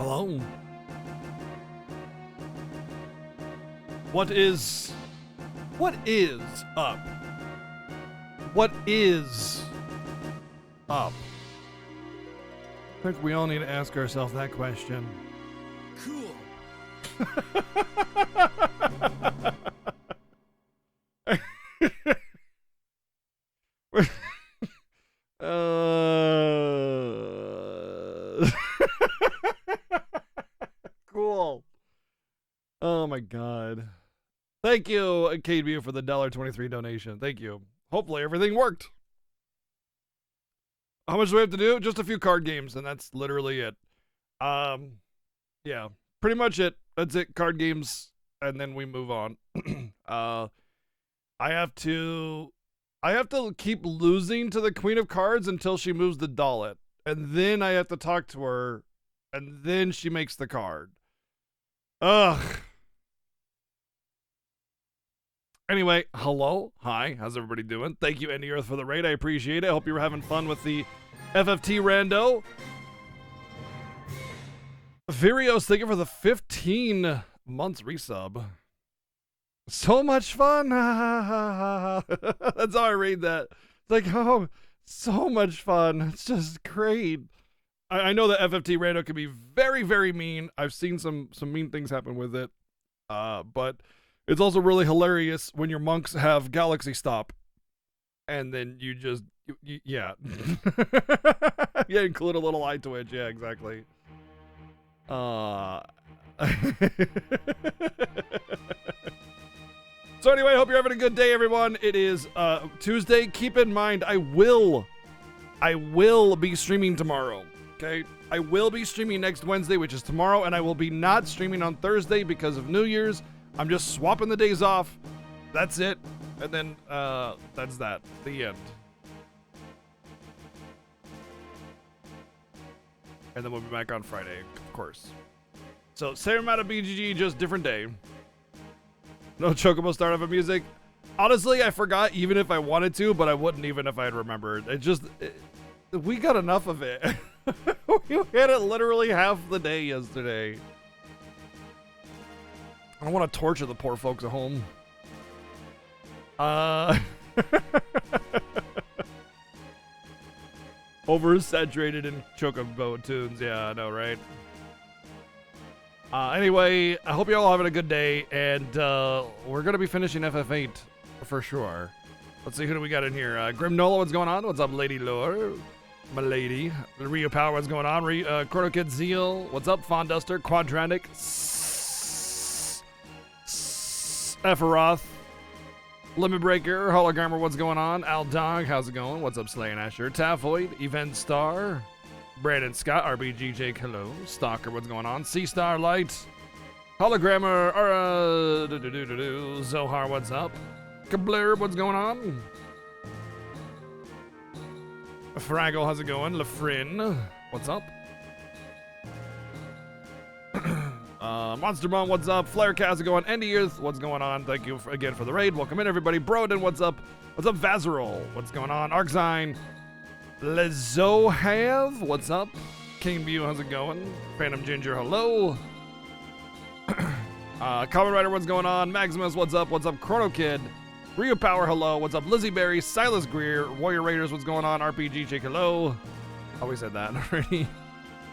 Hello? What is up? What is up? I think we all need to ask ourselves that question. Cool. Cool. Oh my god. Thank you, KDB, for the $1.23 donation. Thank you. Hopefully everything worked. How much do we have to do? Just a few card games, and that's literally it. Yeah, pretty much it. That's it. Card games, and then we move on. I have to keep losing to the Queen of Cards until she moves the Dalet, and then I have to talk to her, and then she makes the card. Ugh. Anyway, hello, hi, how's everybody doing? Thank you, Andy Earth, for the raid. I appreciate it. I hope you were having fun with the FFT rando. Virios, thank you for the 15 months resub. So much fun. That's how I read that. It's like, oh, so much fun. It's just great. I know that FFT rando can be very, very mean. I've seen some mean things happen with it. But it's also really hilarious when your monks have Galaxy Stop. And then you just, yeah. Yeah, include a little eye twitch. Yeah, exactly. So anyway, I hope you're having a good day, everyone. It is Tuesday. Keep in mind, I will be streaming tomorrow. Okay, I will be streaming next Wednesday, which is tomorrow, and I will be not streaming on Thursday because of New Year's. I'm just swapping the days off. That's it, and then that's that. The end. And then we'll be back on Friday, of course. So, same amount of BGG, just different day. No Chocobo startup of music. Honestly, I forgot even if I wanted to, but I wouldn't even if I had remembered. We got enough of it. We had it literally half the day yesterday. I don't want to torture the poor folks at home. Oversaturated in Chocobo tunes. Yeah, I know, right? Anyway, I hope you're all having a good day, and we're going to be finishing FF8 for sure. Let's see, who do we got in here? Grim Nola, what's going on? What's up, Lady Lore? My lady. Rio Power, what's going on? Chrono Kid Zeal, what's up? Fonduster, Quadratic, Ephiroth, Limit Breaker, Hologrammer, what's going on? Al Dog, how's it going? What's up, Slayin Asher? Taphoid, Event Star, Brandon Scott, RBG Jake, hello. Stalker, what's going on? Sea Star Light, Hologrammer, Zohar, what's up? Kabler, what's going on? Fraggle, how's it going? Lafrin, what's up? Monster Bomb, what's up? Flarecast, how's it going? Andy Earth, what's going on? Thank you again for the raid. Welcome in, everybody. Broden, what's up? What's up, Vazerol? What's going on? Arczine, Lezohav, what's up? King Mew, how's it going? Phantom Ginger, hello. Common Rider, what's going on? Maximus, what's up? What's up, Chrono Kid? Rio Power, hello. What's up, Lizzie Berry? Silas Greer, Warrior Raiders, what's going on? RPG Jake, hello. Oh, we said that already.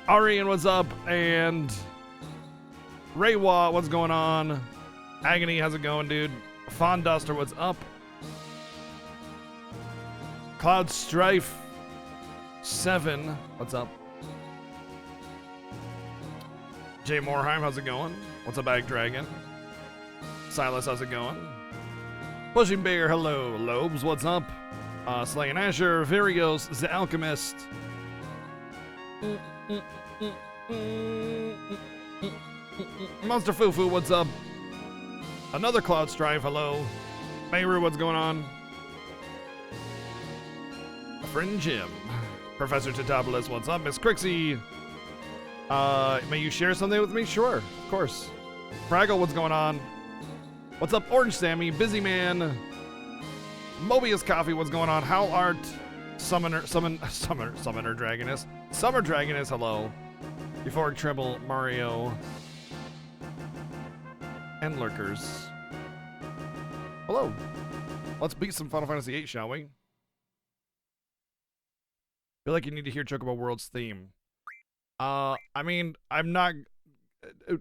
Arian, what's up? And Raywa, what's going on? Agony, how's it going, dude? Fonduster, what's up? Cloud Strife 7, what's up? Jay Morheim, how's it going? What's up, Ag Dragon? Silas, how's it going? Pushing Bear, hello. Lobes, what's up? Slayin Asher, Virios, The Alchemist. Monster Fufu, what's up? Another Cloud Strife, hello. Mayru, what's going on? Friend Jim. Professor Titopolis, what's up? Miss Crixie. May you share something with me? Sure, of course. Fraggle, what's going on? What's up, Orange Sammy? Busy Man. Mobius Coffee, what's going on? Howl Art. Summoner Dragoness. Summer Dragoness, hello. Euphoric Treble, Mario, and Lurkers. Hello. Let's beat some Final Fantasy VIII, shall we? Feel like you need to hear Chocobo World's theme. I mean, I'm not...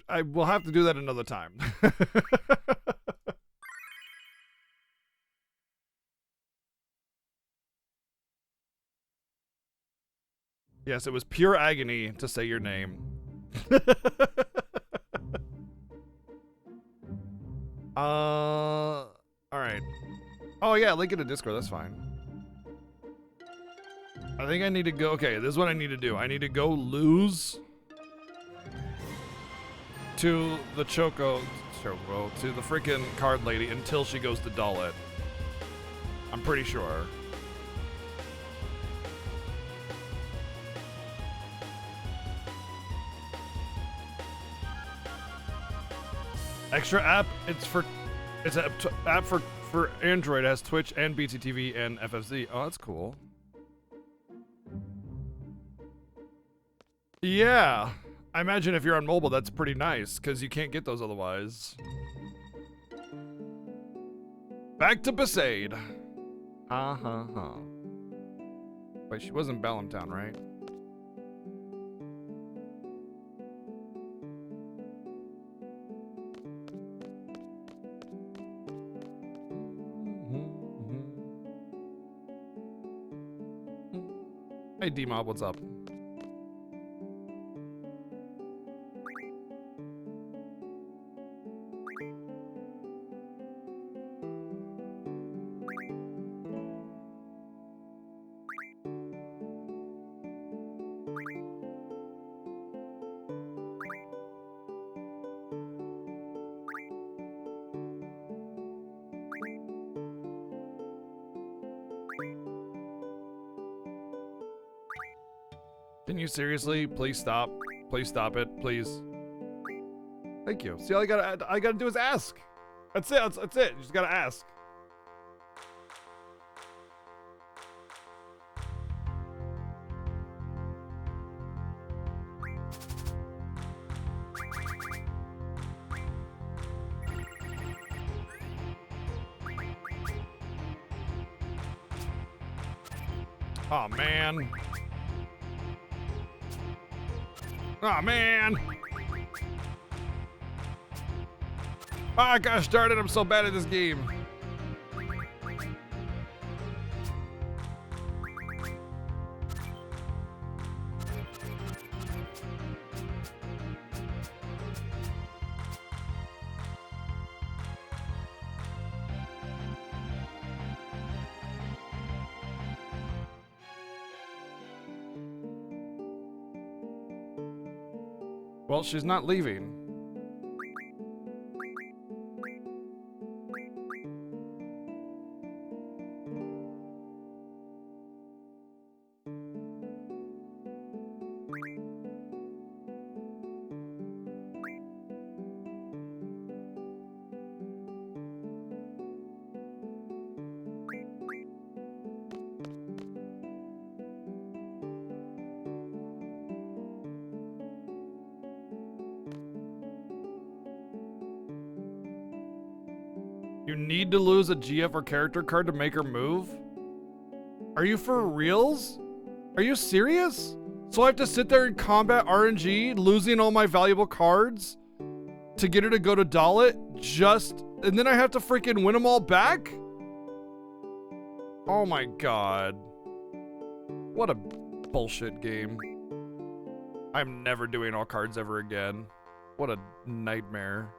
I will have to do that another time. Yes, it was pure agony to say your name. Alright. Oh yeah, link in the Discord, that's fine. I think I need to go, okay, this is what I need to do. I need to go lose to the Choco, to the freaking card lady until she goes to Dalit. I'm pretty sure. Extra app, it's an app for Android. It has Twitch and BTTV and FFZ. Oh, that's cool. Yeah. I imagine if you're on mobile, that's pretty nice, because you can't get those otherwise. Back to Besaid. Wait, she was in Ballamtown, right? Hey, D-Mob, what's up? Can you seriously? Please stop. Please stop it. Please. Thank you. See, all I gotta do is ask. That's it. That's it. You just gotta ask. Oh man. Oh man! Oh gosh darn it, I'm so bad at this game. Well, she's not leaving. You need to lose a GF or character card to make her move? Are you for reals? Are you serious? So I have to sit there and combat RNG, losing all my valuable cards to get her to go to Dalit and then I have to freaking win them all back? Oh my god. What a bullshit game. I'm never doing all cards ever again. What a nightmare.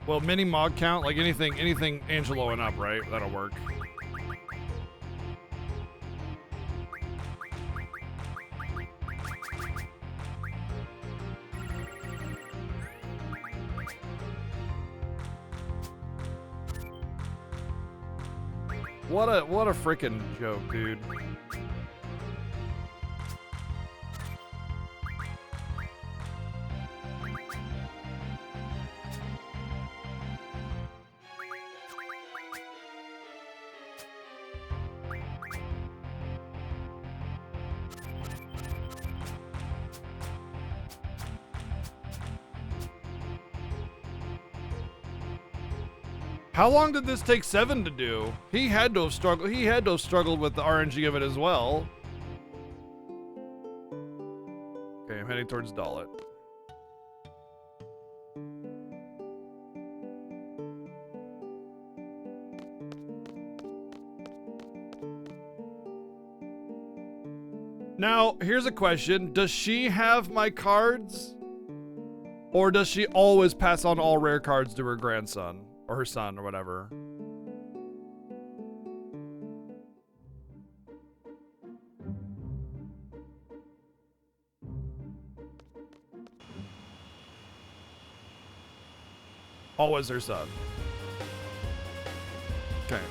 Well, mini mod count, like anything Angelo and up, right? That'll work. What a freaking joke, dude. How long did this take Seven to do? He had to have struggled. He had to have struggled with the RNG of it as well. Okay, I'm heading towards Dalit. Now, here's a question. Does she have my cards? Or does she always pass on all rare cards to her grandson? Or her son, or whatever? Always her son. Okay.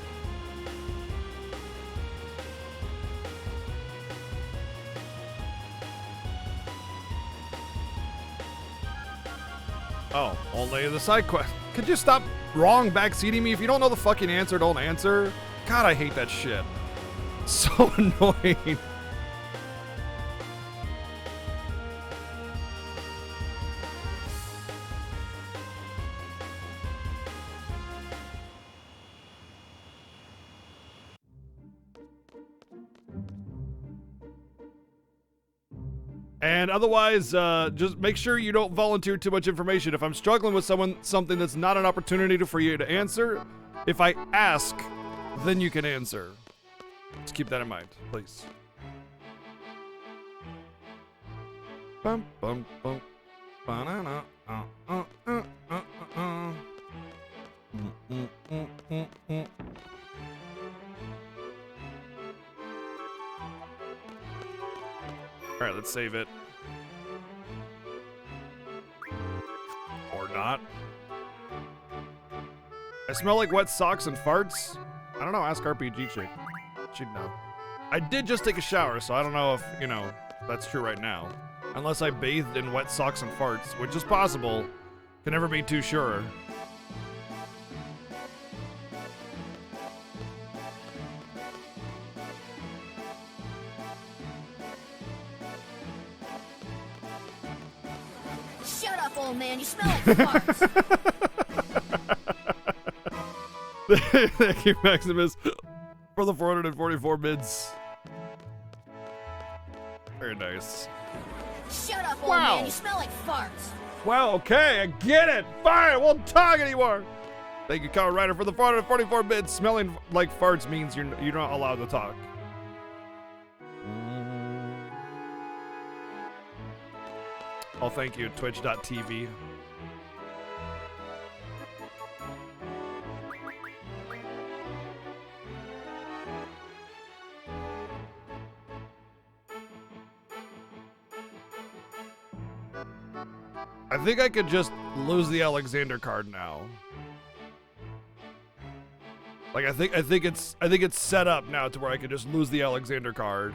Oh, only the side quest. Could you stop wrong backseating me? If you don't know the fucking answer, don't answer. God, I hate that shit. So annoying. And otherwise, just make sure you don't volunteer too much information. If I'm struggling with something that's not an opportunity for you to answer, if I ask, then you can answer. Just keep that in mind, please. Bum, bum, bum. Ba-na-na, All right, let's save it. Or not. I smell like wet socks and farts. I don't know, ask RPG chick. She'd know. I did just take a shower, so I don't know if, you know, that's true right now. Unless I bathed in wet socks and farts, which is possible. Can never be too sure. Shut up, old man. You smell like farts. Thank you, Maximus, for the 444 bids. Very nice. Shut up, old man. You smell like farts. Wow, okay, I get it. Fine, I won't talk anymore. Thank you, Kyle Ryder, for the 444 bids. Smelling like farts means you're not allowed to talk. Oh, thank you, twitch.tv. I think I could just lose the Alexander card now. Like I think it's set up now to where I could just lose the Alexander card.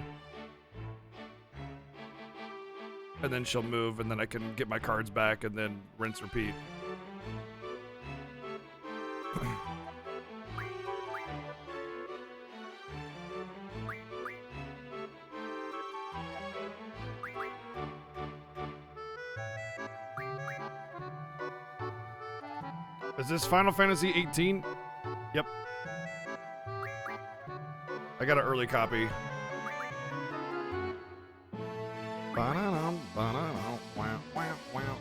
And then she'll move and then I can get my cards back and then rinse repeat. Is this Final Fantasy 18? Yep. I got an early copy. Ba-da-dum, ba-da-dum, wow, wow, wow.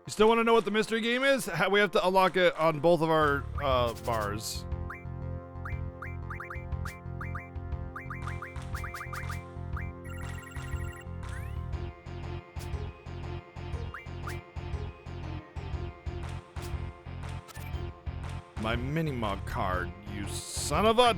You still want to know what the mystery game is? We have to unlock it on both of our bars. My Minimog card, you son of a...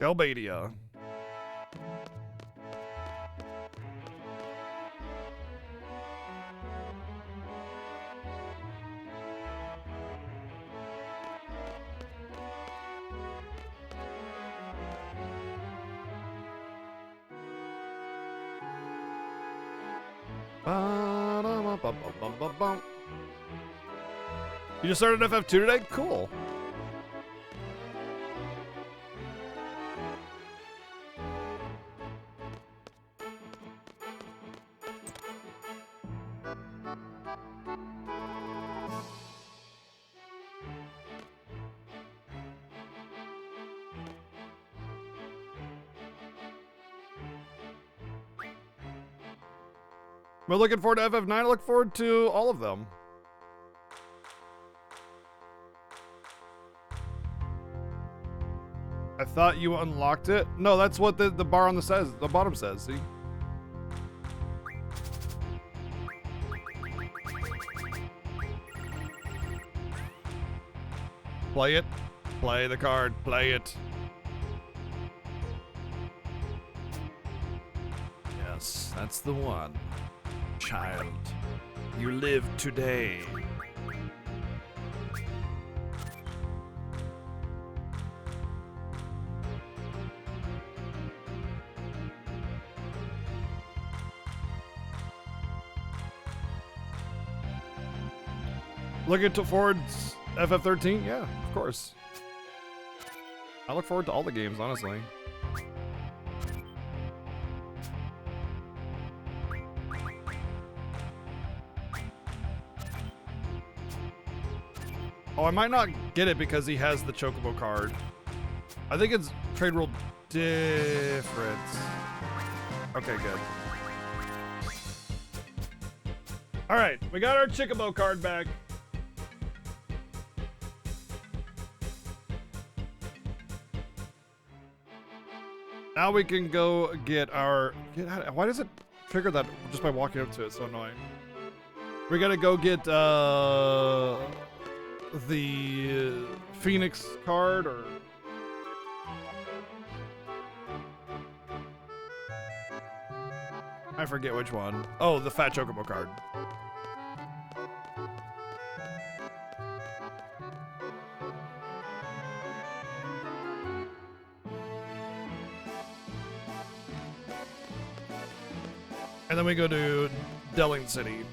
Galbadia. You just started FF2 today? Cool. We're looking forward to FF9. I look forward to all of them. I thought you unlocked it. No, that's what the bar on the bottom says. See? Play it. Play the card. Play it. Yes, that's the one. Child, you live today. Looking towards FF13? Yeah, of course. I look forward to all the games, honestly. Oh, I might not get it because he has the Chocobo card. I think it's trade rule difference. Okay, good. All right, we got our Chocobo card back. Now we can go get our... Why does it trigger that just by walking up to it? It's so annoying. We gotta go get the Phoenix card, or... I forget which one. Oh, the Fat Chocobo card. And then we go to Delling City.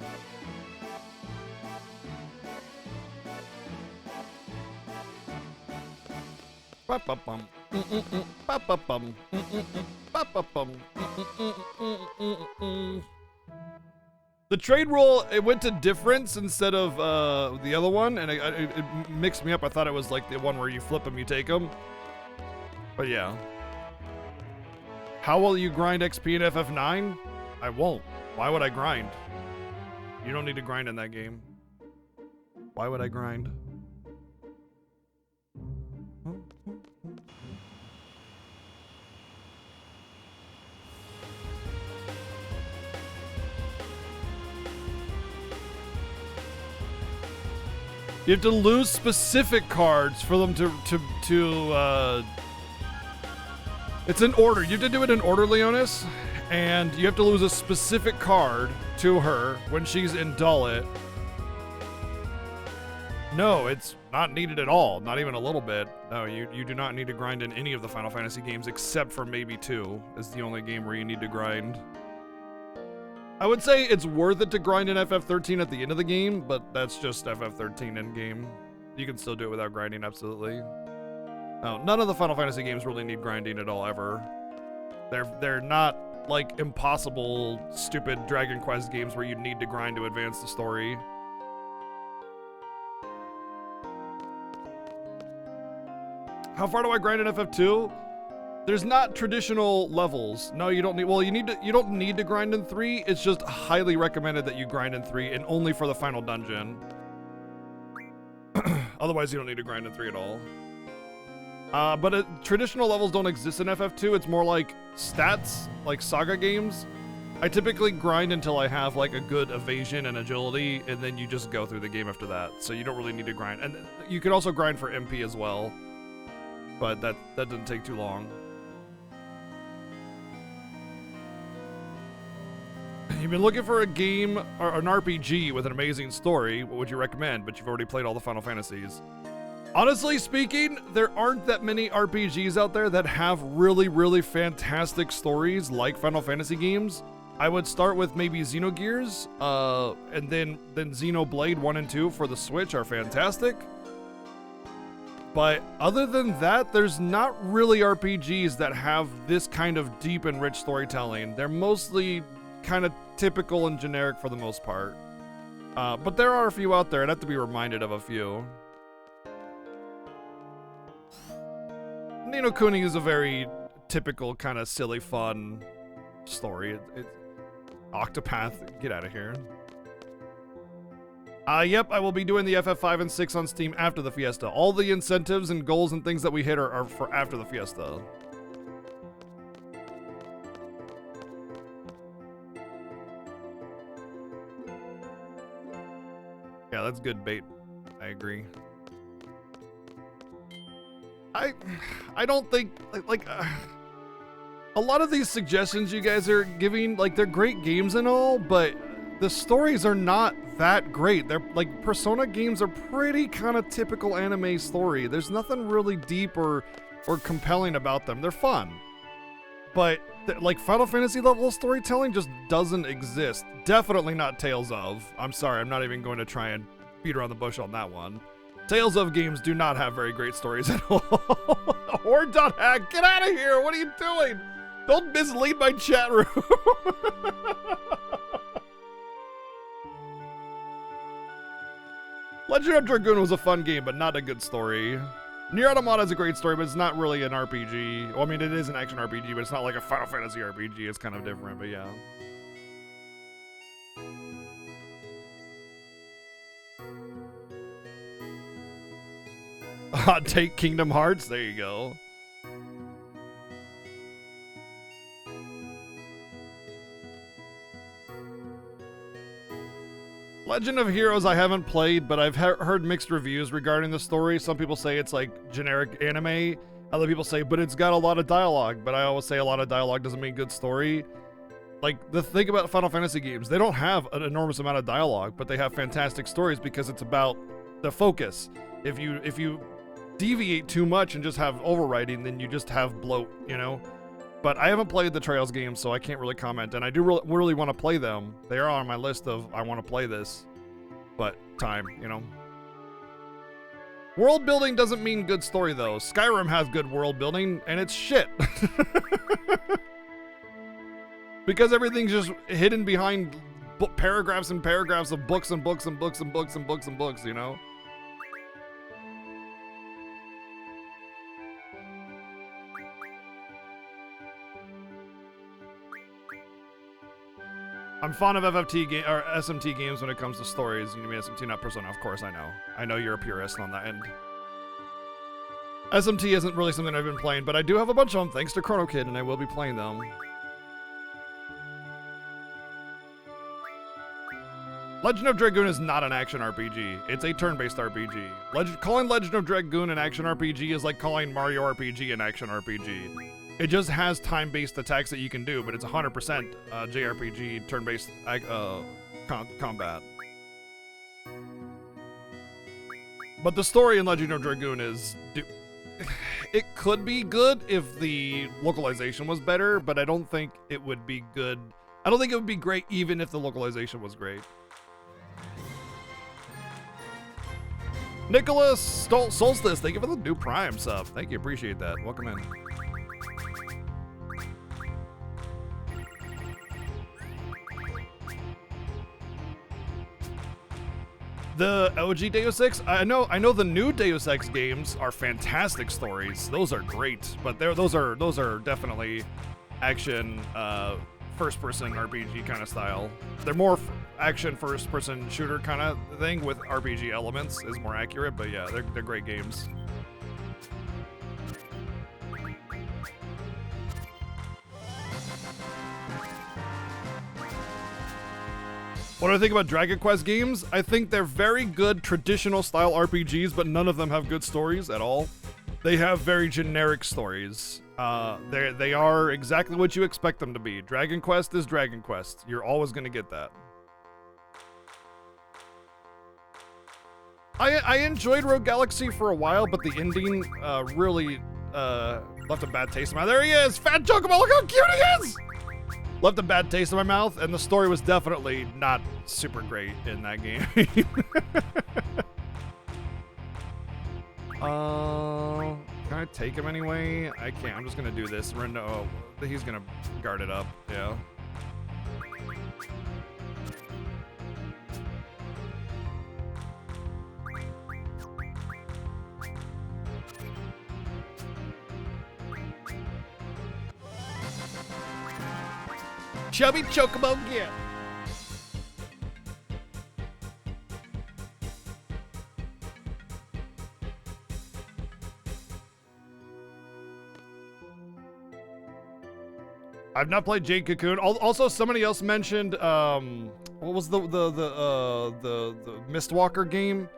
The trade rule, it went to difference instead of the other one, and it mixed me up. I thought it was like the one where you flip them, you take them. But yeah. How will you grind XP in FF9? I won't. Why would I grind? You don't need to grind in that game. Why would I grind? You have to lose specific cards for them to it's in order. You have to do it in order, Leonis. And you have to lose a specific card to her when she's in Dullet. No, it's not needed at all. Not even a little bit. No, you do not need to grind in any of the Final Fantasy games except for maybe 2 is the only game where you need to grind. I would say it's worth it to grind in FF13 at the end of the game, but that's just FF13 end game. You can still do it without grinding, absolutely. No, none of the Final Fantasy games really need grinding at all, ever. They're not like impossible, stupid Dragon Quest games where you need to grind to advance the story. How far do I grind in FF2? There's not traditional levels. No, you don't need. Well, you don't need to grind in 3. It's just highly recommended that you grind in 3, and only for the final dungeon. Otherwise, you don't need to grind in 3 at all. But traditional levels don't exist in FF2. It's more like stats, like Saga games. I typically grind until I have like a good evasion and agility, and then you just go through the game after that. So you don't really need to grind. And you can also grind for MP as well, but that doesn't take too long. You've been looking for a game or an RPG with an amazing story. What would you recommend? But you've already played all the Final Fantasies. Honestly speaking, there aren't that many RPGs out there that have really, really fantastic stories like Final Fantasy games. I would start with maybe Xenogears, and then Xenoblade 1 and 2 for the Switch are fantastic. But other than that, there's not really RPGs that have this kind of deep and rich storytelling. They're mostly kind of typical and generic for the most part. But there are a few out there. I'd have to be reminded of a few. Ni no Kuni is a very typical kind of silly, fun story. Octopath, get out of here. Yep, I will be doing the FF5 and 6 on Steam after the Fiesta. All the incentives and goals and things that we hit are for after the Fiesta. Yeah, that's good bait. I agree. I don't think a lot of these suggestions you guys are giving, like, they're great games and all, but the stories are not that great. They're like, Persona games are pretty kind of typical anime story. There's nothing really deep or compelling about them. They're fun, but like Final Fantasy level storytelling just doesn't exist. Definitely not Tales of. I'm sorry, I'm not even going to try and beat around the bush on that one. Tales of games do not have very great stories at all. Horde.hack, get out of here! What are you doing? Don't mislead my chat room. Legend of Dragoon was a fun game, but not a good story. Nier Automata is a great story, but it's not really an RPG. Well, I mean, it is an action RPG, but it's not like a Final Fantasy RPG. It's kind of different, but yeah. Hot take Kingdom Hearts. There you go. Legend of Heroes I haven't played, but I've heard mixed reviews regarding the story. Some people say it's like generic anime. Other people say, but it's got a lot of dialogue. But I always say a lot of dialogue doesn't mean good story. Like, the thing about Final Fantasy games, they don't have an enormous amount of dialogue, but they have fantastic stories because it's about the focus. If you deviate too much and just have overwriting, then you just have bloat, you know? But I haven't played the Trails games, so I can't really comment, and I do really want to play them. They are on my list of I want to play this, but time, you know? World building doesn't mean good story, though. Skyrim has good world building, and it's shit. Because everything's just hidden behind paragraphs and paragraphs of books and books and books and books and books and books, you know? I'm fond of FFT or SMT games when it comes to stories. You mean SMT, not Persona, of course. I know. I know you're a purist on that end. SMT isn't really something I've been playing, but I do have a bunch of them thanks to Chrono Kid, and I will be playing them. Legend of Dragoon is not an action RPG. It's a turn-based RPG. Calling Legend of Dragoon an action RPG is like calling Mario RPG an action RPG. It just has time-based attacks that you can do, but it's 100% JRPG turn-based combat. But the story in Legend of Dragoon is... It could be good if the localization was better, but I don't think it would be good. I don't think it would be great even if the localization was great. Nicholas Solstice, thank you for the new Prime sub. Thank you, appreciate that. Welcome in. The OG Deus Ex, I know the new Deus Ex games are fantastic stories. Those are great, but those are definitely action first-person RPG kind of style. They're more action first-person shooter kind of thing with RPG elements is more accurate, but yeah, they're great games. What do I think about Dragon Quest games? I think they're very good traditional style RPGs, but none of them have good stories at all. They have very generic stories. They are exactly what you expect them to be. Dragon Quest is Dragon Quest. You're always gonna get that. I enjoyed Rogue Galaxy for a while, but the ending really left a bad taste in my mouth. There he is! Fat Chocobo, look how cute he is! Left a bad taste in my mouth, and the story was definitely not super great in that game. Can I take him anyway? I can't. I'm just gonna do this. Oh, he's gonna guard it up. Yeah. Chubby Chocobo gift. I've not played Jade Cocoon. Also, somebody else mentioned what was the Mistwalker game?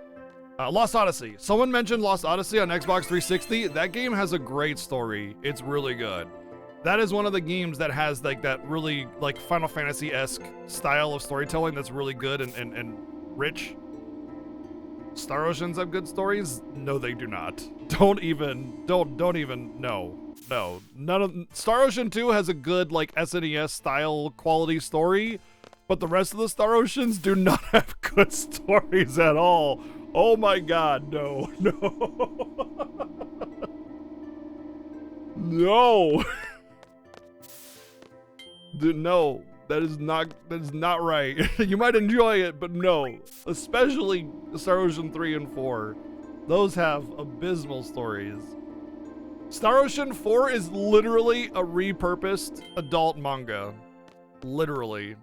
Lost Odyssey. Someone mentioned Lost Odyssey on Xbox 360. That game has a great story. It's really good. That is one of the games that has like that really like Final Fantasy-esque style of storytelling that's really good and rich. Star Oceans have good stories? No, they do not. Don't even, no. None of, Star Ocean 2 has a good like SNES style quality story, but the rest of the Star Oceans do not have good stories at all. Oh my god, no. No. Dude, no, that is not right. You might enjoy it, but no. Especially Star Ocean 3 and 4. Those have abysmal stories. Star Ocean 4 is literally a repurposed adult manga. Literally.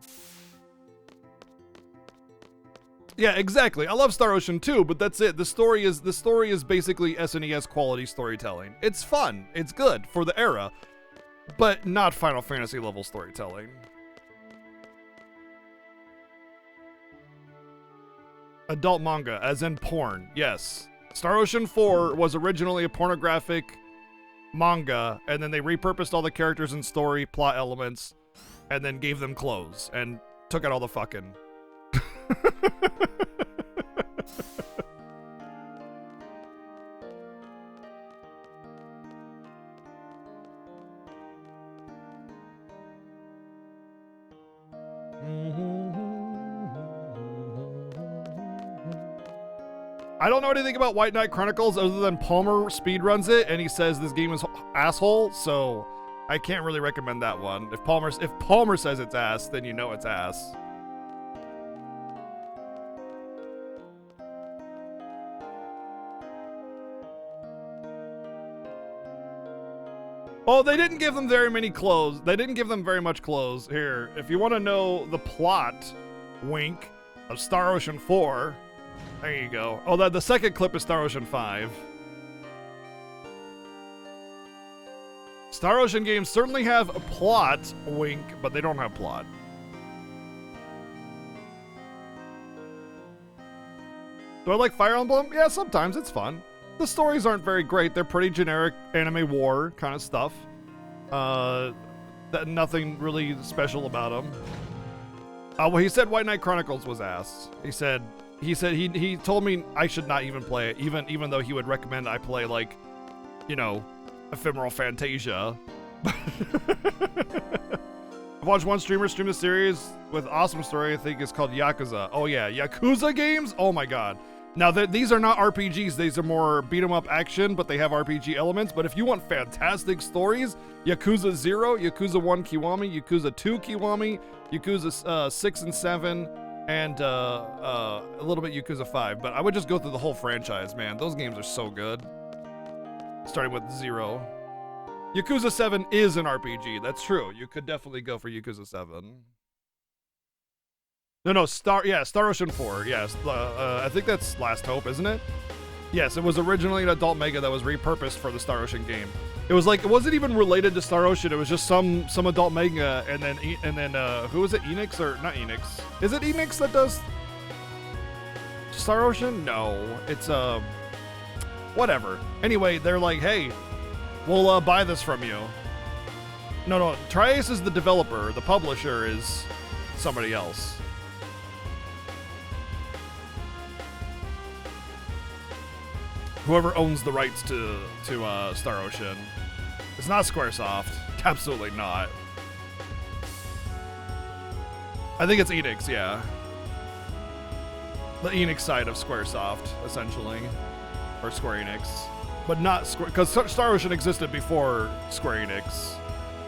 Yeah, exactly. I love Star Ocean 2, but that's it. The story is basically SNES quality storytelling. It's fun. It's good for the era. But not Final Fantasy level storytelling. Adult manga, as in porn, yes. Star Ocean 4 was originally a pornographic manga, and then they repurposed all the characters and story, plot elements, and then gave them clothes, and took out all the fucking. I don't know anything about White Knight Chronicles other than Palmer speedruns it, and he says this game is asshole, so I can't really recommend that one. If Palmer says it's ass, then you know it's ass. Oh, they didn't give them very many clothes. They didn't give them very much clothes. Here, if you want to know the plot, wink, of Star Ocean 4, there you go. Oh, the second clip is Star Ocean 5. Star Ocean games certainly have a plot, wink, but they don't have plot. Do I like Fire Emblem? Yeah, sometimes it's fun. The stories aren't very great. They're pretty generic anime war kind of stuff. Nothing really special about them. Well, he said White Knight Chronicles was ass. He told me I should not even play it, even though he would recommend I play, like, you know, Ephemeral Fantasia. I've watched one streamer stream the series with awesome story. I think it's called Yakuza. Oh yeah, Yakuza games? Oh my god. Now, these are not RPGs. These are more beat-em-up action, but they have RPG elements. But if you want fantastic stories, Yakuza 0, Yakuza 1 Kiwami, Yakuza 2 Kiwami, Yakuza 6 and 7, and a little bit Yakuza 5. But I would just go through the whole franchise, man. Those games are so good. Starting with 0. Yakuza 7 is an RPG. That's true. You could definitely go for Yakuza 7. No, Star Ocean 4, yes. I think that's Last Hope, isn't it? Yes, it was originally an adult mega that was repurposed for the Star Ocean game. It was like, it wasn't even related to Star Ocean, it was just some adult mega, and then who was it, Enix, or not Enix? Is it Enix that does Star Ocean? No, it's, whatever. Anyway, they're like, hey, We'll buy this from you. No, Triace is the developer. The publisher is somebody else. Whoever owns the rights to Star Ocean. It's not Squaresoft. Absolutely not. I think it's Enix, yeah. The Enix side of Squaresoft, essentially. Or Square Enix. But not Square, because Star Ocean existed before Square Enix.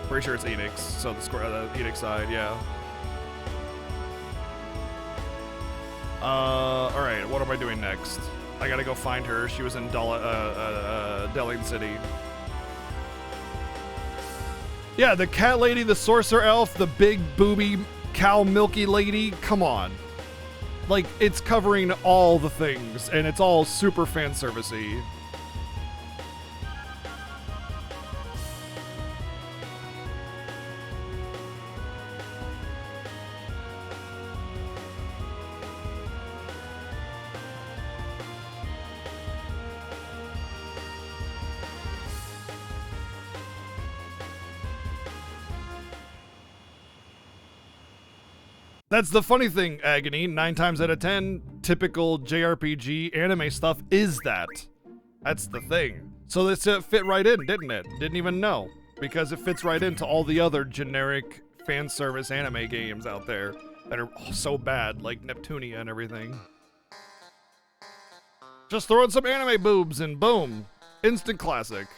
Pretty sure it's Enix, so the Enix side, yeah. Alright, what am I doing next? I gotta go find her. She was in Deling City. Yeah, the cat lady, the sorcerer elf, the big booby cow milky lady. Come on. Like, it's covering all the things, and it's all super fan servicey. That's the funny thing, Agony. 9 times out of 10, typical JRPG anime stuff is that. That's the thing. So this fit right in, didn't it? Didn't even know. Because it fits right into all the other generic fan service anime games out there that are so bad, like Neptunia and everything. Just throw in some anime boobs and boom. Instant classic.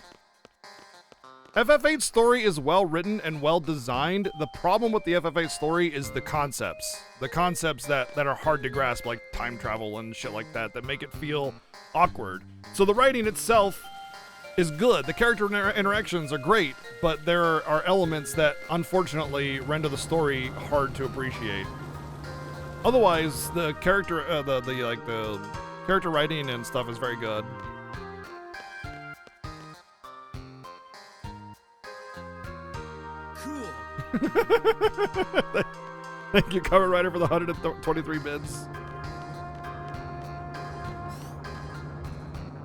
FF8's story is well written and well designed. The problem with the FF8 story is the concepts. The concepts that are hard to grasp, like time travel and shit like that make it feel awkward. So the writing itself is good. The character interactions are great, but there are elements that unfortunately render the story hard to appreciate. Otherwise, the character the character writing and stuff is very good. Thank you, Cover Writer, for the 123 bits.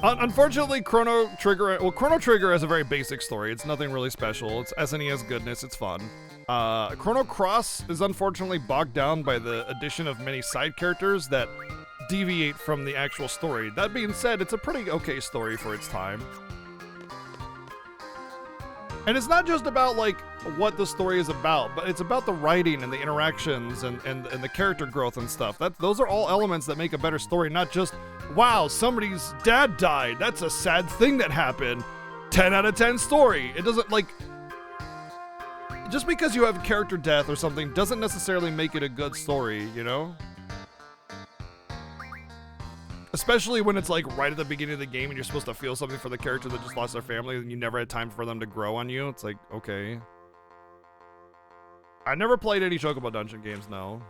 Unfortunately, Chrono Trigger has a very basic story. It's nothing really special. It's SNES goodness. It's fun. Chrono Cross is unfortunately bogged down by the addition of many side characters that deviate from the actual story. That being said, it's a pretty okay story for its time. And it's not just about, like, what the story is about, but it's about the writing and the interactions and the character growth and stuff. Those are all elements that make a better story, not just, wow, somebody's dad died. That's a sad thing that happened. 10 out of 10 story. It doesn't, like... Just because you have character death or something doesn't necessarily make it a good story, you know? Especially when it's like right at the beginning of the game and you're supposed to feel something for the character that just lost their family and you never had time for them to grow on you. It's like, okay. I never played any Chocobo Dungeon games, no.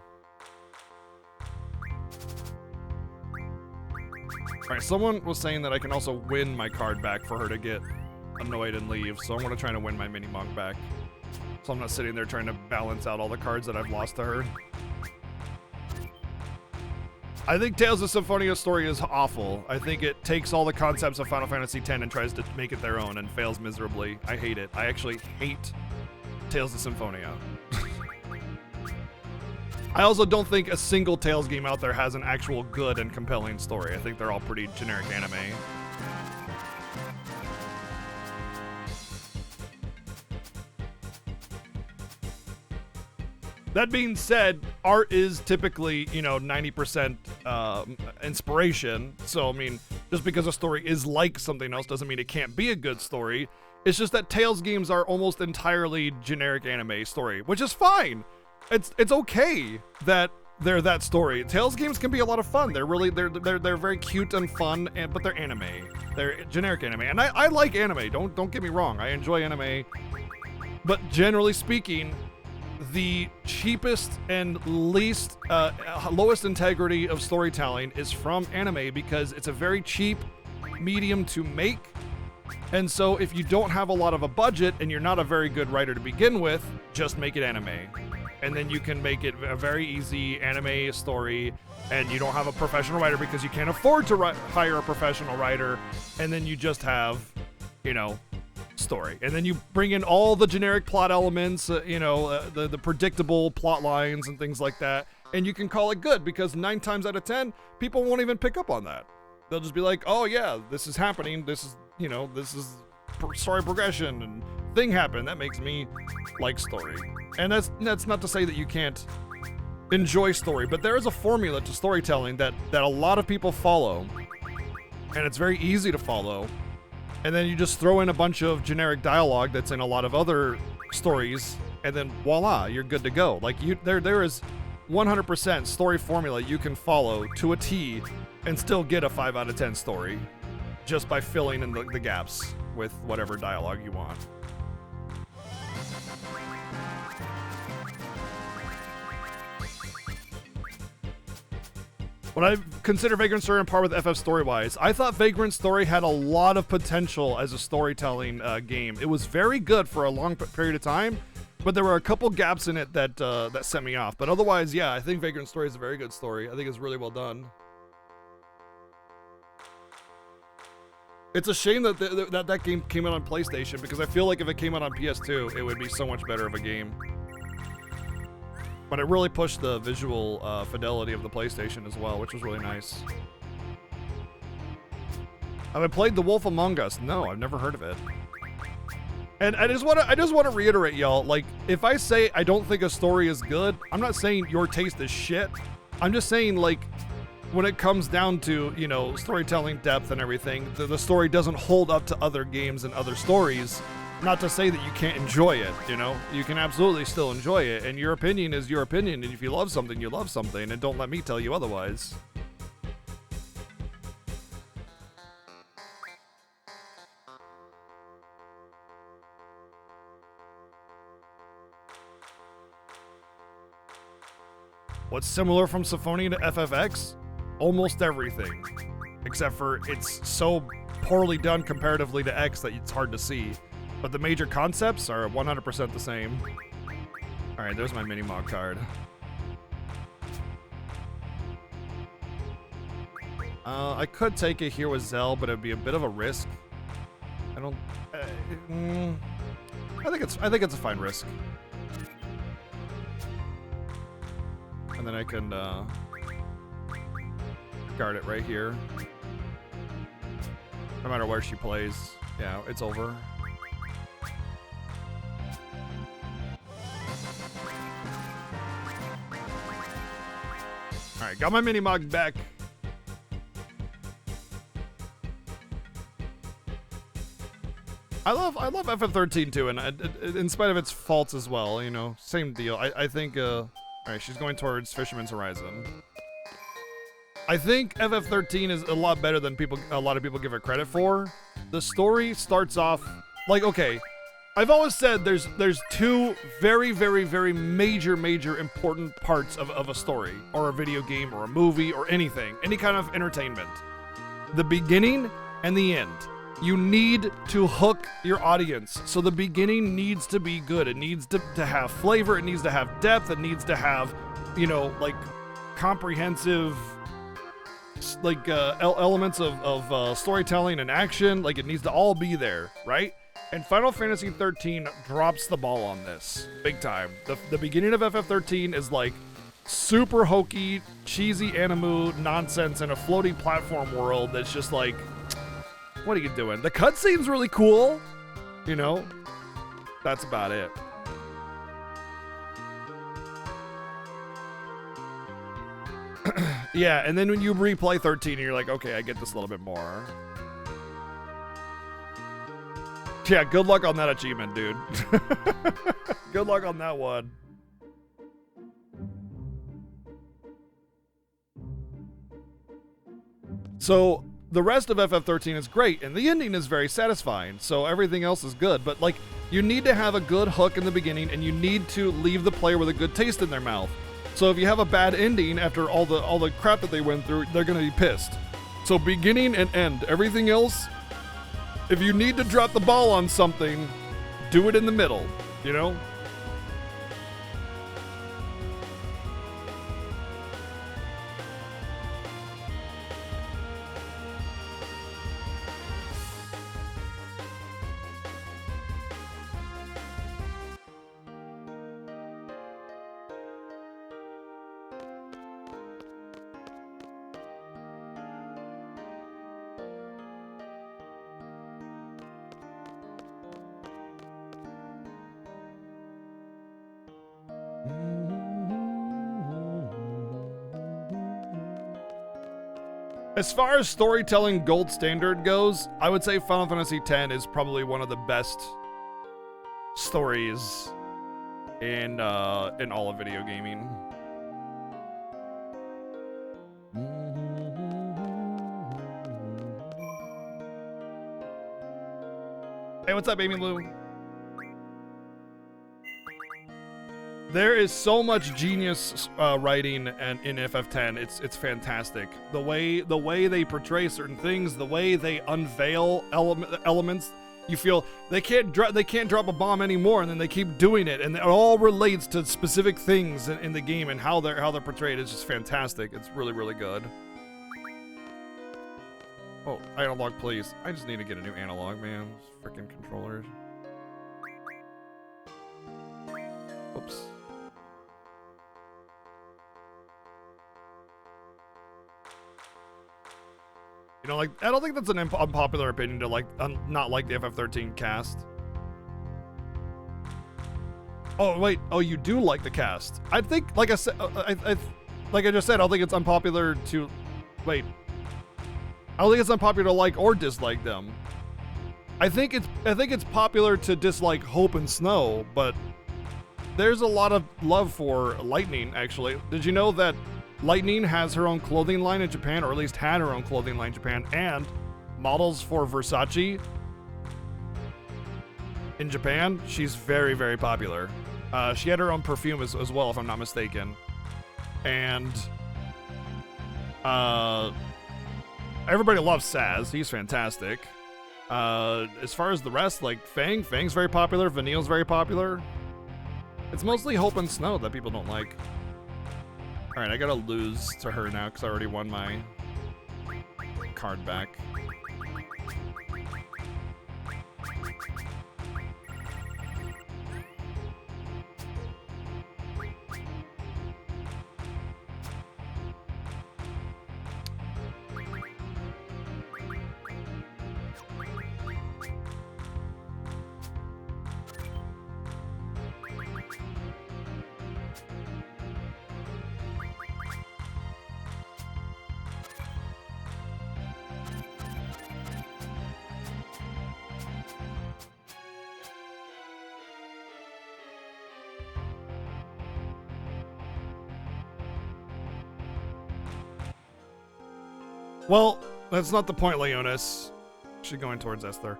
Alright, someone was saying that I can also win my card back for her to get annoyed and leave, so I'm going to try to win my mini monk back. So I'm not sitting there trying to balance out all the cards that I've lost to her. I think Tales of Symphonia story is awful. I think it takes all the concepts of Final Fantasy X and tries to make it their own and fails miserably. I hate it. I actually hate Tales of Symphonia. I also don't think a single Tales game out there has an actual good and compelling story. I think they're all pretty generic anime. That being said, art is typically, 90% inspiration. So, I mean, just because a story is like something else doesn't mean it can't be a good story. It's just that Tales games are almost entirely generic anime story, which is fine. It's okay that they're that story. Tales games can be a lot of fun. They're very cute and fun, but they're anime. They're generic anime, and I like anime. Don't get me wrong. I enjoy anime, but generally speaking, the cheapest and least lowest integrity of storytelling is from anime because it's a very cheap medium to make. And so if you don't have a lot of a budget and you're not a very good writer to begin with, just make it anime. And then you can make it a very easy anime story, and you don't have a professional writer because you can't afford to hire a professional writer, and then you just have, story, and then you bring in all the generic plot elements, the predictable plot lines and things like that, and you can call it good because 9 times out of 10, people won't even pick up on that. They'll just be like, oh yeah, this is happening. This is story progression and thing happened. That makes me like story. And that's not to say that you can't enjoy story, but there is a formula to storytelling that a lot of people follow, and it's very easy to follow. And then you just throw in a bunch of generic dialogue that's in a lot of other stories, and then voila, you're good to go. Like there is 100% story formula you can follow to a T and still get a 5 out of 10 story just by filling in the gaps with whatever dialogue you want. When I consider Vagrant Story on par with FF story-wise, I thought Vagrant Story had a lot of potential as a storytelling game. It was very good for a long period of time, but there were a couple gaps in it that set me off. But otherwise, yeah, I think Vagrant Story is a very good story. I think it's really well done. It's a shame that that game came out on PlayStation, because I feel like if it came out on PS2, it would be so much better of a game. But it really pushed the visual fidelity of the PlayStation as well, which was really nice. Have I played The Wolf Among Us? No, I've never heard of it. And I just want to reiterate, y'all, like, if I say I don't think a story is good, I'm not saying your taste is shit. I'm just saying, like, when it comes down to, storytelling depth and everything, the story doesn't hold up to other games and other stories. Not to say that you can't enjoy it, You can absolutely still enjoy it, and your opinion is your opinion, and if you love something, you love something, and don't let me tell you otherwise. What's similar from Symphonia to FF8? Almost everything. Except for it's so poorly done comparatively to X that it's hard to see. But the major concepts are 100% the same. Alright, there's my mini-mog card. I could take it here with Zell, but it'd be a bit of a risk. I think it's a fine risk. And then I can guard it right here. No matter where she plays, yeah, it's over. Alright, got my mini-mog back. I love FF13 too, and in spite of its faults as well, same deal. I think, alright, she's going towards Fisherman's Horizon. I think FF13 is a lot better than a lot of people give it credit for. The story starts off, like, okay, I've always said there's two very, very, very major important parts of a story, or a video game, or a movie, or anything, any kind of entertainment. The beginning and the end. You need to hook your audience. So the beginning needs to be good. It needs to have flavor. It needs to have depth. It needs to have, like, comprehensive, like, elements of storytelling and action. Like, it needs to all be there, right? And Final Fantasy 13 drops the ball on this big time. The beginning of FF13 is like super hokey, cheesy anime nonsense in a floating platform world that's just like, what are you doing? The cutscene's really cool, That's about it. Yeah, and then when you replay 13, you're like, okay, I get this a little bit more. Yeah, good luck on that achievement, dude. Good luck on that one. So, the rest of FF13 is great, and the ending is very satisfying, so everything else is good. But, like, you need to have a good hook in the beginning, and you need to leave the player with a good taste in their mouth. So if you have a bad ending after all the crap that they went through, they're gonna be pissed. So beginning and end. Everything else, if you need to drop the ball on something, do it in the middle, As far as storytelling gold standard goes, I would say Final Fantasy X is probably one of the best stories in all of video gaming. Hey, what's up, Amy Lou? There is so much genius writing in FF10. It's fantastic. The way they portray certain things, the way they unveil elements. You feel they can't drop a bomb anymore, and then they keep doing it, and it all relates to specific things in the game, and how they're portrayed is just fantastic. It's really, really good. Oh, analog, please. I just need to get a new analog, man. Freaking controllers. Oops. You know, like, I don't think that's an unpopular opinion to not like the FF13 cast. Oh wait, oh, you do like the cast? I think, like I said, like I just said, I don't think it's unpopular to, wait. I don't think it's unpopular to like or dislike them. I think it's popular to dislike Hope and Snow, but there's a lot of love for Lightning. Actually, did you know that Lightning has her own clothing line in Japan, or at least had her own clothing line in Japan, and models for Versace in Japan? She's very, very popular. She had her own perfume as well, if I'm not mistaken. And everybody loves Saz. He's fantastic. As far as the rest, like Fang's very popular. Vanille's very popular. It's mostly Hope and Snow that people don't like. All right, I gotta lose to her now because I already won my card back. Well, that's not the point, Leonis. Actually going towards Esther.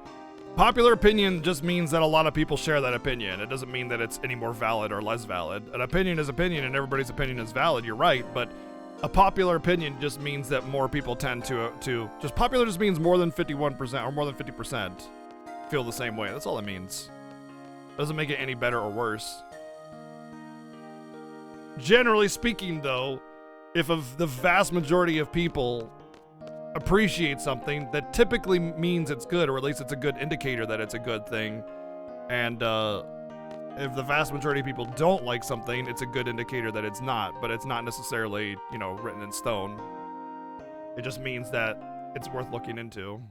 Popular opinion just means that a lot of people share that opinion. It doesn't mean that it's any more valid or less valid. An opinion is opinion, and everybody's opinion is valid. You're right, but a popular opinion just means that more people tend to just popular just means more than 51% or more than 50% feel the same way. That's all it means. Doesn't make it any better or worse. Generally speaking, though, if the vast majority of people appreciate something, that typically means it's good, or at least it's a good indicator that it's a good thing. And if the vast majority of people don't like something, it's a good indicator that it's not, but it's not necessarily, you know, written in stone. It just means that it's worth looking into.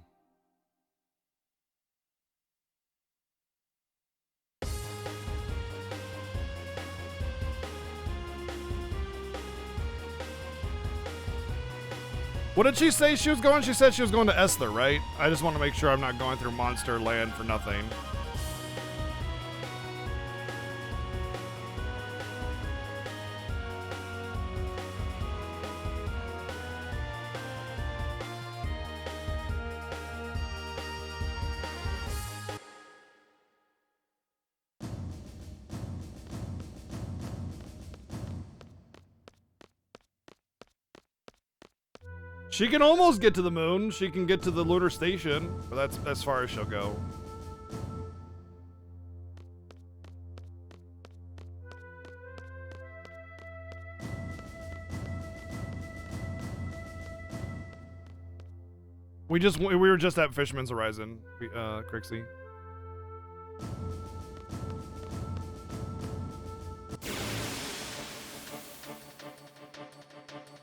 What did she say she was going? She said she was going to Esther, right? I just want to make sure I'm not going through Monster Land for nothing. She can almost get to the moon. She can get to the lunar station, but that's as far as she'll go. We were just at Fisherman's Horizon, Crixie.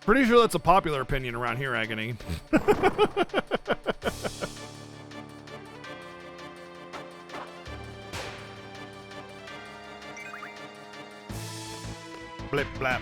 Pretty sure that's a popular opinion around here, Agony. Blip blap.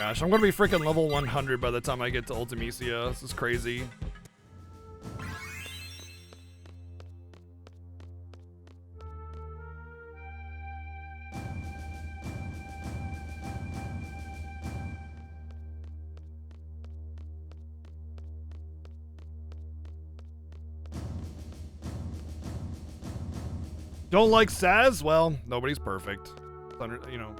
gosh, I'm gonna be freaking level 100 by the time I get to Ultimisia. This is crazy. Don't like Saz? Well, nobody's perfect. Thunder, you know.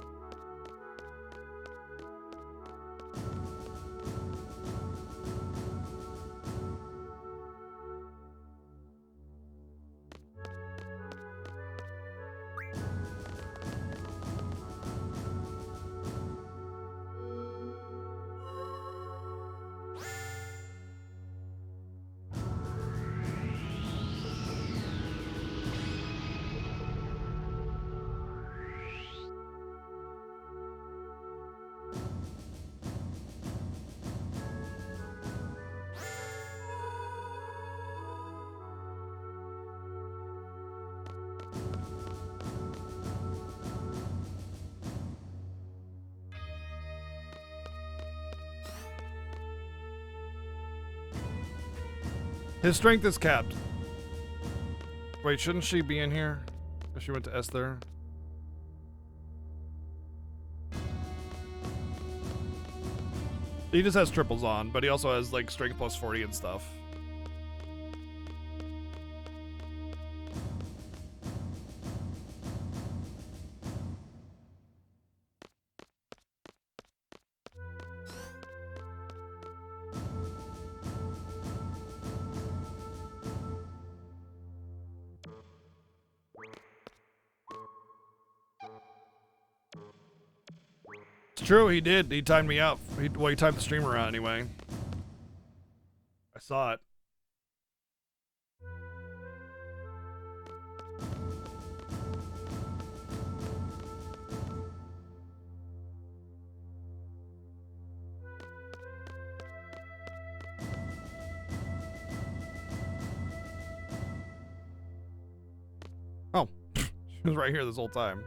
His strength is capped. Wait, shouldn't she be in here? If she went to S there. He just has triples on, but he also has like strength plus 40 and stuff. True, he did. He timed me out. He timed the streamer out anyway. I saw it. Oh, she was right here this whole time.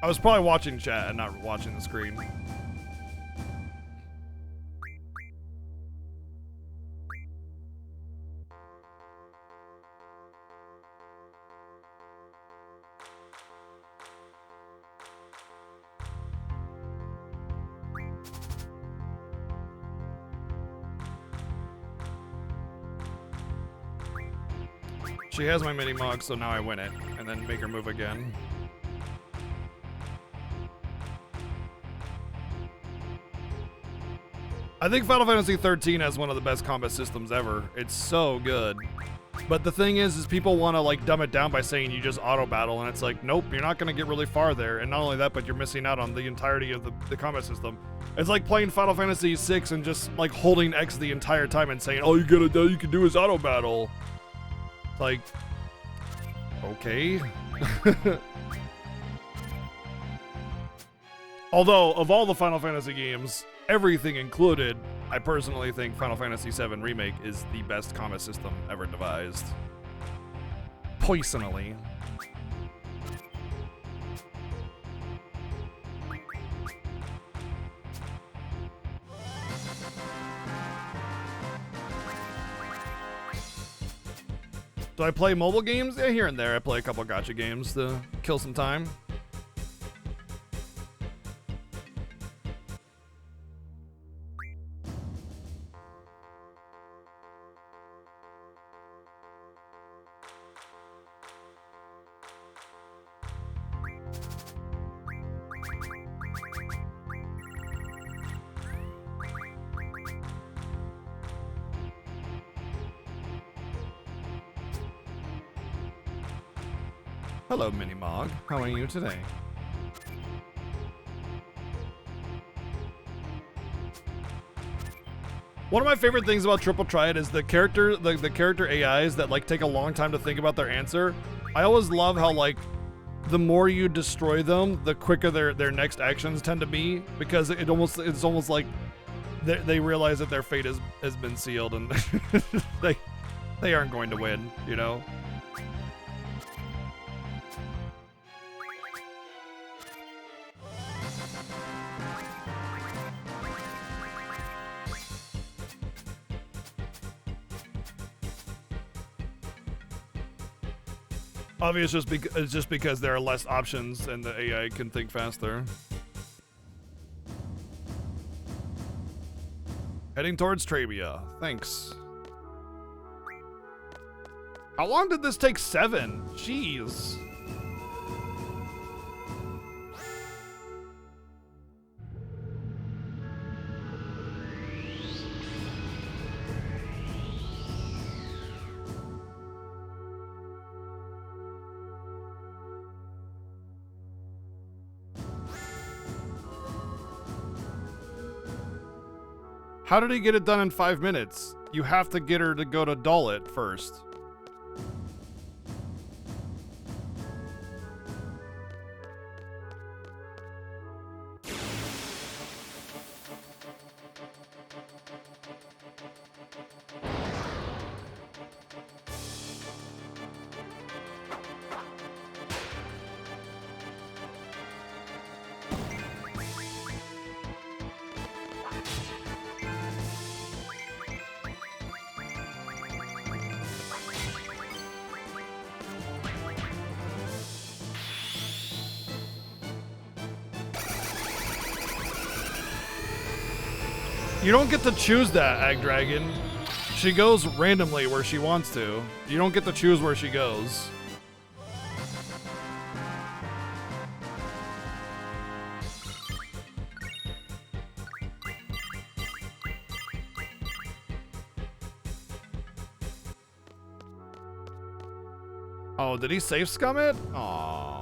I was probably watching chat and not watching the screen. She has my mini mog, so now I win it, and then make her move again. I think Final Fantasy 13 has one of the best combat systems ever. It's so good. But the thing is people want to like dumb it down by saying you just auto battle, and it's like, nope, you're not going to get really far there. And not only that, but you're missing out on the entirety of the combat system. It's like playing Final Fantasy 6 and just like holding X the entire time and saying, all you can do is auto battle. It's like, okay. Although, of all the Final Fantasy games, everything included, I personally think Final Fantasy VII Remake is the best combat system ever devised. Personally. Do I play mobile games? Yeah, here and there. I play a couple gacha games to kill some time. Hello, Minimog. How are you today? One of my favorite things about Triple Triad is the character AIs that like take a long time to think about their answer. I always love how like the more you destroy them, the quicker their next actions tend to be, because it's almost like they realize that their fate has been sealed, and they aren't going to win, you know? Obviously, it's just because there are less options and the AI can think faster. Heading towards Trabia. Thanks. How long did this take? 7? Jeez. How did he get it done in 5 minutes? You have to get her to go to Dullet first. You don't get to choose that, Ag Dragon. She goes randomly where she wants to. You don't get to choose where she goes. Oh, did he safe scum it? Aww.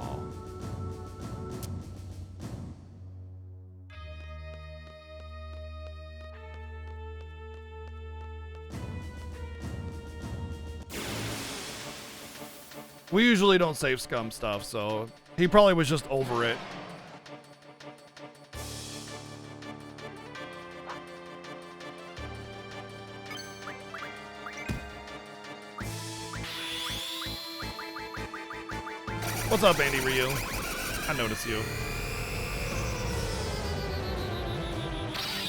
We usually don't save scum stuff, so he probably was just over it. What's up, Andy Ryu? I notice you.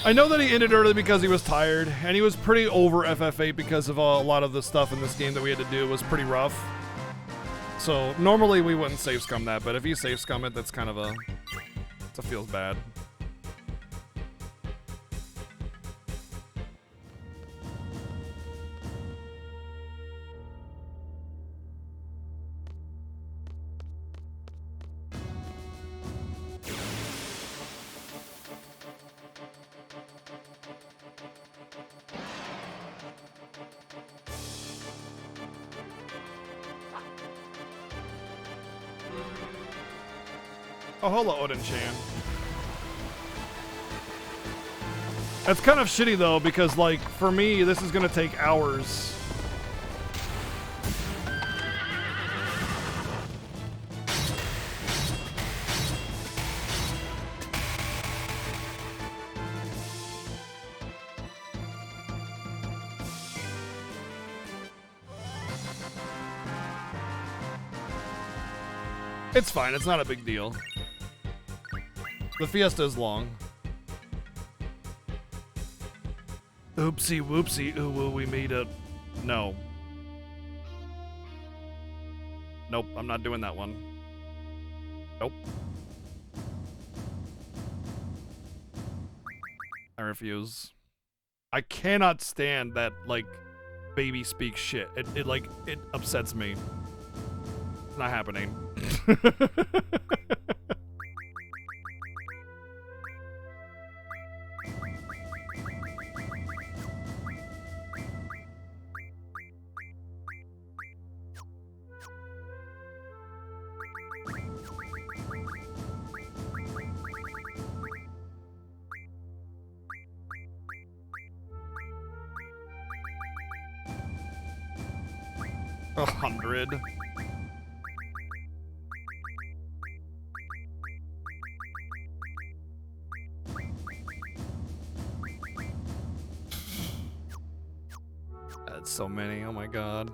I know that he ended early because he was tired, and he was pretty over FF8 because of a lot of the stuff in this game that we had to do was pretty rough. So normally we wouldn't save scum that, but if you save scum it, that's kind of it feels bad. Oh, hello, Odin-chan. That's kind of shitty, though, because, like, for me, this is gonna take hours. It's fine, it's not a big deal. The Fiesta is long. Oopsie whoopsie, ooh woo, we made it. No. Nope, I'm not doing that one. Nope. I refuse. I cannot stand that, like, baby speak shit. It upsets me. It's not happening. 100. so many. Oh my god.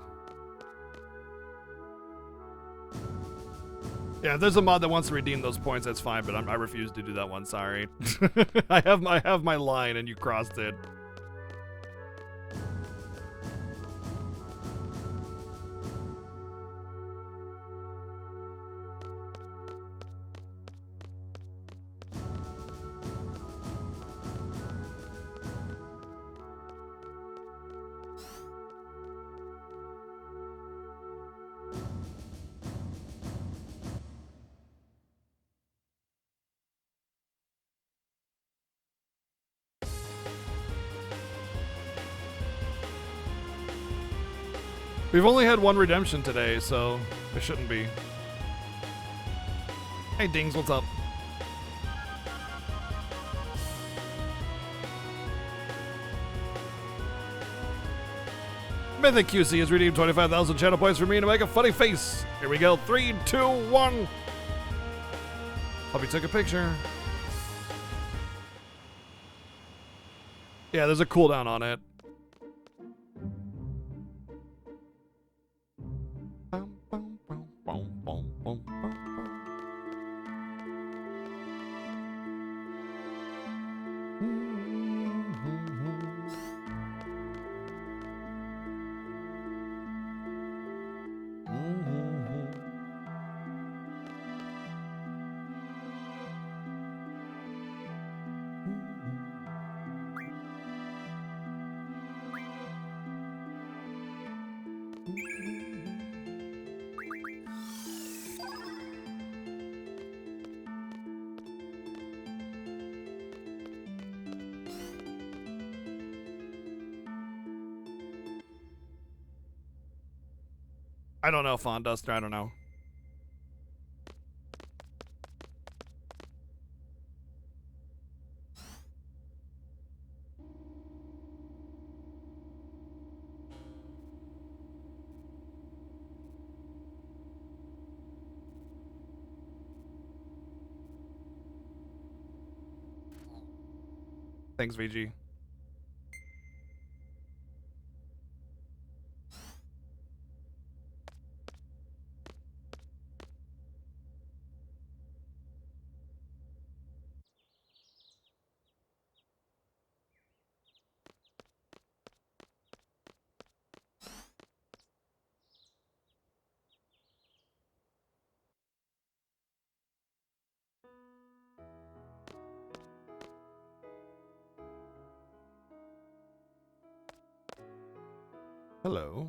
Yeah, if there's a mod that wants to redeem those points, that's fine, but I refuse to do that one, sorry. I have my line and you crossed it. We've only had one redemption today, so it shouldn't be. Hey Dings, what's up? Mythic QC has redeemed 25,000 channel points for me to make a funny face. Here we go. 3, 2, 1. Hope you took a picture. Yeah, there's a cooldown on it. I don't know, Fawn Duster, I don't know. Thanks, VG. Hello.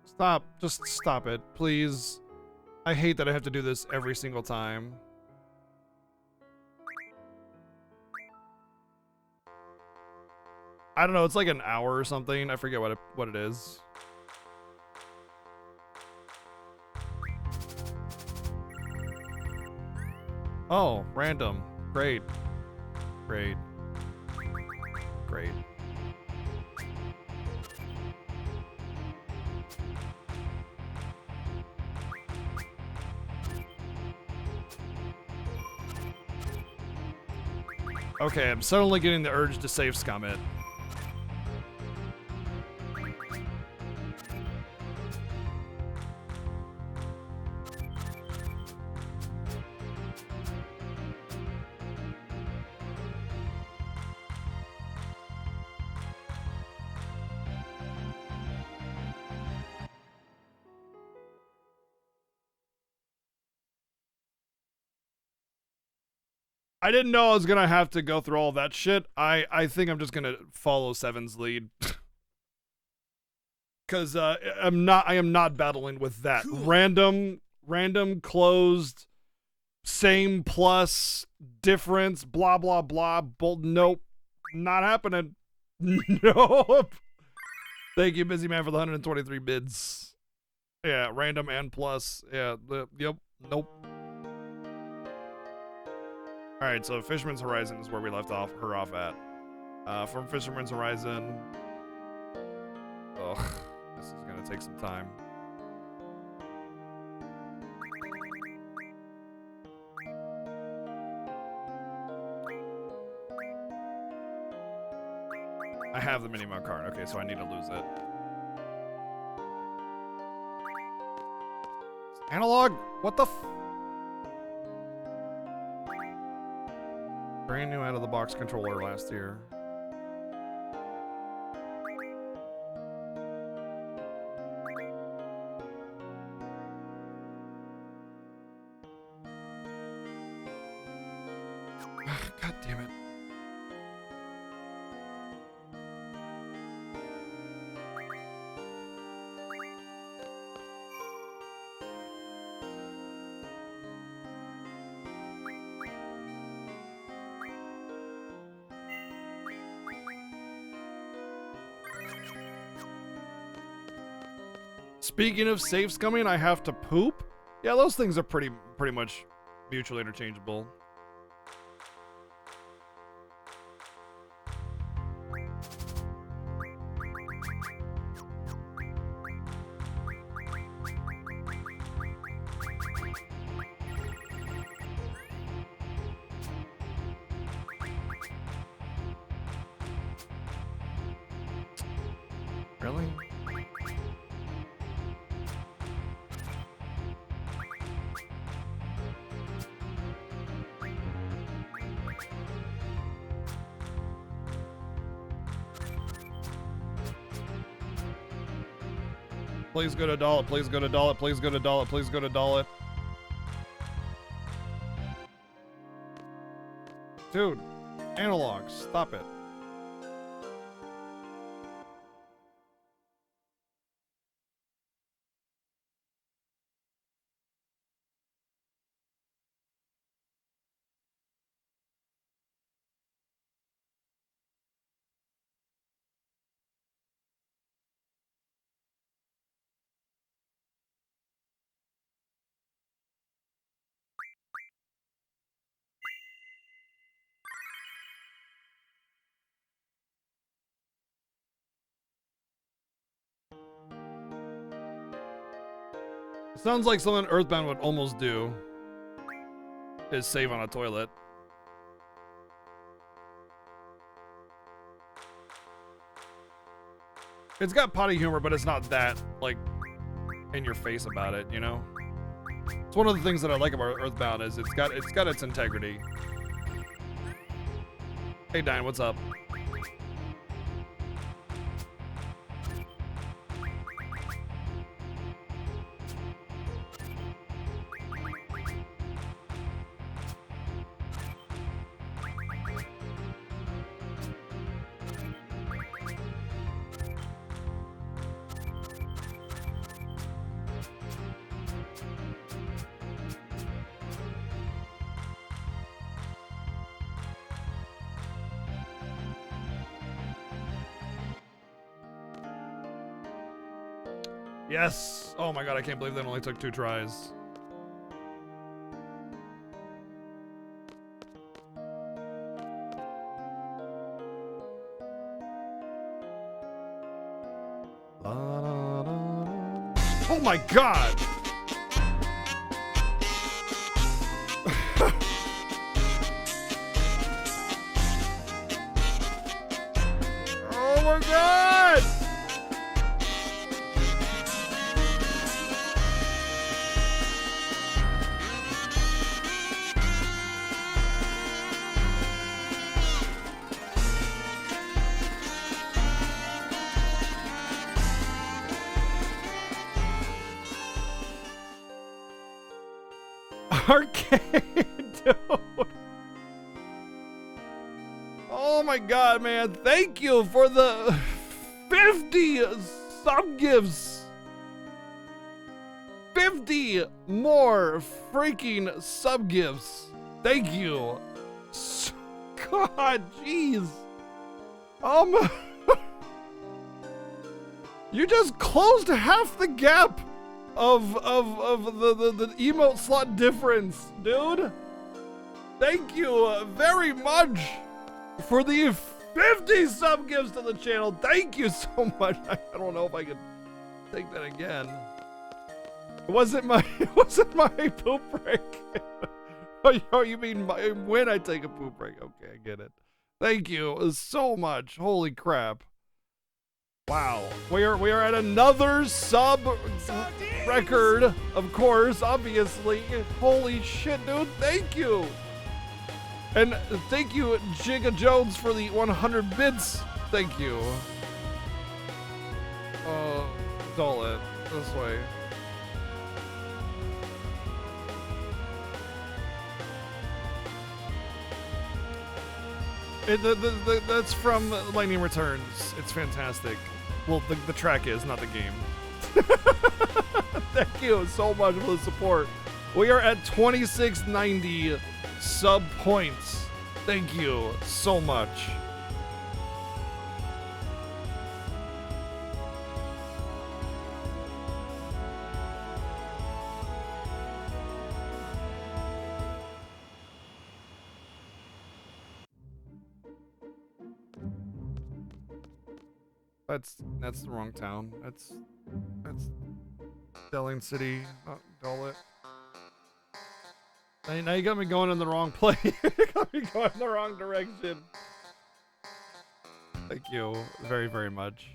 Stop. Just stop it, please. I hate that I have to do this every single time. I don't know, it's like an hour or something. I forget what it is. Oh, random. Great. Great. Great. Okay, I'm suddenly getting the urge to save scum it. I didn't know I was gonna have to go through all that shit. I think I'm just gonna follow Seven's lead. Cause I am not battling with that. Cool. Random closed, same plus, difference, blah blah blah. Nope. Not happening. Nope. Thank you, Busy Man, for the 123 bids. Yeah, random and plus. Yeah, yep, nope. Alright, so Fisherman's Horizon is where we left her off at. From Fisherman's Horizon... Ugh, this is gonna take some time. I have the Minimum card. Okay, so I need to lose it. Analog? What the f... Brand new out-of-the-box controller last year. God damn it. Speaking of safes coming, I have to poop. Yeah, those things are pretty much mutually interchangeable. Really? Please go to Dollet, please go to Dollet, please go to Dollet, please go to Dollet. Dude, Analog, stop it. Sounds like something Earthbound would almost do. Is save on a toilet. It's got potty humor, but it's not that, like, in your face about it, you know? It's one of the things that I like about Earthbound is it's got its integrity. Hey, Diane, what's up? Yes! Oh my god, I can't believe that only took 2 tries. Oh my god! Oh my god! Arcade, dude. Oh my god, man. Thank you for the 50 sub gifts. 50 more freaking sub gifts. Thank you. God, jeez. You just closed half the gap the emote slot difference, dude. Thank you very much for the 50 sub gifts to the channel. Thank you so much. I don't know if I can take that again. It wasn't my poop break. Oh, you mean when I take a poop break? Okay, I get it. Thank you so much. Holy crap. Wow. We are at another sub record, of course, obviously. Holy shit, dude. Thank you. And thank you, Jigga Jones, for the 100 bits. Thank you. Dull it. This way. That's from Lightning Returns. It's fantastic. Well, the track is, not the game. Thank you so much for the support. We are at 2690 sub points. Thank you so much. That's the wrong town. That's Stelling City, not Dullet. Now you got me going in the wrong place. You got me going in the wrong direction. Thank you very, very much.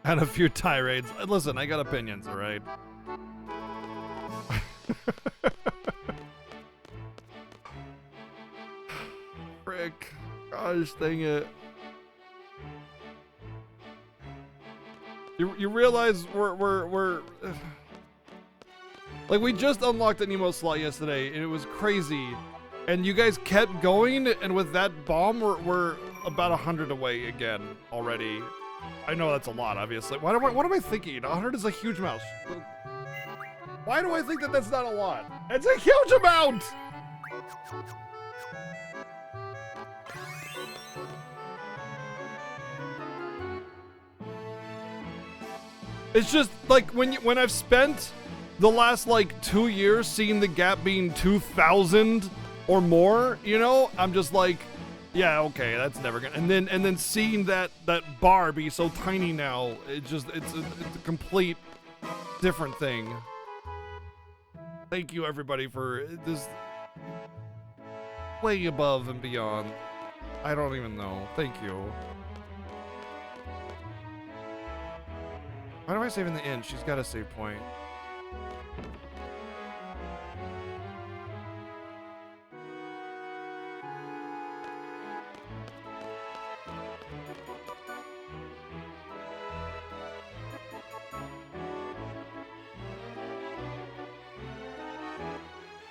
And a few tirades. Listen, I got opinions, all right? Frick. Gosh, dang it. You realize we're like, we just unlocked an emo slot yesterday, and it was crazy. And you guys kept going, and with that bomb, we're about 100 away again already. I know that's a lot, obviously. What am I thinking? 100 is a huge amount. Why do I think that that's not a lot? It's a huge amount! It's just like when I've spent the last like 2 years seeing the gap being 2,000 or more, you know, I'm just like, yeah, okay, that's never gonna. And then seeing that bar be so tiny now, it's a complete different thing. Thank you everybody for this, way above and beyond. I don't even know. Thank you. Why do I save in the end? She's got a save point.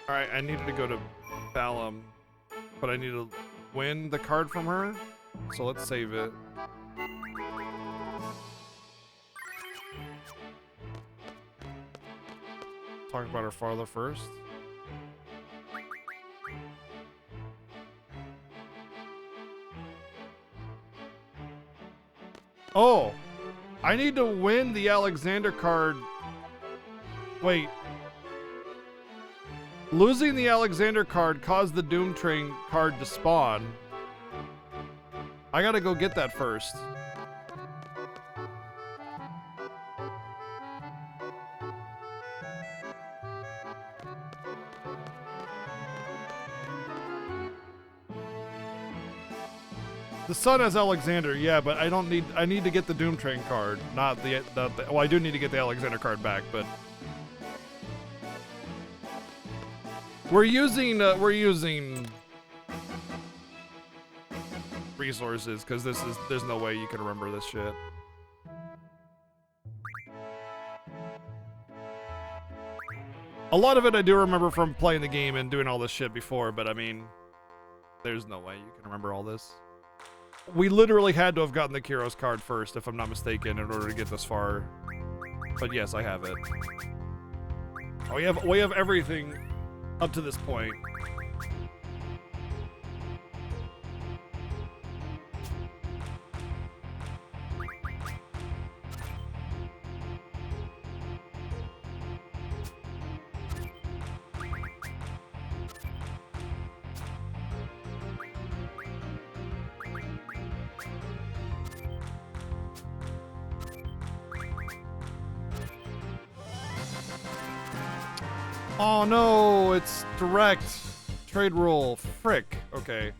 Alright, I needed to go to Balam, but I need to win the card from her, so let's save it. Talk about her father first. Oh! I need to win the Alexander card. Wait. Losing the Alexander card caused the Doom Train card to spawn. I gotta go get that first. The son has Alexander, yeah, but I need to get the Doom Train card, not the well, I do need to get the Alexander card back, but we're using resources, because there's no way you can remember this shit. A lot of it I do remember from playing the game and doing all this shit before, but I mean, there's no way you can remember all this. We literally had to have gotten the Kyros card first, if I'm not mistaken, in order to get this far. But yes, I have it. We have everything up to this point. Oh no, it's direct trade rule. Frick. Okay.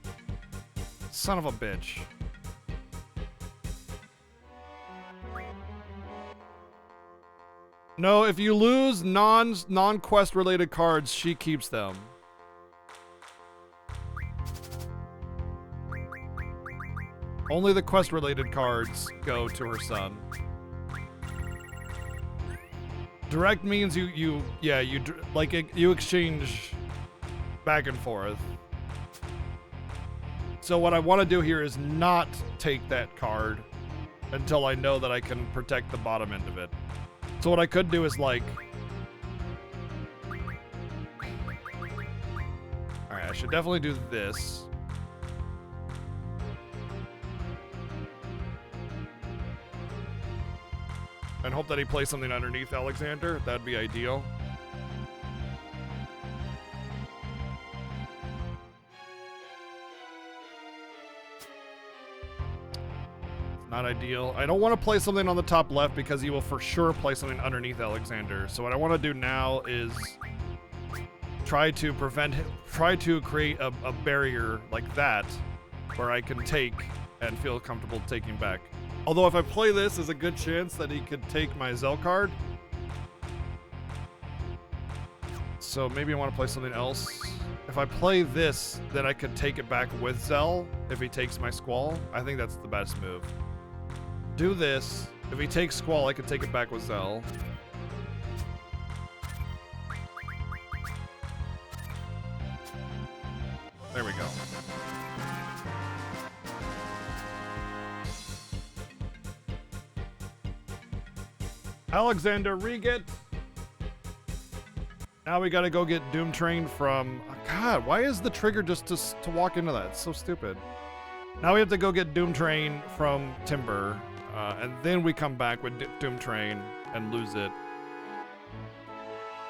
Son of a bitch. No, if you lose non-quest related cards, she keeps them. Only the quest related cards go to her son. Direct means you exchange back and forth. So what I want to do here is not take that card until I know that I can protect the bottom end of it. So what I could do is like... Alright, I should definitely do this. And hope that he plays something underneath Alexander. That'd be ideal. It's not ideal. I don't want to play something on the top left because he will for sure play something underneath Alexander. So what I want to do now is try to create a barrier like that where I can take and feel comfortable taking back. Although if I play this, there's a good chance that he could take my Zell card. So maybe I want to play something else. If I play this, then I could take it back with Zell if he takes my Squall. I think that's the best move. Do this. If he takes Squall, I could take it back with Zell. There we go. Alexander Reget. Now we gotta go get Doom Train from... God, why is the trigger just to walk into that? It's so stupid. Now we have to go get Doom Train from Timber. And then we come back with Doom Train and lose it.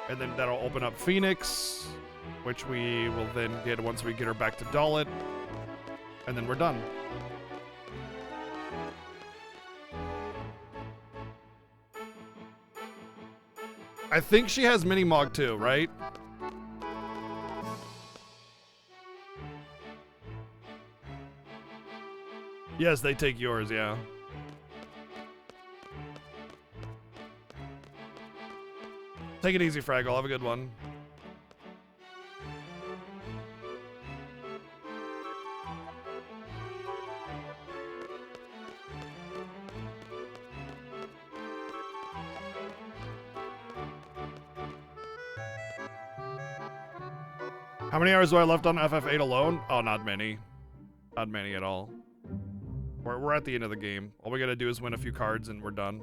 And then that'll open up Phoenix, which we will then get once we get her back to Dalit. And then we're done. I think she has Mini-Mog too, right? Yes, they take yours, yeah. Take it easy, Fraggle. Have a good one. How many hours do I left on FF8 alone? Oh, not many. Not many at all. We're at the end of the game. All we gotta do is win a few cards and we're done.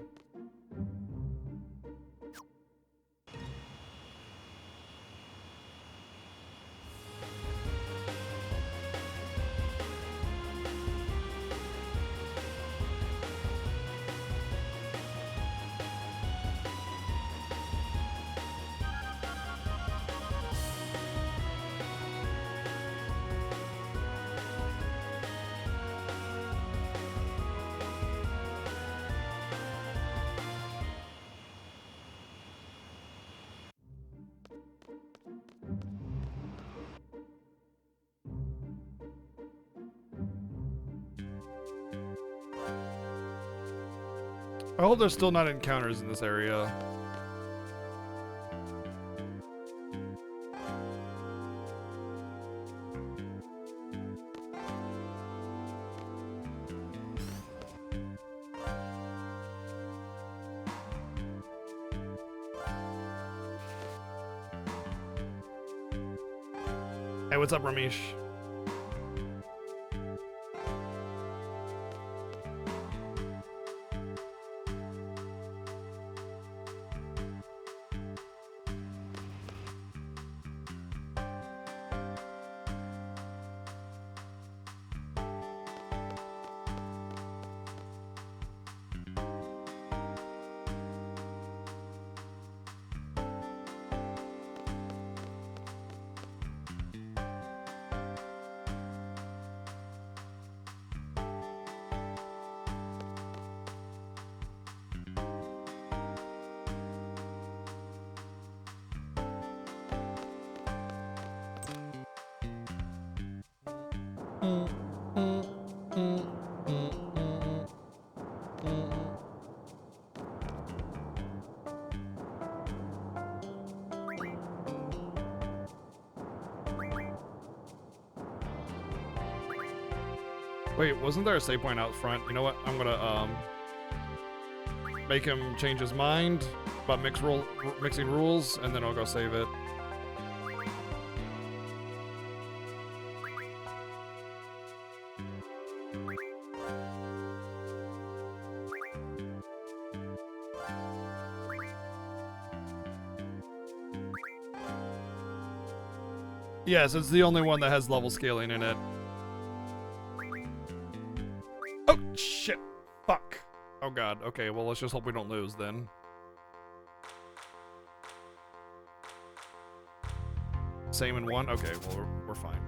I hope there's still not encounters in this area. Hey, what's up, Ramesh? Wait, wasn't there a save point out front? You know what? I'm gonna make him change his mind about mixing rules, and then I'll go save it. Yes, it's the only one that has level scaling in it. Oh, shit. Fuck. Oh, God. Okay, well, let's just hope we don't lose, then. Same in one? Okay, well, we're fine.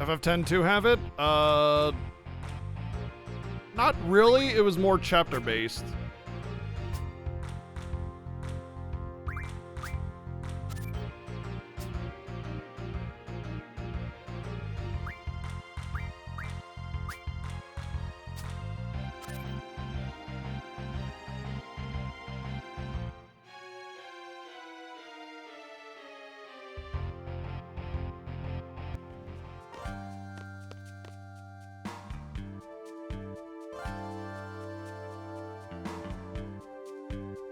FF10 to have it? Not really. It was more chapter based.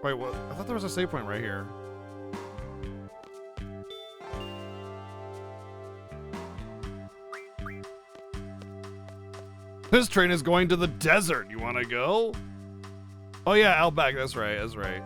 Wait, what? I thought there was a save point right here. This train is going to the desert. You want to go? Oh yeah, Outback. That's right. That's right.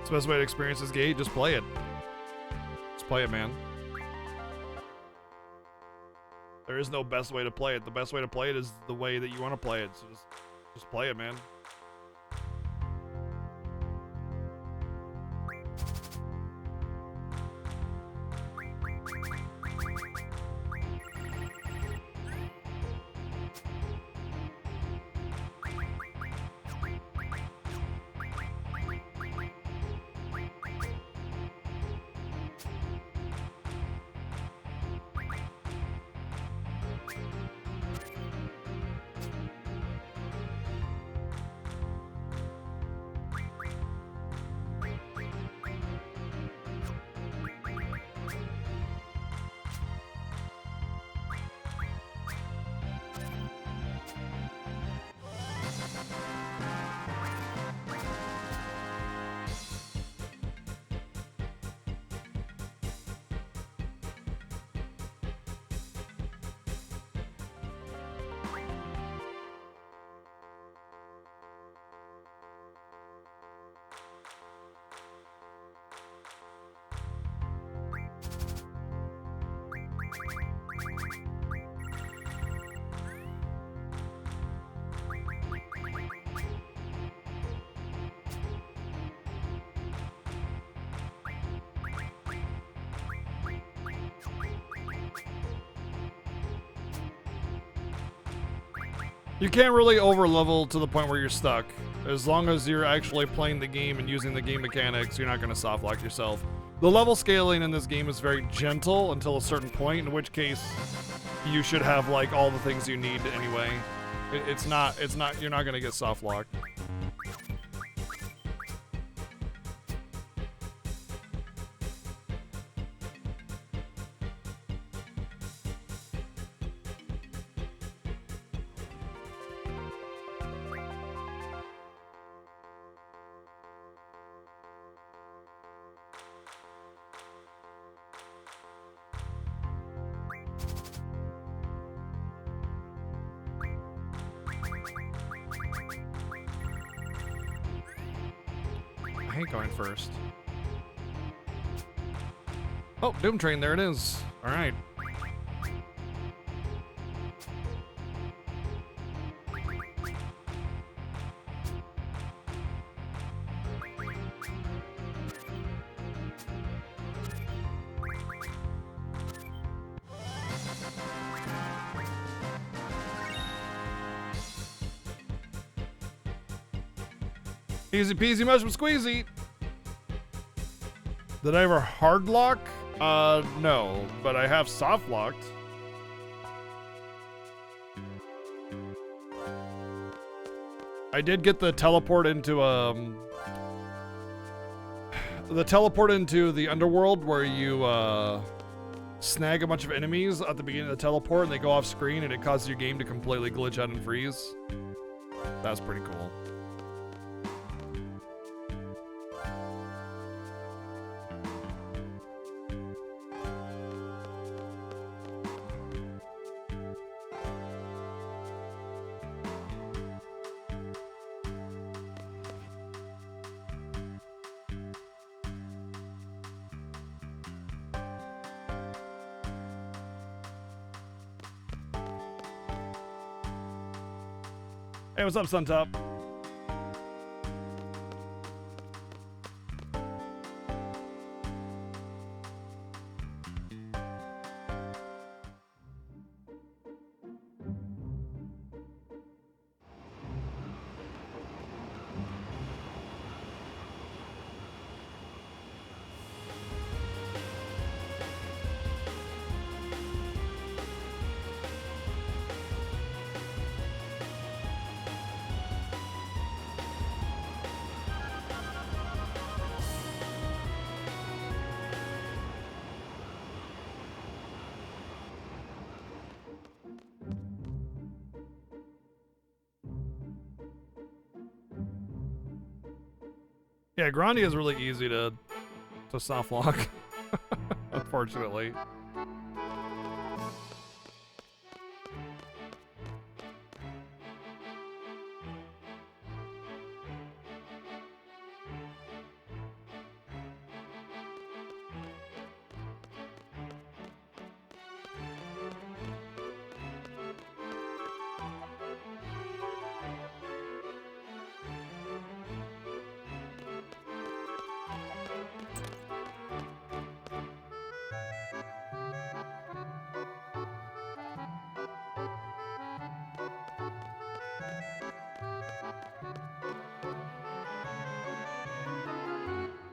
It's the best way to experience this gate. Just play it. Just play it, man. There is no best way to play it. The best way to play it is the way that you want to play it. So just play it, man. You can't really over level to the point where you're stuck. As long as you're actually playing the game and using the game mechanics, you're not going to soft lock yourself. The level scaling in this game is very gentle until a certain point, in which case you should have like all the things you need anyway. It's not, you're not going to get soft locked. I ain't going first. Oh, Doom Train, there it is. All right. Easy peasy mushroom squeezy. Did I ever hard lock? No, but I have soft locked. I did get the teleport into the underworld where you snag a bunch of enemies at the beginning of the teleport and they go off screen and it causes your game to completely glitch out and freeze. That's pretty cool. Hey, what's up, Suntop? Yeah, Grandia is really easy to soft lock, unfortunately.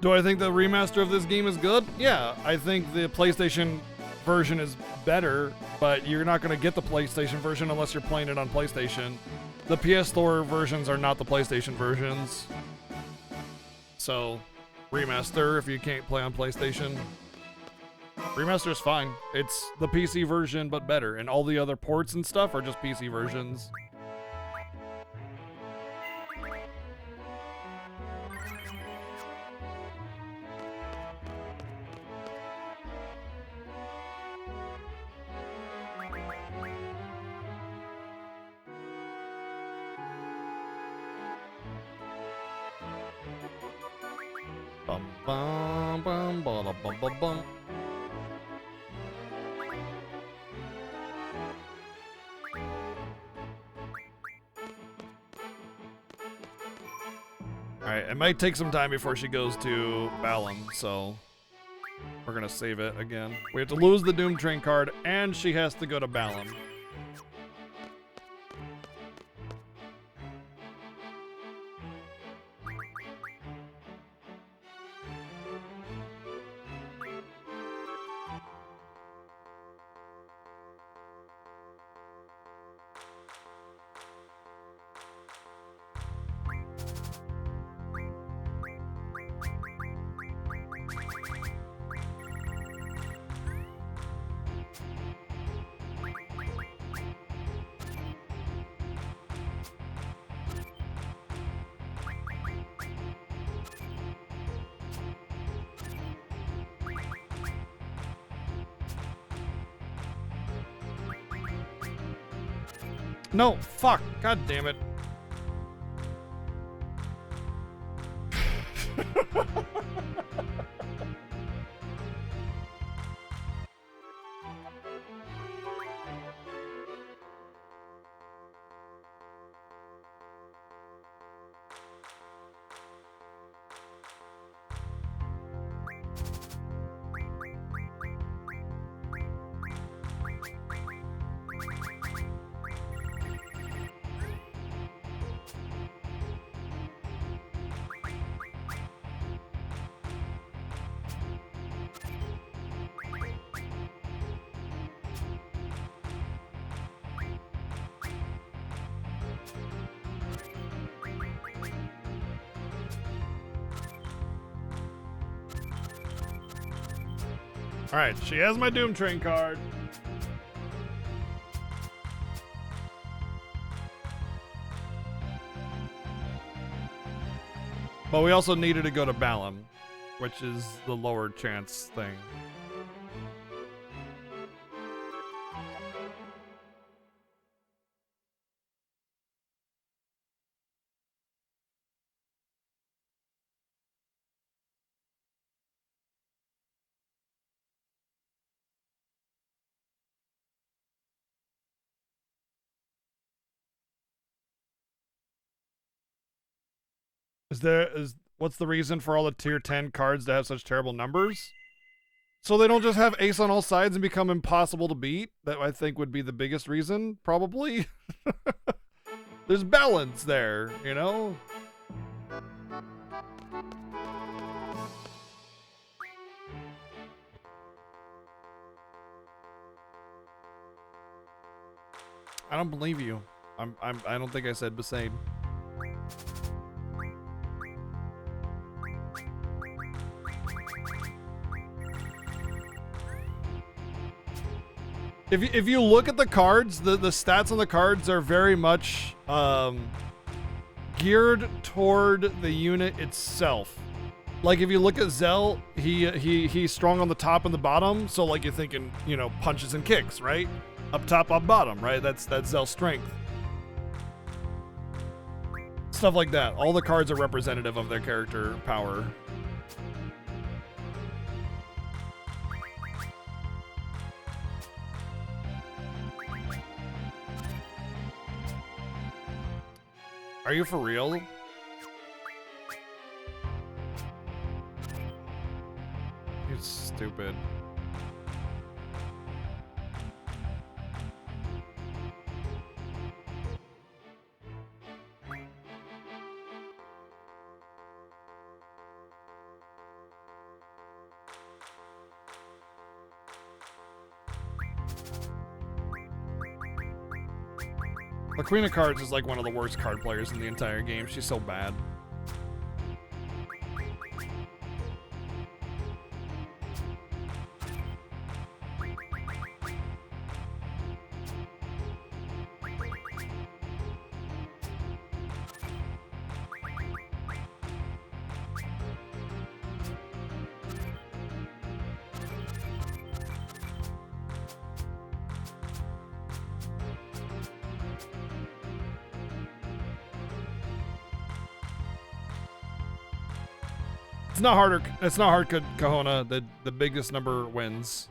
Do I think the remaster of this game is good? Yeah, I think the PlayStation version is better, but you're not going to get the PlayStation version unless you're playing it on PlayStation. The PS Store versions are not the PlayStation versions. So, remaster if you can't play on PlayStation. Remaster is fine. It's the PC version, but better. And all the other ports and stuff are just PC versions. Bum, bum, bum, bum, bum, bum, bum. Alright, it might take some time before she goes to Balam, so we're gonna save it again. We have to lose the Doom Train card, and she has to go to Balam. No, fuck. God damn it. All right, she has my Doom Train card. But we also needed to go to Balam, which is the lower chance thing. What's the reason for all the tier 10 cards to have such terrible numbers? So they don't just have ace on all sides and become impossible to beat? That I think would be the biggest reason, probably. There's balance there, you know? I don't believe you. I don't think I said Besaid. If you look at the cards, the stats on the cards are very much geared toward the unit itself. Like if you look at Zell, he's strong on the top and the bottom, so like you're thinking, you know, punches and kicks, right? Up top, up bottom, right? That's Zell's strength. Stuff like that. All the cards are representative of their character power. Are you for real? You're stupid. The Queen of Cards is like one of the worst card players in the entire game. She's so bad. It's not harder. It's not hard, Kahona. The biggest number wins.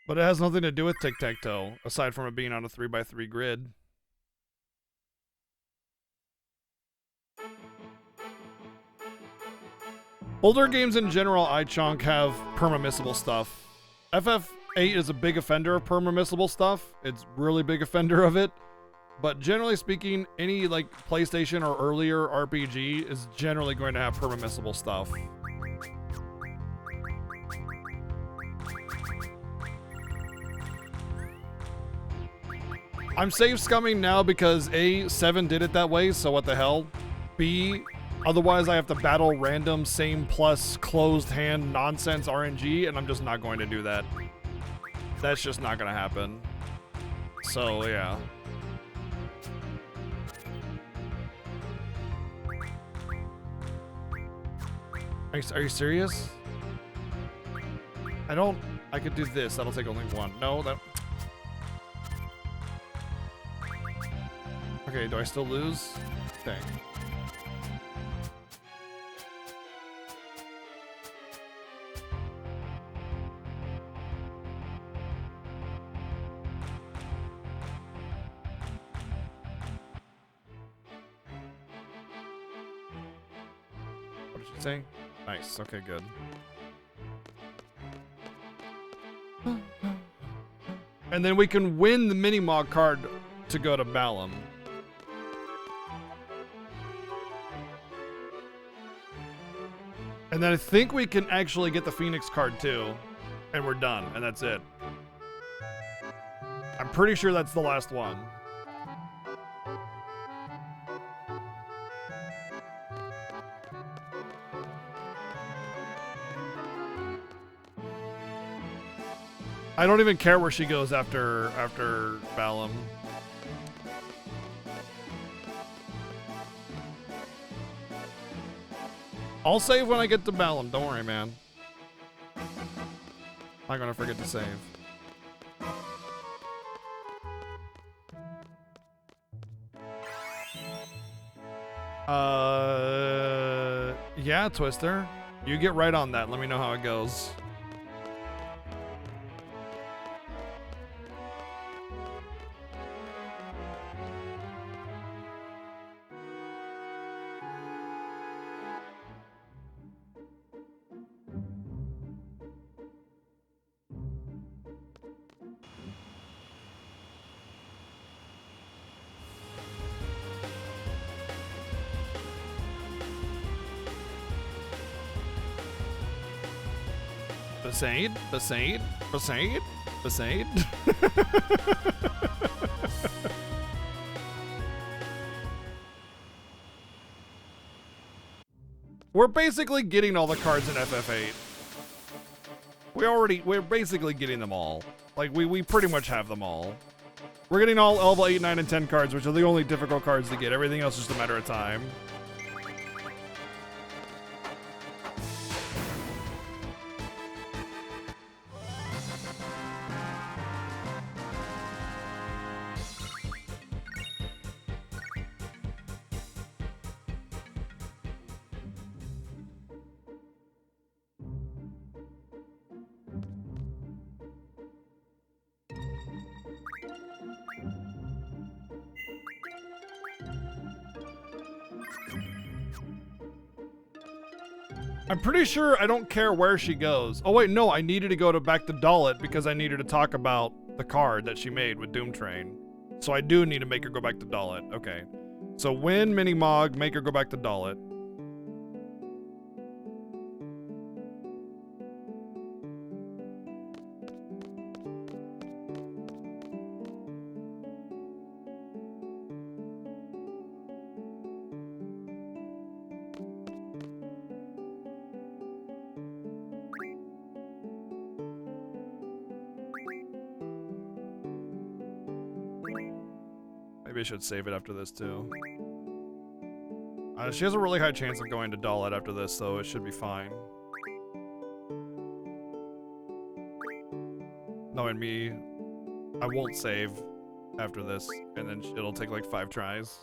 But it has nothing to do with tic-tac-toe, aside from it being on a 3x3 grid. Older games in general, I chunk, have perma-missable stuff. FF8 is a big offender of perma-missable stuff. It's really big offender of it. But generally speaking, any like PlayStation or earlier RPG is generally going to have perma-missable stuff. I'm safe scumming now because A, 7 did it that way, so what the hell? B, otherwise I have to battle random same plus closed hand nonsense RNG, and I'm just not going to do that. That's just not gonna happen. So, yeah. Are you serious? I could do this. That'll take only one. No, that... Okay, do I still lose? Dang. What did she say? Nice. Okay, good. And then we can win the mini-mog card to go to Balam. And then I think we can actually get the Phoenix card too. And we're done, and that's it. I'm pretty sure that's the last one. I don't even care where she goes after Balam. I'll save when I get to Balam. Don't worry, man. I'm not gonna forget to save. Yeah, Twister. You get right on that. Let me know how it goes. Besaid. We're basically getting all the cards in FF8. We're basically getting them all. Like, we pretty much have them all. We're getting all level 8, 9, and 10 cards, which are the only difficult cards to get. Everything else is just a matter of time. I'm pretty sure I don't care where she goes. Oh wait, no, I needed to go back to Dalit because I needed to talk about the card that she made with Doom Train. So I do need to make her go back to Dalit. Okay. So win Mini-Mog, make her go back to Dalit. Maybe I should save it after this too. She has a really high chance of going to Dalit after this, so it should be fine. Knowing me, I won't save after this, and then it'll take like 5 tries.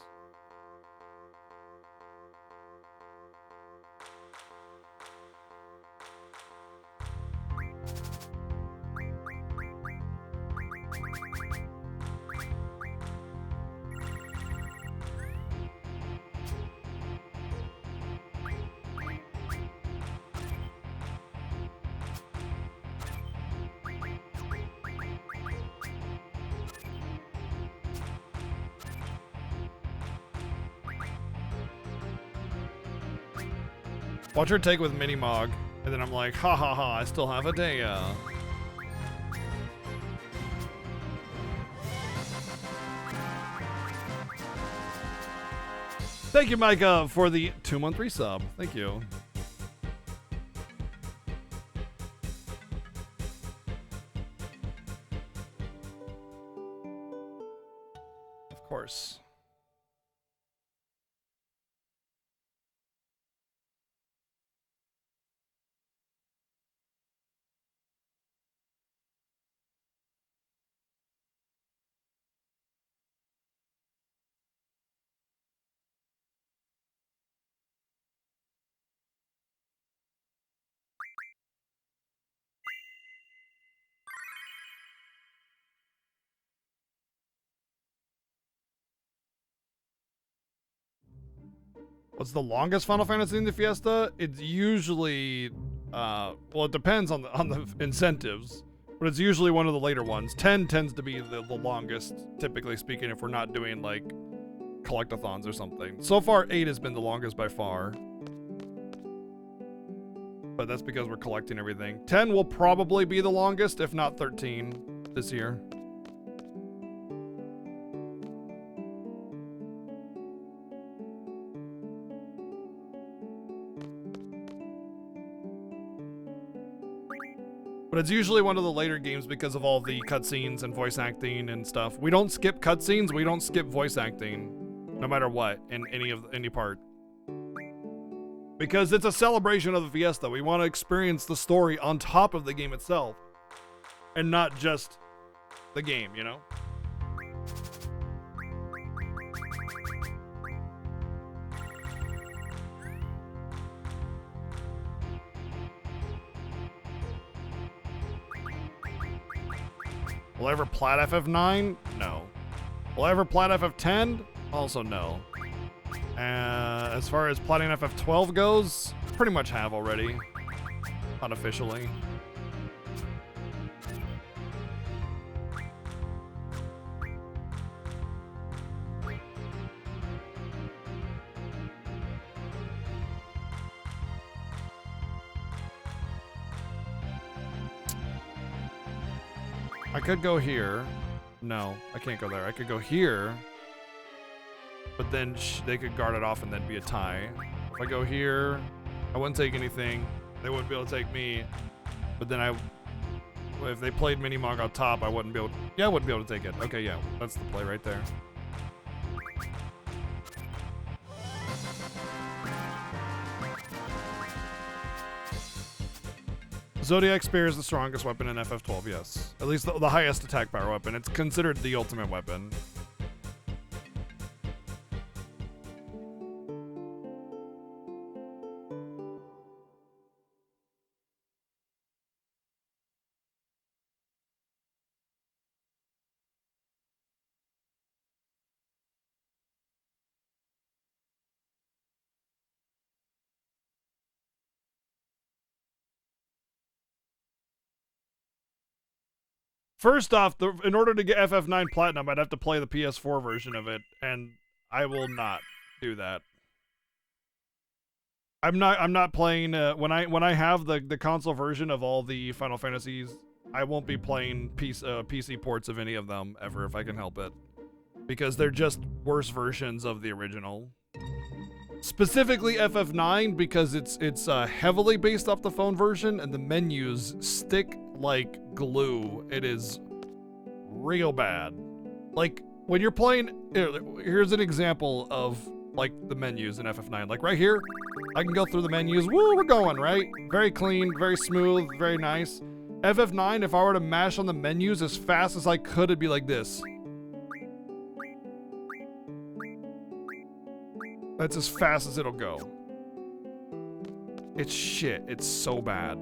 Watch her take with Mini-Mog, and then I'm like, ha ha ha, I still have a day, Thank you, Micah, for the 2-month resub. Thank you. Of course. What's the longest Final Fantasy in the Fiesta? It's usually, well, it depends on the incentives, but it's usually one of the later ones. 10 tends to be the longest, typically speaking, if we're not doing like collectathons or something. So far, 8 has been the longest by far, but that's because we're collecting everything. 10 will probably be the longest, if not 13 this year. But it's usually one of the later games because of all the cutscenes and voice acting and stuff. We don't skip cutscenes, we don't skip voice acting, no matter what, in any part. Because it's a celebration of the Fiesta. We want to experience the story on top of the game itself. And not just the game, you know? Will I ever plat FF9? No. Will I ever plat FF10? Also no. As far as platting FF12 goes, pretty much have already. Unofficially. I could go here. No, I can't go there. I could go here. But then they could guard it off and then be a tie. If I go here, I wouldn't take anything. They wouldn't be able to take me. But then if they played Minimog on top, I wouldn't be able to, yeah, I wouldn't be able to take it. Okay, yeah, that's the play right there. Zodiac Spear is the strongest weapon in FF12, yes. At least the highest attack power weapon. It's considered the ultimate weapon. First off, in order to get FF9 Platinum, I'd have to play the PS4 version of it, and I will not do that. I'm not playing when I have the console version of all the Final Fantasies. I won't be playing PC ports of any of them ever if I can help it, because they're just worse versions of the original. Specifically FF9 because it's heavily based off the phone version and the menus stick like glue. It is real bad. Like when you're playing, here's an example of like the menus in FF9. Like right here, I can go through the menus. Woo, we're going, right? Very clean, very smooth, very nice. FF9, if I were to mash on the menus as fast as I could, it'd be like this. That's as fast as it'll go. It's shit. It's so bad.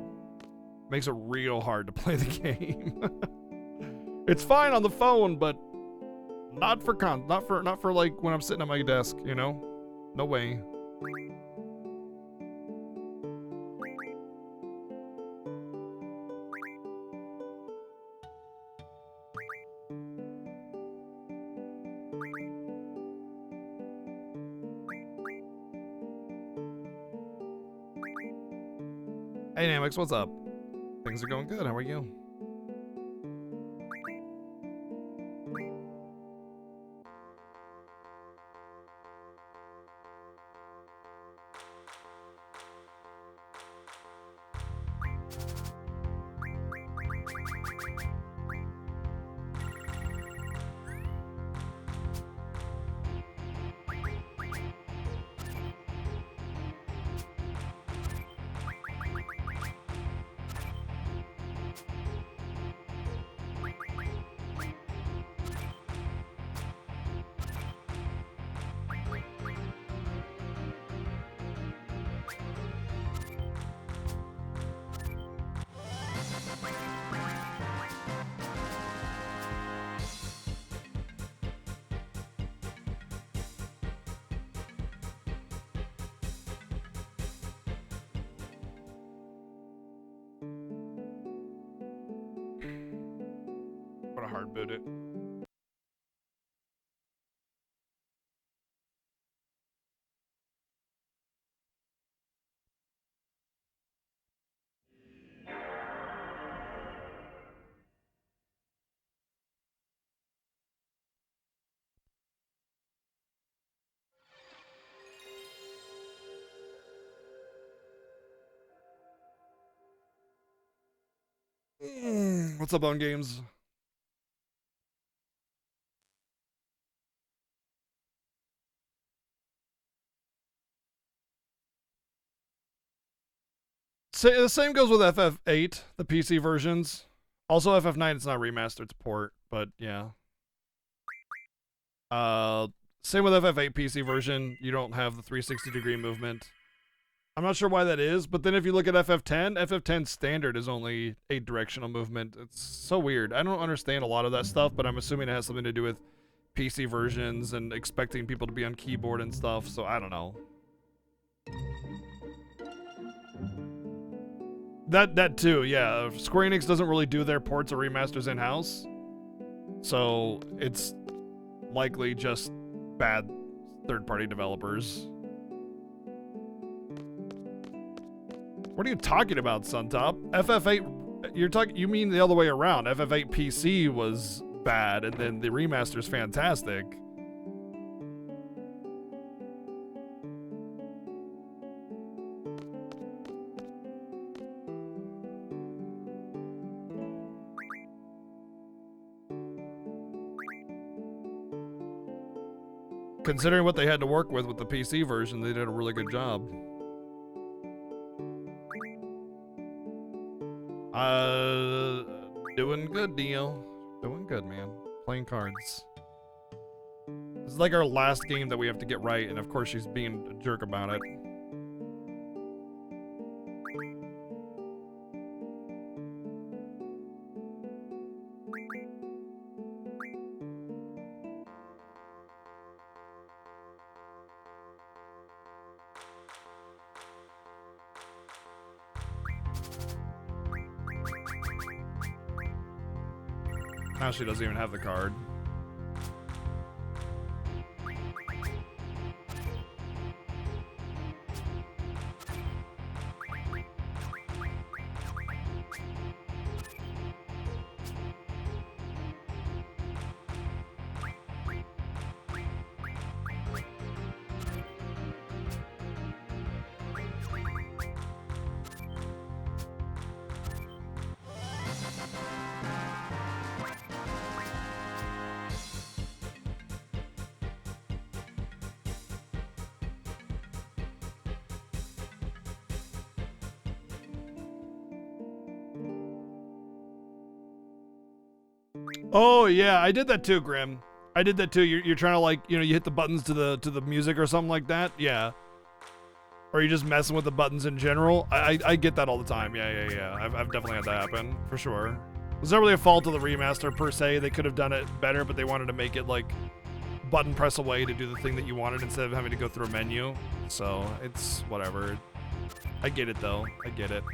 Makes it real hard to play the game. It's fine on the phone, but not for like when I'm sitting at my desk, you know? No way. Hey Namix, what's up? Things are going good. How are you? to hard boot it. What's up on games? The same goes with FF8, the PC versions. Also, FF9, it's not remastered, it's port, but yeah. Same with FF8 PC version, you don't have the 360-degree movement. I'm not sure why that is, but then if you look at FF10, FF10 standard is only 8-directional movement. It's so weird. I don't understand a lot of that stuff, but I'm assuming it has something to do with PC versions and expecting people to be on keyboard and stuff, so I don't know. That too, yeah. Square Enix doesn't really do their ports or remasters in-house, so it's likely just bad third-party developers. What are you talking about, Suntop? FF8, you mean the other way around. FF8 PC was bad, and then the remaster's fantastic. Considering what they had to work with the PC version, they did a really good job. Doing good, Dio. Doing good, man. Playing cards. This is like our last game that we have to get right, and of course she's being a jerk about it. Now she doesn't even have the card. Oh yeah, I did that too, Grim. I did that too. You're trying to, like, you know, you hit the buttons to the music or something like that. Yeah. Or you're just messing with the buttons in general. I get that all the time. Yeah. I've definitely had that happen for sure. It's not really a fault of the remaster per se. They could have done it better, but they wanted to make it like button press away to do the thing that you wanted instead of having to go through a menu. So it's whatever. I get it though. I get it.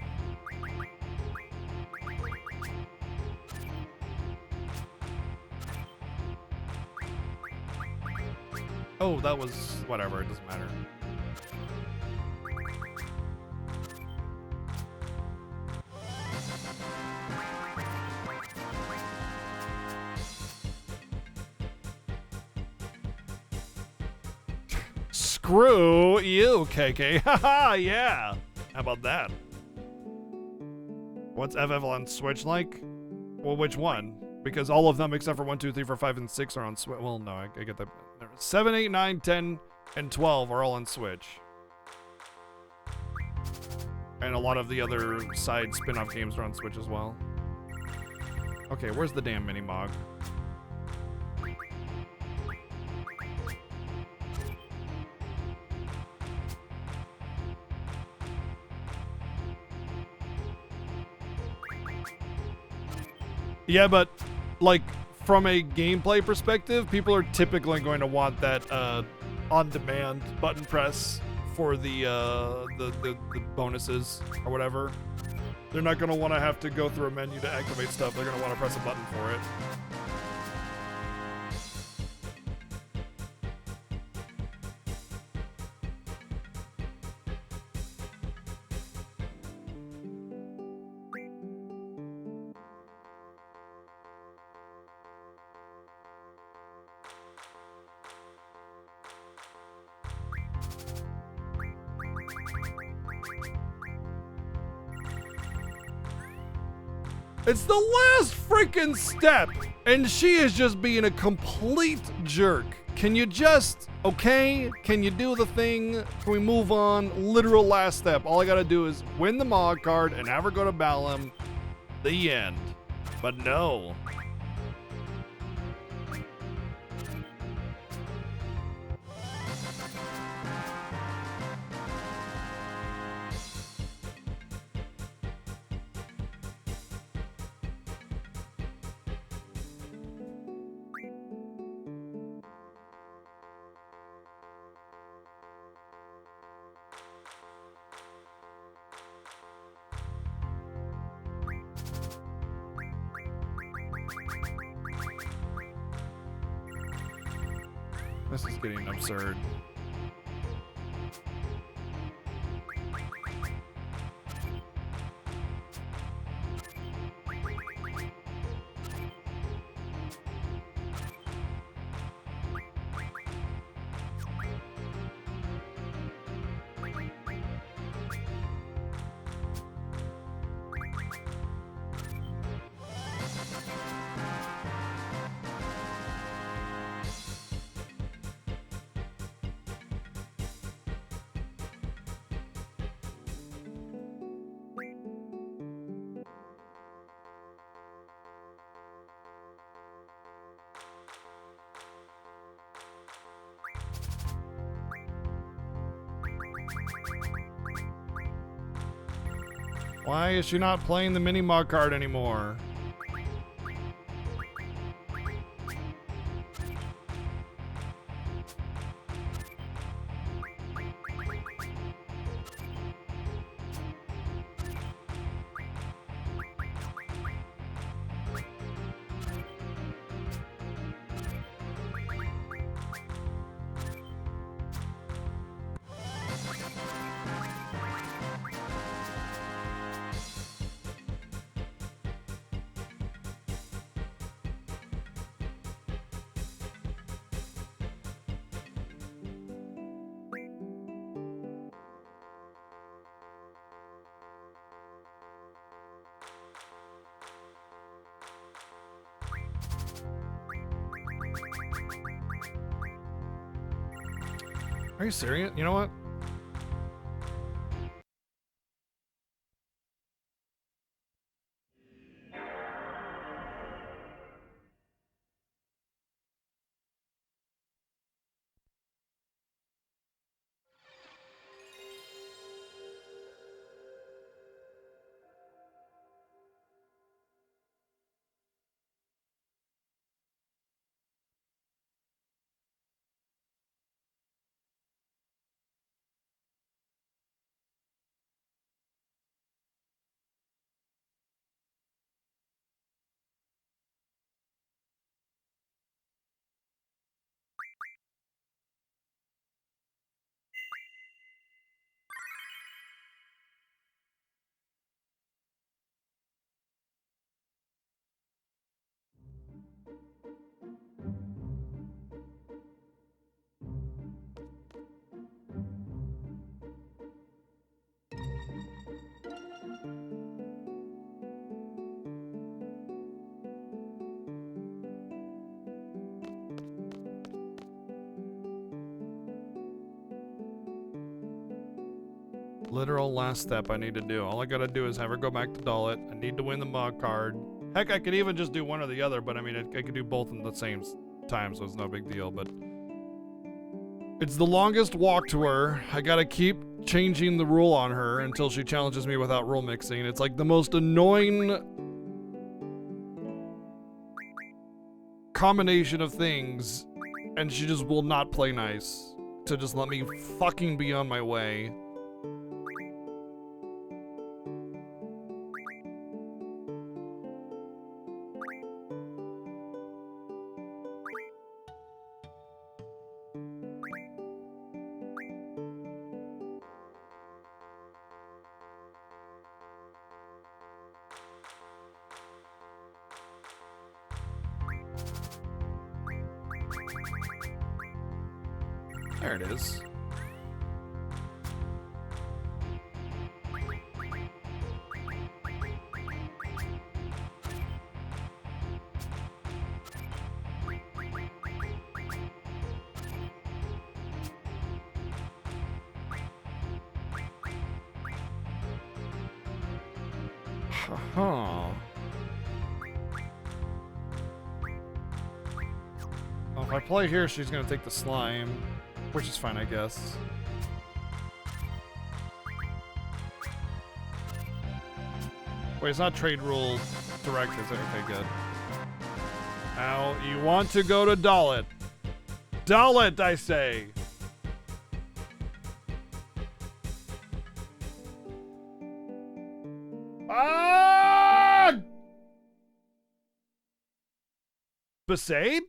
Oh, that was whatever. It doesn't matter. Screw you, KK. Haha, yeah. How about that? What's FF on Switch like? Well, which one? Because all of them except for 1, 2, 3, 4, 5, and 6 are on Switch. Well, no, I get that. 7, 8, 9, 10, and 12 are all on Switch. And a lot of the other side spin-off games are on Switch as well. Okay, where's the damn mini-mog? Yeah, but, like, from a gameplay perspective, people are typically going to want that on-demand button press for the bonuses or whatever. They're not going to want to have to go through a menu to activate stuff. They're going to want to press a button for it. It's the last freaking step, and she is just being a complete jerk. Can you just, okay? Can you do the thing? Can we move on? Literal last step. All I gotta do is win the mod card and have her go to Balam. The end. But no. This is getting absurd. Why is she not playing the mini mod card anymore? Are you serious? You know what? Literal last step I need to do. All I gotta do is have her go back to Dullet. I need to win the mod card. Heck, I could even just do one or the other, but I mean, I could do both at the same time, so it's no big deal, but... It's the longest walk to her. I gotta keep changing the rule on her until she challenges me without rule mixing. It's like the most annoying combination of things, and she just will not play nice to just let me fucking be on my way. There it is. Huh. Well, if I play here, she's gonna take the slime, which is fine, I guess. Wait, it's not trade rule direct, is it? Okay, good. Now, you want to go to Dalit. Dalit, I say! Ah! Besaid?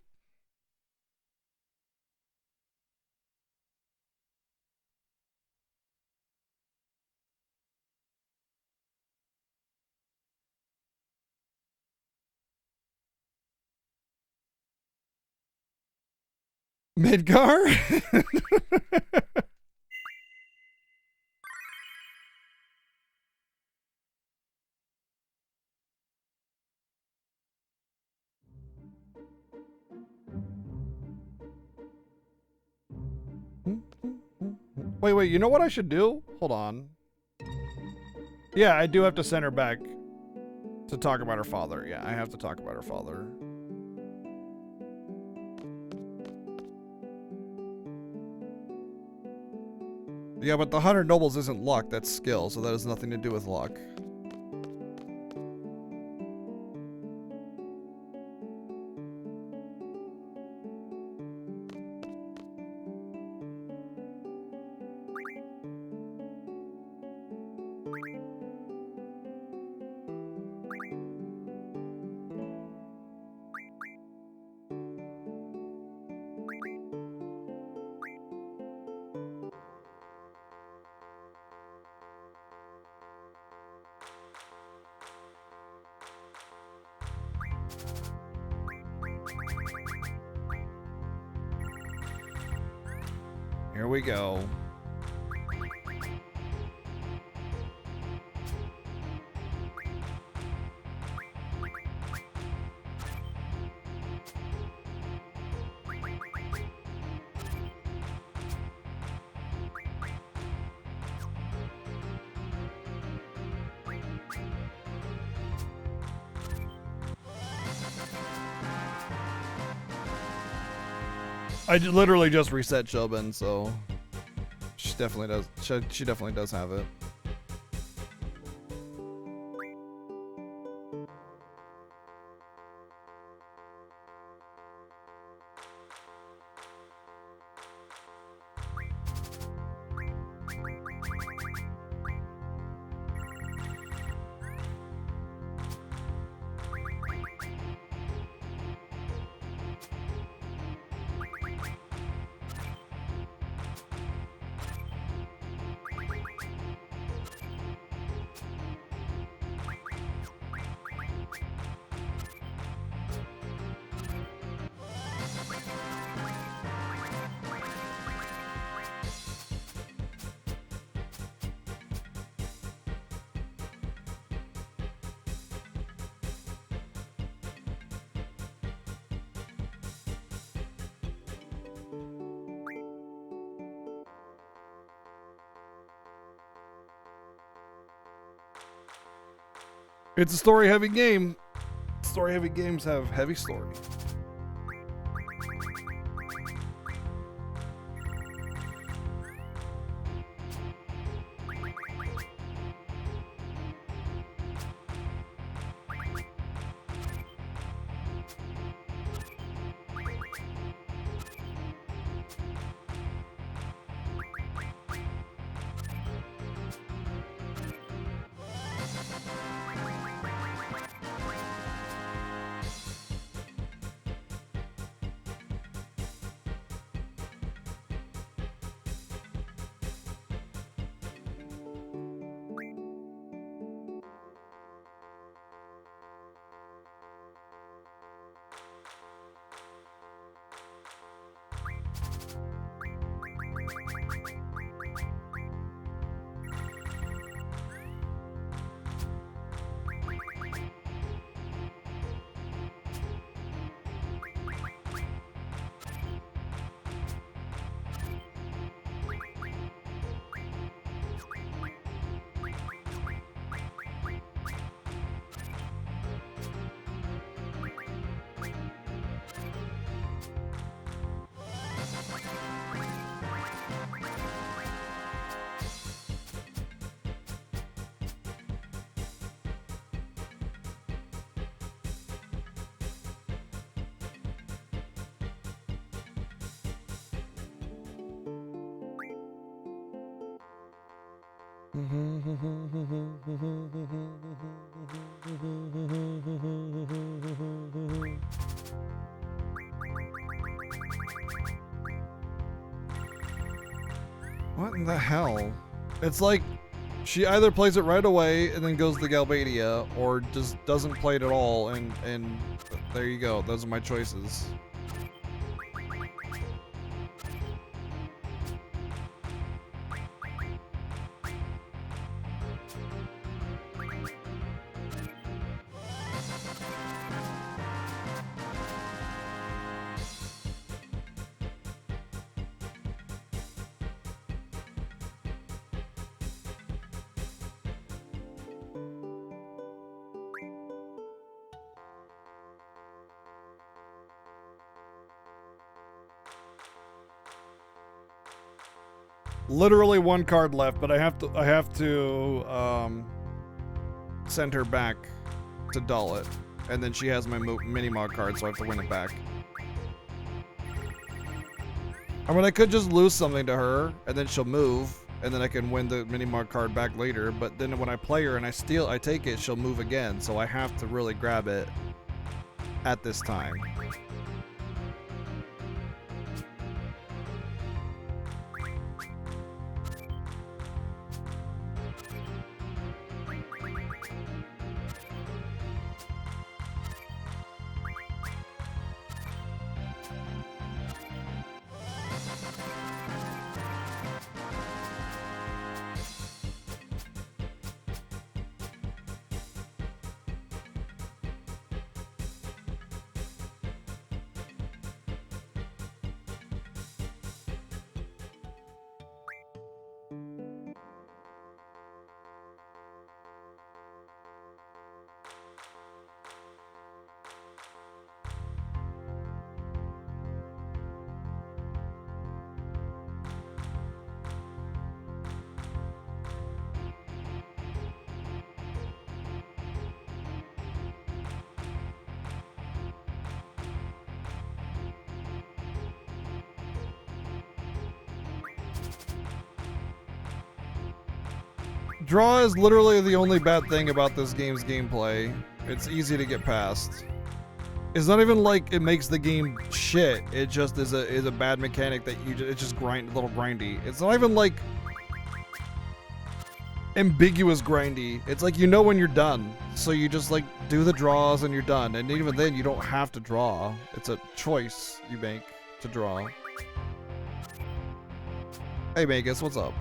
Midgar? Wait, you know what I should do? Hold on. Yeah, I do have to send her back to talk about her father. Yeah, I have to talk about her father. Yeah, but the 100 nobles isn't luck, that's skill, so that has nothing to do with luck. Here we go. I literally just reset Shobin, so she definitely does. She definitely does have it. It's a story-heavy game. Story-heavy games have heavy story. What in the hell? It's like she either plays it right away and then goes to Galbadia, or just doesn't play it at all, and there you go. Those are my choices. Literally one card left, but I have to send her back to dull it, and then she has my mini mod card, so I have to win it back. I mean, I could just lose something to her, and then she'll move, and then I can win the mini mod card back later. But then when I play her and I take it, she'll move again, so I have to really grab it at this time. Draw is literally the only bad thing about this game's gameplay. It's easy to get past. It's not even like it makes the game shit. It just is a bad mechanic that it's just a little grindy. It's not even like ambiguous grindy. It's like you know when you're done, so you just like do the draws and you're done. And even then, you don't have to draw. It's a choice you make to draw. Hey Magus, what's up?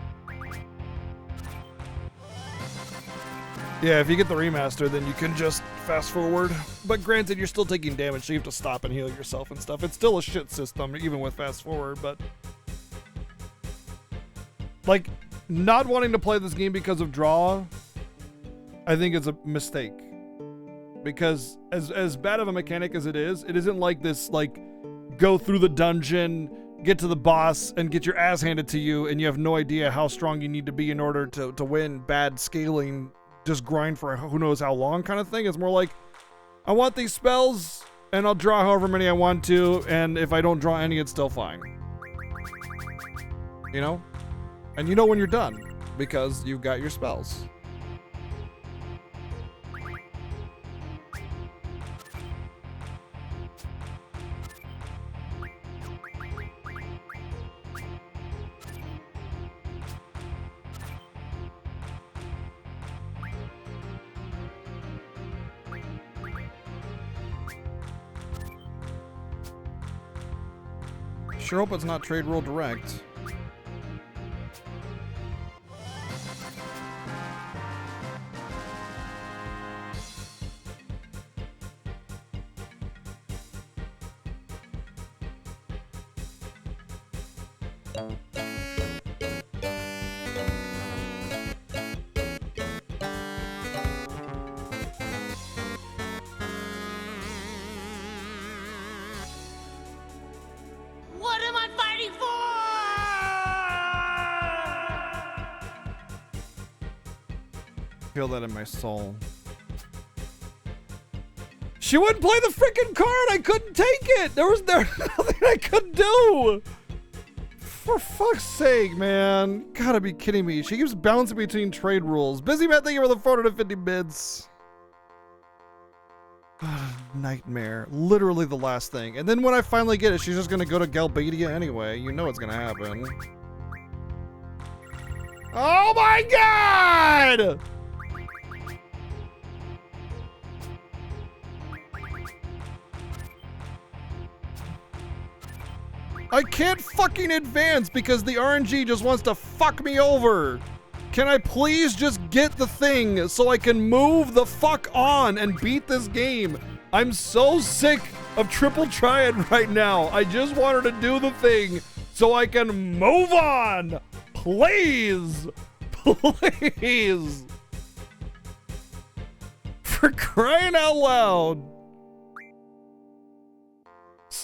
Yeah, if you get the remaster, then you can just fast forward. But granted, you're still taking damage, so you have to stop and heal yourself and stuff. It's still a shit system, even with fast forward, but like, not wanting to play this game because of draw, I think is a mistake. Because as bad of a mechanic as it isn't like this, like, go through the dungeon, get to the boss, and get your ass handed to you, and you have no idea how strong you need to be in order to win. Bad scaling, just grind for who knows how long kind of thing. It's more like, I want these spells, and I'll draw however many I want to, and if I don't draw any, it's still fine. You know? And you know when you're done, because you've got your spells. Sure hope it's not Trade World Direct. What am I fighting for? Feel that in my soul. She wouldn't play the freaking card. I couldn't take it. There was nothing I could do. For fuck's sake, man. Gotta be kidding me. She keeps bouncing between trade rules. Busy man, thank you for the 450 bits. Nightmare. Literally the last thing. And then when I finally get it, she's just gonna go to Galbadia anyway. You know what's gonna happen. Oh my god! I can't fucking advance because the RNG just wants to fuck me over. Can I please just get the thing so I can move the fuck on and beat this game? I'm so sick of triple trying right now. I just want her to do the thing so I can move on. Please. Please. For crying out loud.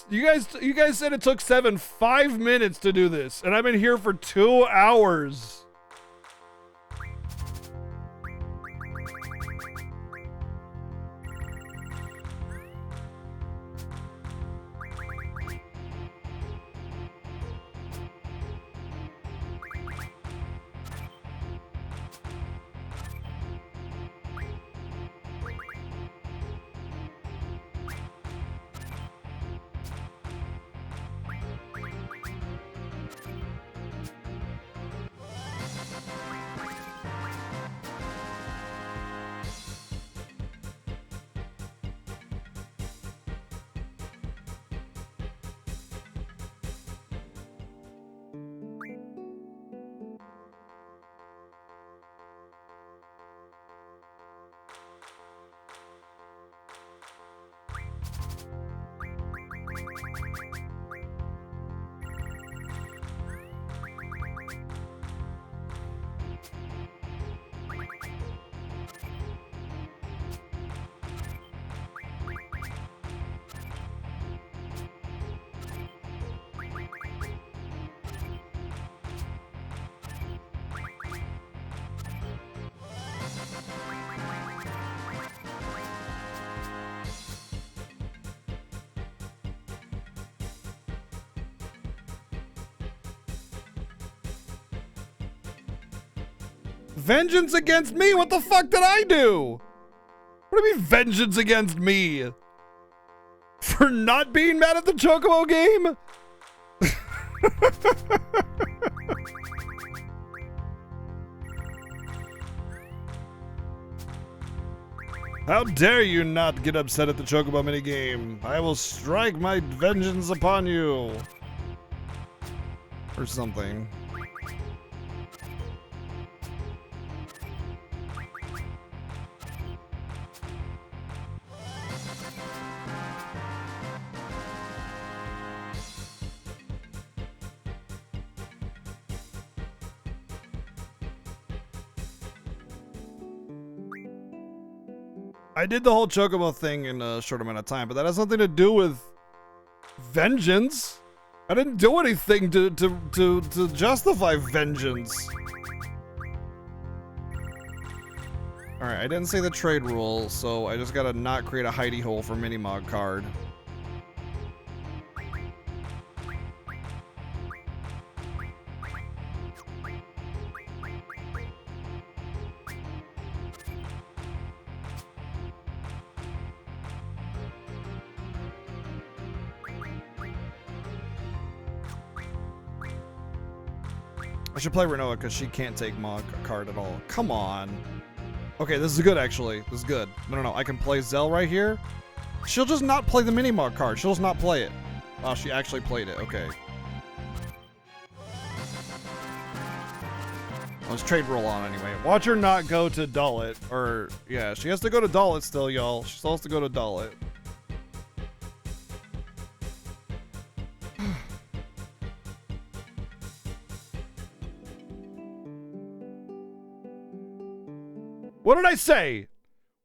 You guys said it took 5 minutes to do this, and I've been here for 2 hours. Vengeance against me? What the fuck did I do? What do you mean vengeance against me? For not being mad at the Chocobo game? How dare you not get upset at the Chocobo minigame? I will strike my vengeance upon you. Or something. I did the whole Chocobo thing in a short amount of time, but that has nothing to do with vengeance. I didn't do anything to justify vengeance. Alright, I didn't say the trade rule, so I just gotta not create a hidey hole for Minimog card. I should play Renoa because she can't take Mog card at all. Come on. Okay, this is good actually. This is good. No. I can play Zell right here. She'll just not play the Minimog card. She'll just not play it. Oh, she actually played it. Okay. Let's trade roll on anyway. Watch her not go to Dullet. Or, yeah, she has to go to Dullet still, y'all. She still has to go to Dullet. What did I say?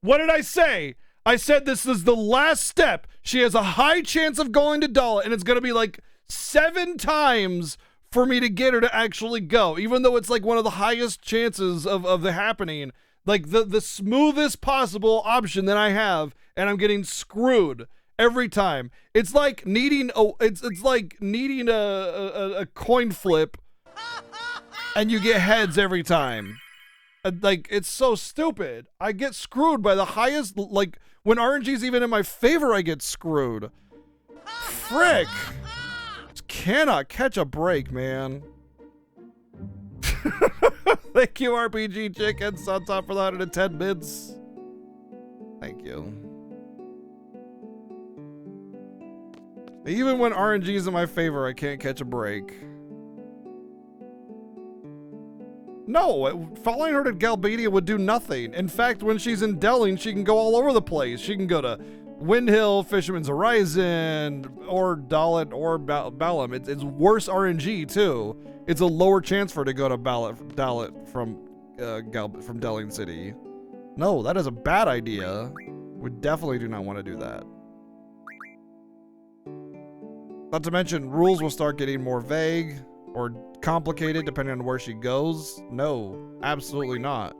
What did I say? I said this is the last step. She has a high chance of going to Dullet, and it's going to be like 7 times for me to get her to actually go, even though it's like one of the highest chances of the happening. Like the smoothest possible option that I have, and I'm getting screwed. every time. It's like needing a coin flip, and you get heads every time. Like, it's so stupid. I get screwed by the highest, like, when RNG's even in my favor, I get screwed. Frick. Just cannot catch a break, man. Thank you, RPG Chicken, Suntop, for the 110 bits. Thank you. Even when RNG is in my favor, I can't catch a break. No, following her to Galbadia would do nothing. In fact, when she's in Delling, she can go all over the place. She can go to Windhill, Fisherman's Horizon, or Dalit, or Balam. It's worse RNG, too. It's a lower chance for her to go to Dalit from Delling City. No, that is a bad idea. We definitely do not want to do that. Not to mention, rules will start getting more vague or complicated depending on where she goes. No, absolutely not.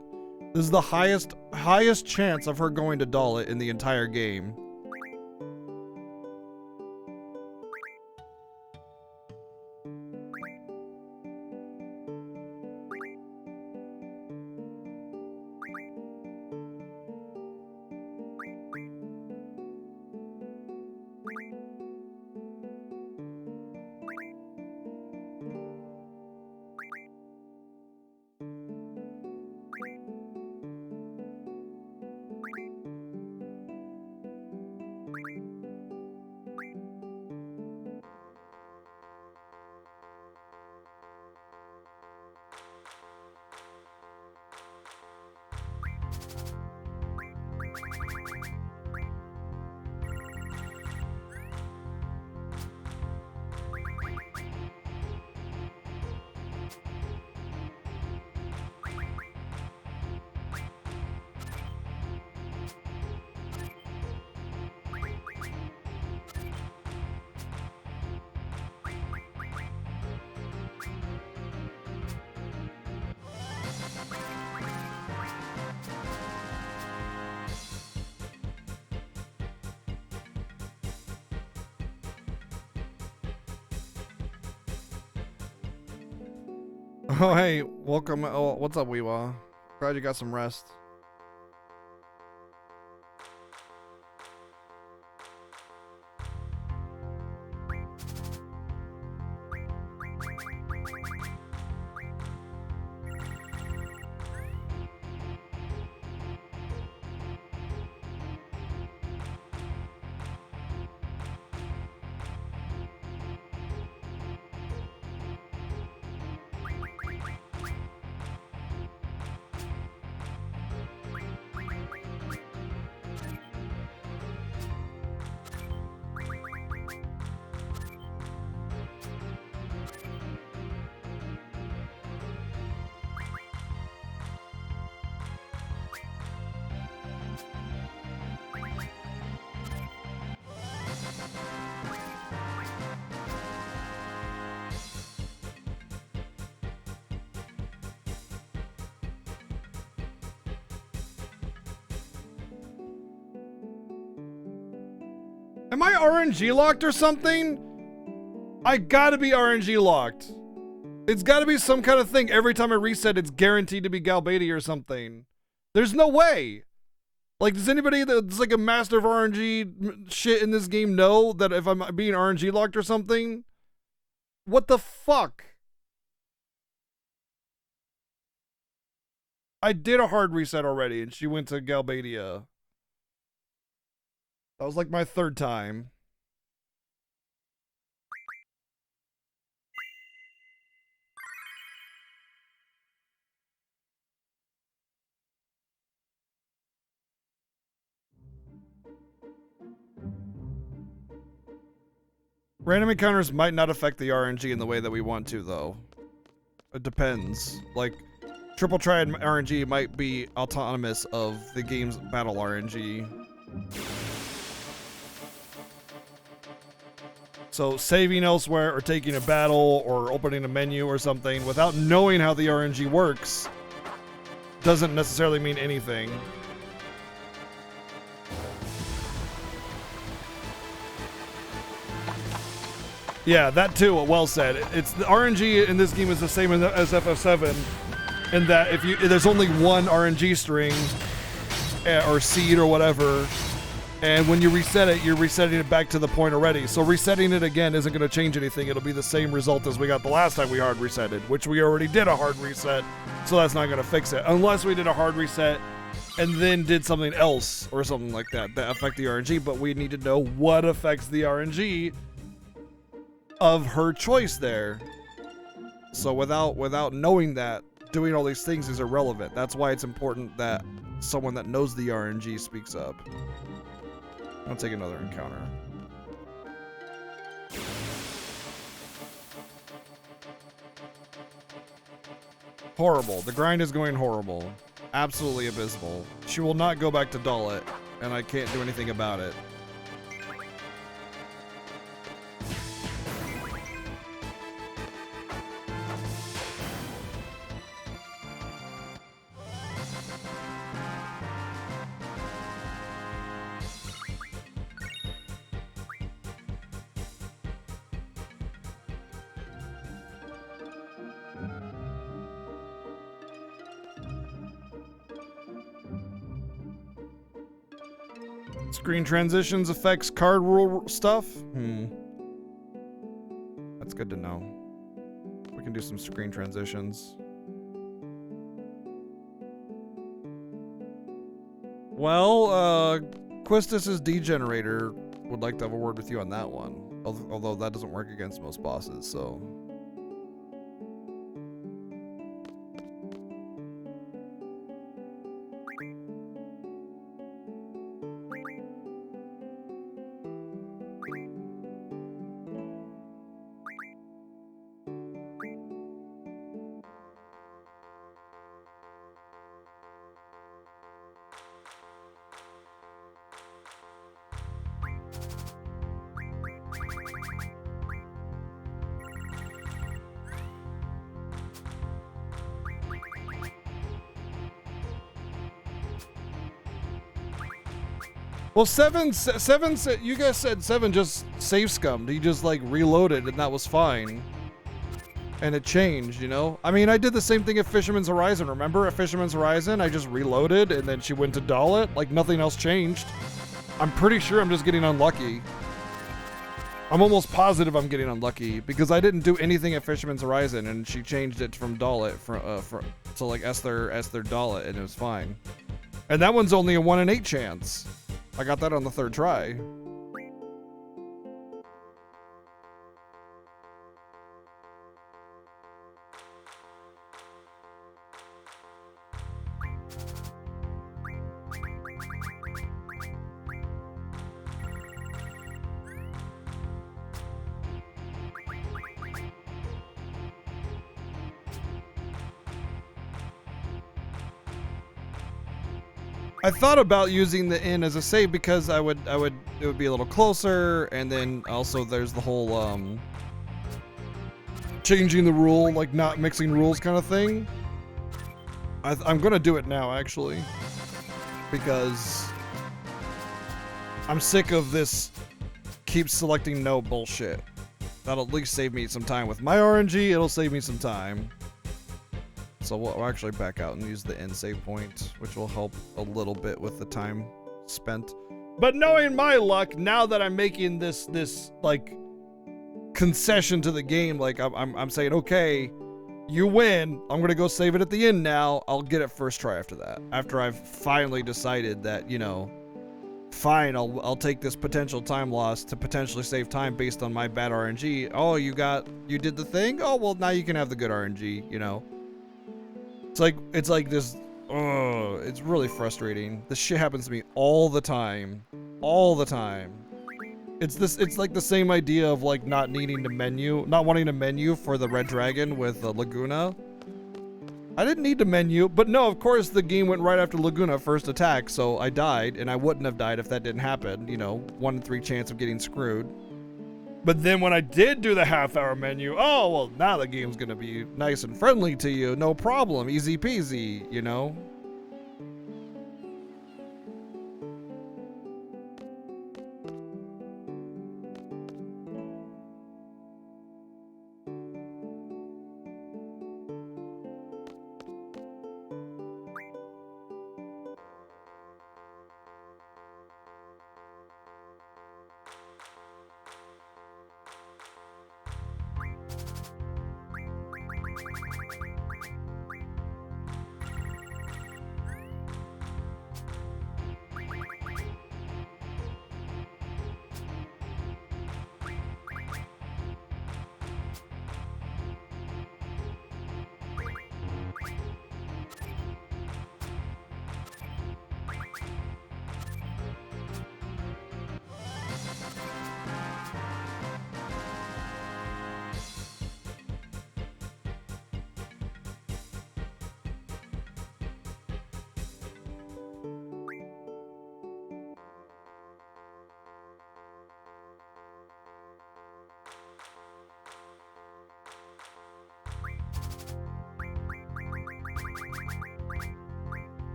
This is the highest chance of her going to Dalit in the entire game. Oh, hey, welcome. Oh, what's up, Weewa? Glad you got some rest. Am I RNG locked or something? I gotta be RNG locked. It's gotta be some kind of thing. Every time I reset, it's guaranteed to be Galbadia or something. There's no way. Like, does anybody that's like a master of RNG shit in this game know that if I'm being RNG locked or something? What the fuck? I did a hard reset already and she went to Galbadia. That was like my third time. Random encounters might not affect the RNG in the way that we want to, though. It depends. Like, Triple Triad RNG might be autonomous of the game's battle RNG. So saving elsewhere or taking a battle or opening a menu or something without knowing how the RNG works doesn't necessarily mean anything. Yeah, that too. Well said. It's the RNG in this game is the same as FF7, in that if there's only one RNG string or seed or whatever, and when you reset it, you're resetting it back to the point already. So resetting it again isn't going to change anything. It'll be the same result as we got the last time we hard resetted, which we already did a hard reset. So that's not going to fix it unless we did a hard reset and then did something else or something like that affect the RNG. But we need to know what affects the RNG of her choice there. So without knowing that, doing all these things is irrelevant. That's why it's important that someone that knows the RNG speaks up. I'll take another encounter. Horrible. The grind is going horrible. Absolutely abysmal. She will not go back to Dullet, and I can't do anything about it. Screen transitions affects card rule stuff? That's good to know. We can do some screen transitions. Well, Quistis' Degenerator would like to have a word with you on that one. Although that doesn't work against most bosses, so... Well, seven, you guys said 7 just save scummed. He just like reloaded and that was fine. And it changed, you know? I mean, I did the same thing at Fisherman's Horizon. Remember at Fisherman's Horizon, I just reloaded and then she went to Dullet. Like nothing else changed. I'm pretty sure I'm just getting unlucky. I'm almost positive I'm getting unlucky because I didn't do anything at Fisherman's Horizon and she changed it from Dullet to like Esther Dullet and it was fine. And that one's only a 1 in 8 chance. I got that on the 3rd try. I thought about using the inn as a save because it would be a little closer, and then also there's the whole changing the rule, like not mixing rules kind of thing. I'm gonna do it now actually because I'm sick of this keep selecting no bullshit. That'll at least save me some time with my RNG. It'll save me some time. So we'll actually back out and use the end save point, which will help a little bit with the time spent. But knowing my luck, now that I'm making this like concession to the game, like I'm saying, okay, you win. I'm gonna go save it at the end now. I'll get it first try after that. After I've finally decided that, you know, fine, I'll take this potential time loss to potentially save time based on my bad RNG. Oh, you did the thing? Oh, well, now you can have the good RNG, you know. It's like this, it's really frustrating. This shit happens to me all the time. All the time. It's like the same idea of like not wanting to menu for the Red Dragon with Laguna. I didn't need to menu, but no, of course the game went right after Laguna first attack, so I died, and I wouldn't have died if that didn't happen. You know, 1 in 3 chance of getting screwed. But then when I did do the half-hour menu, oh, well, now the game's gonna be nice and friendly to you. No problem. Easy peasy, you know?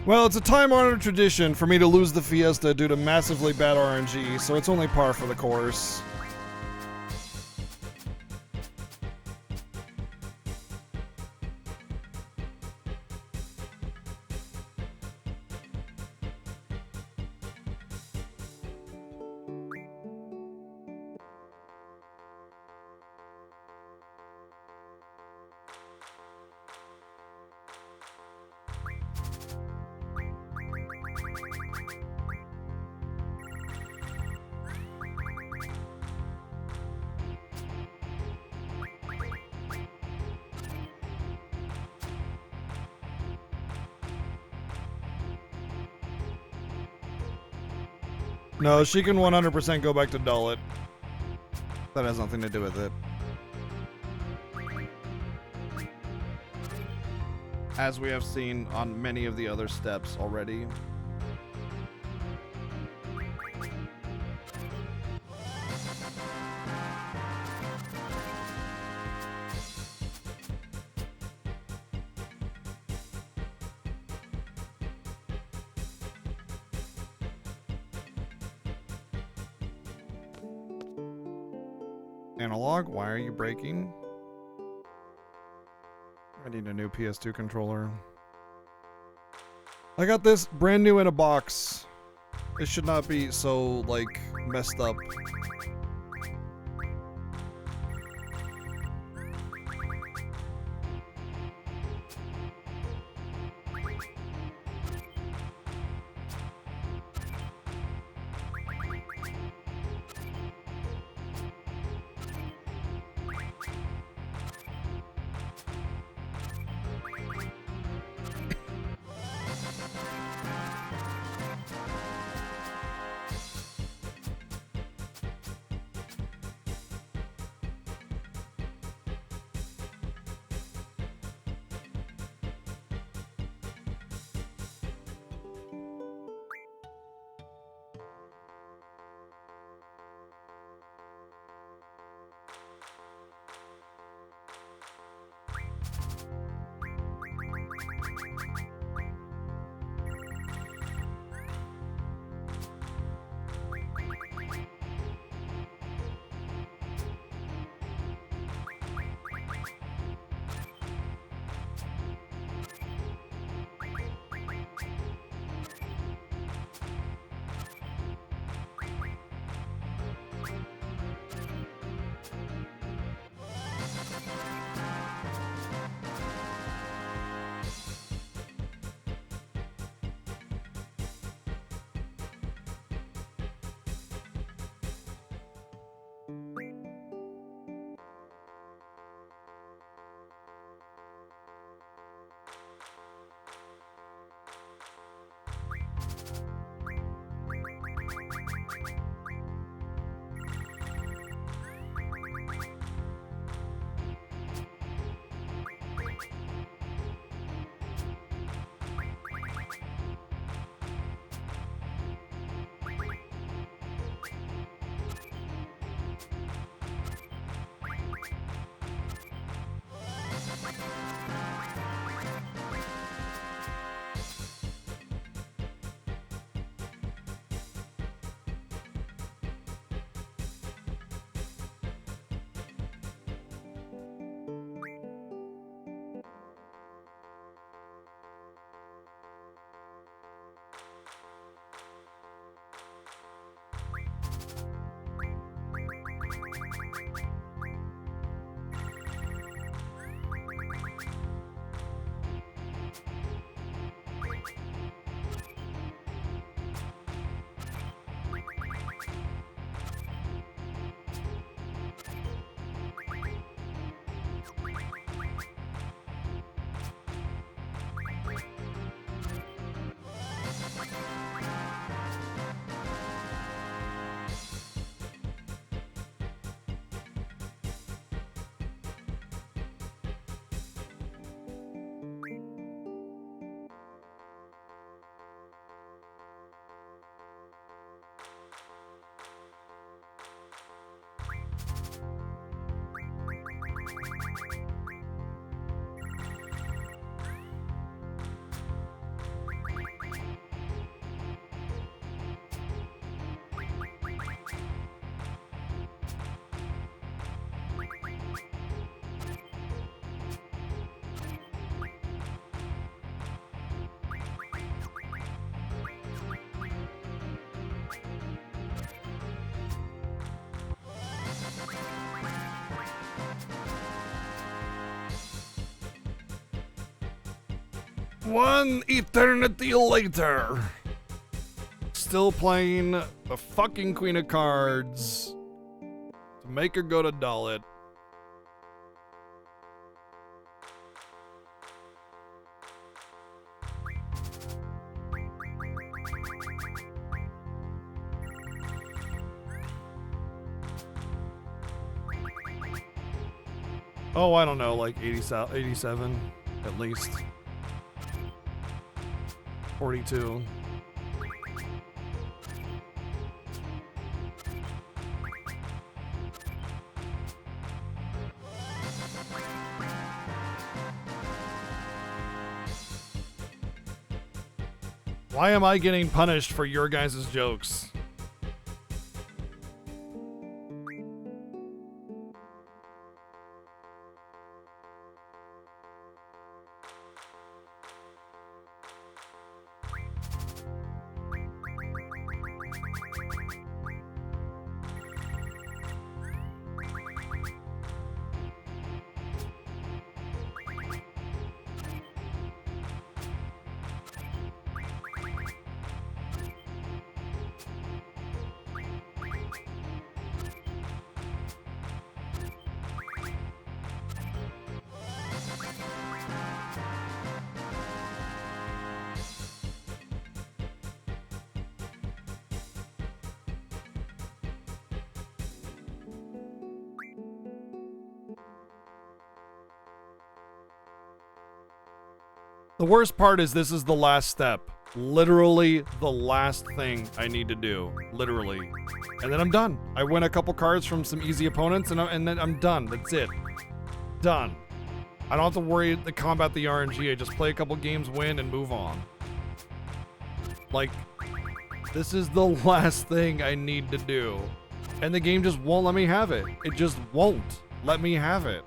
Well, it's a time-honored tradition for me to lose the Fiesta due to massively bad RNG, so it's only par for the course. No, she can 100% go back to Dullet. That has nothing to do with it. As we have seen on many of the other steps already. Analog, why are you breaking? I need a new PS2 controller. I got this brand new in a box. It should not be so, like, messed up. One eternity later. Still playing the fucking Queen of Cards to make her go to Dalit. Oh, I don't know, like 87 at least. 42. Why am I getting punished for your guys' jokes? The worst part is this is the last step. Literally the last thing I need to do. Literally. And then I'm done. I win a couple cards from some easy opponents and then I'm done. That's it. Done. I don't have to worry to combat the RNG. I just play a couple games, win, and move on. Like, this is the last thing I need to do. And the game just won't let me have it. It just won't let me have it.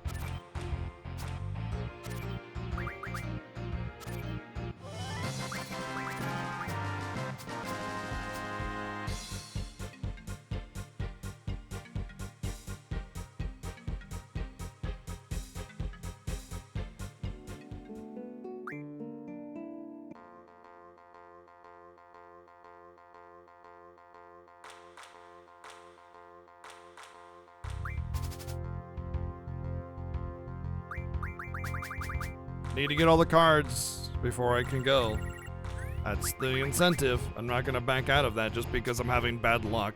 Need to get all the cards before I can go. That's the incentive. I'm not gonna back out of that just because I'm having bad luck.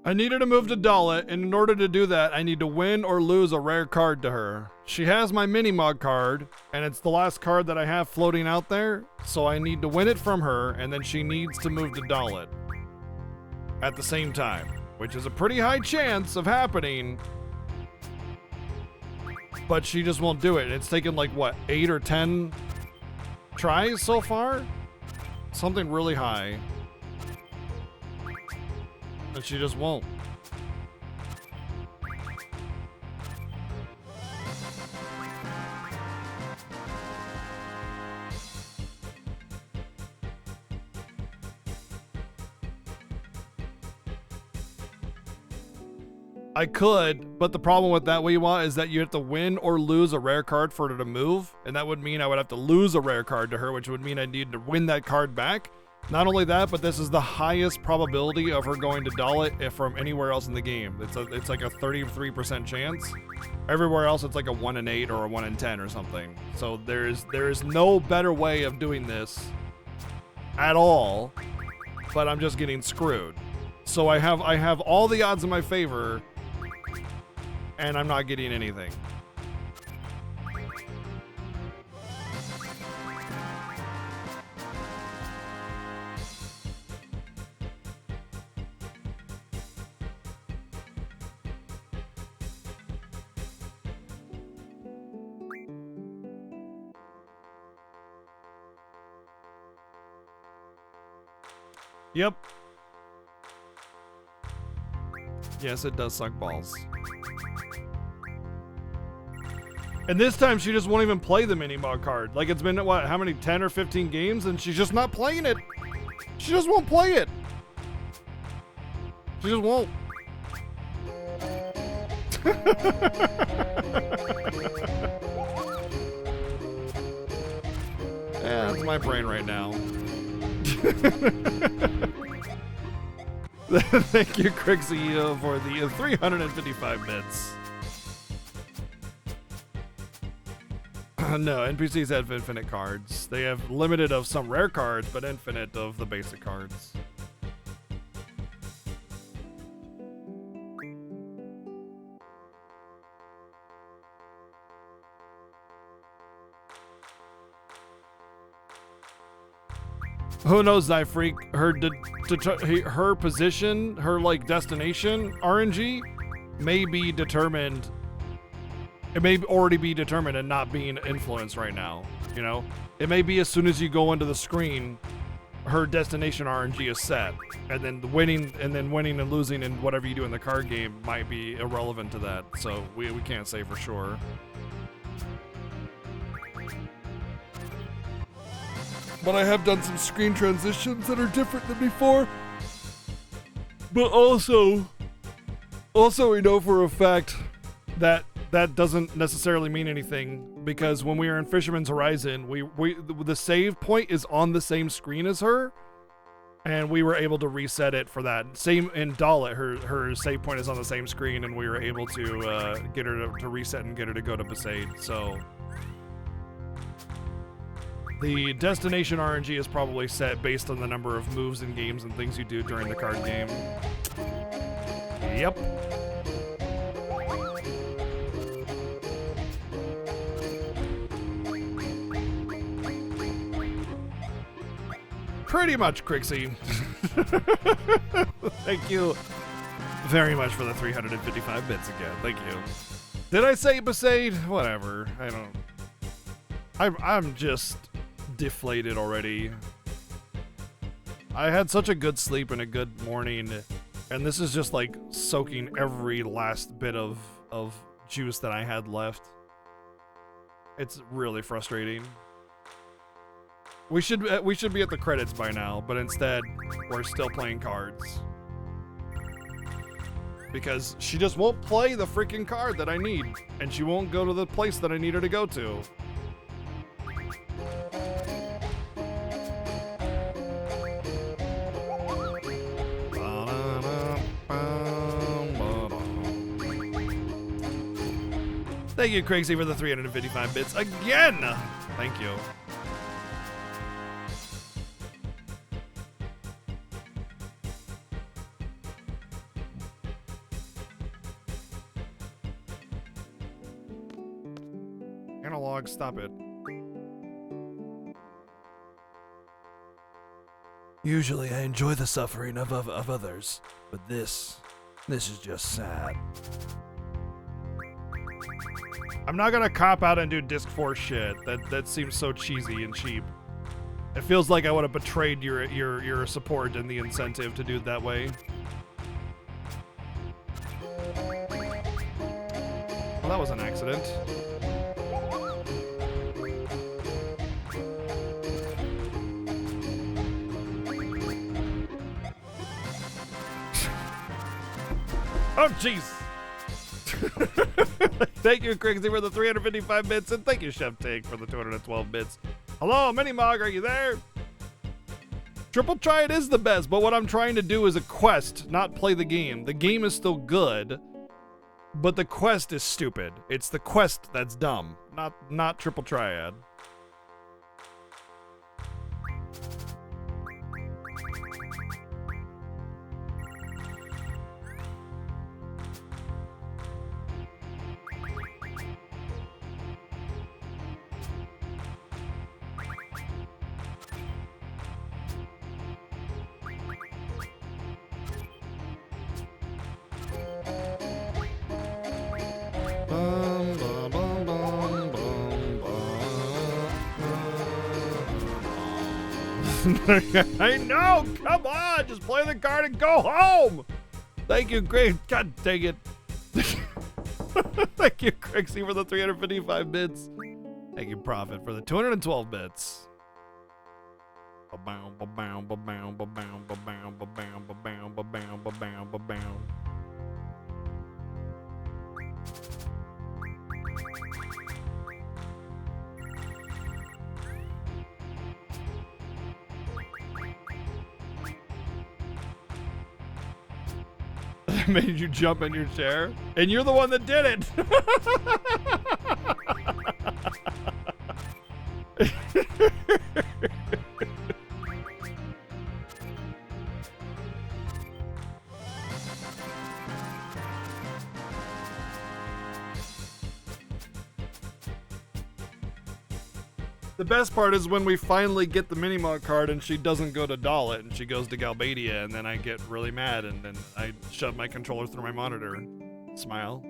I needed to move to Dalit, and in order to do that, I need to win or lose a rare card to her. She has my mini-mod card, and it's the last card that I have floating out there, so I need to win it from her, and then she needs to move to Dalit at the same time, which is a pretty high chance of happening, but she just won't do it. It's taken like, what, 8 or 10 tries so far? Something really high. And she just won't. I could, but the problem with that Weewa is that you have to win or lose a rare card for her to move, and that would mean I would have to lose a rare card to her, which would mean I need to win that card back. Not only that, but this is the highest probability of her going to doll it if from anywhere else in the game. It's like a 33% chance. Everywhere else, it's like a 1 in 8 or a 1 in 10 or something. So there is no better way of doing this at all, but I'm just getting screwed. So I have all the odds in my favor, and I'm not getting anything. Yep. Yes, it does suck balls. And this time she just won't even play the mini-mod card. Like, it's been, what, how many, 10 or 15 games, and she's just not playing it. She just won't play it. She just won't. Yeah, that's my brain right now. Thank you, Crixie, for the 355 bits. No, NPCs have infinite cards. They have limited of some rare cards, but infinite of the basic cards. Who knows, Zyfreak? Her position, her like destination RNG may be determined. It may already be determined and not being influenced right now. You know, it may be as soon as you go into the screen, her destination RNG is set, and then winning and losing and whatever you do in the card game might be irrelevant to that. So we can't say for sure. But I have done some screen transitions that are different than before. But also we know for a fact that that doesn't necessarily mean anything, because when we were in Fisherman's Horizon, the save point is on the same screen as her, and we were able to reset it for that. Same in Dalit, her save point is on the same screen, and we were able to get her to reset and get her to go to Besaid. So the destination RNG is probably set based on the number of moves and games and things you do during the card game. Yep. Pretty much, Crixie. Thank you very much for the 355 bits again. Thank you. Did I say Besaid? Whatever. I don't... I'm just deflated already. I had such a good sleep and a good morning, and this is just like soaking every last bit of juice that I had left. It's really frustrating. We should be at the credits by now, but instead we're still playing cards. Because she just won't play the freaking card that I need, and she won't go to the place that I need her to go to. Thank you, Craigsy, for the 355 bits again! Thank you. Analog, stop it. Usually I enjoy the suffering of others, but this is just sad. I'm not gonna cop out and do Disc 4 shit. That seems so cheesy and cheap. It feels like I would have betrayed your support and the incentive to do it that way. Well, that was an accident. Oh, jeez. Thank you, Crixie, for the 355 bits, and thank you, Chef Take, for the 212 bits. Hello, Minimog, are you there? Triple Triad is the best, but what I'm trying to do is a quest, not play the game. The game is still good, but the quest is stupid. It's the quest that's dumb, not Triple Triad. I know! Come on! Just play the card and go home! Thank you, great. God dang it. Thank you, Crixie, for the 355 bits. Thank you, Prophet, for the 212 bits. Ba-bow, ba-bow, ba-bow, ba-bow, ba-bow, ba-bow, ba-bow, ba-bow, ba-bow, ba-bow. Made you jump in your chair, and you're the one that did it. The best part is when we finally get the Minimog card and she doesn't go to Dalit and she goes to Galbadia, and then I get really mad and then I shove my controller through my monitor. Smile.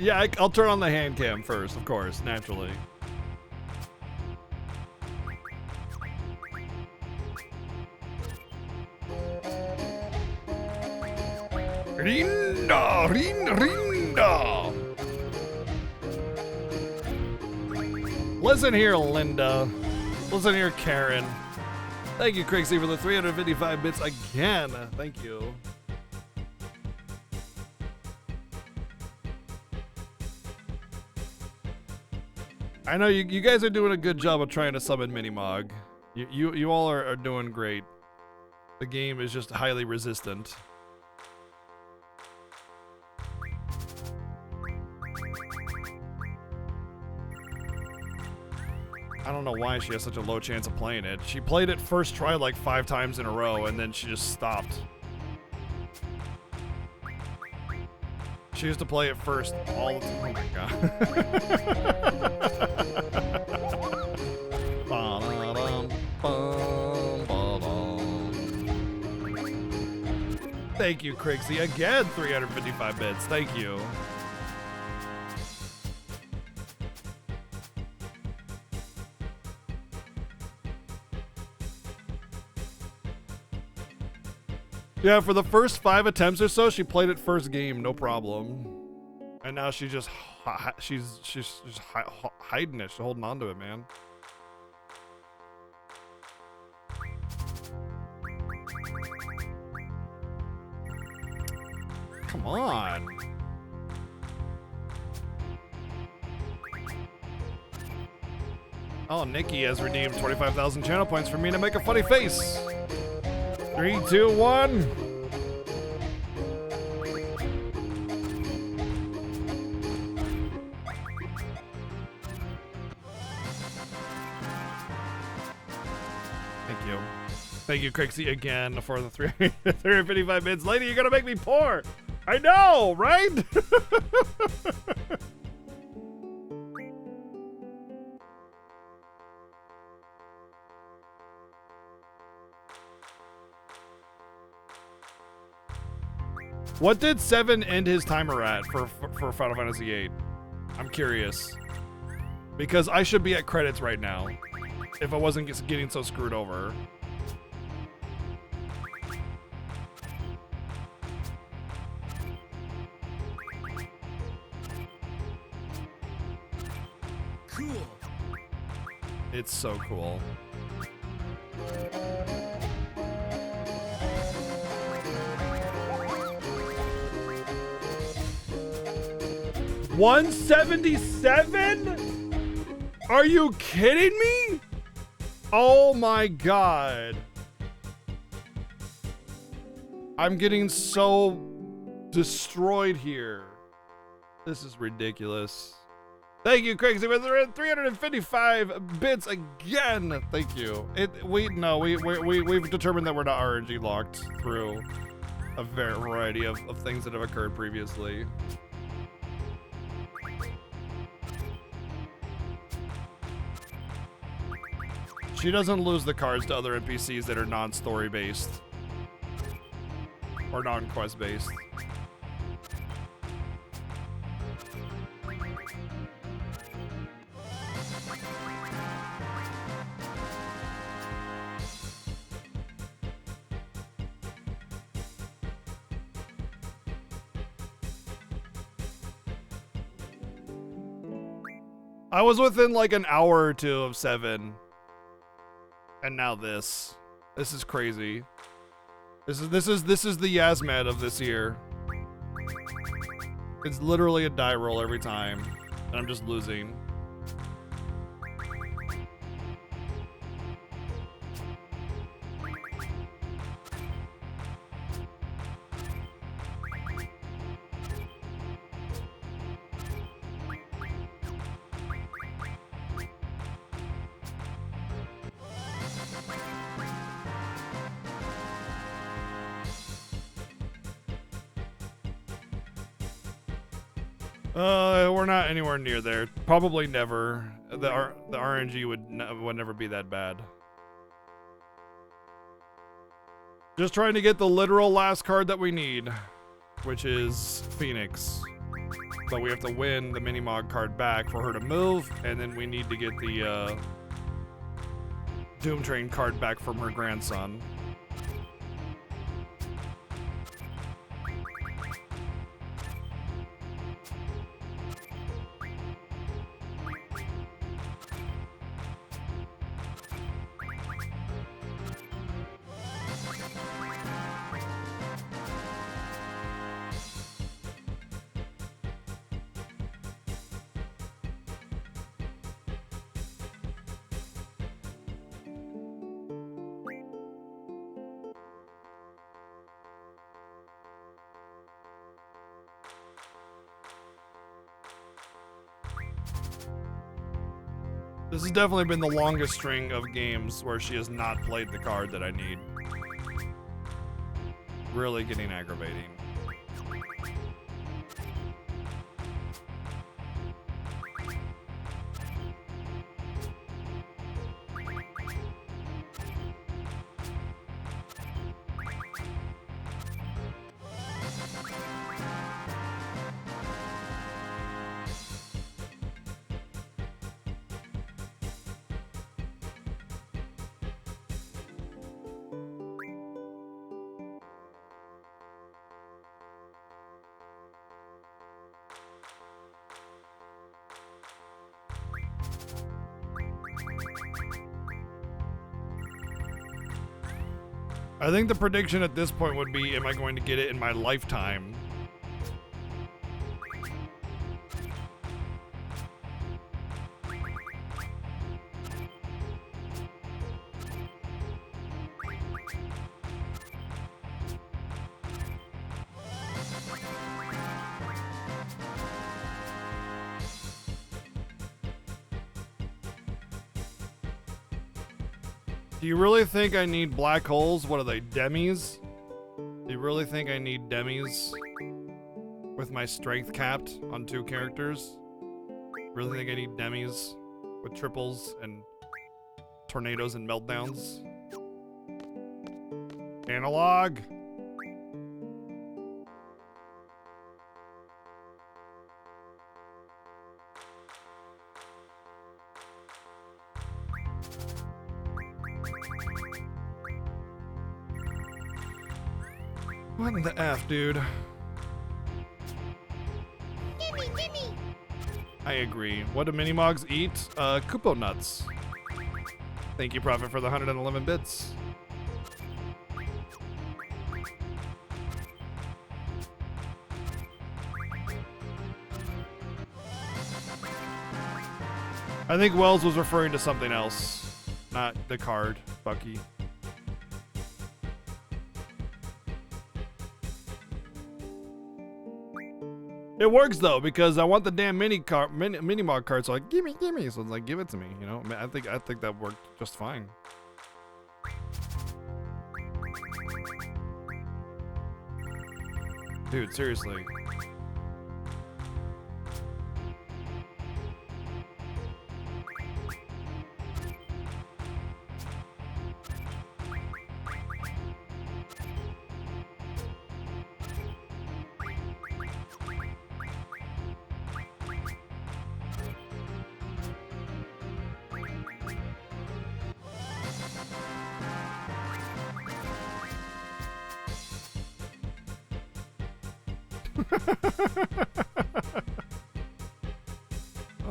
Yeah, I'll turn on the hand cam first, of course, naturally. Rinda, rinda. Listen here, Linda. Listen here, Karen. Thank you, Crixie, for the 355 bits again. Thank you. I know you guys are doing a good job of trying to summon Minimog. You all are doing great. The game is just highly resistant. I don't know why she has such a low chance of playing it. She played it first try like 5 times in a row and then she just stopped. She used to play it first all the time. Oh my god. Thank you, Crixie. Again, 355 bits. Thank you. Yeah, for the first 5 attempts or so, she played it first game, no problem. And now she's just hiding it. She's holding on to it, man. Come on. Oh, Nikki has redeemed 25,000 channel points for me to make a funny face. 3, 2, 1. Thank you. Thank you, Crixie, again for the 355 bits. Lady, you're gonna make me poor. I know, right? What did 7 end his timer at for Final Fantasy VIII? I'm curious. Because I should be at credits right now. If I wasn't getting so screwed over. Cool. It's so cool. $177? Are you kidding me? Oh my god. I'm getting so destroyed here. This is ridiculous. Thank you, Craig. We're 355 bits again. Thank you. We've determined that we're not RNG locked through a variety of things that have occurred previously. She doesn't lose the cards to other NPCs that are non-story based or non-quest based. I was within like an hour or two of 7. And now this. This is crazy. This is the Yasmed of this year. It's literally a die roll every time. And I'm just losing. We're not anywhere near there. Probably never. The RNG would never be that bad. Just trying to get the literal last card that we need, which is Phoenix. But we have to win the Minimog card back for her to move, and then we need to get the Doom Train card back from her grandson. This has definitely been the longest string of games where she has not played the card that I need. Really getting aggravating. I think the prediction at this point would be, am I going to get it in my lifetime? Do you really think I need black holes? What are they, demis? Do you really think I need demis with my strength capped on 2 characters? Really think I need demis with triples and tornadoes and meltdowns? Analog. What in the F, dude? Gimme, gimme. I agree. What do Minimogs eat? Koopo nuts. Thank you, Prophet, for the 111 bits. I think Wells was referring to something else, not the card, Bucky. It works though because I want the damn Minimog card, so like gimme. So it's like give it to me, you know. I think that worked just fine. Dude, seriously.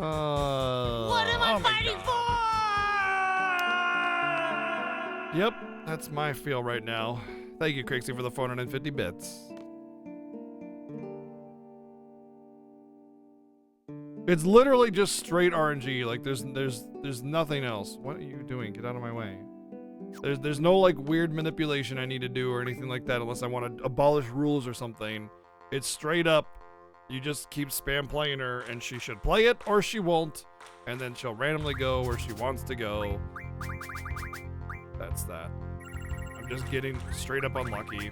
What am I fighting for? Yep, that's my feel right now. Thank you, Crixie, for the 450 bits. It's literally just straight RNG. Like there's nothing else. What are you doing? Get out of my way. There's no like weird manipulation I need to do or anything like that unless I want to abolish rules or something. It's straight up. You just keep spam playing her and she should play it or she won't. And then she'll randomly go where she wants to go. That's that. I'm just getting straight up unlucky.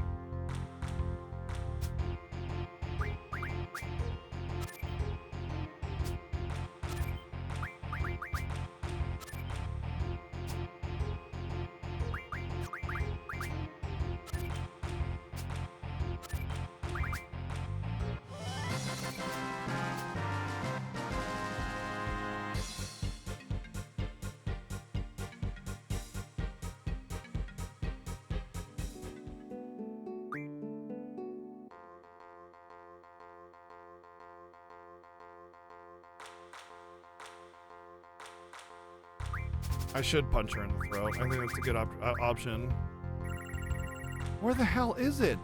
I should punch her in the throat. I think that's a good option. Where the hell is it?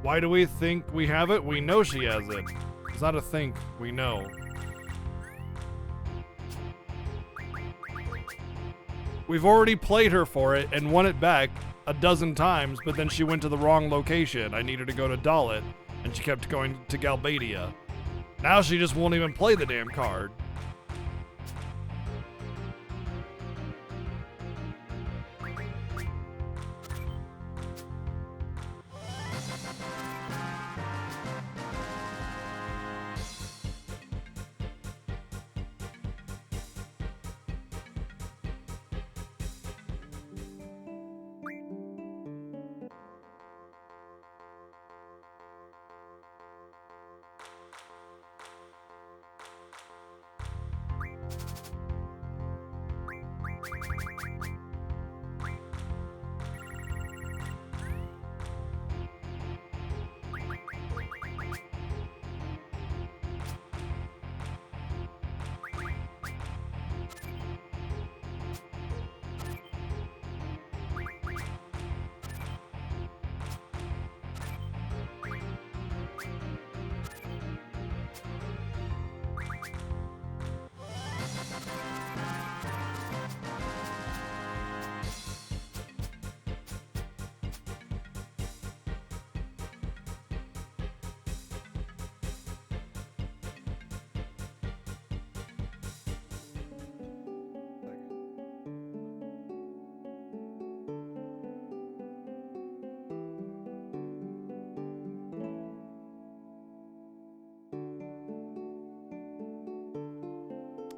Why do we think we have it? We know she has it. It's not a think, we know. We've already played her for it and won it back a dozen times, but then she went to the wrong location. I needed to go to Dalit, and she kept going to Galbadia. Now she just won't even play the damn card.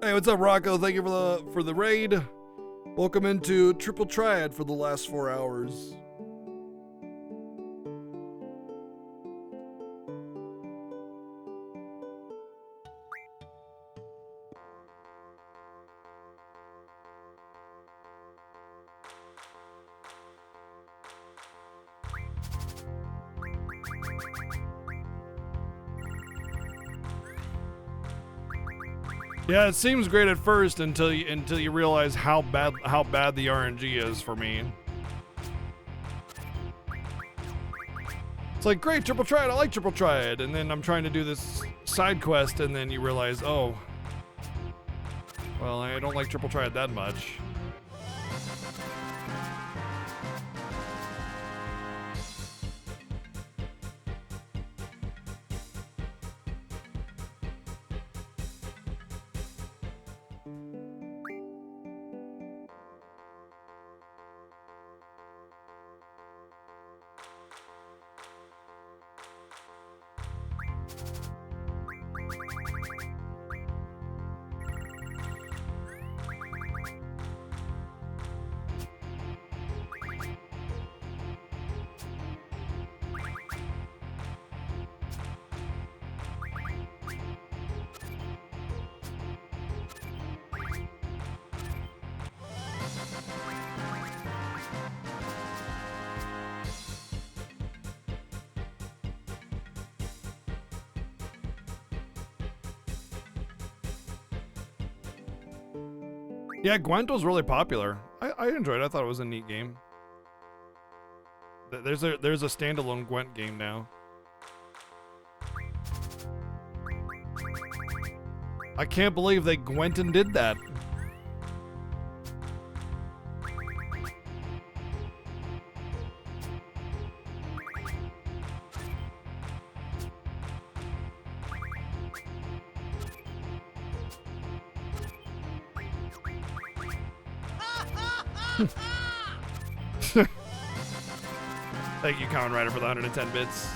Hey, what's up, Rocco? Thank you for the raid. Welcome into Triple Triad for the last 4 hours. Yeah, it seems great at first until you realize how bad the RNG is for me. It's like, great, Triple Triad, I like Triple Triad, and then I'm trying to do this side quest, and then you realize, oh, well, I don't like Triple Triad that much. Yeah, Gwent was really popular. I enjoyed it. I thought it was a neat game. There's a standalone Gwent game now. I can't believe they Gwent and did that. Thank you, Common Rider, for the 110 bits.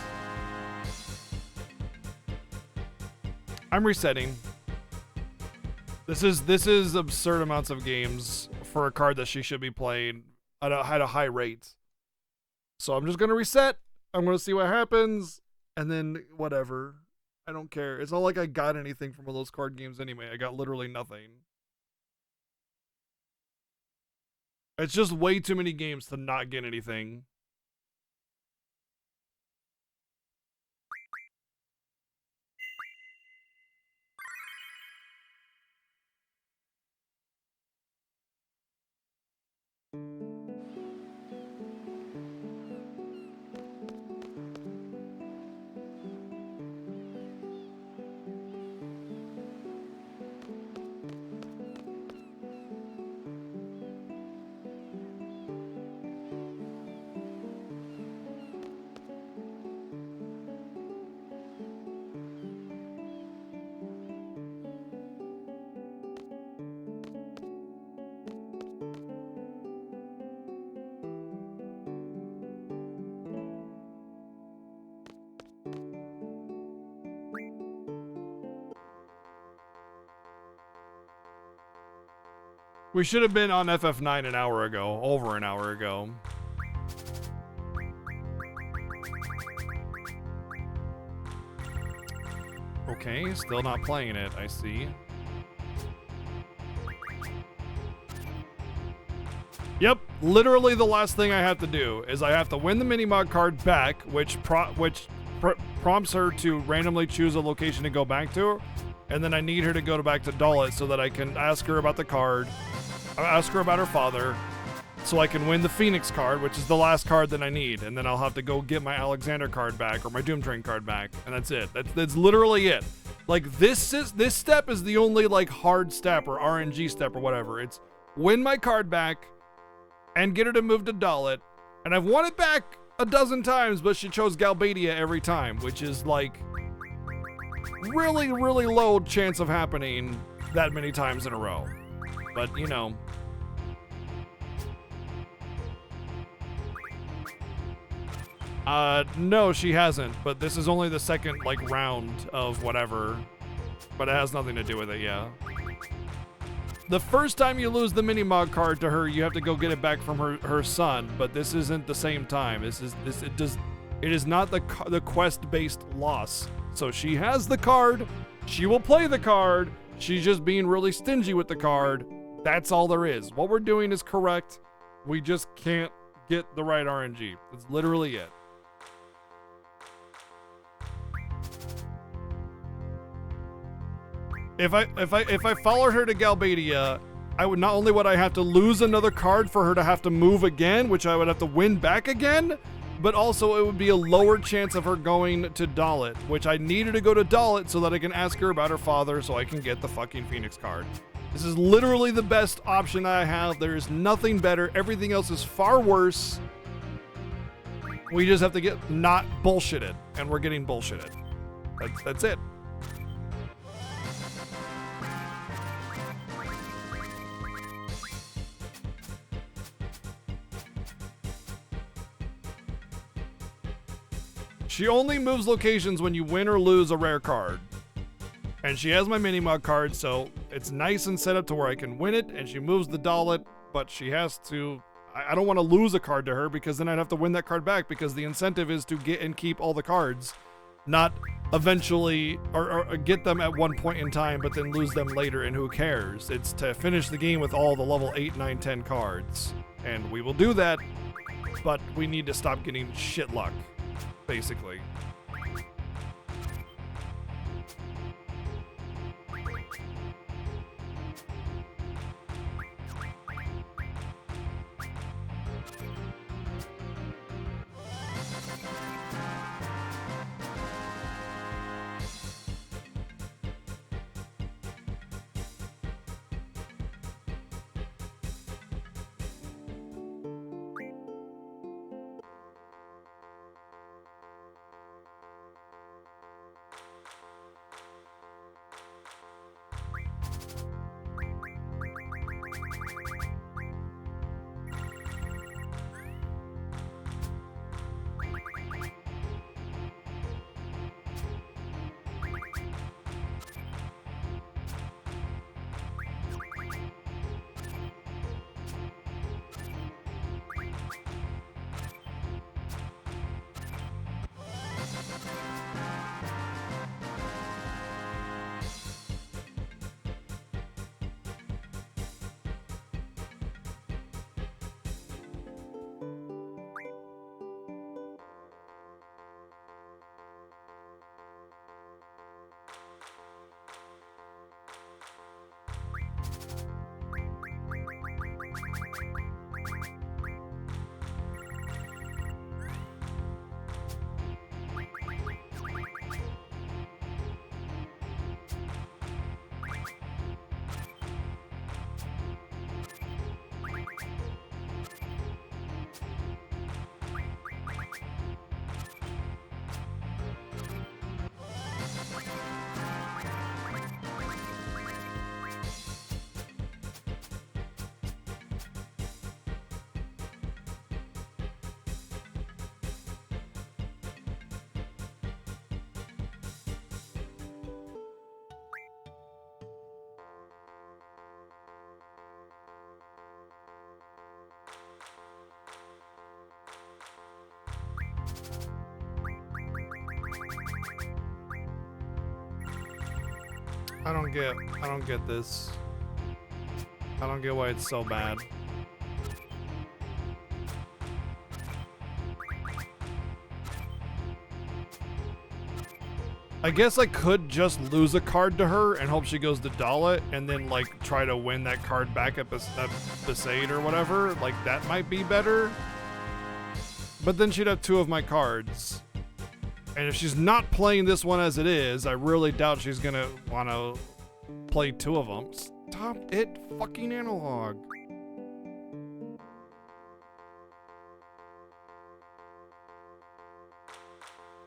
I'm resetting. This is absurd amounts of games for a card that she should be playing at a high rate. So I'm just gonna reset. I'm gonna see what happens, and then whatever. I don't care. It's not like I got anything from all those card games anyway. I got literally nothing. It's just way too many games to not get anything. We should have been on FF9 an hour ago, over an hour ago. Okay, still not playing it, I see. Yep, literally the last thing I have to do is I have to win the Minimod card back, which prompts her to randomly choose a location to go back to, and then I need her to go back to Dalit so that I can ask her about the card, ask her about her father, so I can win the Phoenix card, which is the last card that I need, and then I'll have to go get my Alexander card back or my Doom Train card back, and that's it. That's literally it. Like this step is the only like hard step or RNG step or whatever. It's win my card back and get her to move to Dalit, and I've won it back a dozen times, but she chose Galbadia every time, which is like really, really low chance of happening that many times in a row. But you know. No, she hasn't, but this is only the second, like, round of whatever. But it has nothing to do with it, yeah. The first time you lose the Minimog card to her, you have to go get it back from her son, but this isn't the same time. It is not the quest-based loss. So she has the card, she will play the card, she's just being really stingy with the card. That's all there is. What we're doing is correct. We just can't get the right RNG. That's literally it. If I followed her to Galbadia, I would not only would I have to lose another card for her to have to move again, which I would have to win back again, but also it would be a lower chance of her going to Dalit, which I needed to go to Dalit so that I can ask her about her father so I can get the fucking Phoenix card. This is literally the best option I have. There is nothing better. Everything else is far worse. We just have to get not bullshitted, and we're getting bullshitted. That's it. She only moves locations when you win or lose a rare card. And she has my Minimog card, so it's nice and set up to where I can win it, and she moves the Dalit, but she has to... I don't want to lose a card to her, because then I'd have to win that card back, because the incentive is to get and keep all the cards, not eventually, or get them at one point in time, but then lose them later, and who cares? It's to finish the game with all the level 8, 9, 10 cards. And we will do that, but we need to stop getting shit luck. Basically. I don't get this. I don't get why it's so bad. I guess I could just lose a card to her and hope she goes to Dalit and then like try to win that card back at Besaid or whatever. Like that might be better. But then she'd have two of my cards. And if she's not playing this one as it is, I really doubt she's gonna want to play two of them. Stop it, fucking analog.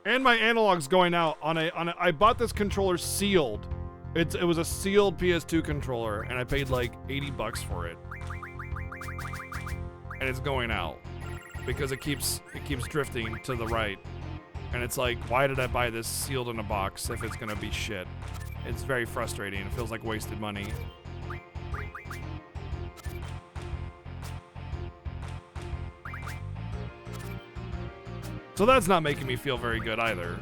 And my analog's going out on a I bought this controller sealed. It was a sealed PS2 controller and I paid like $80 for it. And it's going out because it keeps drifting to the right. And it's like, why did I buy this sealed in a box if it's gonna be shit? It's very frustrating. It feels like wasted money. So that's not making me feel very good either.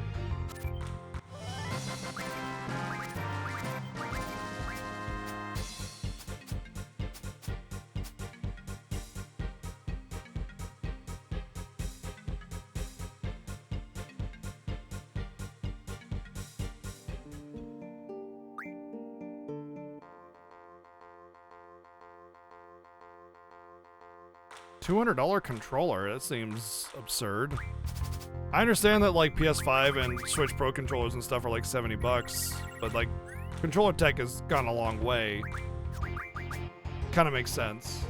$200 controller, that seems absurd. I understand that like PS5 and Switch Pro controllers and stuff are like $70, but like controller tech has gone a long way. Kind of makes sense.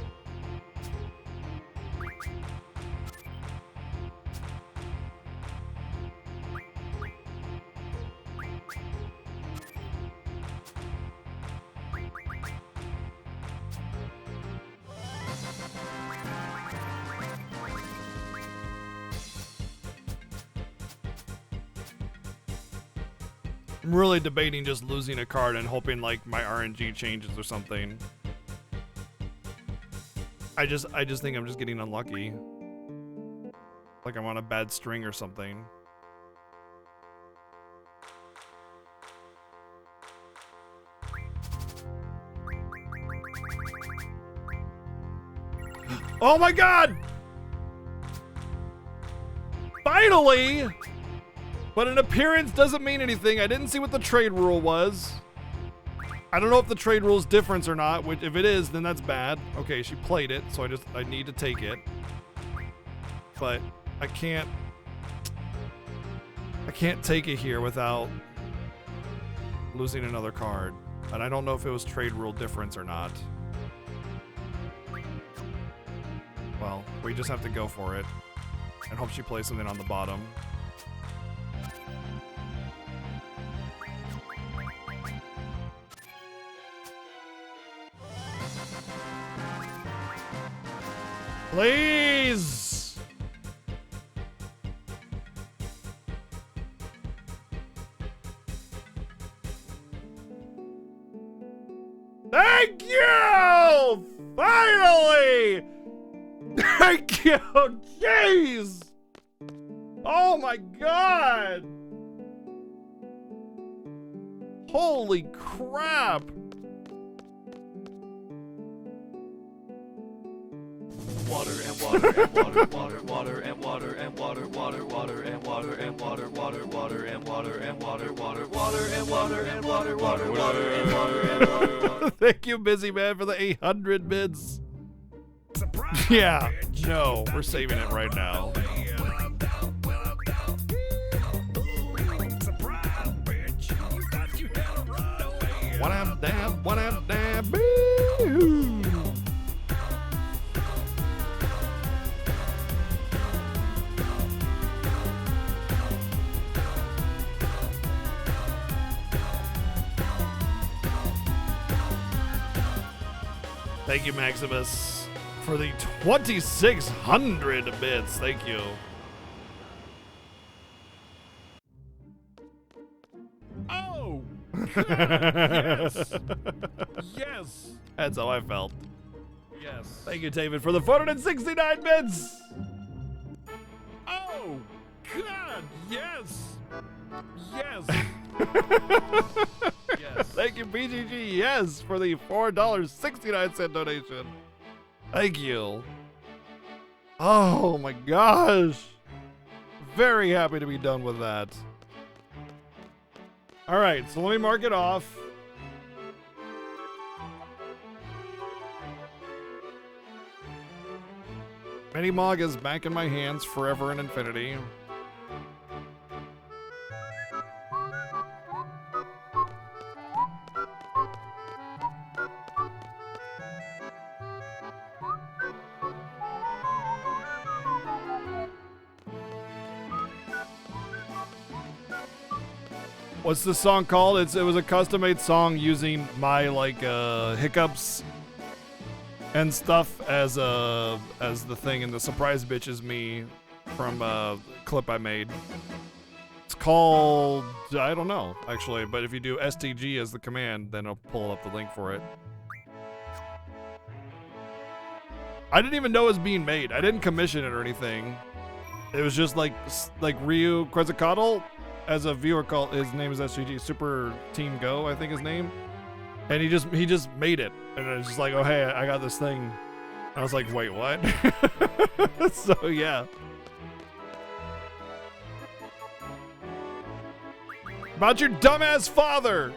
I'm really debating just losing a card and hoping like my RNG changes or something. I just think I'm just getting unlucky. Like I'm on a bad string or something. Oh my god! Finally! But an appearance doesn't mean anything. I didn't see what the trade rule was. I don't know if the trade rule is different or not, which if it is, then that's bad. Okay, she played it, so I need to take it. But I can't take it here without losing another card. And I don't know if it was trade rule difference or not. Well, we just have to go for it and hope she plays something on the bottom. Please! Thank you! Finally! Thank you! Jeez! Oh my god! Holy crap! Water and water and water, water, water and water and water, water, water and water and water, water, water and water and water, water, water and water and water, water, water and water and water. Thank you, Busy Man, for the 800 bids. Yeah, no, we're saving it right now. What up, damn, boo! Thank you, Maximus, for the 2,600 bits. Thank you. Oh! Yes! Yes! That's how I felt. Yes. Thank you, David, for the 469 bits. Oh! God! Yes! Yes! Yes. Thank you, BGG, yes, for the $4.69 donation. Thank you. Oh my gosh. Very happy to be done with that. All right, so let me mark it off. Minimog is back in my hands forever and infinity. What's the song called? It was a custom-made song using my like hiccups and stuff as the thing, and the surprise bitch is me from a clip I made. It's called, I don't know actually, but if you do STG as the command, then it'll pull up the link for it. I didn't even know it was being made. I didn't commission it or anything. It was just like Ryu Quetzalcoatl, as a viewer called, his name is SGG Super Team Go, I think his name, and he just made it, and it was just like, oh hey, I got this thing. I was like, wait, what? So yeah. About your dumbass father.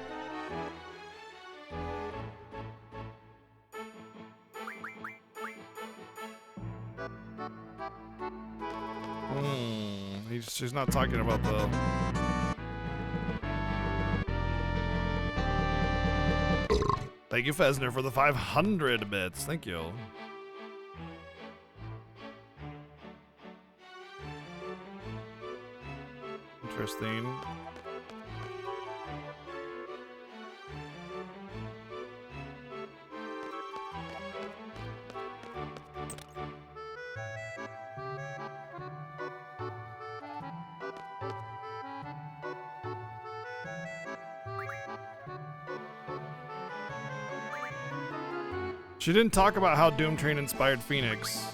She's not talking about the... Thank you, Fesner, for the 500 bits. Thank you. Interesting. She didn't talk about how Doom Train inspired Phoenix.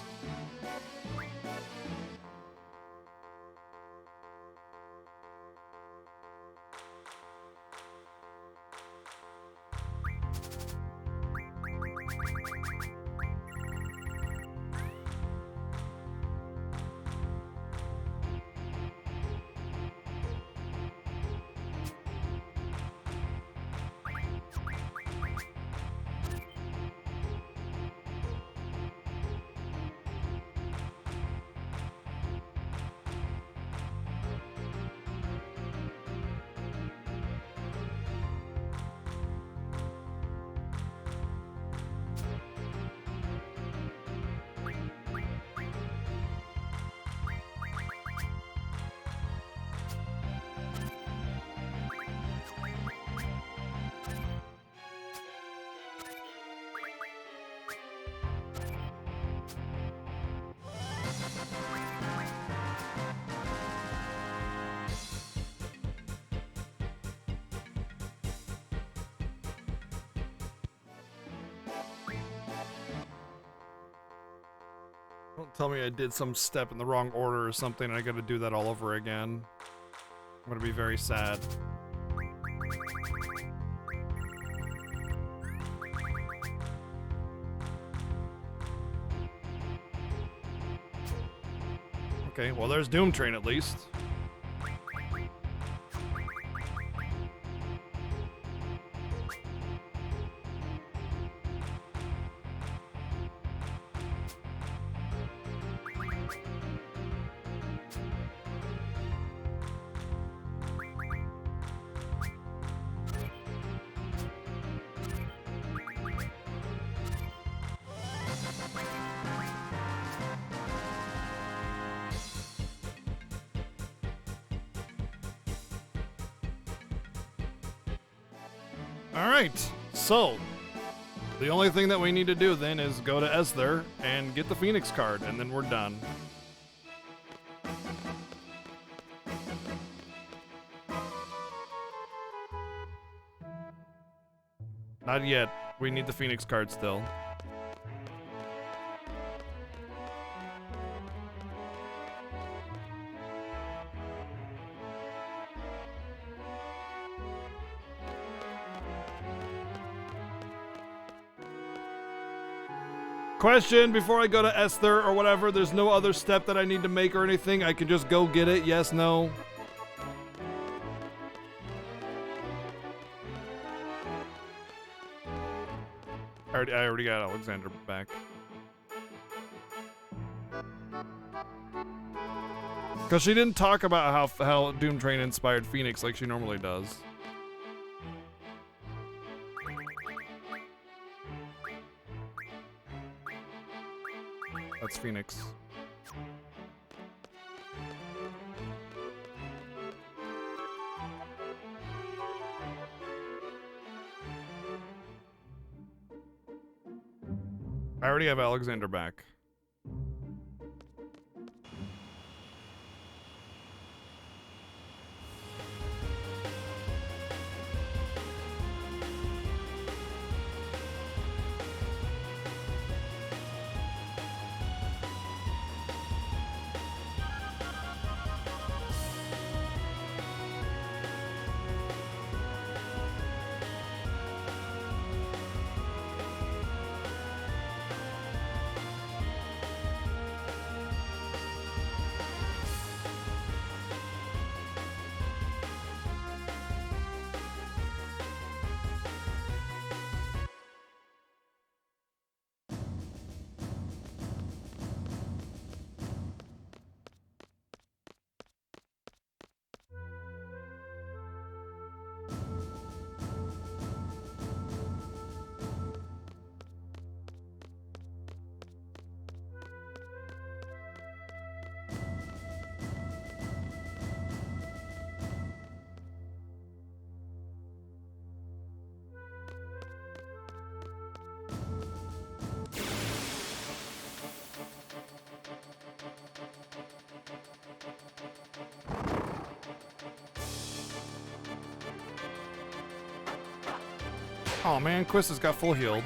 Don't tell me I did some step in the wrong order or something and I gotta do that all over again. I'm gonna be very sad. Okay, well there's Doom Train at least. Alright, so the only thing that we need to do then is go to Esther and get the Phoenix card, and then we're done. Not yet. We need the Phoenix card still. Question before I go to Esther or whatever, there's no other step that I need to make or anything. I can just go get it. Yes, no. I already got Alexander back. Because she didn't talk about how Doom Train inspired Phoenix like she normally does. That's Phoenix. I already have Alexander back. Oh man, Quist has got full healed.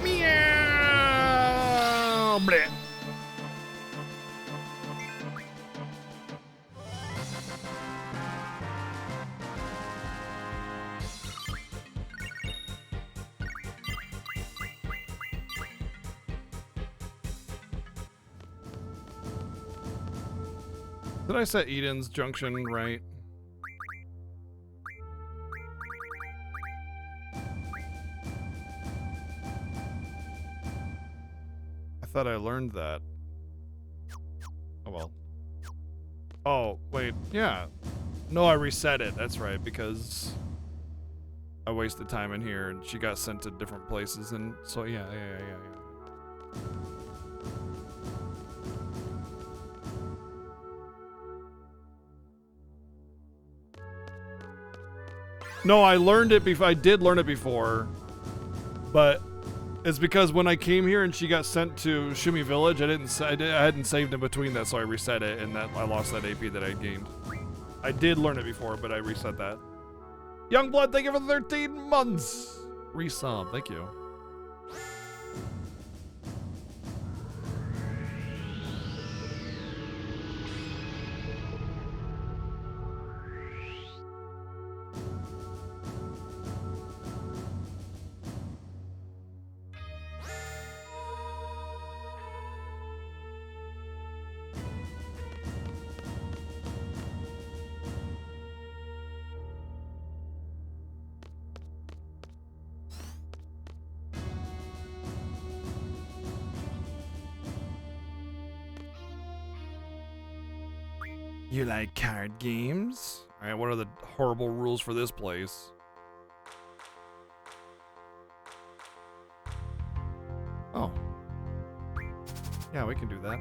Meow. Bleh. Did I set Eden's Junction right? I thought I learned that. Oh well. Oh, wait, yeah. No, I reset it, that's right, because I wasted time in here and she got sent to different places, and so yeah. No, I learned it before. I did learn it before, but it's because when I came here and she got sent to Shumi Village, I hadn't saved in between that, so I reset it, and that I lost that AP that I gained. I did learn it before, but I reset that. Youngblood, thank you for the 13 months. Resub, thank you. You like card games? Alright, what are the horrible rules for this place? Oh. Yeah, we can do that.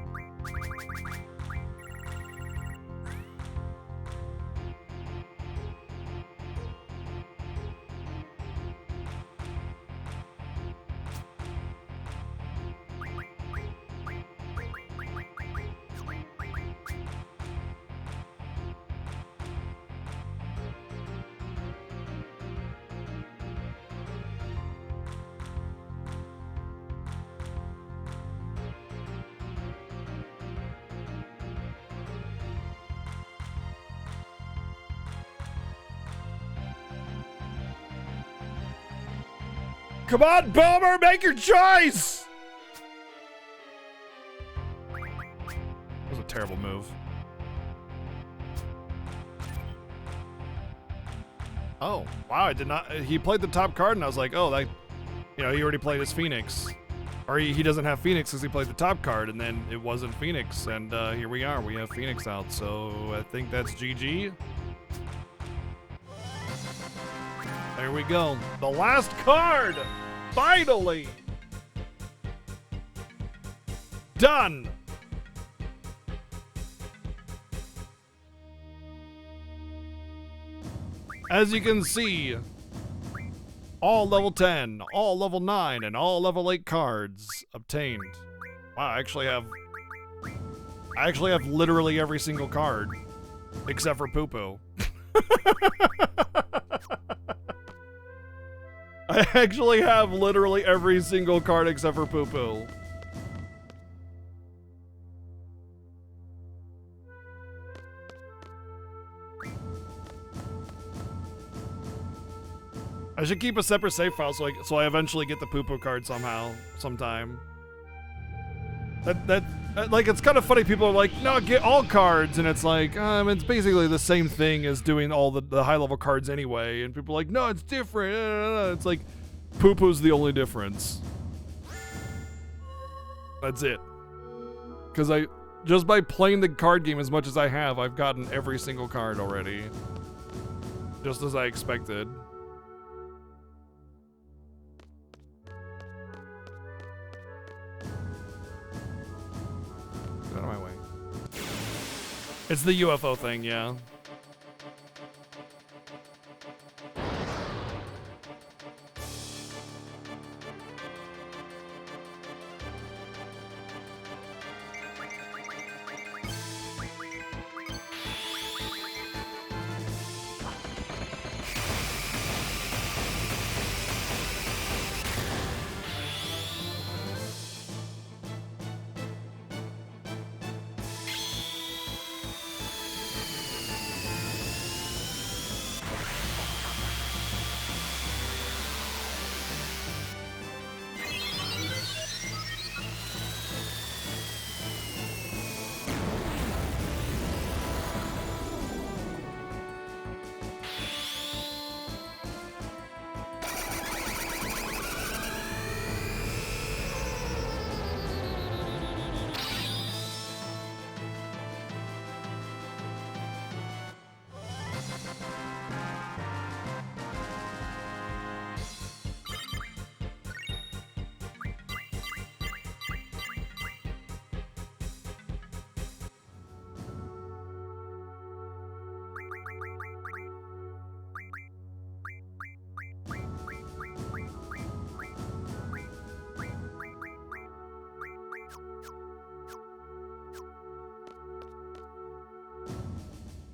Come on, Boomer, make your choice! That was a terrible move. Oh, wow, I did not. He played the top card, and I was like, oh, that, you know, he already played his Phoenix. Or he doesn't have Phoenix because he played the top card, and then it wasn't Phoenix, and here we are. We have Phoenix out, so I think that's GG. There we go. The last card! Finally! Done! As you can see, all level 10, all level 9, and all level 8 cards obtained. Wow, I actually have literally every single card, except for Poo-Poo. I actually have literally every single card except for Poo-Poo. I should keep a separate save file so I eventually get the Poo-Poo card sometime. like, it's kind of funny. People are like, no, get all cards. And it's like, it's basically the same thing as doing all the high-level cards anyway. And people are like, no, it's different. It's like, poo-poo's the only difference. That's it. Because just by playing the card game as much as I have, I've gotten every single card already. Just as I expected. Get out of my way. It's the UFO thing, yeah.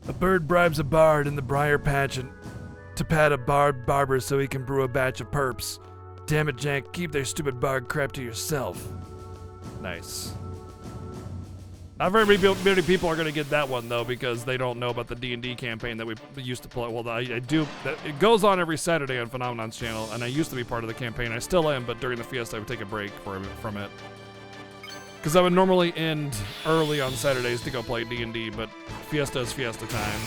A bird bribes a bard in the briar patch to pat a barber so he can brew a batch of perps. Damn it, Jack, keep their stupid bard crap to yourself. Nice. Not very many people are going to get that one, though, because they don't know about the D&D campaign that we used to play. Well, I do. It goes on every Saturday on Phenomenon's channel, and I used to be part of the campaign. I still am, but during the Fiesta, I would take a break from it. Because I would normally end early on Saturdays to go play D&D, but Fiesta is Fiesta time.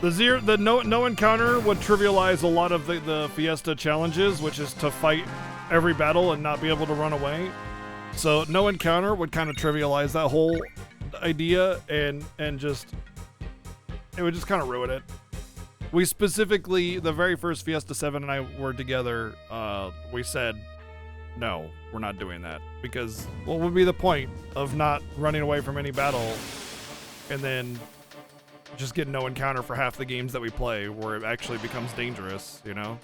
The no encounter would trivialize a lot of the Fiesta challenges, which is to fight every battle and not be able to run away. So no encounter would kind of trivialize that whole idea and just it would just kind of ruin it. We specifically, the very first Fiesta 7 and I were together, we said, no, we're not doing that. Because what would be the point of not running away from any battle and then just get no encounter for half the games that we play where it actually becomes dangerous, you know?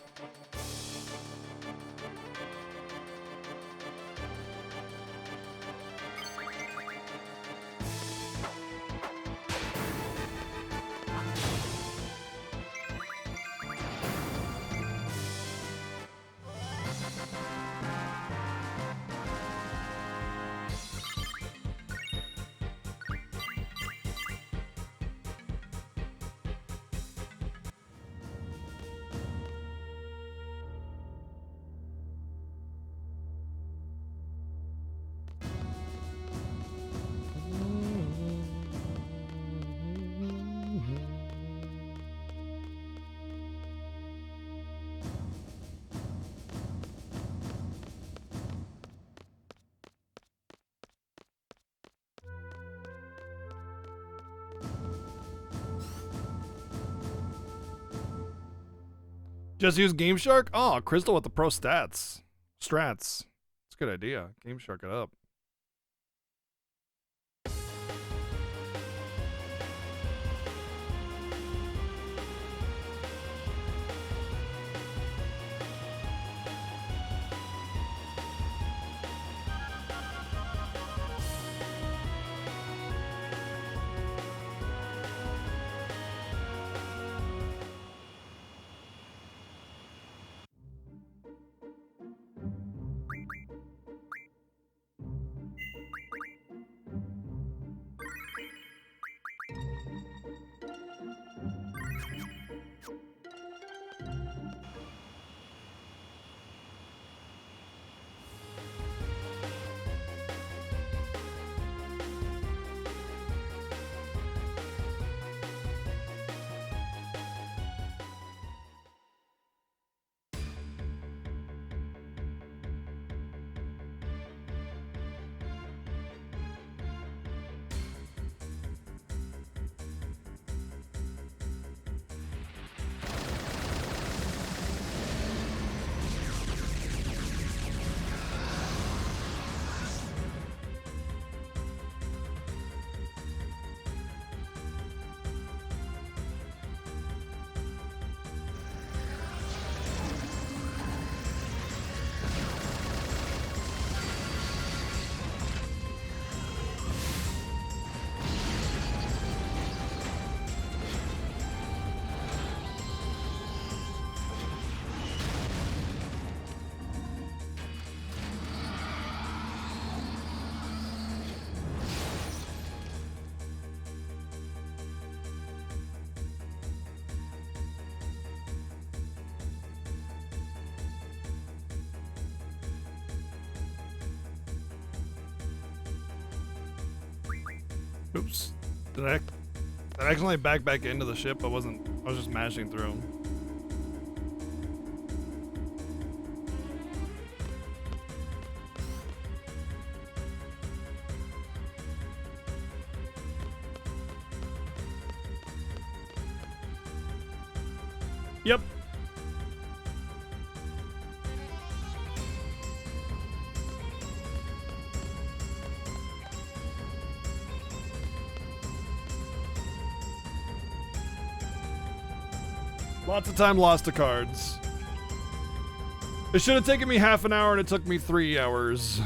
Just use Game Shark? Oh, Crystal with the pro strats. It's a good idea. Game Shark it up. Oops. Did I accidentally back into the ship? I was just mashing through. Yep. Lots of time lost to cards. It should have taken me half an hour and it took me 3 hours.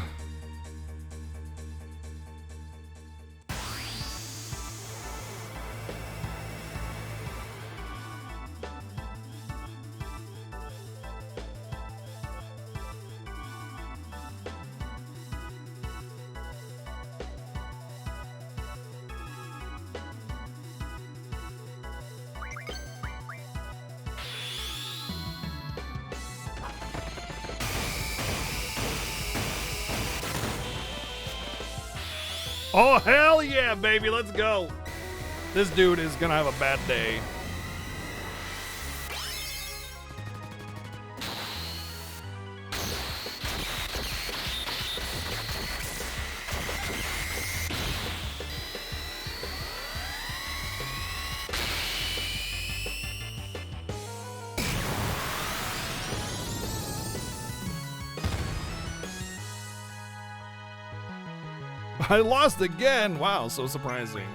Oh, hell yeah, baby, let's go. This dude is gonna have a bad day. I lost again. Wow, so surprising.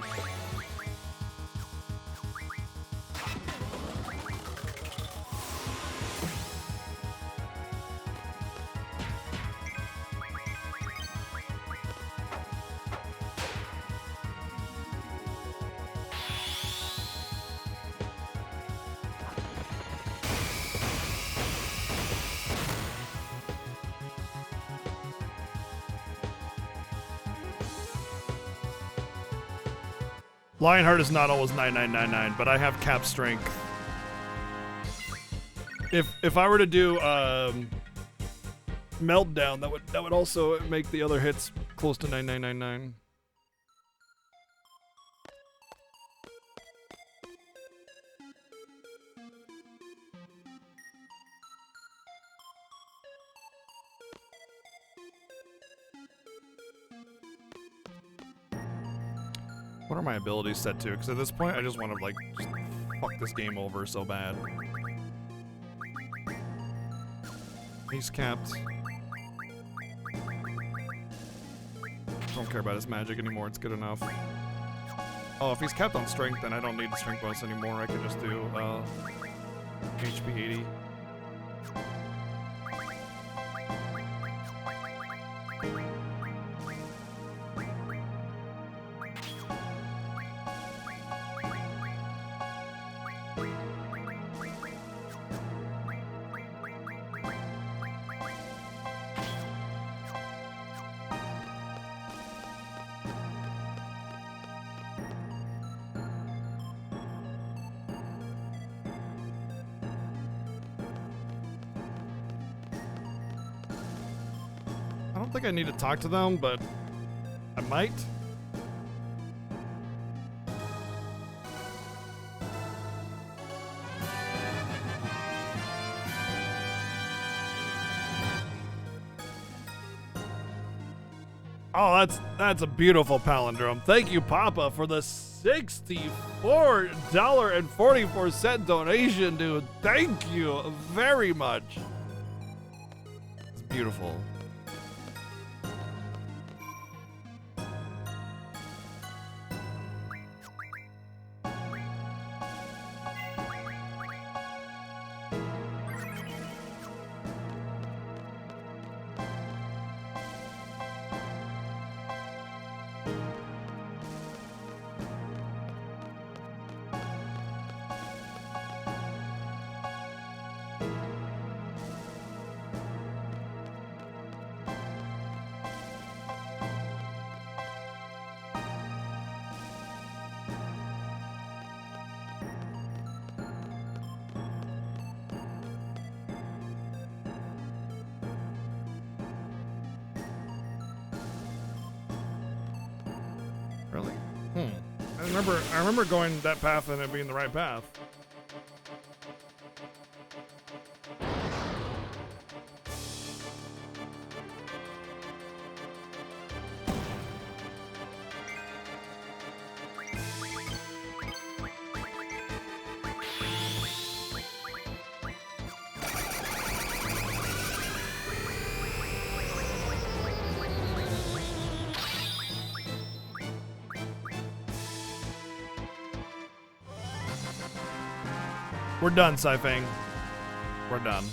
Lionheart is not always 9999, but I have cap strength. If I were to do meltdown, that would also make the other hits close to 9999. What are my abilities set to? Because at this point, I just want to, like, just fuck this game over so bad. He's capped. Don't care about his magic anymore, it's good enough. Oh, if he's capped on strength, then I don't need the strength bonus anymore. I can just do, HP 80. I don't think I need to talk to them, but I might. Oh, that's a beautiful palindrome. Thank you, Papa, for the $64.44 donation, dude. Thank you very much. It's beautiful. I remember going that path and it being the right path. We're done, Saifang. We're done.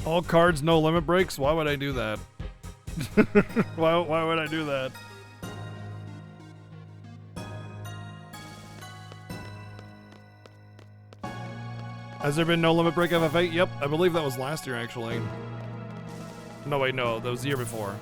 All cards, no limit breaks? Why would I do that? why would I do that? Has there been no limit break FF8? Yep, I believe that was last year actually. No, wait, no, that was the year before.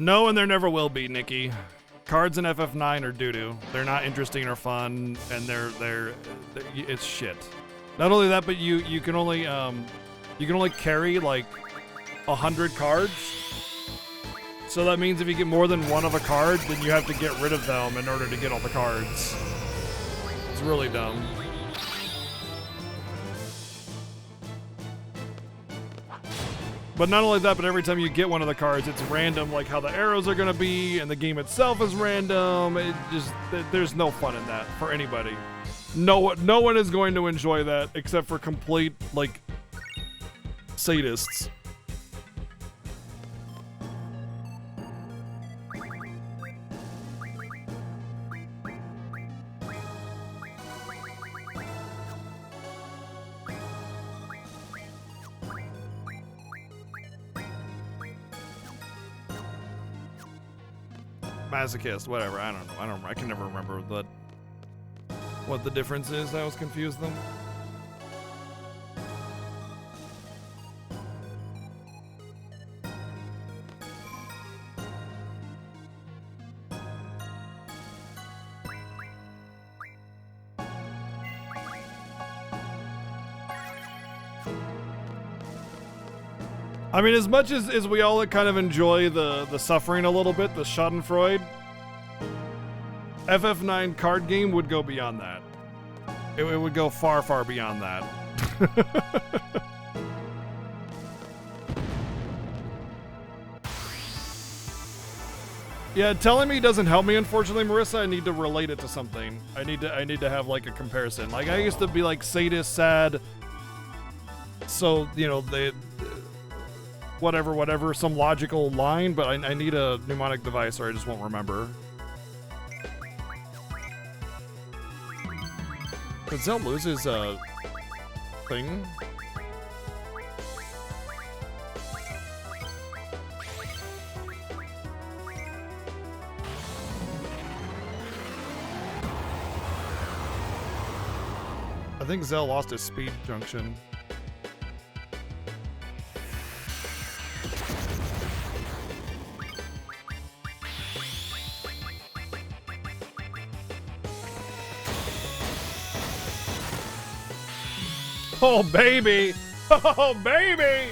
No, and there never will be, Nikki. Cards in FF9 are doo-doo. They're not interesting or fun, and they're it's shit. Not only that, but you can only carry like 100 cards. So that means if you get more than one of a card, then you have to get rid of them in order to get all the cards. It's really dumb. But not only that, but every time you get one of the cards, it's random, like how the arrows are gonna be, and the game itself is random. It just, there's no fun in that for anybody. No one is going to enjoy that except for complete, like, sadists. Masochist, whatever. I don't know. I can never remember what the difference is. I always confuse them. I mean, as much as we all kind of enjoy the suffering a little bit, the Schadenfreude, FF9 card game would go beyond that. It would go far, far beyond that. Yeah, telling me doesn't help me, unfortunately, Marissa. I need to relate it to something. I need to have like a comparison. Like I used to be like sadist, sad. So, you know, whatever, some logical line, but I need a mnemonic device or I just won't remember. Did Zell lose his thing? I think Zell lost his speed junction. Oh, baby. Oh, baby.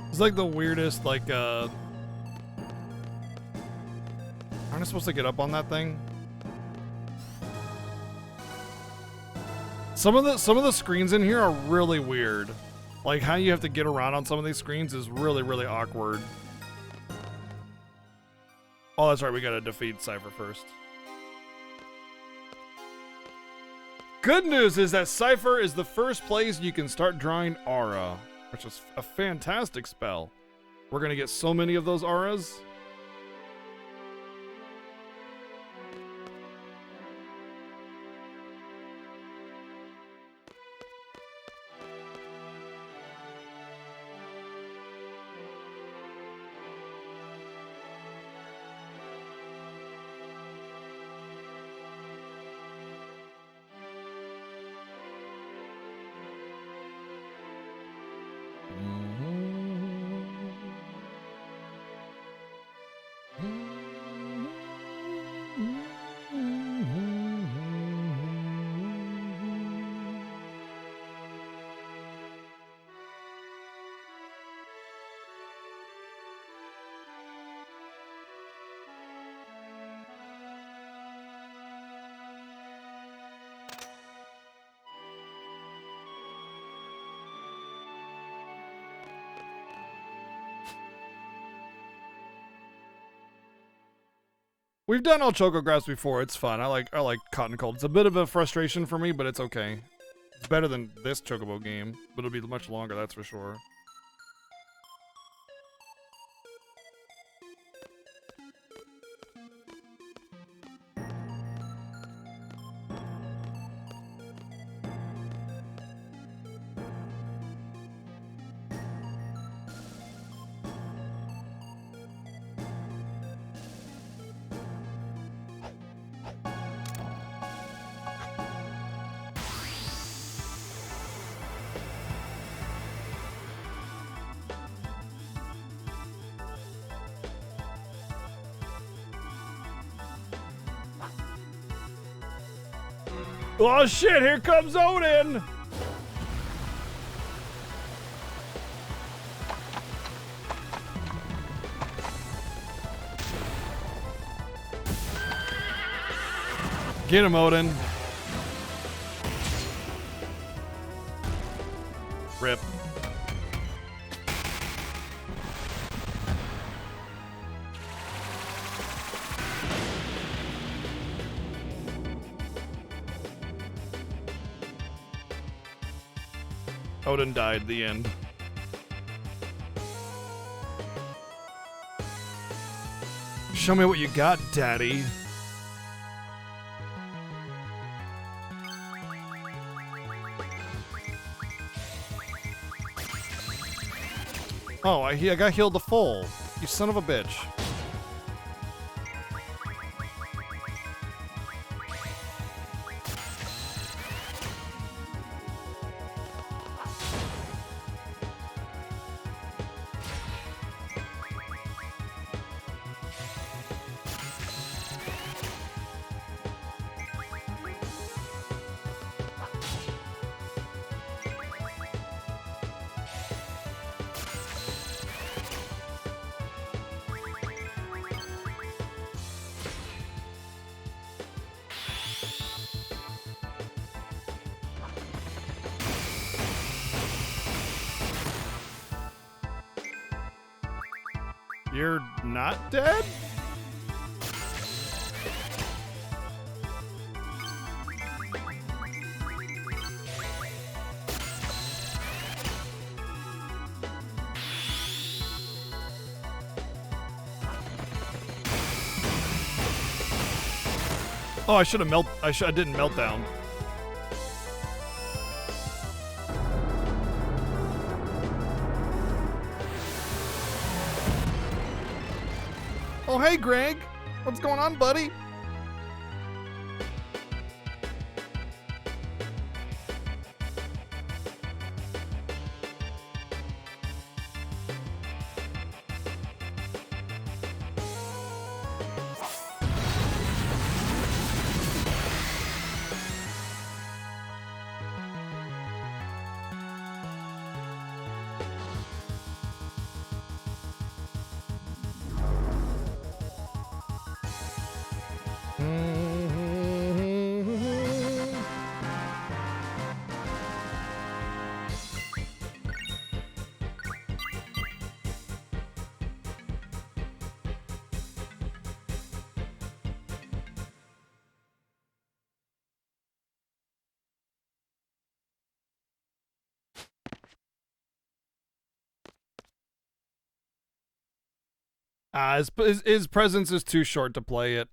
It's like the weirdest, like, aren't I supposed to get up on that thing? Some of the screens in here are really weird. Like, how you have to get around on some of these screens is really, really awkward. Oh, that's right, we gotta defeat Cypher first. Good news is that Cypher is the first place you can start drawing aura, which is a fantastic spell. We're gonna get so many of those auras. We've done all Choco Grass before. It's fun. I like Cotton Cold. It's a bit of a frustration for me, but it's okay. It's better than this Chocobo game, but it'll be much longer, that's for sure. Oh shit, here comes Odin! Get him, Odin. Rip. Odin died, the end. Show me what you got, Daddy. Oh, I got healed to full. You son of a bitch. You're not dead? Oh, I should have I didn't melt down. Oh, hey, Greg. What's going on, buddy? His presence is too short to play it.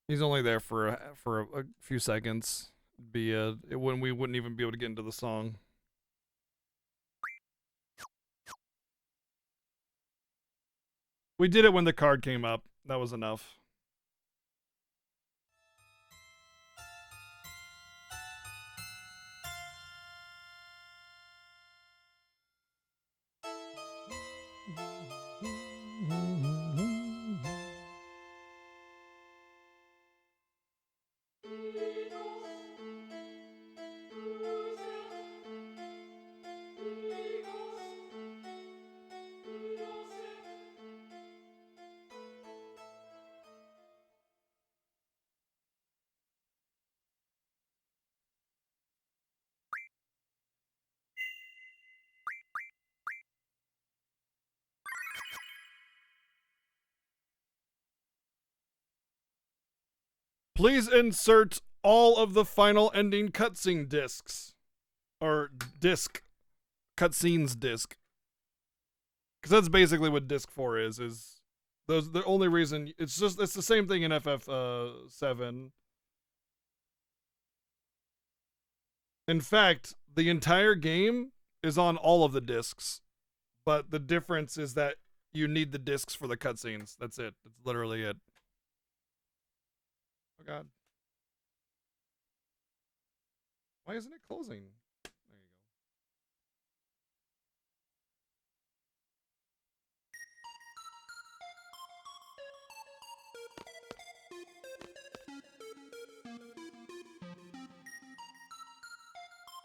He's only there for a few seconds. We wouldn't even be able to get into the song. We did it when the card came up. That was enough. Please insert all of the final ending cutscene discs. Or disc. Cutscenes disc. Because that's basically what disc 4 is those the only reason it's the same thing in FF7. In fact, the entire game is on all of the discs. But the difference is that you need the discs for the cutscenes. That's it. That's literally it. Oh god. Why isn't it closing? There you go.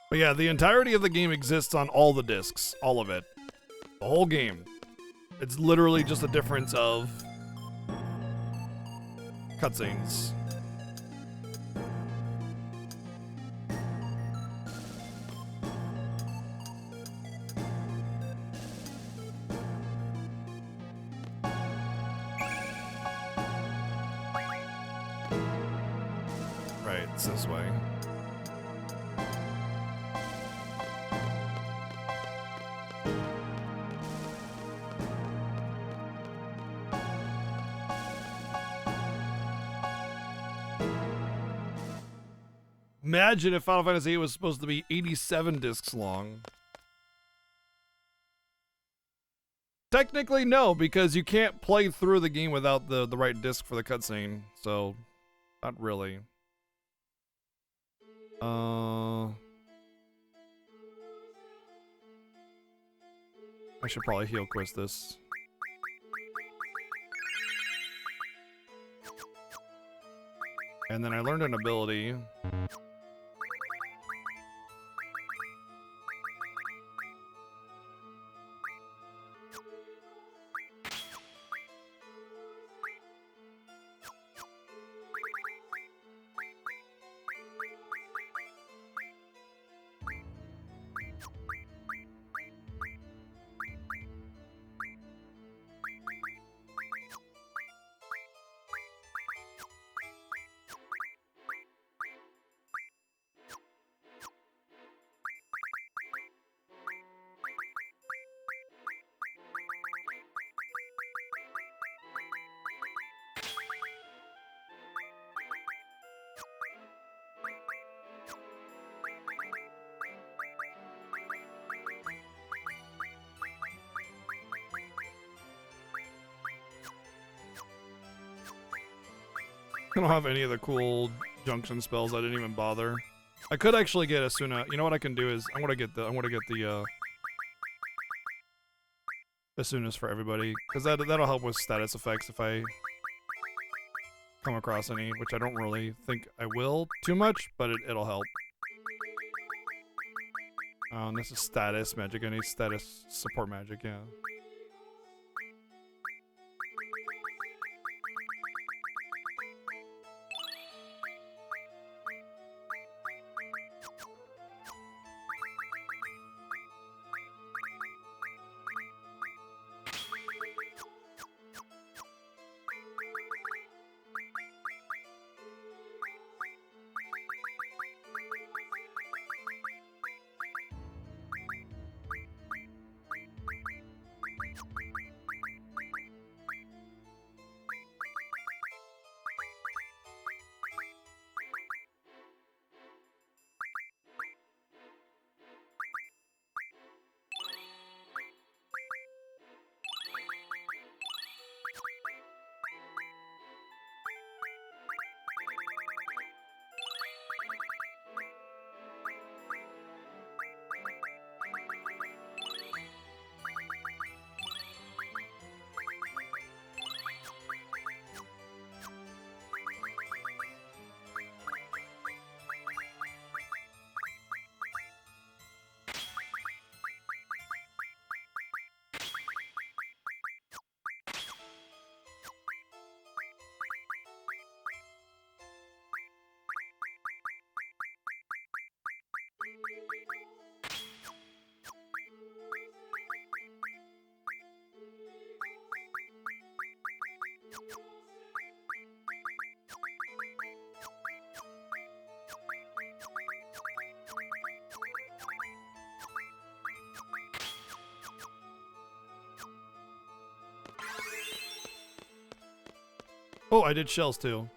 But yeah, the entirety of the game exists on all the discs. All of it. The whole game. It's literally just a difference of cutscenes. Right, it's this way. Imagine if Final Fantasy VIII was supposed to be 87 discs long. Technically, no, because you can't play through the game without the right disc for the cutscene. So, not really. I should probably heal quest this. And then I learned an ability. I don't have any of the cool junction spells. I didn't even bother. I could actually get Asuna. You know what I can do is I'm gonna get the Asunas for everybody, because that'll help with status effects if I come across any, which I don't really think I will too much, but it'll help. And this is status magic. I need status support magic, yeah. Oh, I did shells too.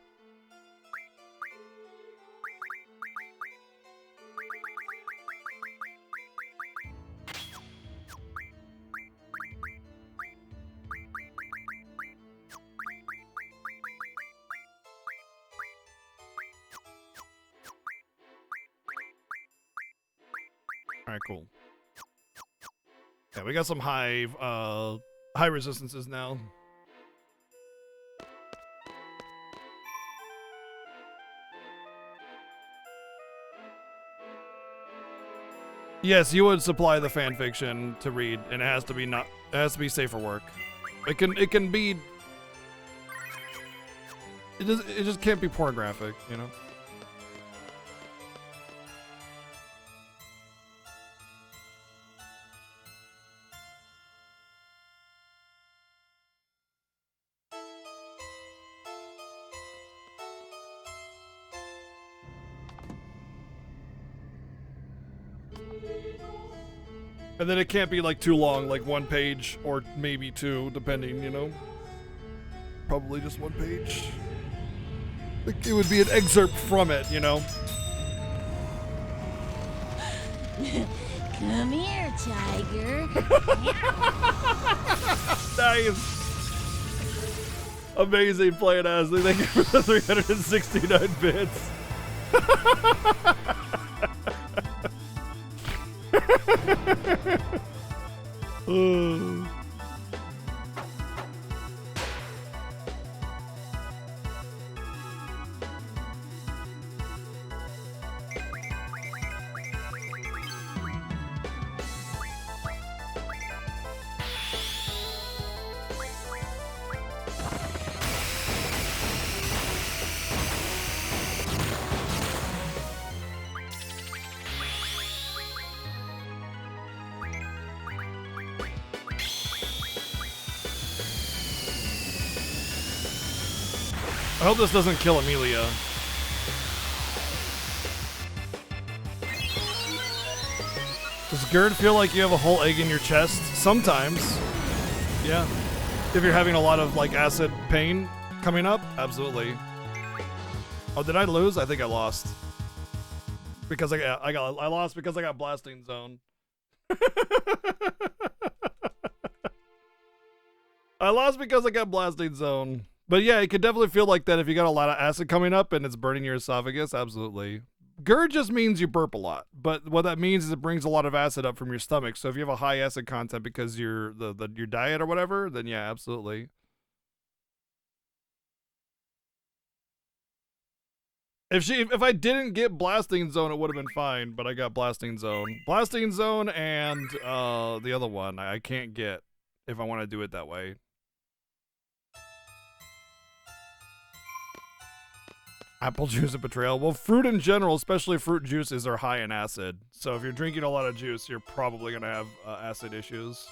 Alright, cool. Yeah, we got some high resistances now. Yes, you would supply the fan fiction to read, and it has to be safe for work. It can be. It just can't be pornographic, you know. And then it can't be like too long, like 1 page or maybe 2, depending, you know. Probably just 1 page. Like it would be an excerpt from it, you know. Come here, tiger. Nice. Amazing playing as. Thank you for the 369 bits. I hope this doesn't kill Amelia. Does Gerd feel like you have a whole egg in your chest? Sometimes. Yeah. If you're having a lot of like acid pain coming up, absolutely. Oh, did I lose? I think I lost. Because I lost because I got blasting zone. I lost because I got blasting zone. But yeah, it could definitely feel like that if you got a lot of acid coming up and it's burning your esophagus. Absolutely. GERD just means you burp a lot, but what that means is it brings a lot of acid up from your stomach. So if you have a high acid content because your diet or whatever, then yeah, absolutely. If I didn't get Blasting Zone, it would have been fine, but I got Blasting Zone. Blasting Zone and the other one I can't get if I want to do it that way. Apple juice and betrayal. Well, fruit in general, especially fruit juices, are high in acid. So if you're drinking a lot of juice, you're probably going to have acid issues.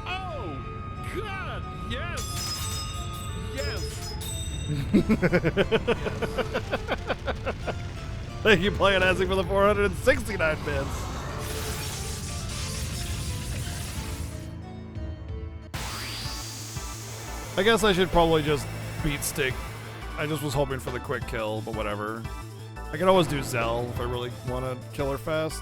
Oh, God, yes! Yes! Thank you, Playing Asking, for the 469 bits. I guess I should probably just beat Stick. I just was hoping for the quick kill, but whatever. I can always do Zell if I really want to kill her fast.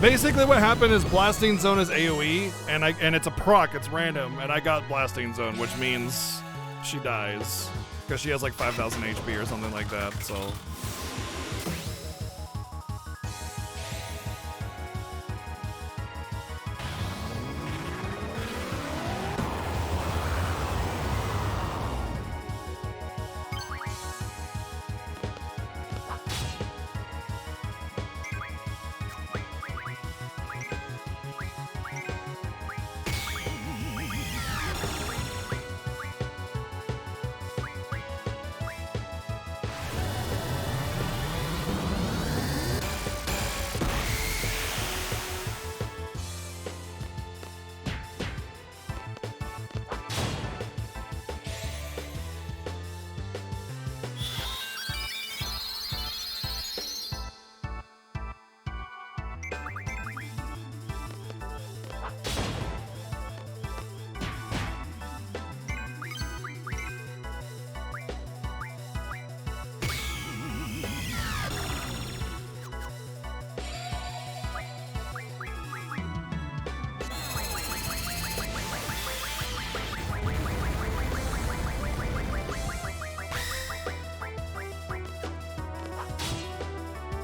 Basically what happened is Blasting Zone is AoE, and it's a proc, it's random, and I got Blasting Zone, which means she dies. Because she has like 5,000 HP or something like that, so...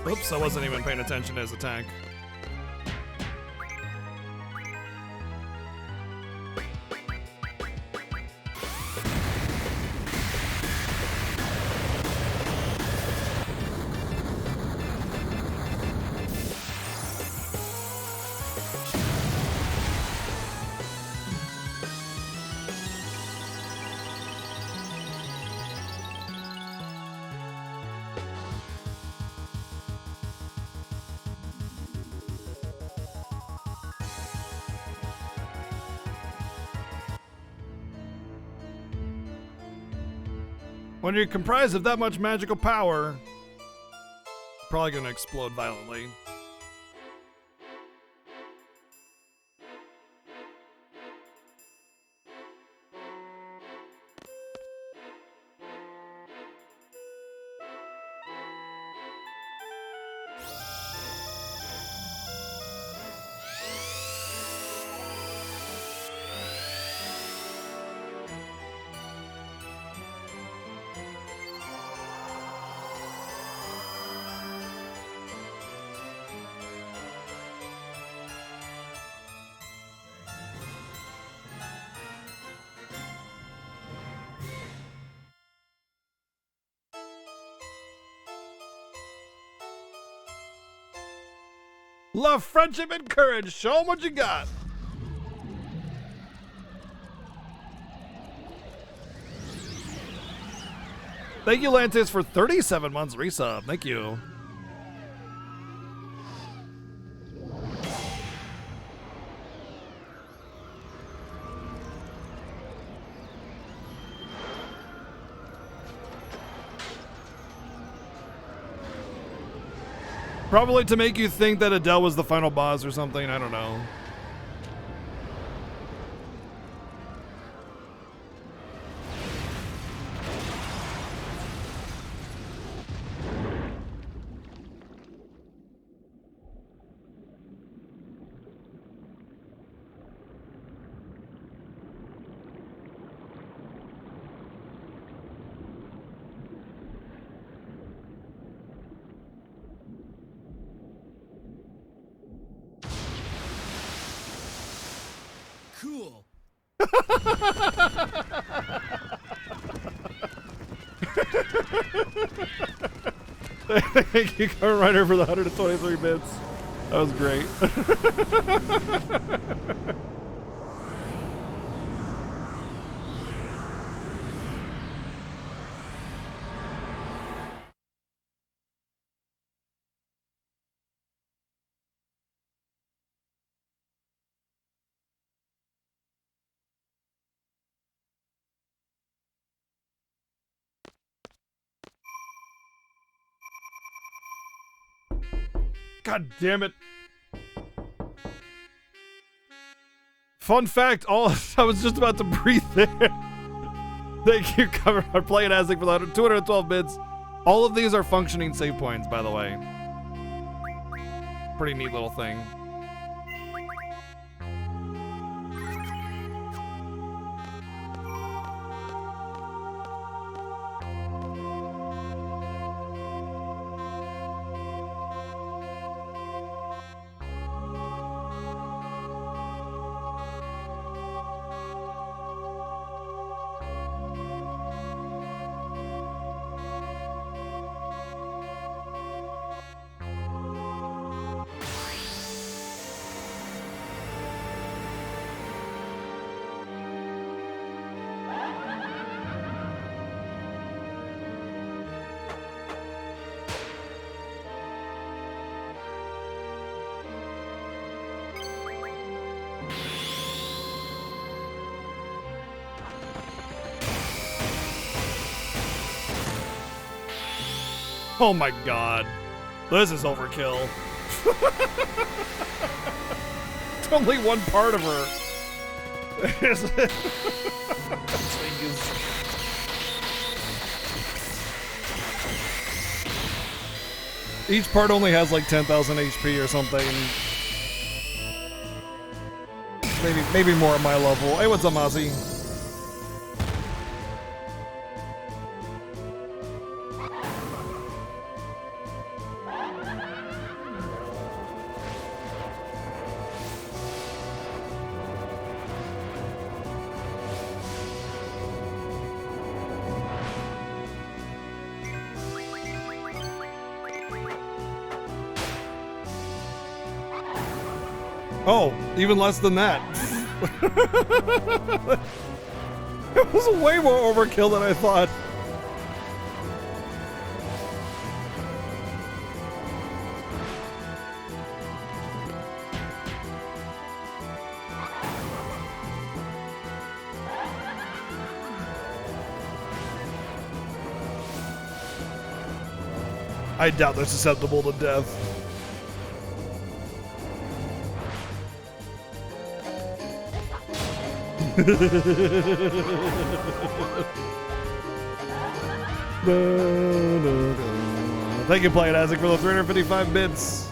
Oops, I wasn't even paying attention to his attack. When you're comprised of that much magical power, probably gonna explode violently. Love, friendship, and courage. Show them what you got. Thank you, Lantis, for 37 months resub. Thank you. Probably to make you think that Adele was the final boss or something. I don't know. Cool. Thank you, Car Rider, for the 123 bits. That was great. God damn it. Fun fact, I was just about to breathe there. Thank you, Cover Playing Aztec, for the 212 bits. All of these are functioning save points, by the way. Pretty neat little thing. Oh my god. This is overkill. It's only one part of her. Each part only has like 10,000 HP or something. Maybe more at my level. Hey, what's up, Mozzie? Oh, even less than that. It was way more overkill than I thought. I doubt they're susceptible to death. Thank you, Playing Isaac, for the 355 bits.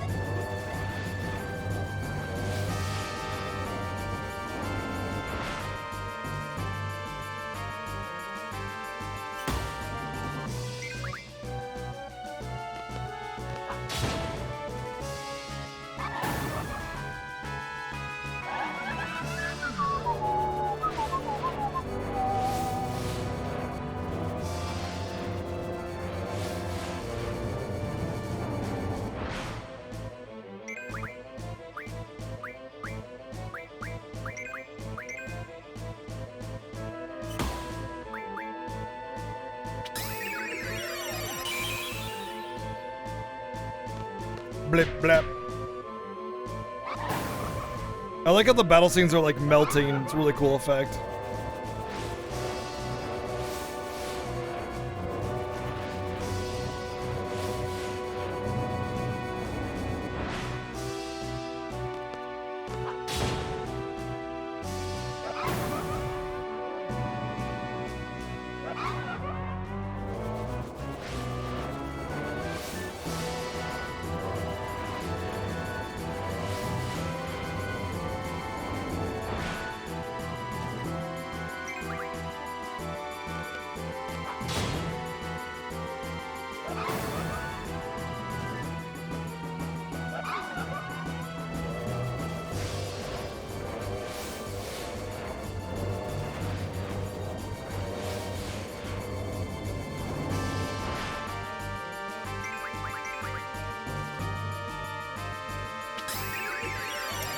Blip blap. I like how the battle scenes are like melting. It's a really cool effect.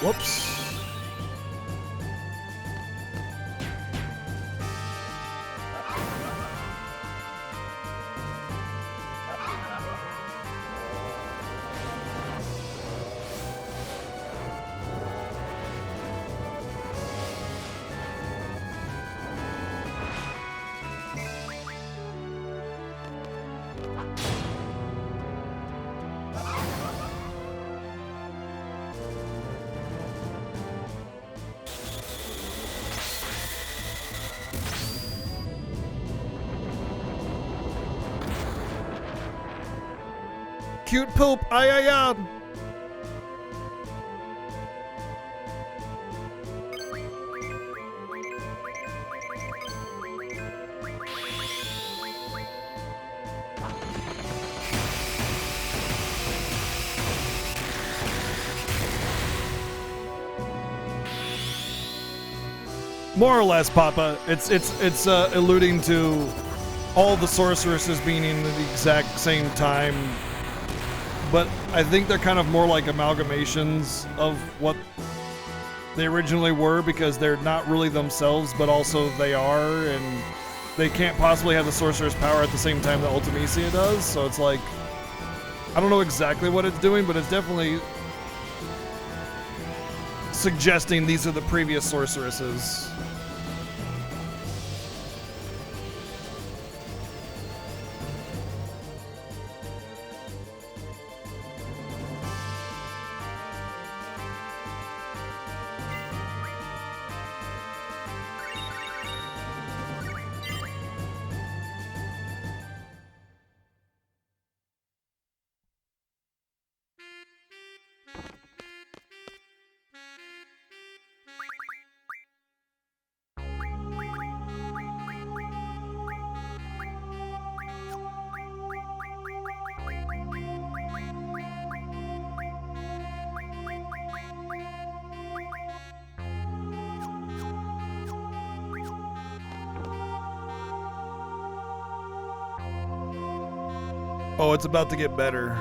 Whoops. Cute poop, ay ay ay. More or less, Papa. It's alluding to all the sorceresses being in the exact same time. But I think they're kind of more like amalgamations of what they originally were, because they're not really themselves, but also they are, and they can't possibly have the sorcerer's power at the same time that Ultimecia does. So it's like, I don't know exactly what it's doing, but it's definitely suggesting these are the previous sorceresses. Oh, it's about to get better.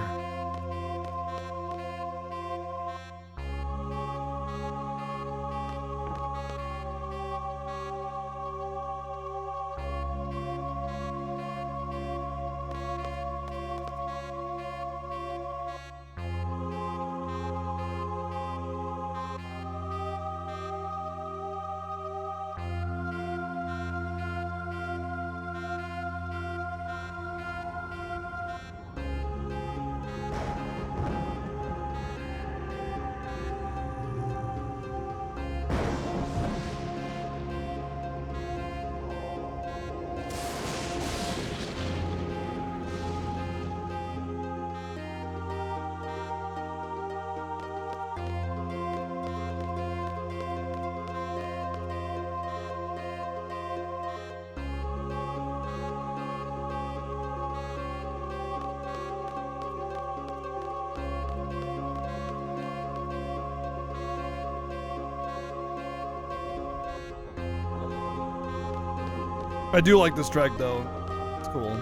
I do like this track though. It's cool.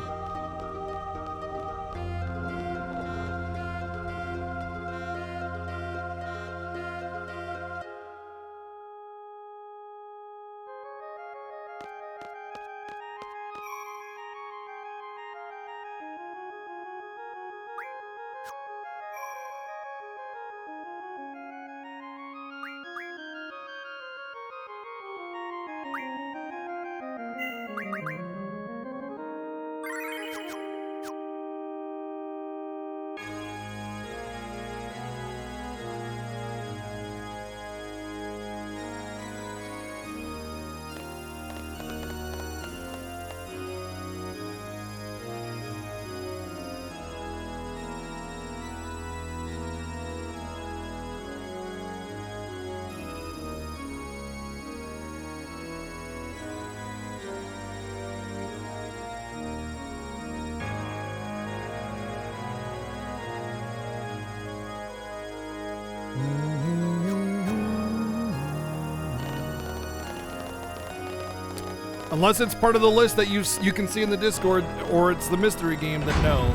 Unless it's part of the list that you can see in the Discord, or it's the mystery game, then no.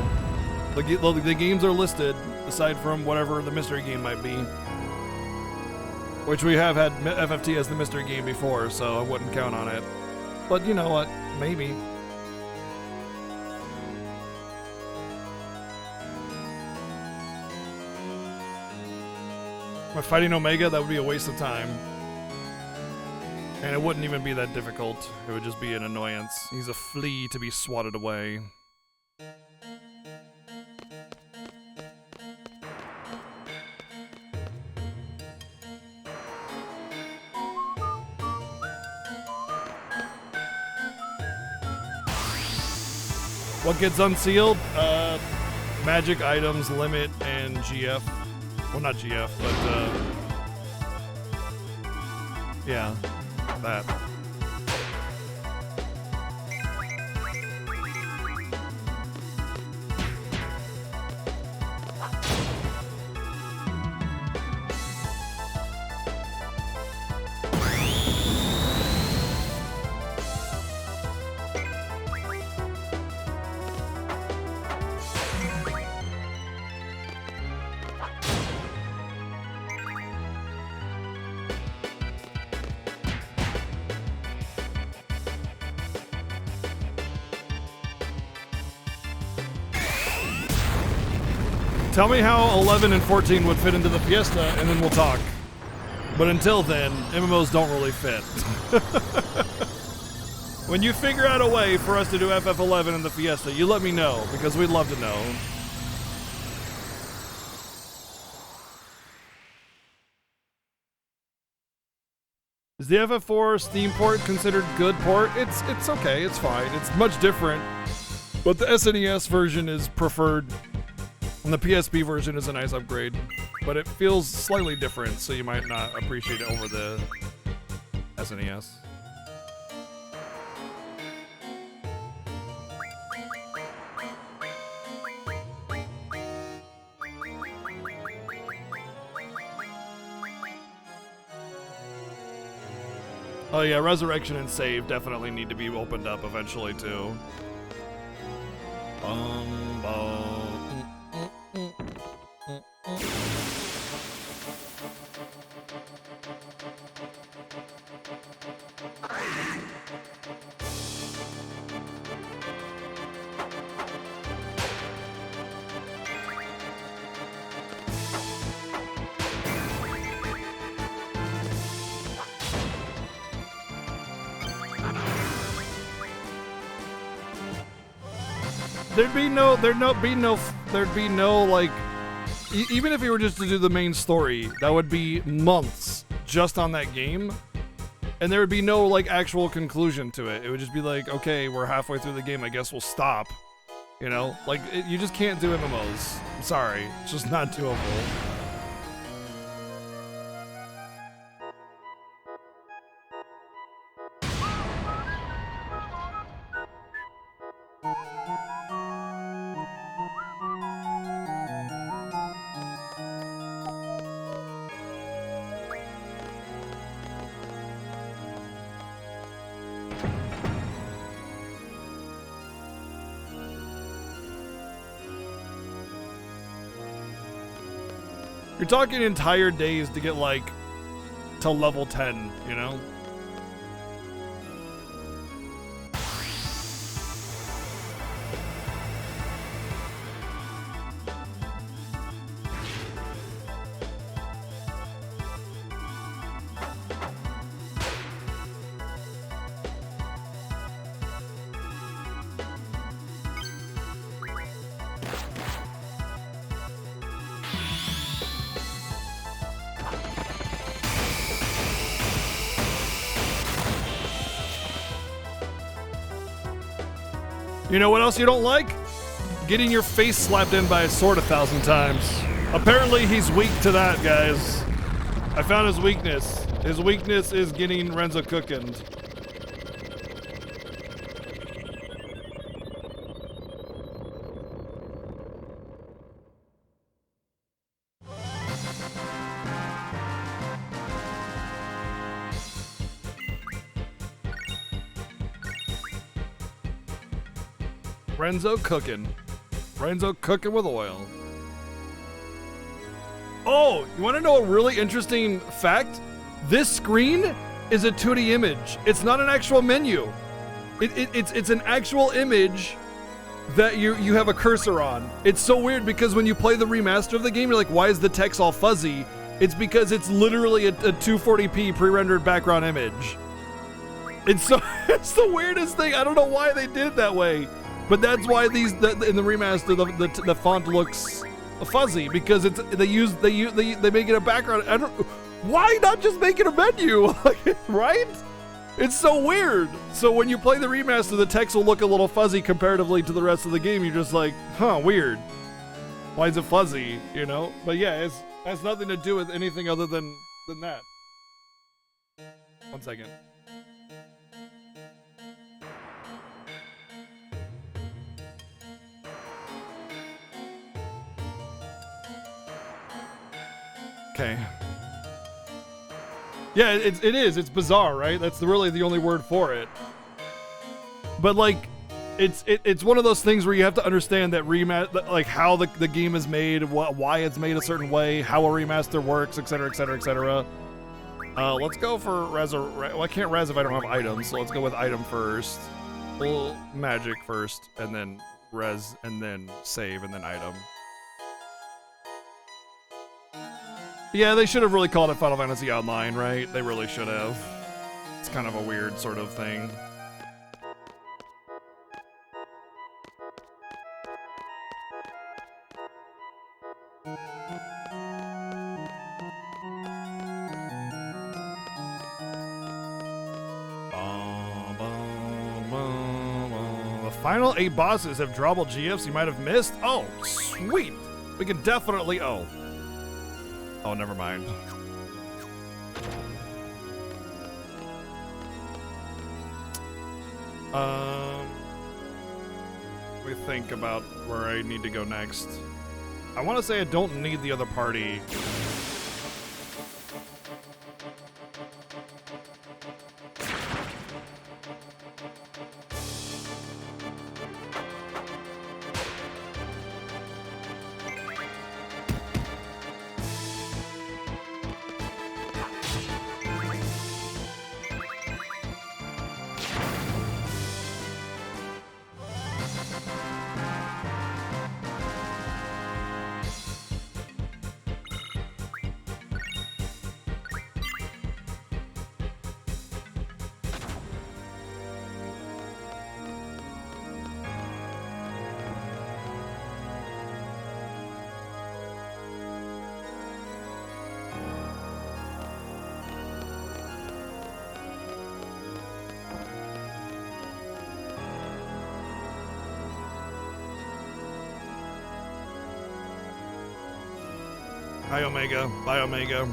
The games are listed, aside from whatever the mystery game might be. Which we have had FFT as the mystery game before, so I wouldn't count on it. But you know what? Maybe. Am I fighting Omega? That would be a waste of time. And it wouldn't even be that difficult. It would just be an annoyance. He's a flea to be swatted away. What gets unsealed? Magic items, limit, and GF. Well, not GF, but yeah, that. Tell me how 11 and 14 would fit into the Fiesta, and then we'll talk. But until then, MMOs don't really fit. When you figure out a way for us to do FF11 in the Fiesta, you let me know, because we'd love to know. Is the FF4 Steam port considered good port? It's okay, it's fine. It's much different, but the SNES version is preferred. And the PSP version is a nice upgrade, but it feels slightly different, so you might not appreciate it over the SNES. Oh yeah, Resurrection and Save definitely need to be opened up eventually too. There'd be no like, even if you were just to do the main story, that would be months just on that game, and there would be no like actual conclusion to it. It would just be like, okay, we're halfway through the game, I guess we'll stop. You know, like you just can't do MMOs. I'm sorry, it's just not doable. You're talking entire days to get like to level 10, you know? You know what else you don't like? Getting your face slapped in by a sword 1,000 times. Apparently he's weak to that, guys. I found his weakness. His weakness is getting Renzo cooking. Renzo cooking. Renzo cooking with oil. Oh, you want to know a really interesting fact? This screen is a 2D image. It's not an actual menu. It's an actual image that you have a cursor on. It's so weird because when you play the remaster of the game, you're like, why is the text all fuzzy? It's because it's literally a 240p pre-rendered background image. It's the weirdest thing. I don't know why they did it that way, but that's why in the remaster the font looks fuzzy because they make it a background. Why not just make it a menu? Right? It's so weird. So when you play the remaster, the text will look a little fuzzy comparatively to the rest of the game. You're just like, huh, weird. Why is it fuzzy? You know? But yeah, it has nothing to do with anything other than that. 1 second. Okay. Yeah, it is. It's bizarre, right? That's really the only word for it. But like, it's one of those things where you have to understand that like how the game is made, why it's made a certain way, how a remaster works, etc., etc., etc. Let's go for res. Well, I can't res if I don't have items, so let's go with item first. Well, magic first, and then res, and then save, and then item. Yeah, they should have really called it Final Fantasy Online, right? They really should have. It's kind of a weird sort of thing. The final 8 bosses have drawable GFs you might have missed. Oh, sweet. We can definitely... Oh, never mind. Let me think about where I need to go next. I want to say I don't need the other party. Bye, Omega. Bye, Omega.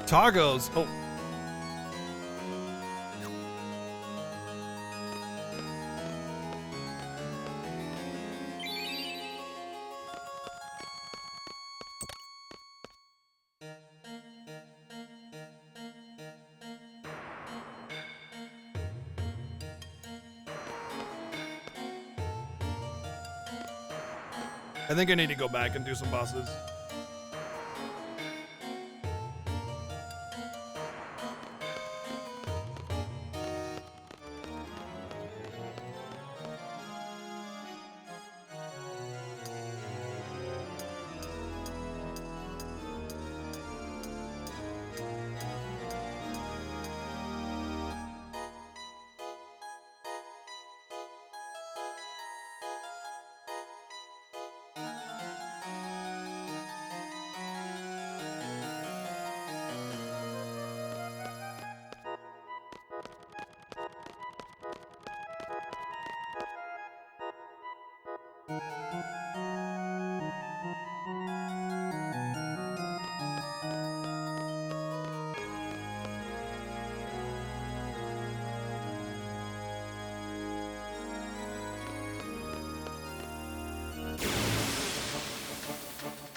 Tacos. Oh. I think I need to go back and do some bosses.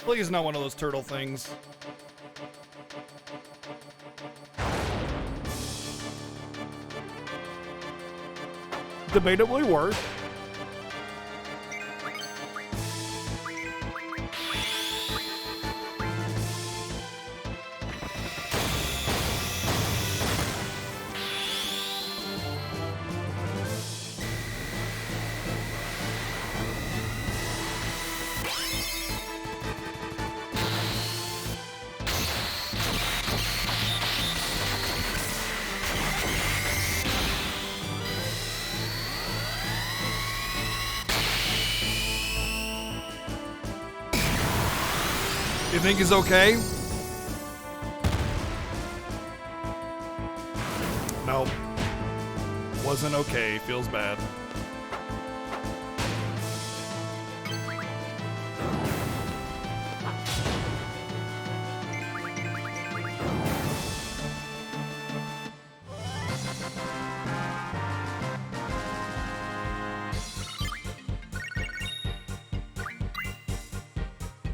Please not one of those turtle things. debatably worse. You think he's okay? Nope. Wasn't okay. Feels bad.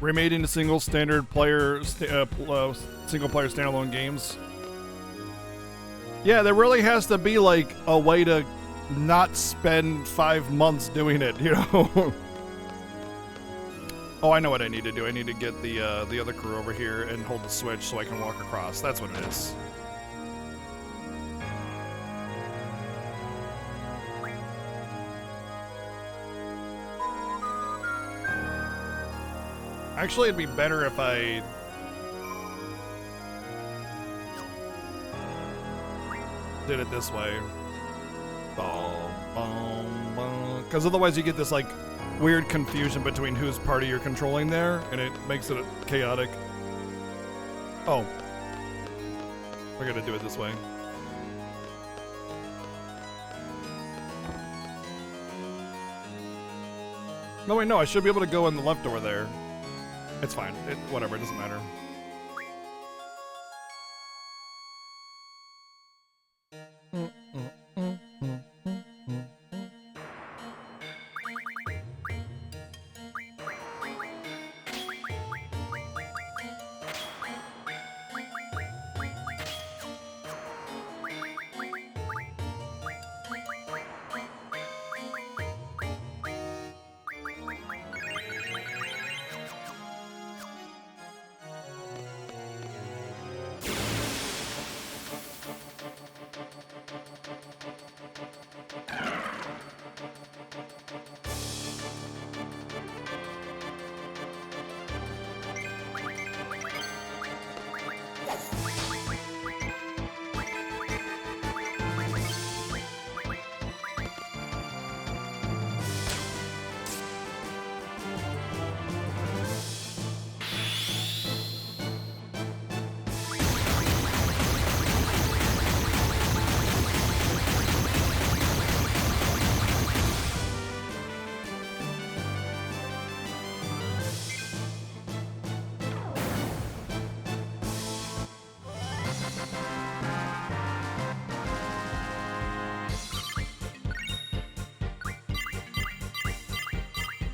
Remade into single player standalone games. Yeah, there really has to be like a way to not spend 5 months doing it, you know. Oh, I know what I need to do. I need to get the other crew over here and hold the switch so I can walk across. That's what it is. Actually, it'd be better if I did it this way. Because otherwise you get this like weird confusion between whose party you're controlling there, and it makes it chaotic. Oh. I gotta do it this way. No, wait, no, I should be able to go in the left door there. It's fine. Whatever, it doesn't matter.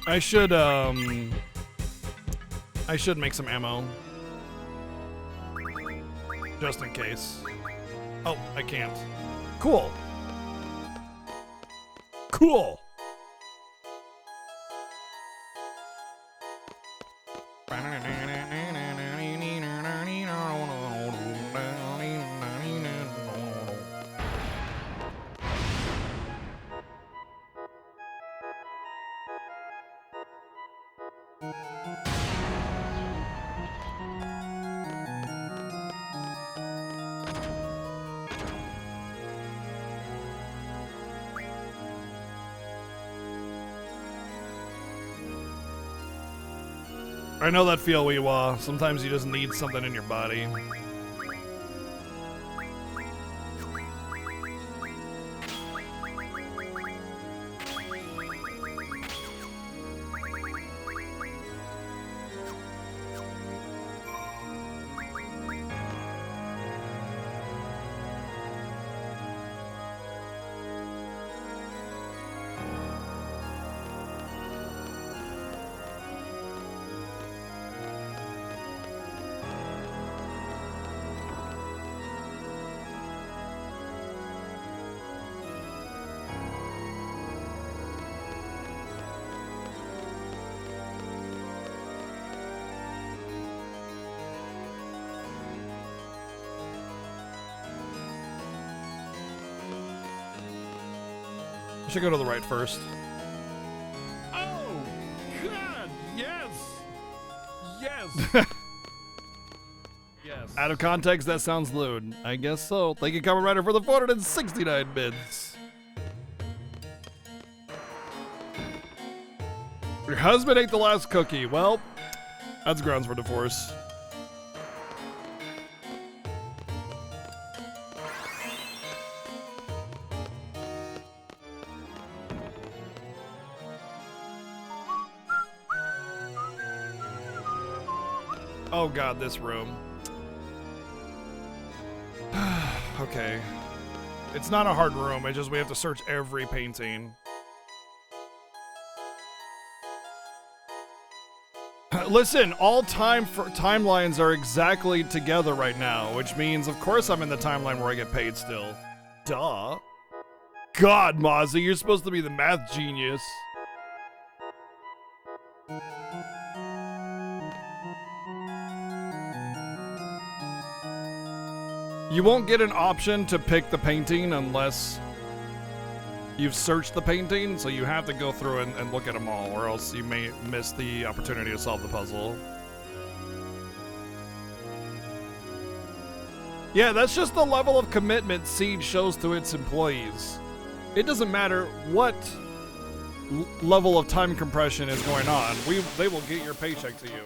I should make some ammo. Just in case. Oh, I can't. Cool. Cool. I know that feel, Weewa. Sometimes you just need something in your body. should go to the right first. Oh, God, yes. Yes. Yes. Out of context, that sounds lewd. I guess so. Thank you, Kamen Rider, for the 469 bits. Your husband ate the last cookie. Well, that's grounds for divorce. Oh God, this room. Okay. It's not a hard room, it's just we have to search every painting. Listen, all timelines are exactly together right now, which means, of course, I'm in the timeline where I get paid still. Duh. God, Mozzie, you're supposed to be the math genius. You won't get an option to pick the painting unless you've searched the painting, so you have to go through and look at them all, or else you may miss the opportunity to solve the puzzle. Yeah, that's just the level of commitment Seed shows to its employees. It doesn't matter what level of time compression is going on. They will get your paycheck to you.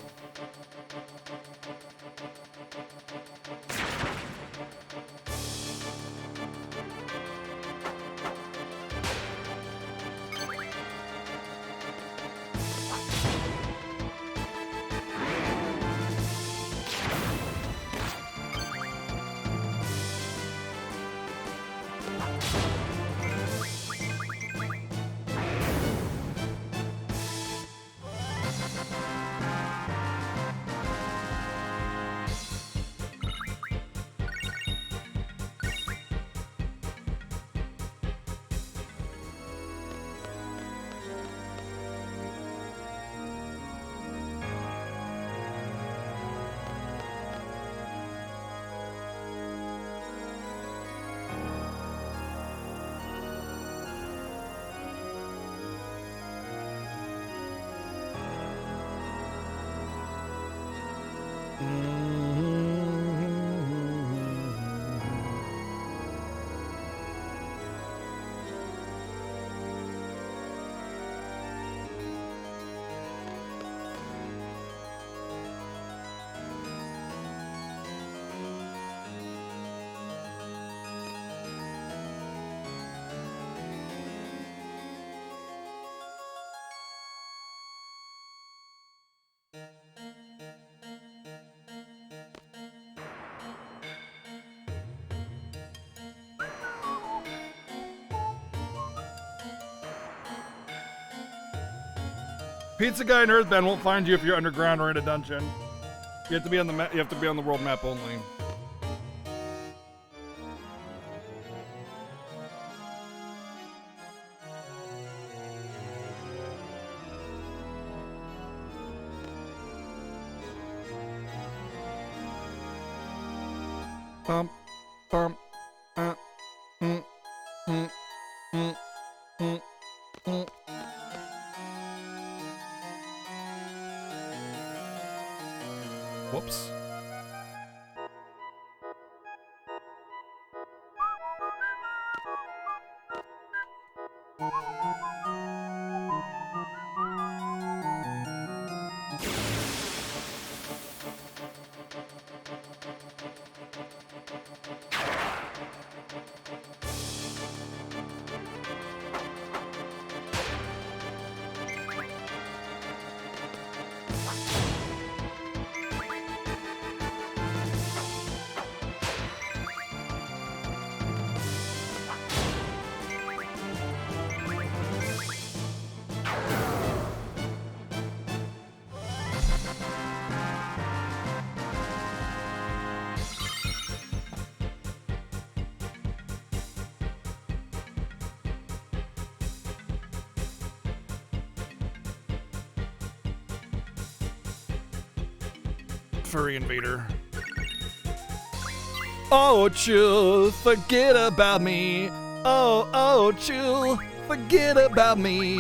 Pizza guy and Earthbound won't find you if you're underground or in a dungeon. You have to be on the map. You have to be on the world map only. Bump, bump, mm, mm, mm, mm, mm. Whoops. Furry invader. Oh, Chew, forget about me. Oh, Chew, Forget about me.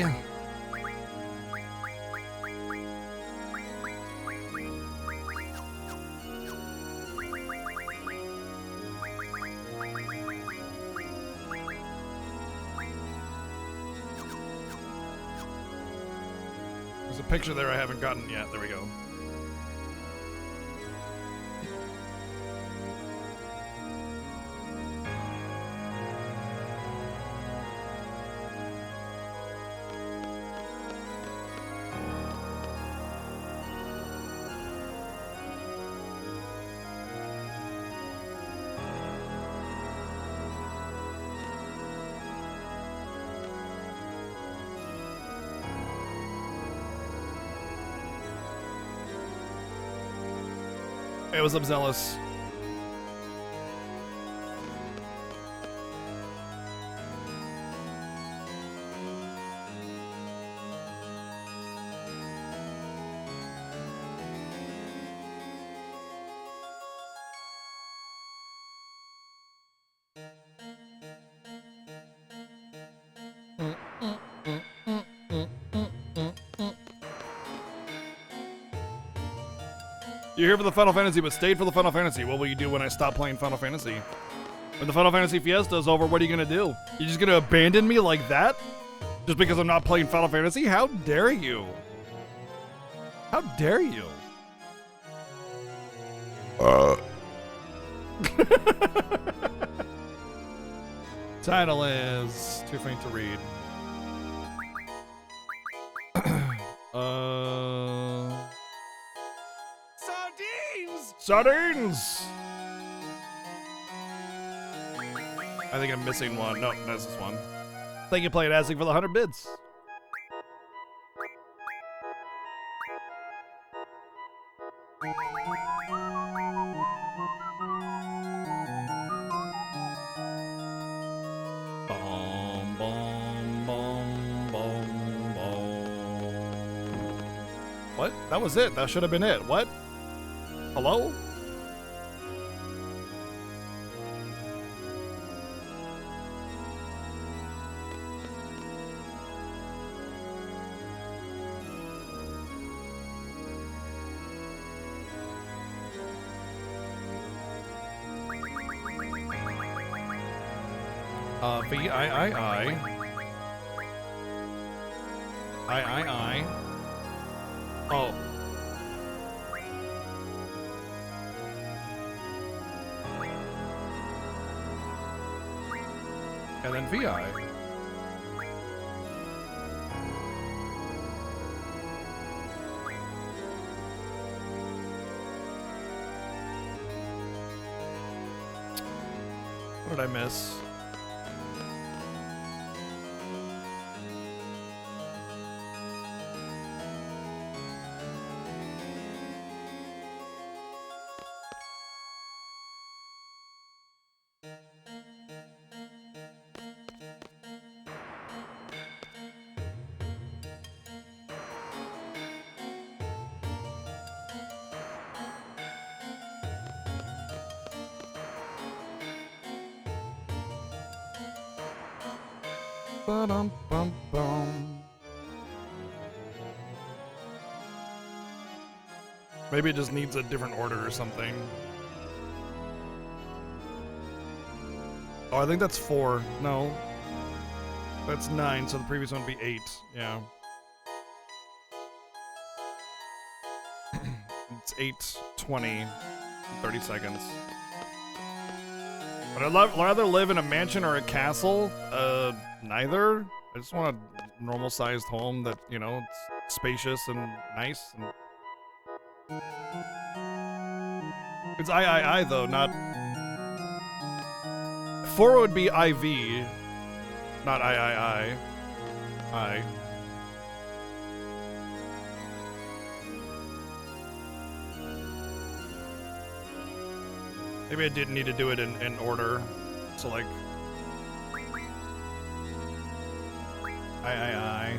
There's a picture there I haven't gotten yet. There we go. Hey, what's up, Zealous? You're here for the Final Fantasy, but stayed for the Final Fantasy. What will you do when I stop playing Final Fantasy? When the Final Fantasy Fiesta is over, what are you gonna do? You just gonna abandon me like that? Just because I'm not playing Final Fantasy? How dare you? How dare you? Title is too faint to read. Sardines! I think I'm missing one. No, that's this one. Thank you, Play It Asking, for the 100 bits. Bom, bom, bom, bom, bom. What? That was it. That should have been it. What? Hello? V-I-I-I. I. Oh. And then VI. What did I miss? Ba-dum-bum-bum. Maybe it just needs a different order or something. Oh, I think that's 4. No. That's 9, so the previous one would be 8. Yeah. It's 8:20, 30 seconds. Would I rather live in a mansion or a castle? Neither. I just want a normal-sized home that, you know, it's spacious and nice. And it's I, though, not... 4 would be IV, not I. I. Maybe I didn't need to do it in order. So, like... I.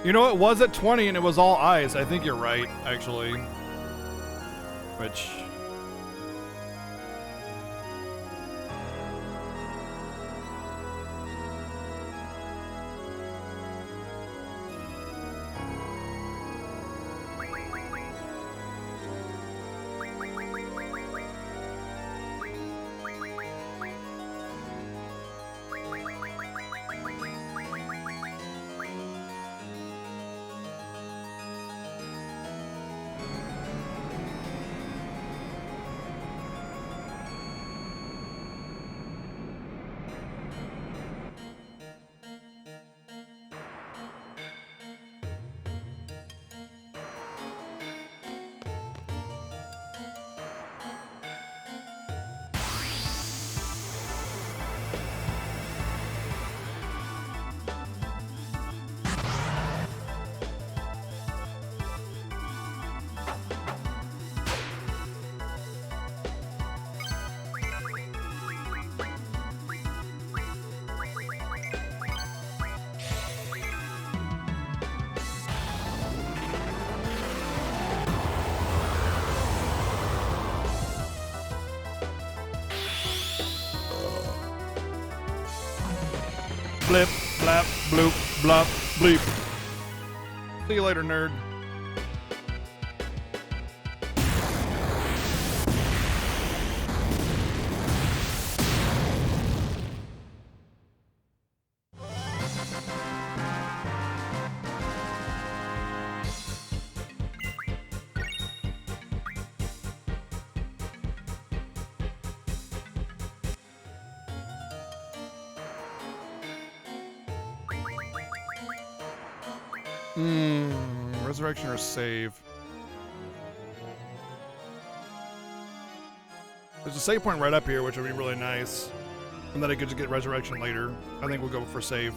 You know, it was at 20 and it was all ice. I think you're right, actually. Which... Blip, blap, bloop, blop, bleep. See you later, nerd. Resurrection or save? There's a save point right up here, which would be really nice. And then I could just get resurrection later. I think we'll go for save.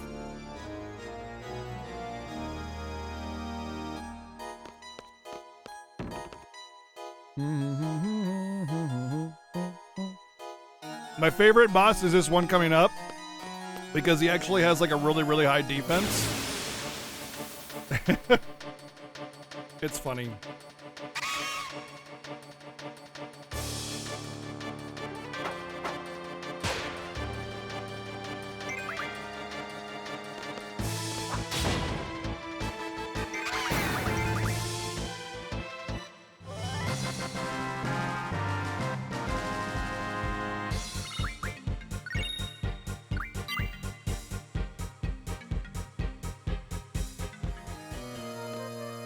My favorite boss is this one coming up because he actually has like a really, really high defense. It's funny.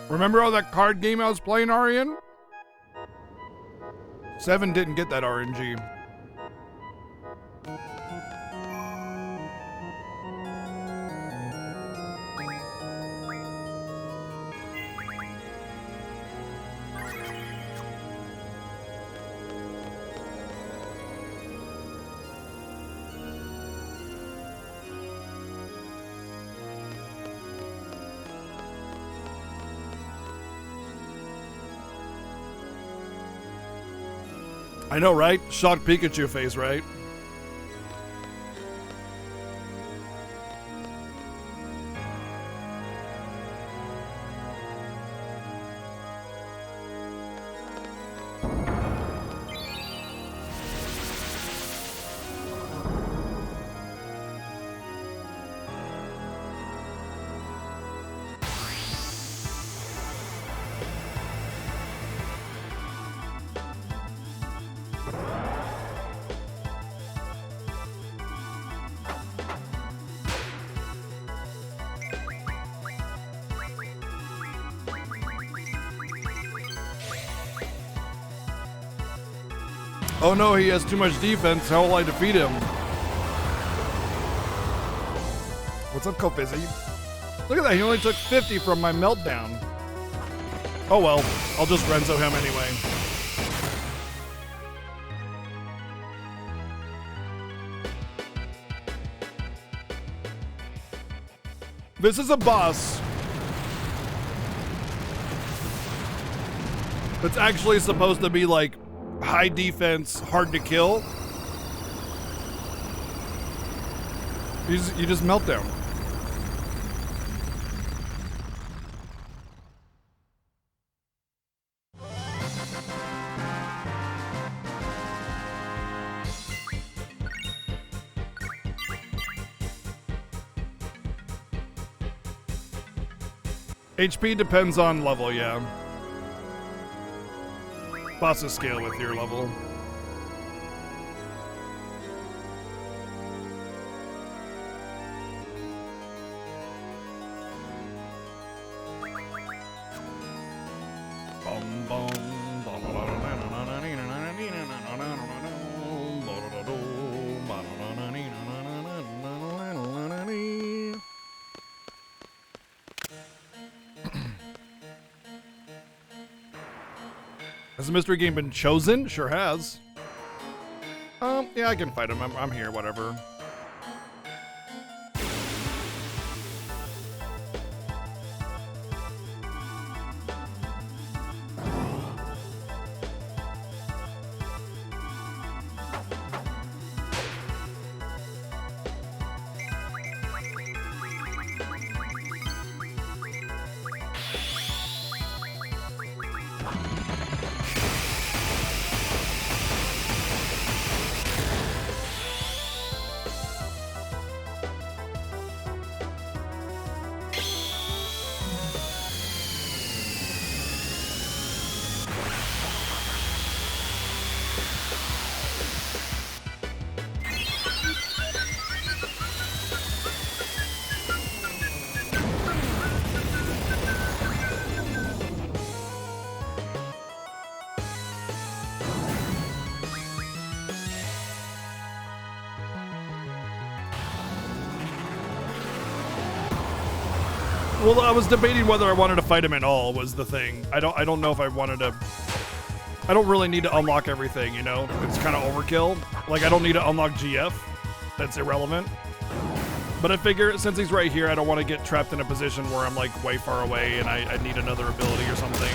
Remember all that card game I was playing, Arian? 7 didn't get that RNG. I know, right? Shocked Pikachu face, right? Oh no, he has too much defense. How will I defeat him? What's up, Cofizzy? Look at that, he only took 50 from my meltdown. Oh well, I'll just Renzo him anyway. This is a boss that's actually supposed to be like high defense, hard to kill. You just melt down. HP depends on level, yeah. Bosses scale with your level. Has the mystery game been chosen? Sure has. Yeah, I can fight him. I'm here, whatever. Well, I was debating whether I wanted to fight him at all was the thing. I don't know if I wanted to. I don't really need to unlock everything, you know? It's kind of overkill. Like, I don't need to unlock GF. That's irrelevant. But I figure since he's right here, I don't want to get trapped in a position where I'm like way far away and I need another ability or something.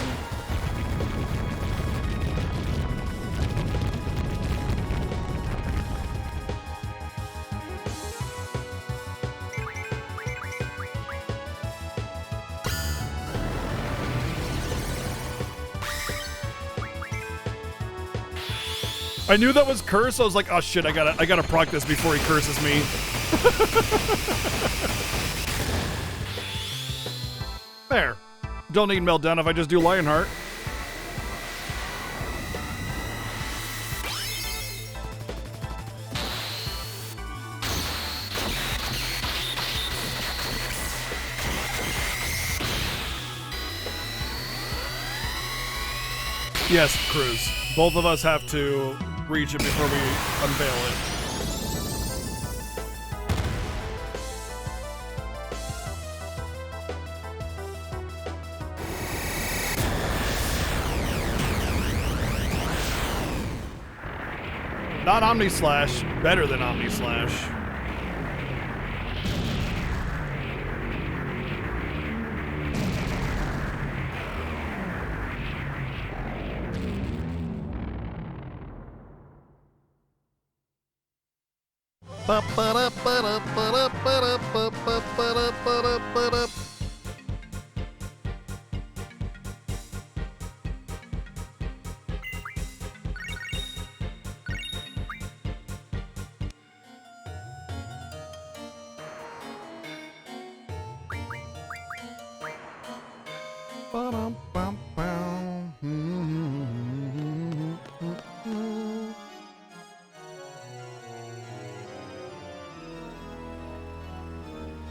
I knew that was curse. I was like, oh shit, I gotta proc this before he curses me. There. Don't need meltdown if I just do Lionheart. Yes, Cruz. Both of us have to reach it before we unveil it. Not Omni Slash, better than Omni Slash.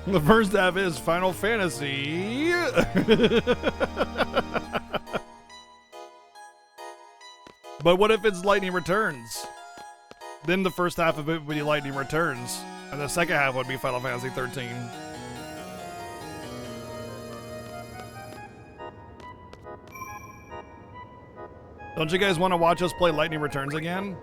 The first half is Final Fantasy. But what if it's Lightning Returns? Then the first half of it would be Lightning Returns, and the second half would be Final Fantasy 13. Don't you guys want to watch us play Lightning Returns again?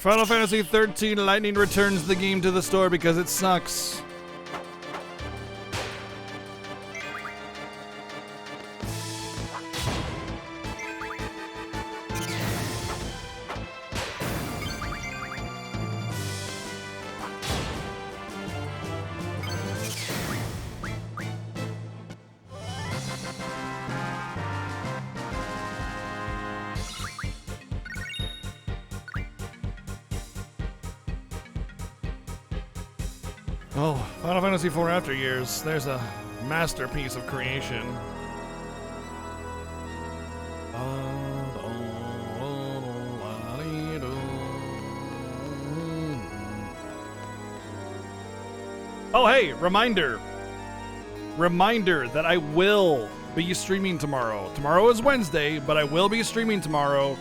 Final Fantasy 13 Lightning returns the game to the store because it sucks. Oh, Final Fantasy IV After Years. There's a masterpiece of creation. Oh, hey, reminder. Reminder that I will be streaming tomorrow. Tomorrow is Wednesday, but I will be streaming tomorrow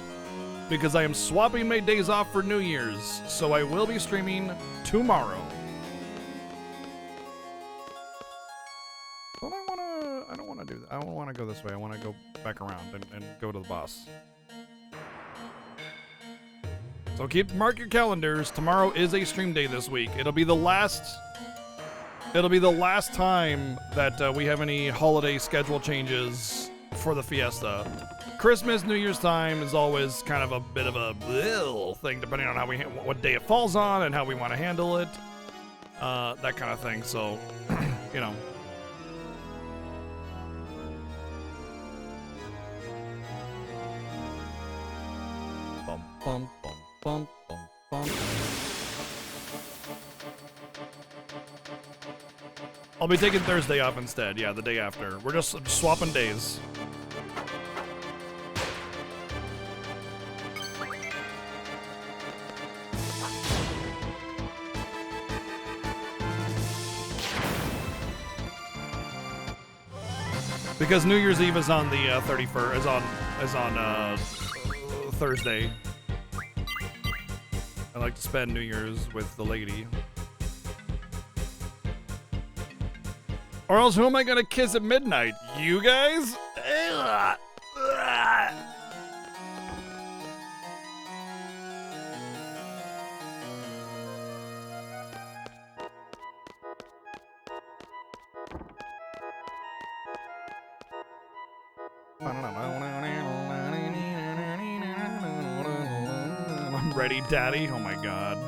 because I am swapping my days off for New Year's. So I will be streaming tomorrow. I don't want to do that. I don't want to go this way. I want to go back around and go to the boss. So mark your calendars. Tomorrow is a stream day this week. It'll be the last time that we have any holiday schedule changes for the Fiesta. Christmas, New Year's time is always kind of a bit of a thing, depending on what day it falls on and how we want to handle it. That kind of thing. So, you know. Bum, bum, bum, bum, bum. I'll be taking Thursday off instead. Yeah, the day after. We're just swapping days. Because New Year's Eve is on the 31st. Is on Thursday. I like to spend New Year's with the lady. Or else who am I gonna kiss at midnight? You guys? I'm ready, Daddy. Oh my God.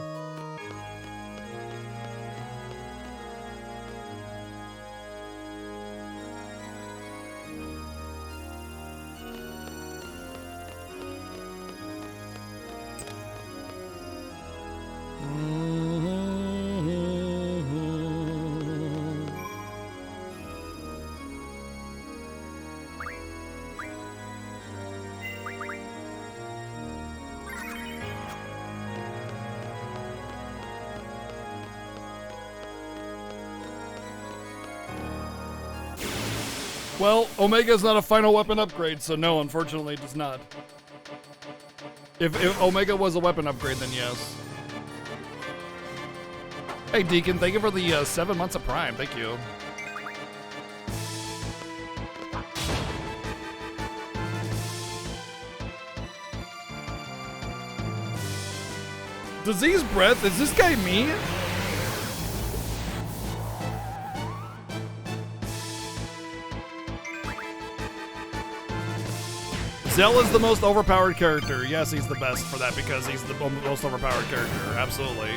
Well, Omega's not a final weapon upgrade, so no, unfortunately it does not. If Omega was a weapon upgrade, then yes. Hey, Deacon, thank you for the 7 months of Prime. Thank you. Disease breath? Is this guy me? Zell is the most overpowered character. Yes, he's the best for that because he's the most overpowered character. Absolutely.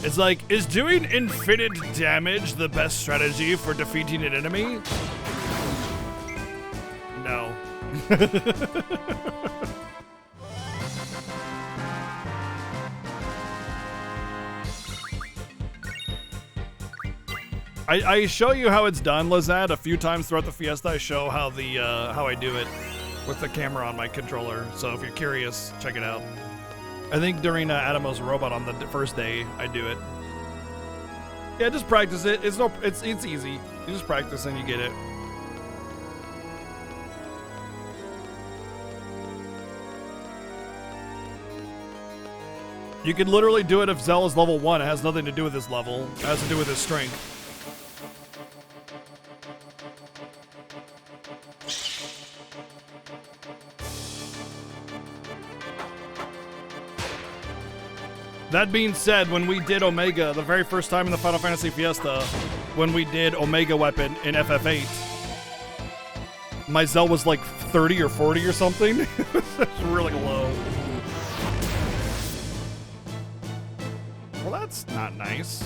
It's like, is doing infinite damage the best strategy for defeating an enemy? No. I show you how it's done, Lazad, a few times throughout the Fiesta. I show how how I do it with the camera on my controller. So if you're curious, check it out. I think during Adamo's Robot on the first day, I do it. Yeah, just practice it. It's easy. You just practice and you get it. You can literally do it if Zell is level 1. It has nothing to do with his level. It has to do with his strength. That being said, when we did Omega, the very first time in the Final Fantasy Fiesta, when we did Omega Weapon in FF8, my Zell was like 30 or 40 or something. It's really low. Well, that's not nice.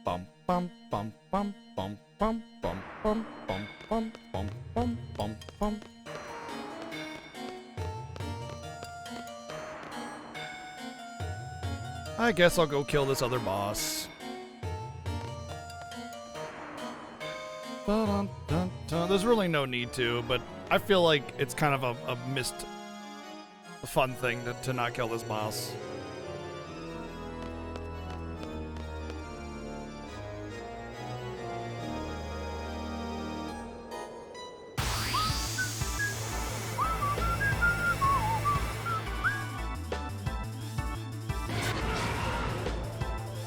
Bum bum bum bum bum bum bum bum bum bum bum bum bum bum. I guess I'll go kill this other boss. There's really no need to, but I feel like it's kind of a missed fun thing to not kill this boss.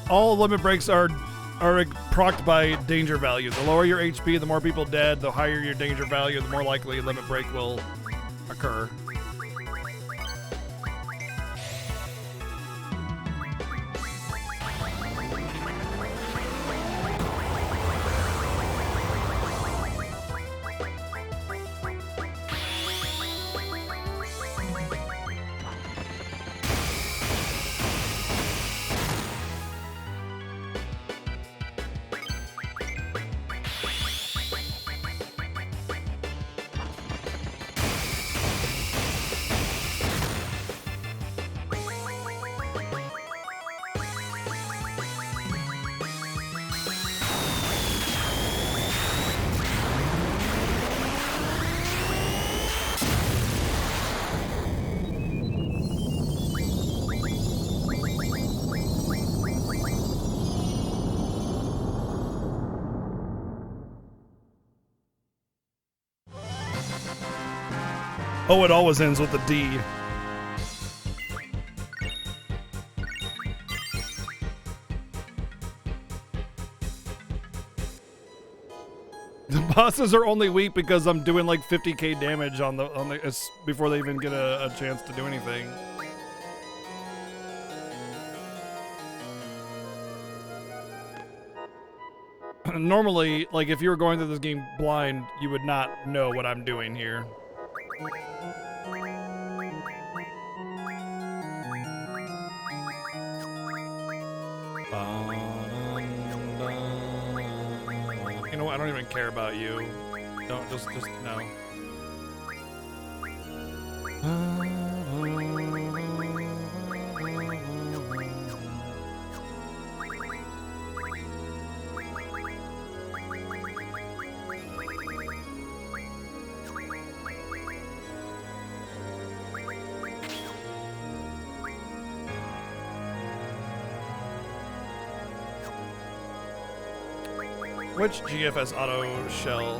All limit breaks are procced by danger value. The lower your HP, the more people dead. The higher your danger value, the more likely a limit break will occur. Oh, it always ends with a D. The bosses are only weak because I'm doing like 50k damage on the before they even get a chance to do anything. Normally, like if you were going through this game blind, you would not know what I'm doing here. You know what? I don't even care about you. Don't just no. Which GFS auto shell?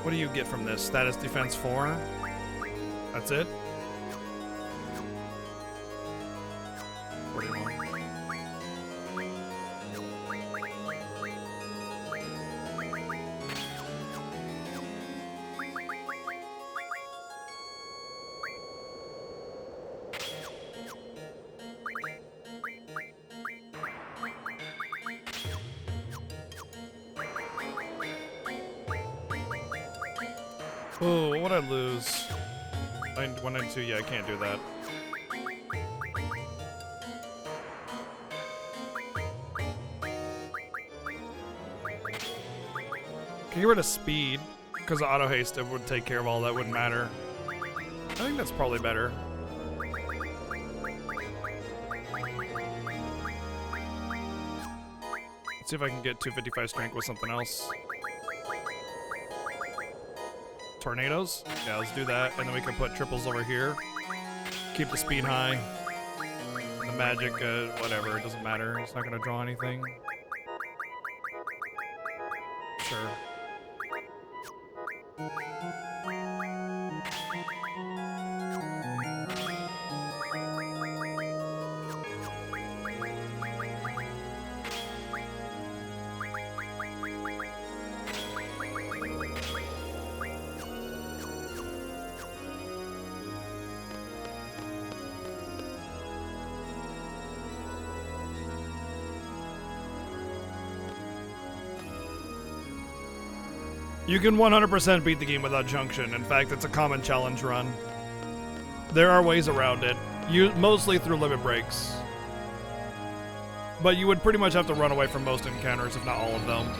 What do you get from this? Status defense 4? That's it? 41. Oh, what would I lose? 192, yeah, I can't do that. Can you get rid of speed? Because auto haste it would take care of all that, wouldn't matter. I think that's probably better. Let's see if I can get 255 strength with something else. Tornadoes? Yeah, let's do that. And then we can put triples over here. Keep the speed high. The magic, whatever, it doesn't matter. It's not gonna draw anything. Sure. You can 100% beat the game without Junction. In fact, it's a common challenge run. There are ways around it, mostly through limit breaks. But you would pretty much have to run away from most encounters, if not all of them.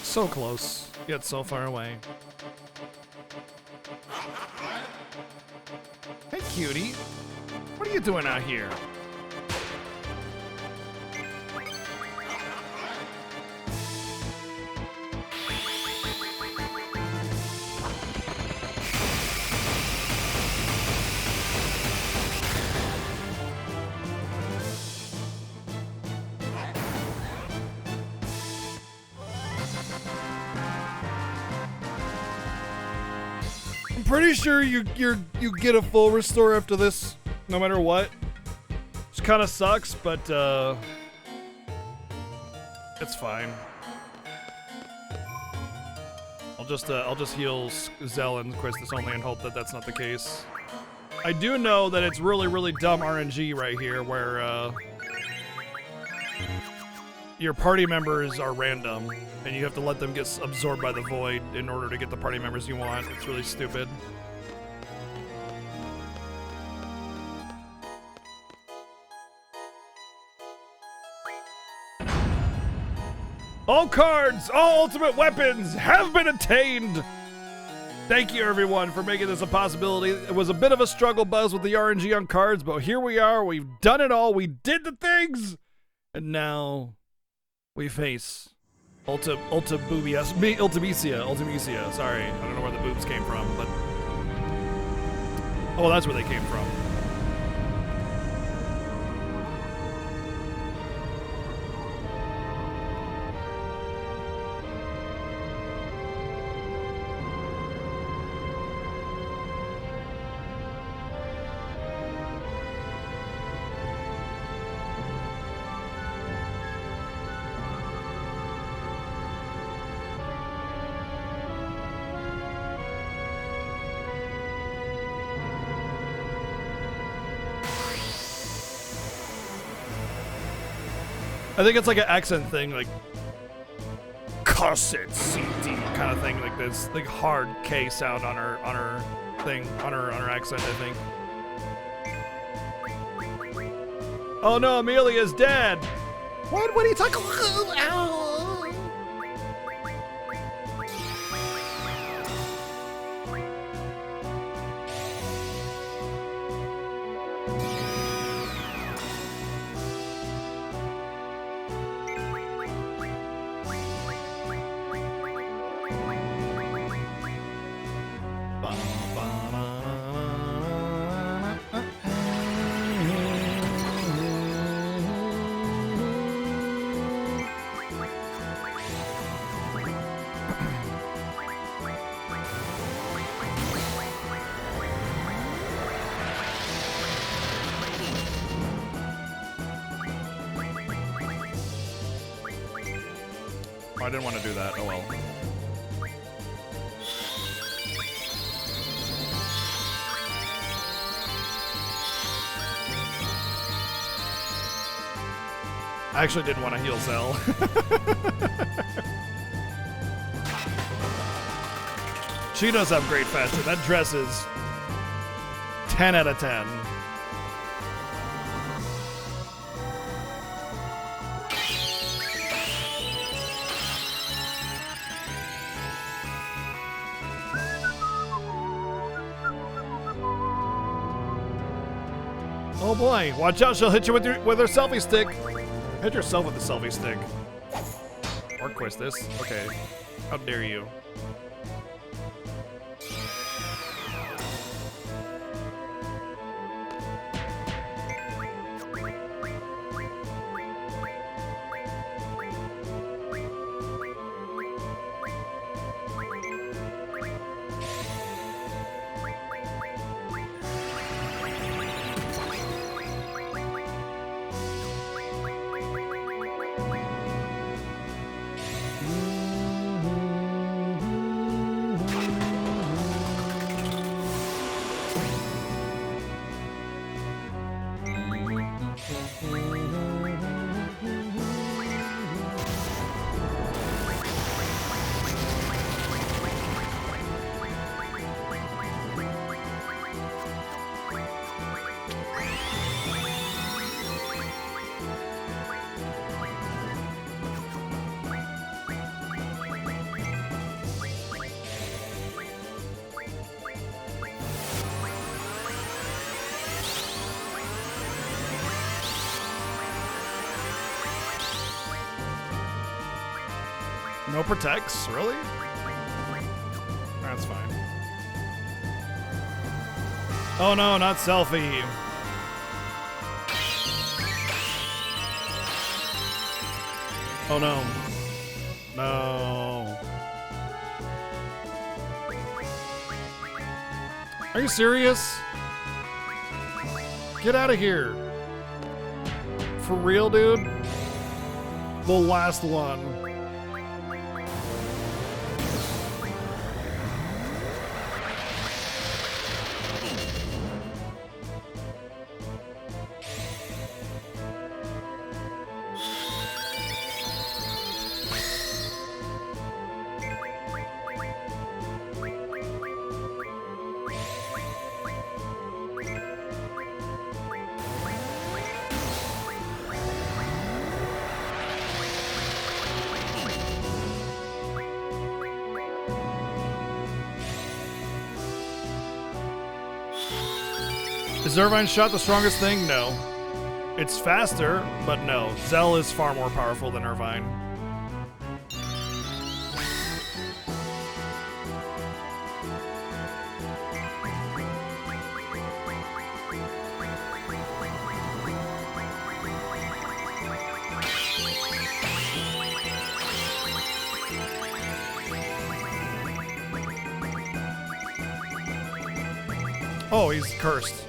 So close, yet so far away. Hey, cutie. What are you doing out here? Pretty sure you get a full restore after this, no matter what. Which kind of sucks, but it's fine. I'll just heal Zell and Quistis only and hope that that's not the case. I do know that it's really dumb RNG right here, where your party members are random, and you have to let them get absorbed by the void in order to get the party members you want. It's really stupid. All cards, all ultimate weapons have been attained! Thank you, everyone, for making this a possibility. It was a bit of a struggle buzz with the RNG on cards, but here we are. We've done it all. We did the things! And now we face Ultimisia. Sorry, I don't know where the boobs came from, but oh, that's where they came from. I think it's like an accent thing, like cassette CD kind of thing, like this like hard K sound on her thing, on her accent, I think. Oh no, Amelia's dead. What are you talking about? I didn't want to do that. Oh well. I actually didn't want to heal Zell. She does upgrade faster. That dress is 10 out of 10. Oh boy, watch out, she'll hit you with her selfie stick. Hit yourself with the selfie stick. Or quiz this. Okay. How dare you? No protects? Really? That's fine. Oh no, not selfie. Oh no. No. Are you serious? Get out of here. For real, dude? The last one. Is Irvine's shot the strongest thing? No. It's faster, but no. Zell is far more powerful than Irvine. Oh, he's cursed.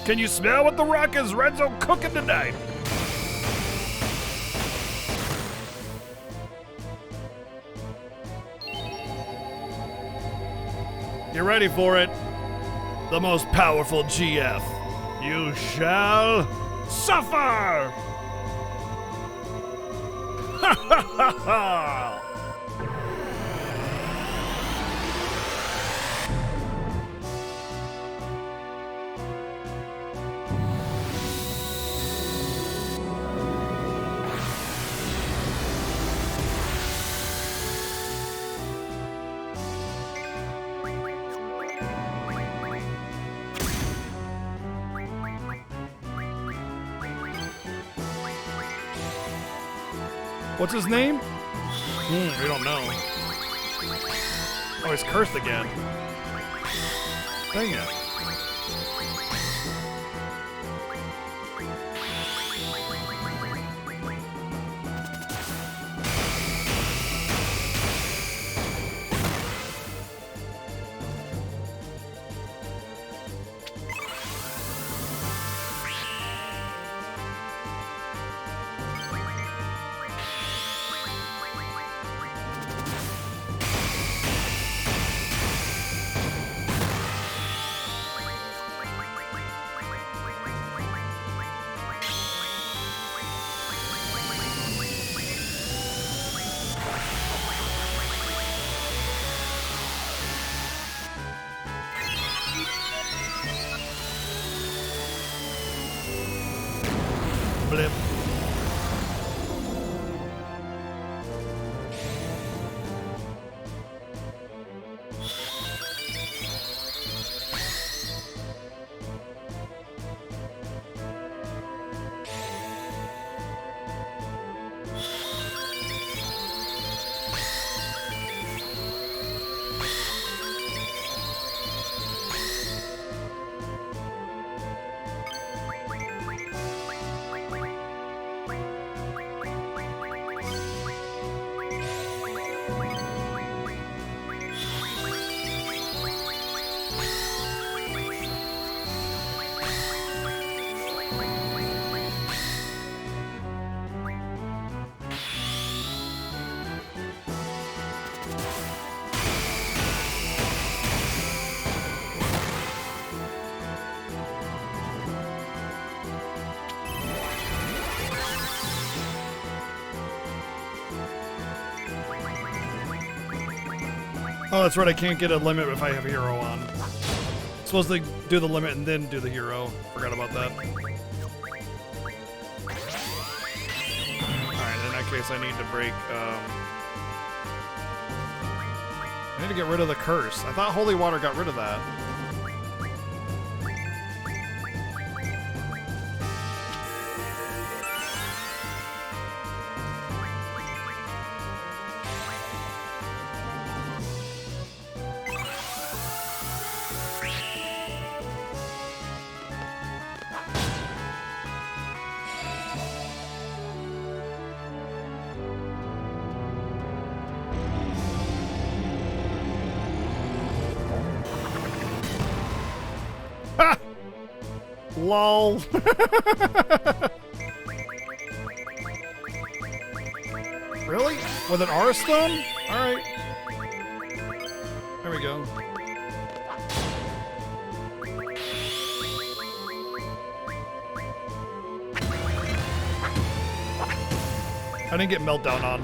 Can you smell what the rock is Renzo cooking tonight? You ready for it? The most powerful GF. You shall suffer! Ha ha ha ha! What's his name? We don't know. Oh, he's cursed again. Dang it. Blip. Oh, that's right. I can't get a limit if I have a hero on. I'm supposed to do the limit and then do the hero. Forgot about that. Alright, in that case, I need to break. I need to get rid of the curse. I thought holy water got rid of that. LOL. Really? With an R stun? Alright. There we go. I didn't get meltdown on.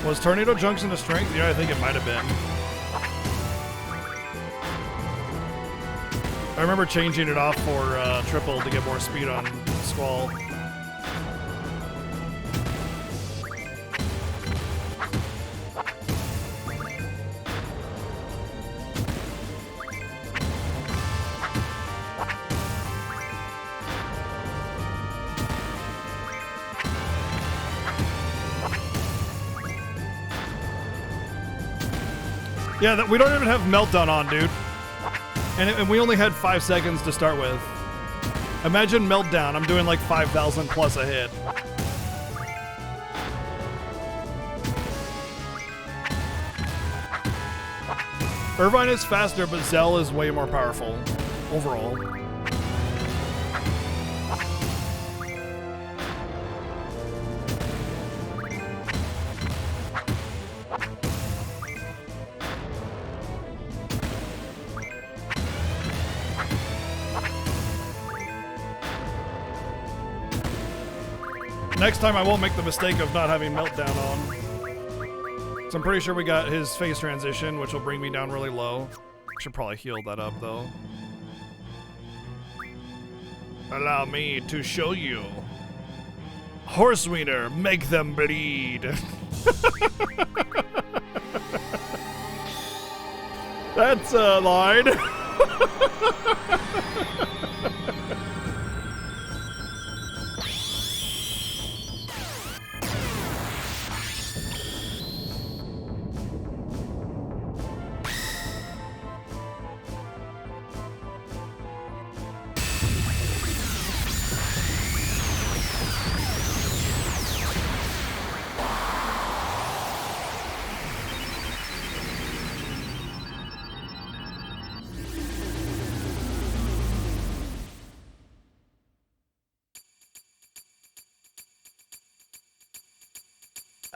Was Tornado Junction a strength? Yeah, I think it might have been. I remember changing it off for triple to get more speed on Squall. Yeah, we don't even have Meltdown on, dude. And we only had 5 seconds to start with. Imagine Meltdown. I'm doing like 5,000 plus a hit. Irvine is faster, but Zell is way more powerful overall. Next time I won't make the mistake of not having Meltdown on. So I'm pretty sure we got his face transition, which will bring me down really low. Should probably heal that up, though. Allow me to show you. Horse wiener, make them bleed. That's a line.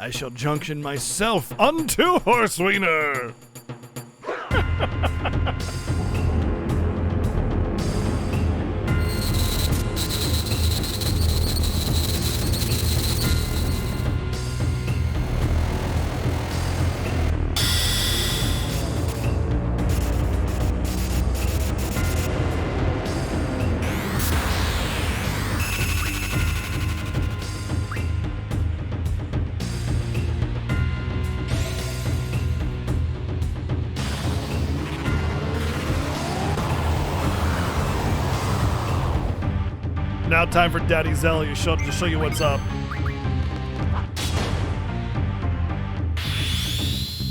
I shall junction myself unto Horsewiener. Now time for Daddy Zell to show you what's up.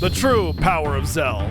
The true power of Zell.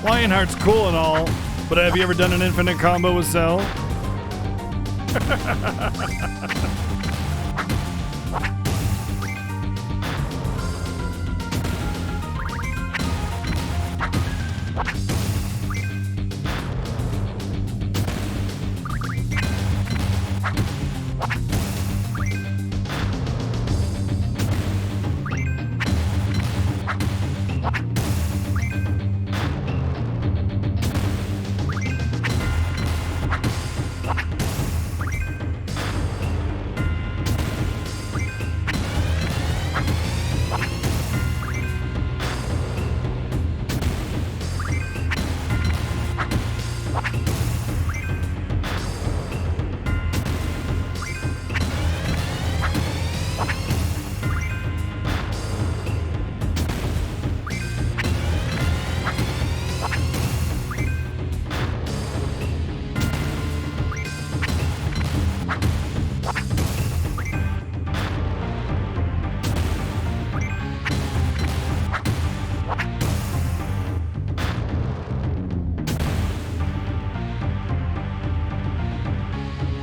Lionheart's cool and all, but have you ever done an infinite combo with Zell?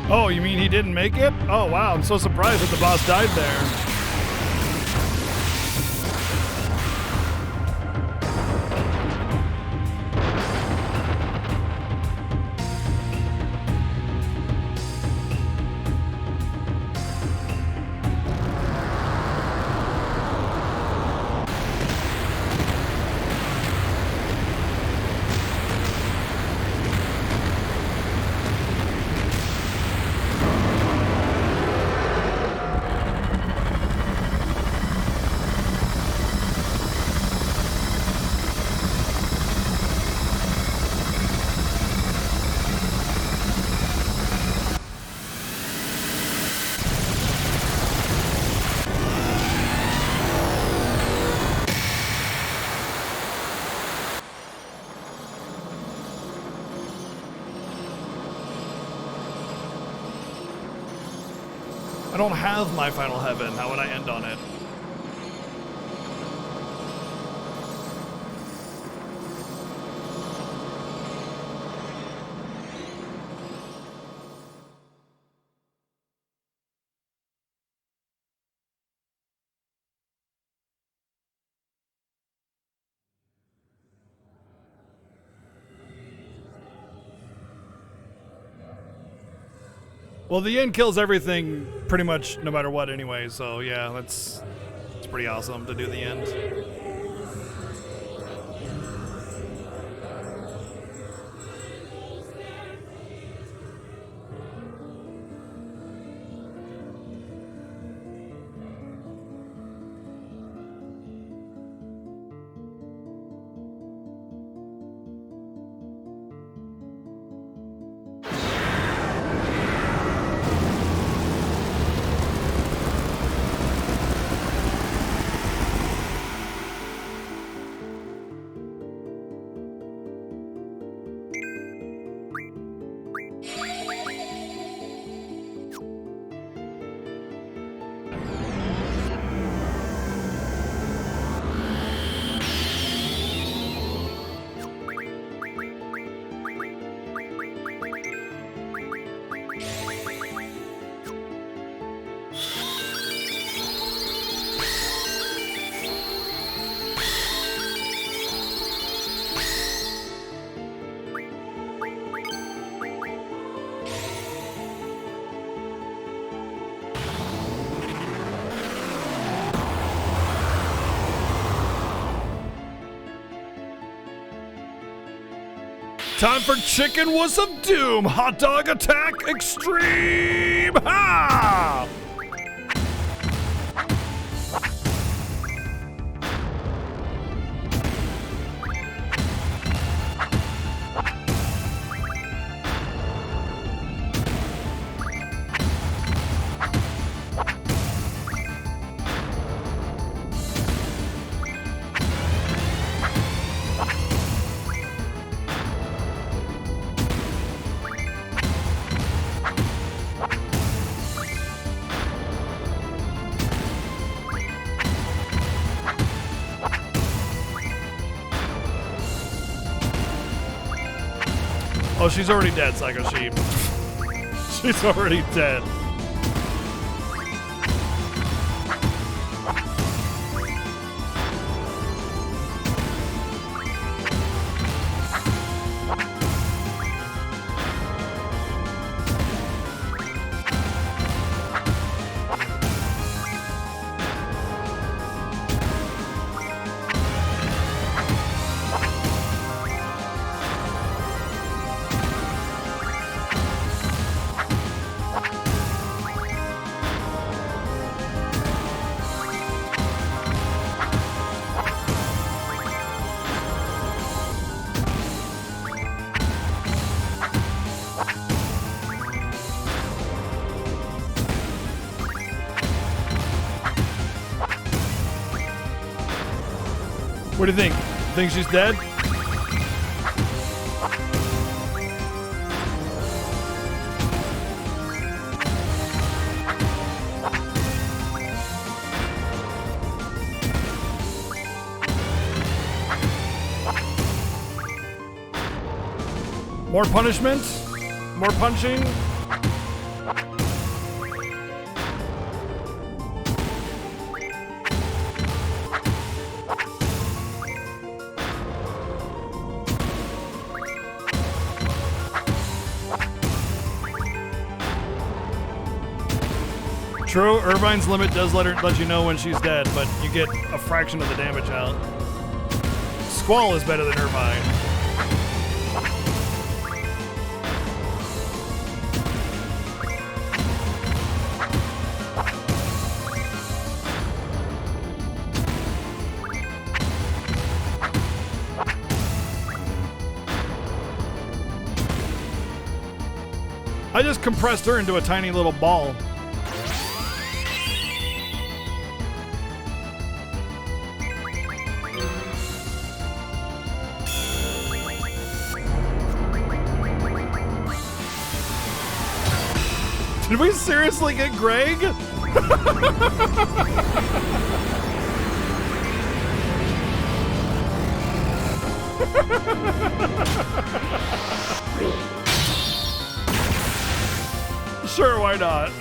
Oh, you mean he didn't make it? Oh, wow, I'm so surprised that the boss died there. I don't have my final heaven. How would I end on it? Well, the end kills everything pretty much no matter what anyway, so yeah, it's pretty awesome to do the end. Time for Chicken Was of Doom! Hot Dog Attack Extreme! Ha! Oh, she's already dead, Psycho Sheep. She's already dead. What do you think? Think she's dead? More punishment? More punching? True, Irvine's limit does let you know when she's dead, but you get a fraction of the damage out. Squall is better than Irvine. I just compressed her into a tiny little ball. Did we seriously get Greg? Sure, why not?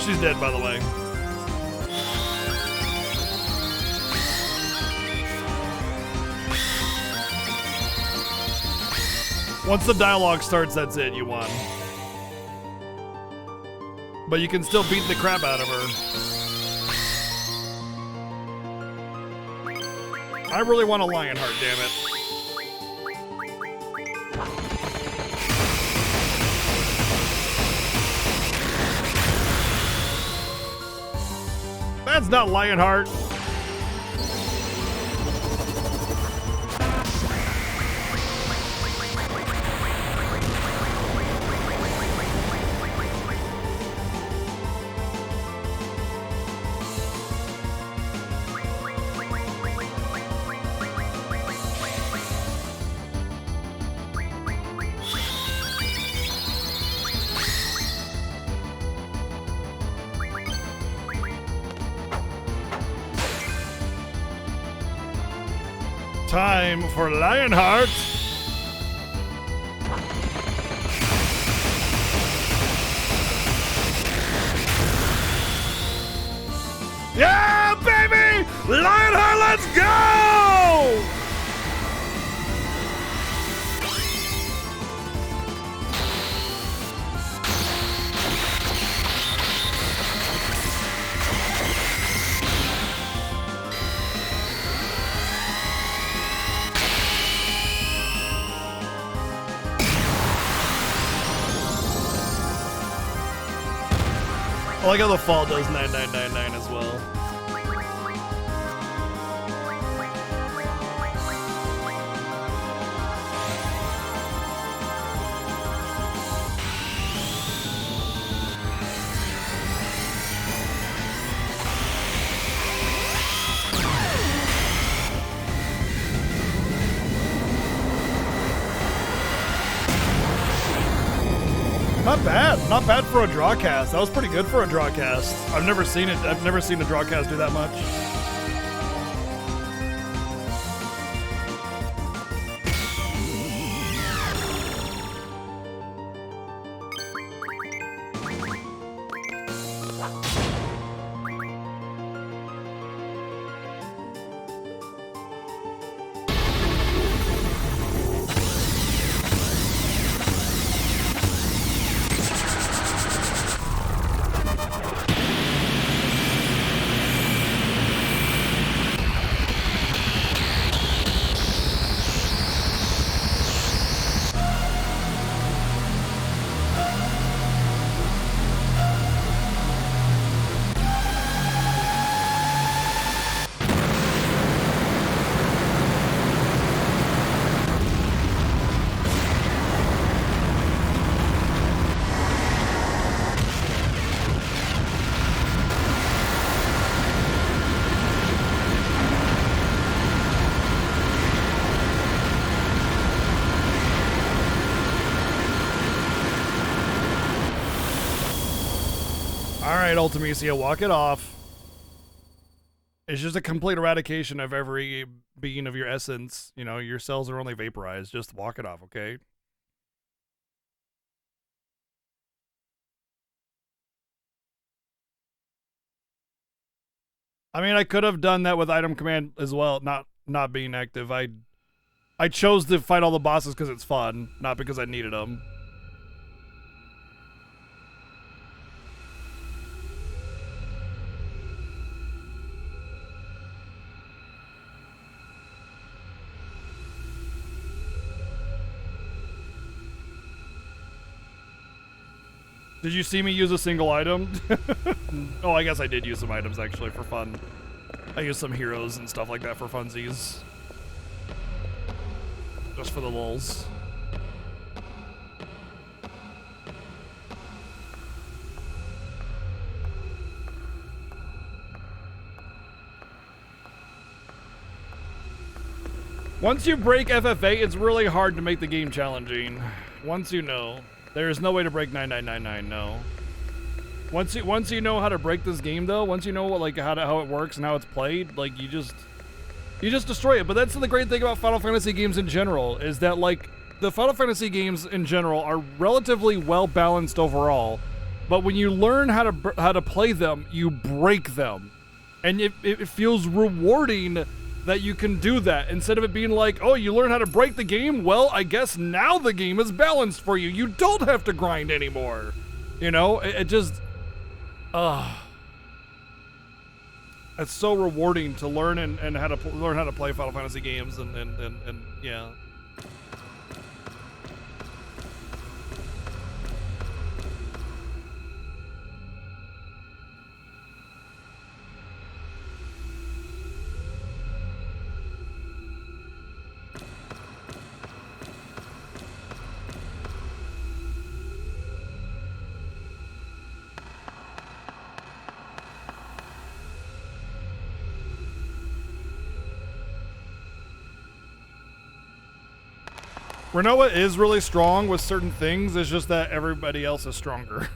She's dead, by the way. Once the dialogue starts, that's it. You won. But you can still beat the crap out of her. I really want a Lionheart, damn it. That's not Lionheart. Time for Lionheart. Yeah, baby! Lionheart, let's go! I like how the fall does 9999 as well. Not bad for a drawcast. That was pretty good for a drawcast. I've never seen it. I've never seen a drawcast do that much. Alright, Ultimecia, walk it off. It's just a complete eradication of every being of your essence. You know, your cells are only vaporized. Just walk it off, okay? I mean, I could have done that with item command as well, not being active. I chose to fight all the bosses because it's fun, not because I needed them. Did you see me use a single item? Oh, I guess I did use some items actually for fun. I used some heroes and stuff like that for funsies. Just for the lulz. Once you break FF8, it's really hard to make the game challenging. Once you know. There is no way to break 9999, no. Once you know how to break this game though, once you know what, like how it works and how it's played, like you just destroy it. But that's the great thing about Final Fantasy games in general, is that like the Final Fantasy games in general are relatively well balanced overall. But when you learn how to play them, you break them. And it feels rewarding that you can do that, instead of it being like, oh, you learn how to break the game? Well, I guess now the game is balanced for you. You don't have to grind anymore. You know, it just, it's so rewarding to learn and how to learn how to play Final Fantasy games and yeah. Renoa is really strong with certain things, it's just that everybody else is stronger.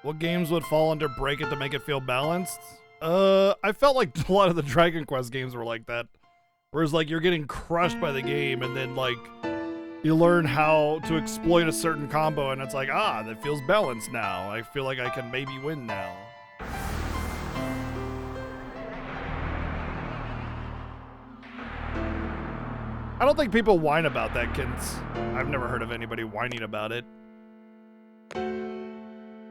What games would fall under Break It to make it feel balanced? I felt like a lot of the Dragon Quest games were like that. Whereas, like, you're getting crushed by the game, and then, like, you learn how to exploit a certain combo, and it's like, ah, that feels balanced now. I feel like I can maybe win now. I don't think people whine about that, kids. I've never heard of anybody whining about it.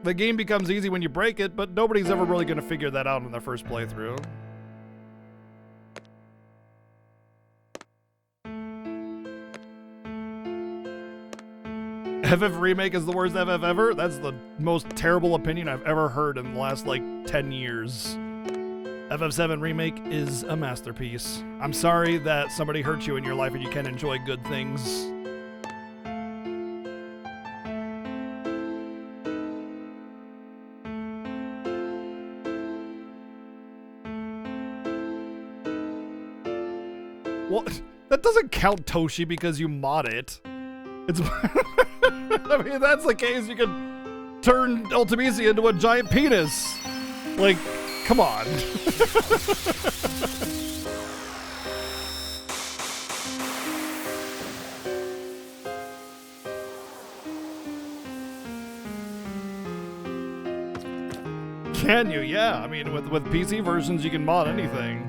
The game becomes easy when you break it, but nobody's ever really going to figure that out in their first playthrough. FF Remake is the worst FF ever? That's the most terrible opinion I've ever heard in the last, like, 10 years. FF7 Remake is a masterpiece. I'm sorry that somebody hurt you in your life and you can't enjoy good things. Well, that doesn't count, Toshi, because you mod it. It's I mean, if that's the case, you could turn Ultimisia into a giant penis. Like, come on. Can you? Yeah. I mean, with PC versions, you can mod anything.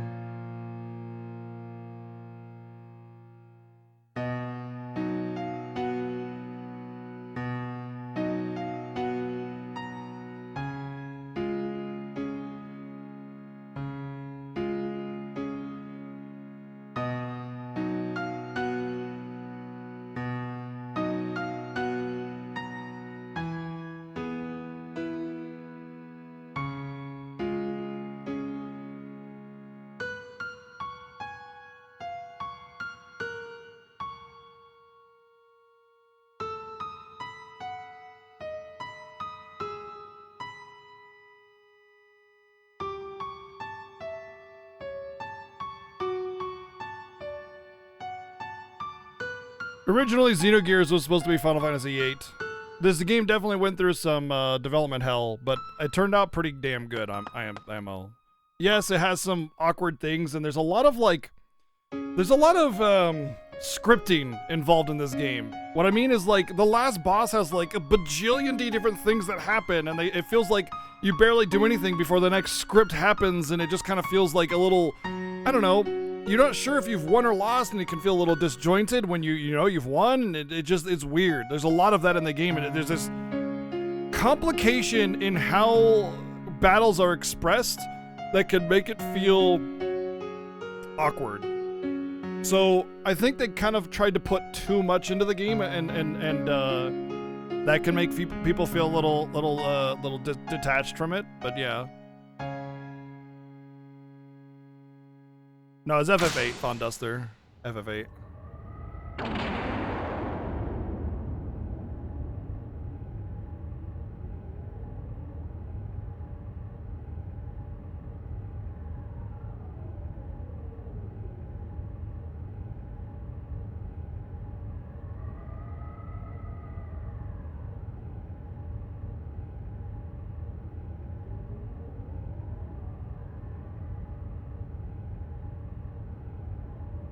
Originally, Xenogears was supposed to be Final Fantasy VIII. This game definitely went through some development hell, but it turned out pretty damn good. IMO. Yes, it has some awkward things, and there's a lot of scripting involved in this game. What I mean is, like, the last boss has like a bajillion different things that happen, and it feels like you barely do anything before the next script happens, and it just kind of feels like a little, I don't know. You're not sure if you've won or lost, and it can feel a little disjointed when you know you've won, and it's weird. There's a lot of that in the game, and there's this complication in how battles are expressed that could make it feel awkward. So I think they kind of tried to put too much into the game, and that can make people feel a little detached from it. But yeah. No, it's FF8 Fawn Duster. FF8.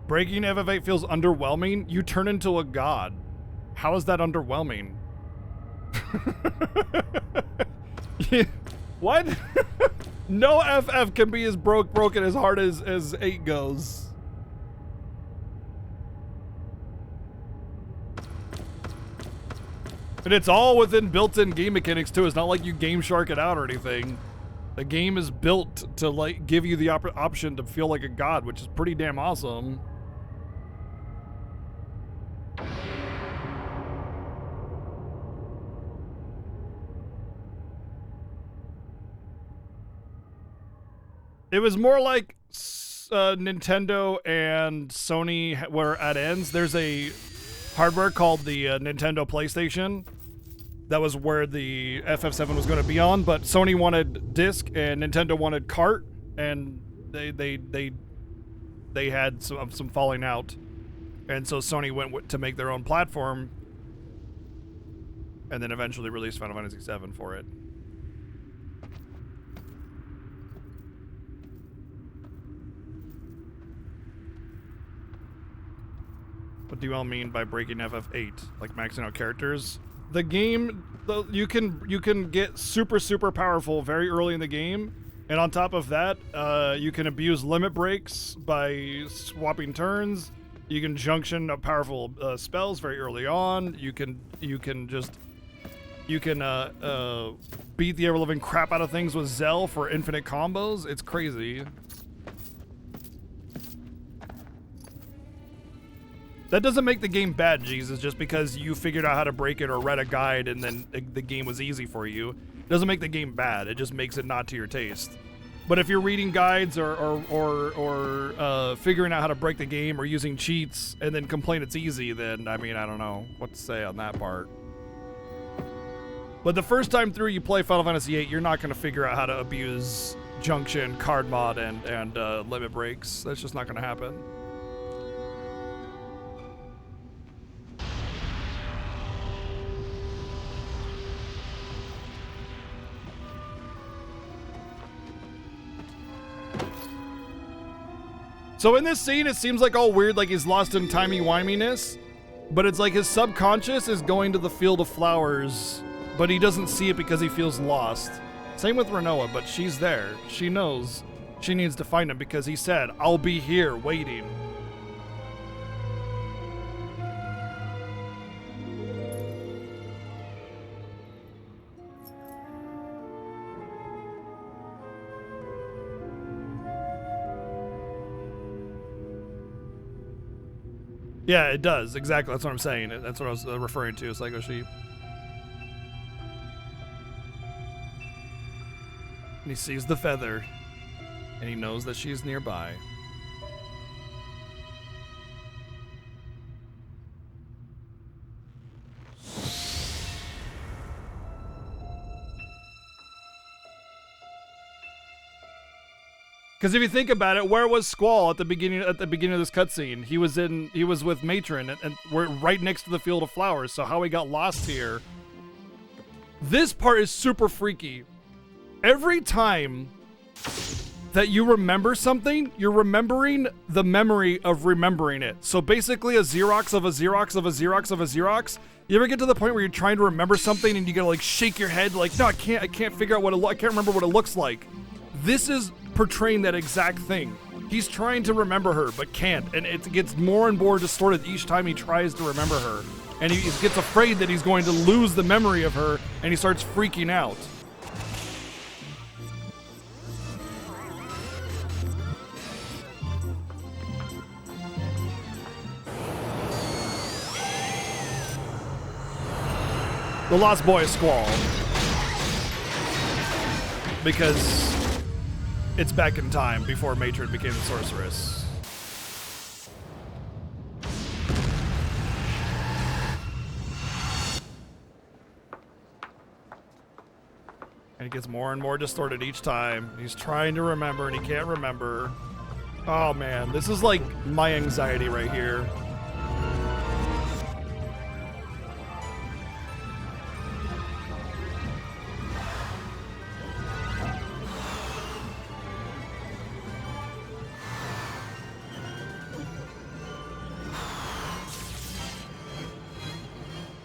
Breaking FF8 feels underwhelming. You turn into a god. How is that underwhelming? Yeah. What? No FF can be as broken as hard as 8 goes. And it's all within built-in game mechanics too. It's not like you game shark it out or anything. The game is built to like give you the option to feel like a god, which is pretty damn awesome. It was more like Nintendo and Sony were at ends. There's a hardware called the Nintendo PlayStation. That was where the FF7 was going to be on, but Sony wanted disc and Nintendo wanted cart, and they had some falling out, and so Sony went to make their own platform, and then eventually released Final Fantasy VII for it. What do you all mean by breaking FF8? Like maxing out characters? The game, you can get super powerful very early in the game, and on top of that, you can abuse limit breaks by swapping turns. You can junction powerful spells very early on. You can beat the ever living crap out of things with Zell for infinite combos. It's crazy. That doesn't make the game bad, Jesus, just because you figured out how to break it or read a guide and then the game was easy for you. It doesn't make the game bad. It just makes it not to your taste. But if you're reading guides or figuring out how to break the game or using cheats and then complain it's easy, then, I mean, I don't know what to say on that part. But the first time through you play Final Fantasy VIII, you're not going to figure out how to abuse junction, card mod, and limit breaks. That's just not going to happen. So in this scene, it seems like all weird, like he's lost in timey-wiminess, but it's like his subconscious is going to the field of flowers, but he doesn't see it because he feels lost. Same with Renoa, but she's there. She knows she needs to find him because he said, "I'll be here waiting." Yeah, it does. Exactly. That's what I'm saying. That's what I was referring to. Psycho Sheep. And he sees the feather, and he knows that she's nearby. Because if you think about it, where was Squall at the beginning of this cutscene? He was with Matron, and we're right next to the field of flowers. So how he got lost here? This part is super freaky. Every time that you remember something, you're remembering the memory of remembering it. So basically, a Xerox of a Xerox of a Xerox of a Xerox. You ever get to the point where you're trying to remember something and you gotta like shake your head, like, no, I can't figure out I can't remember what it looks like. This is portraying that exact thing. He's trying to remember her, but can't, and it gets more and more distorted each time he tries to remember her. and he gets afraid that he's going to lose the memory of her, and he starts freaking out. The Lost Boy is Squall. Because it's back in time before Matron became the sorceress. And it gets more and more distorted each time. He's trying to remember and he can't remember. Oh man, this is like my anxiety right here.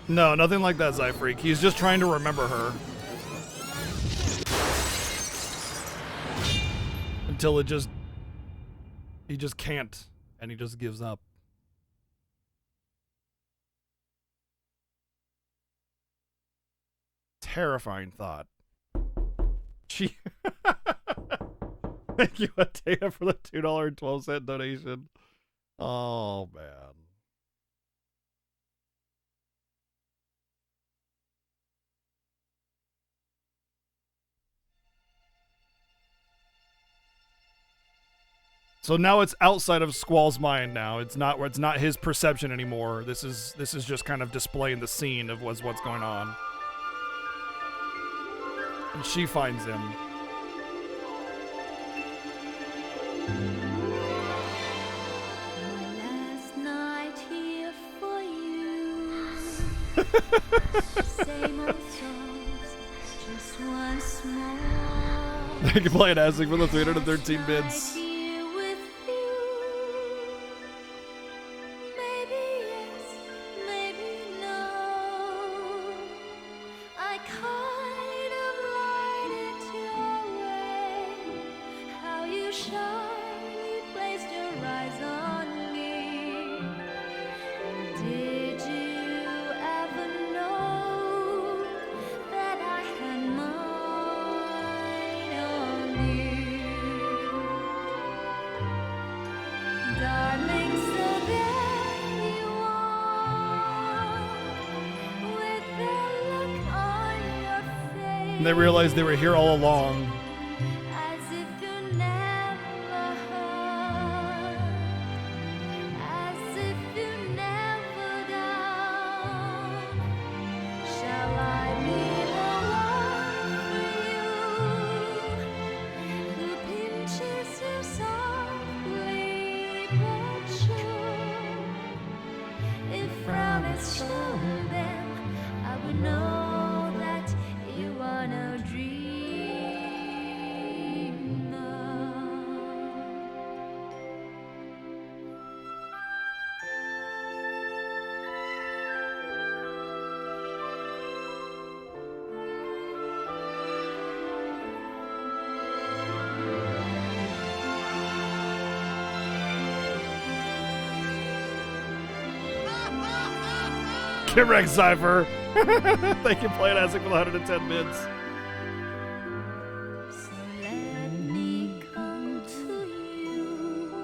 No, nothing like that, Zyfreak. He's just trying to remember her. Until he just can't, and he just gives up. Terrifying thought. Thank you, Atena, for the $2.12 donation. Oh, man. So now it's outside of Squall's mind now. It's not his perception anymore. This is just kind of displaying the scene of what's going on. And she finds him. Last night here for you. Same old songs, just once more. Thank you, playing Asik, for the 313 bids. And they realized they were here all along. As if you never heard, as if you never done. Shall I be the one for you, who pinches you softly but sure? If frown is shown, then I would know that you are no dreamer. Get wrecked, Cypher. Thank you, playing Asik, for the 110 bids. So let me come to you,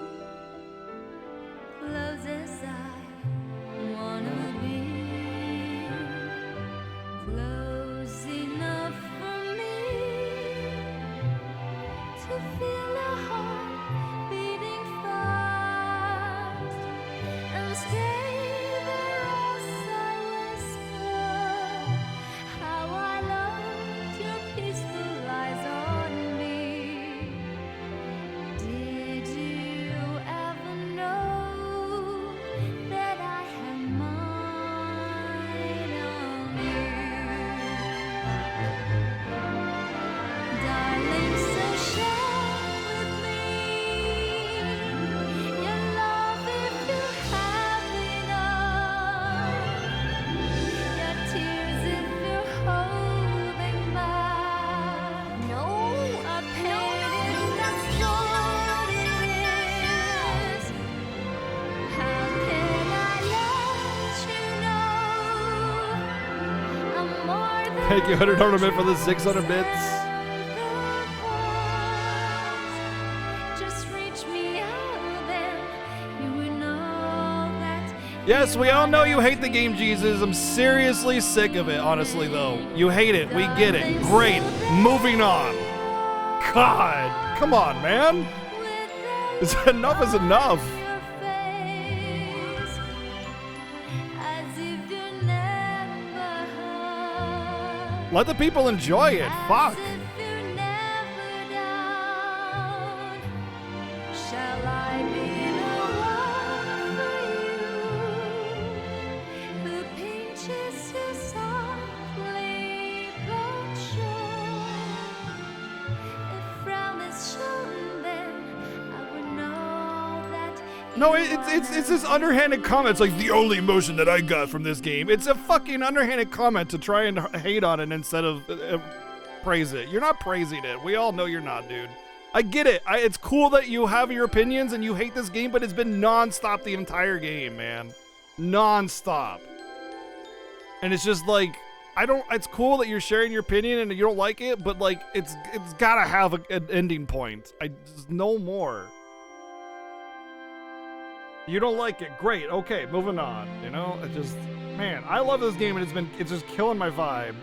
close as I wanna be, close enough for me to feel a heart beating fast and stay there as I whisper how I loved your peaceful eyes on me. Did you ever know that I had mine on you? Darling, so share with me your love if you have it. Thank you, 100 ornament for the 600 bits. Just reach me out then. You would know that. Yes, we all know you hate the game, Jesus. I'm seriously sick of it, honestly, though. You hate it. We get it. Great. Moving on. God. Come on, man. Enough is enough. Let the people enjoy it. Fuck. Shall I be the one for you who pinches you softly but sure? If frown is shown, then I would know that. No, it's this underhanded comment. It's like the only emotion that I got from this game. It's a fucking underhanded comment to try and hate on it instead of praise it. You're not praising it. We all know you're not, dude. I get it. It's cool that you have your opinions and you hate this game, but it's been non-stop the entire game, man. Non-stop. And it's just like, it's cool that you're sharing your opinion and you don't like it, but like, it's gotta have an ending point. Just no more. You don't like it, great, okay, moving on. You know, it just, man, I love this game and it's just killing my vibe.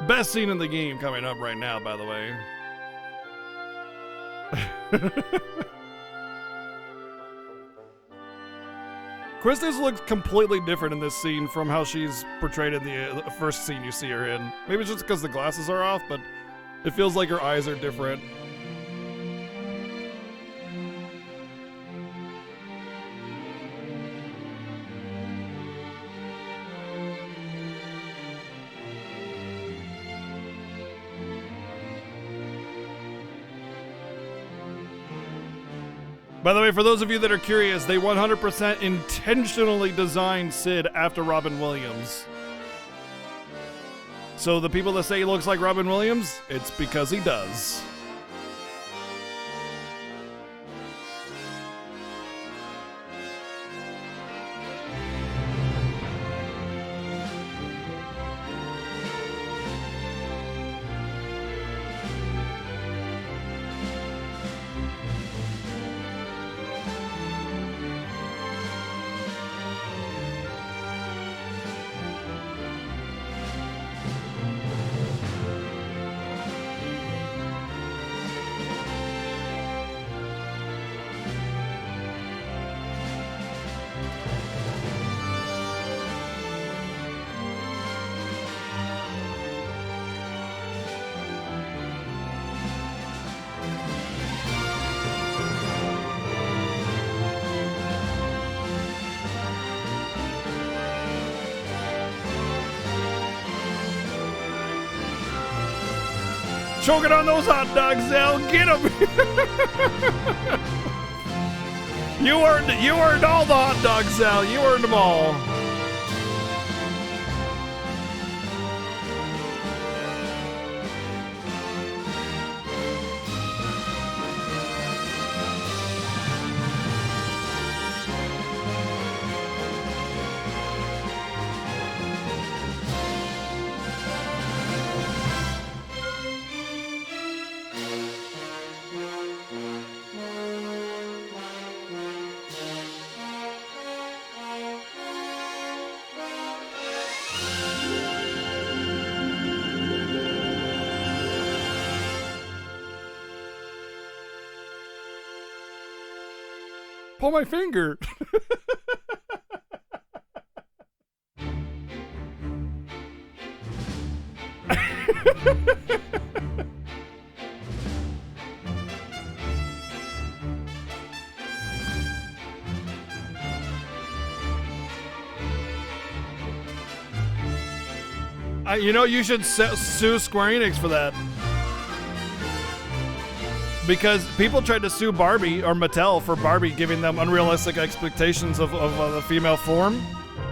Best scene in the game coming up right now, by the way. Kristen looks completely different in this scene from how she's portrayed in the first scene you see her in. Maybe it's just because the glasses are off, but it feels like her eyes are different. By the way, for those of you that are curious, they 100% intentionally designed Sid after Robin Williams. So the people that say he looks like Robin Williams, it's because he does. Choking on those hot dogs, Zell. Get them. You earned all the hot dogs, Zell. You earned them all. Pull my finger. You know, you should sue Square Enix for that. Because people tried to sue Barbie, or Mattel, for Barbie giving them unrealistic expectations of the female form,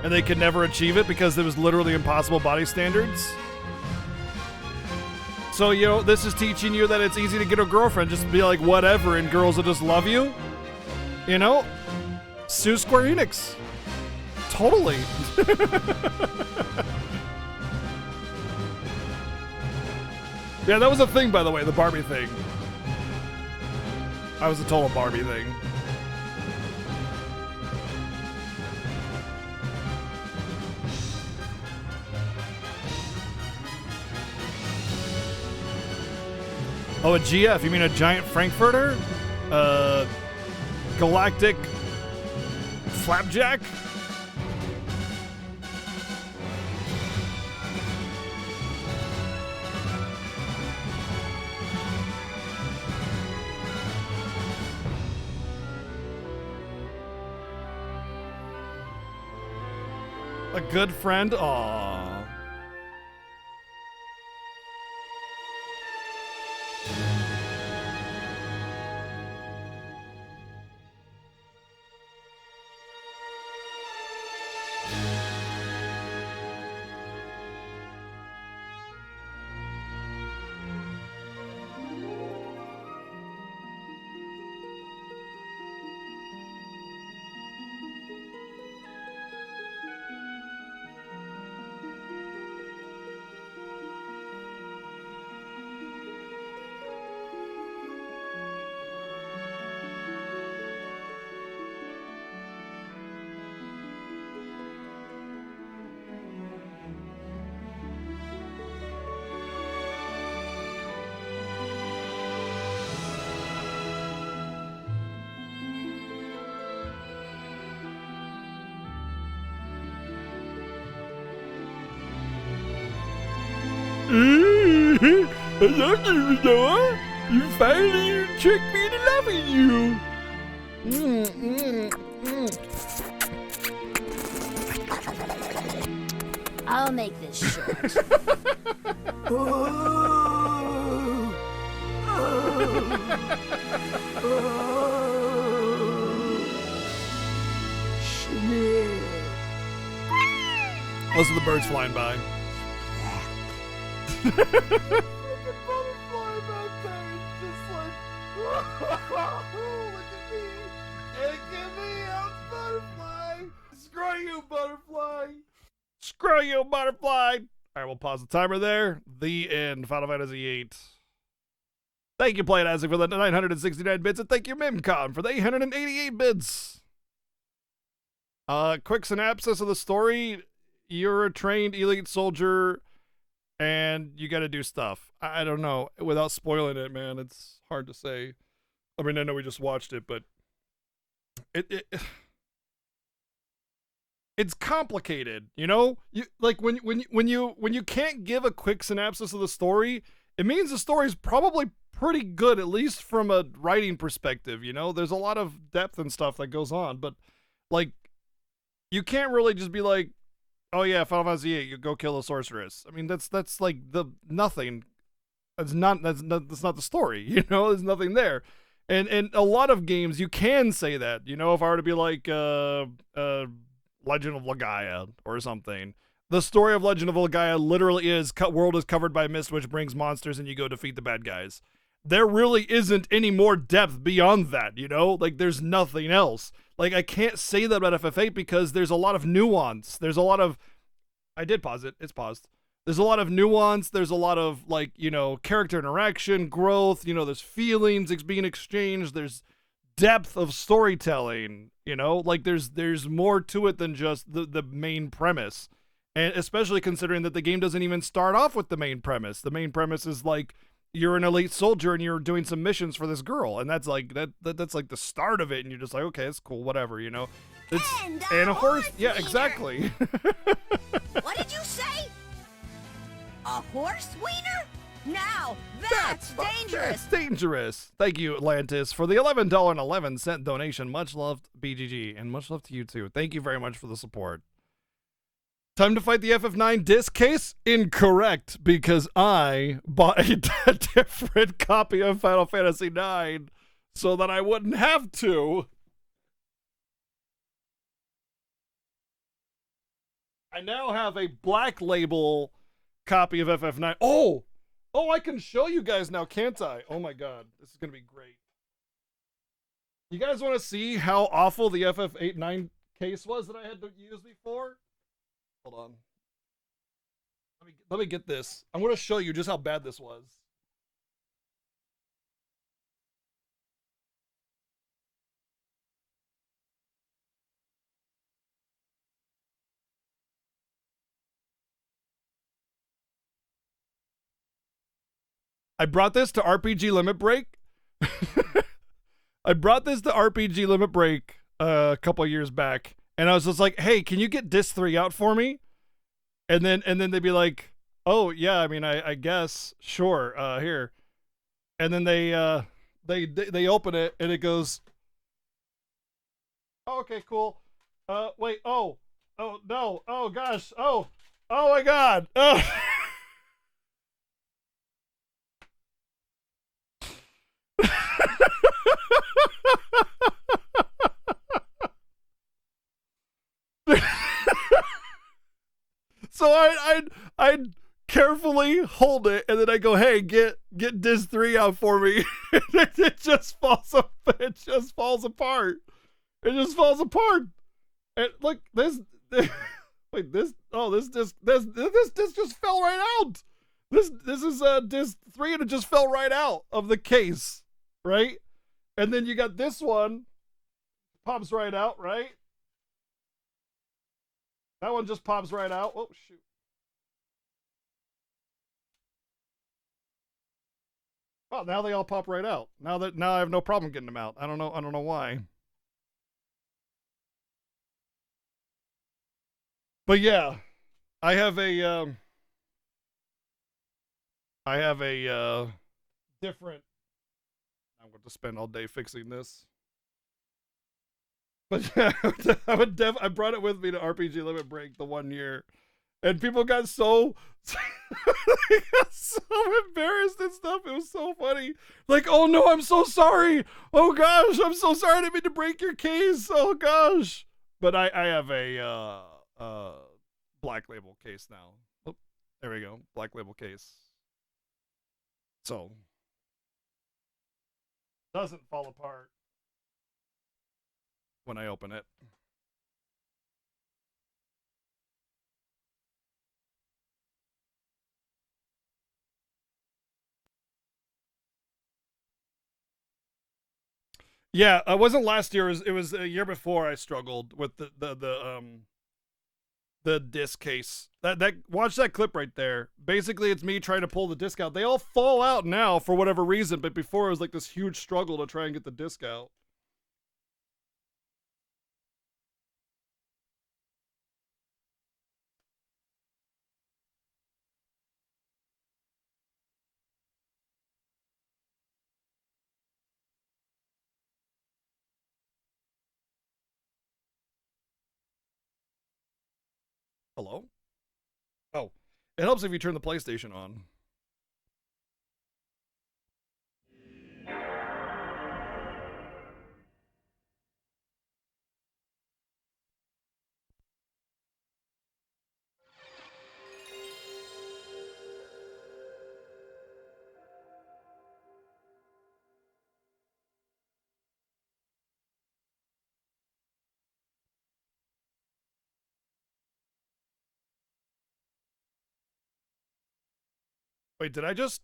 and they could never achieve it because there was literally impossible body standards. So, you know, this is teaching you that it's easy to get a girlfriend. Just be like, whatever, and girls will just love you. You know? Sue Square Enix. Totally. Yeah, that was a thing, by the way, the Barbie thing. I was a total Barbie thing. Oh, a GF, you mean a giant Frankfurter? Galactic Flapjack? A good friend? Aww. I love you, Noah. You finally tricked me into loving you. I'll make this short. Listen to the birds flying by. Screw you, butterfly. Screw you, butterfly. All right, we'll pause the timer there. The end. Final Fantasy VIII. Thank you, Play It Isaac, for the 969 bits, and thank you, Mimcom, for the 888 bits. Quick synopsis of the story. You're a trained elite soldier, and you gotta do stuff. I don't know. Without spoiling it, man, it's hard to say. I mean, I know we just watched it, but it's complicated, you know? You like when you can't give a quick synopsis of the story, it means the story's probably pretty good, at least from a writing perspective, you know? There's a lot of depth and stuff that goes on, but like you can't really just be like, oh yeah, Final Fantasy VIII, you go kill a sorceress. I mean, that's like the nothing. That's not the story, you know? There's nothing there. And a lot of games you can say that, you know, if I were to be like Legend of Legaia or something. The story of Legend of Legaia literally is world is covered by mist, which brings monsters, and you go defeat the bad guys. There really isn't any more depth beyond that, you know? Like, there's nothing else. Like, I can't say that about FF8 because there's a lot of nuance. There's a lot of... I did pause it. It's paused. There's a lot of nuance. There's a lot of, like, you know, character interaction, growth. You know, there's feelings being exchanged. There's depth of storytelling, you know? Like, there's more to it than just the main premise. And especially considering that the game doesn't even start off with the main premise. The main premise is, like, you're an elite soldier and you're doing some missions for this girl. And that's, like, that's like, the start of it. And you're just like, okay, it's cool, whatever, you know? And a horse... Yeah, exactly. What did you say? A horse wiener? Now, that's dangerous. That's dangerous. Thank you, Atlantis, for the $11.11 donation. Much love, BGG, and much love to you, too. Thank you very much for the support. Time to fight the FF9 disc case? Incorrect, because I bought a different copy of Final Fantasy IX so that I wouldn't have to. I now have a black label copy of FF9. Oh, Oh, I can show you guys now, can't I? Oh my god, this is gonna be great. You guys want to see how awful the FF9 case was that I had to use before? Hold on. Let me get this. I'm gonna show you just how bad this was. I brought this to RPG Limit Break. I brought this to RPG Limit Break a couple years back, and I was just like, "Hey, can you get disc 3 out for me?" And then they'd be like, "Oh yeah, I mean, I guess sure, here." And then they open it and it goes, oh, "Okay, cool. Wait, oh no, oh gosh, oh my god." Oh. So I'd carefully hold it, and then I go, "Hey, get disc 3 out for me." It just falls apart. It just falls apart. It just falls apart. And look, this wait, this disc just fell right out. This is disc 3, and it just fell right out of the case, right? And then you got this one, pops right out, right? That one just pops right out. Oh shoot. Well, now they all pop right out. Now I have no problem getting them out. I don't know why. But yeah, I have a different. I'm going to spend all day fixing this. But yeah, I brought it with me to RPG Limit Break the 1 year, and people got so they got so embarrassed and stuff. It was so funny. Like, "Oh no, I'm so sorry. Oh gosh, I'm so sorry. I didn't mean to break your case. Oh gosh." But I have a Black Label case now. Oh, there we go, Black Label case. So doesn't fall apart when I open it. Yeah, it wasn't last year. It was a year before. I struggled with the disc case. That watch that clip right there. Basically, it's me trying to pull the disc out. They all fall out now for whatever reason, but before it was like this huge struggle to try and get the disc out. Hello? Oh, it helps if you turn the PlayStation on. Wait, did I just?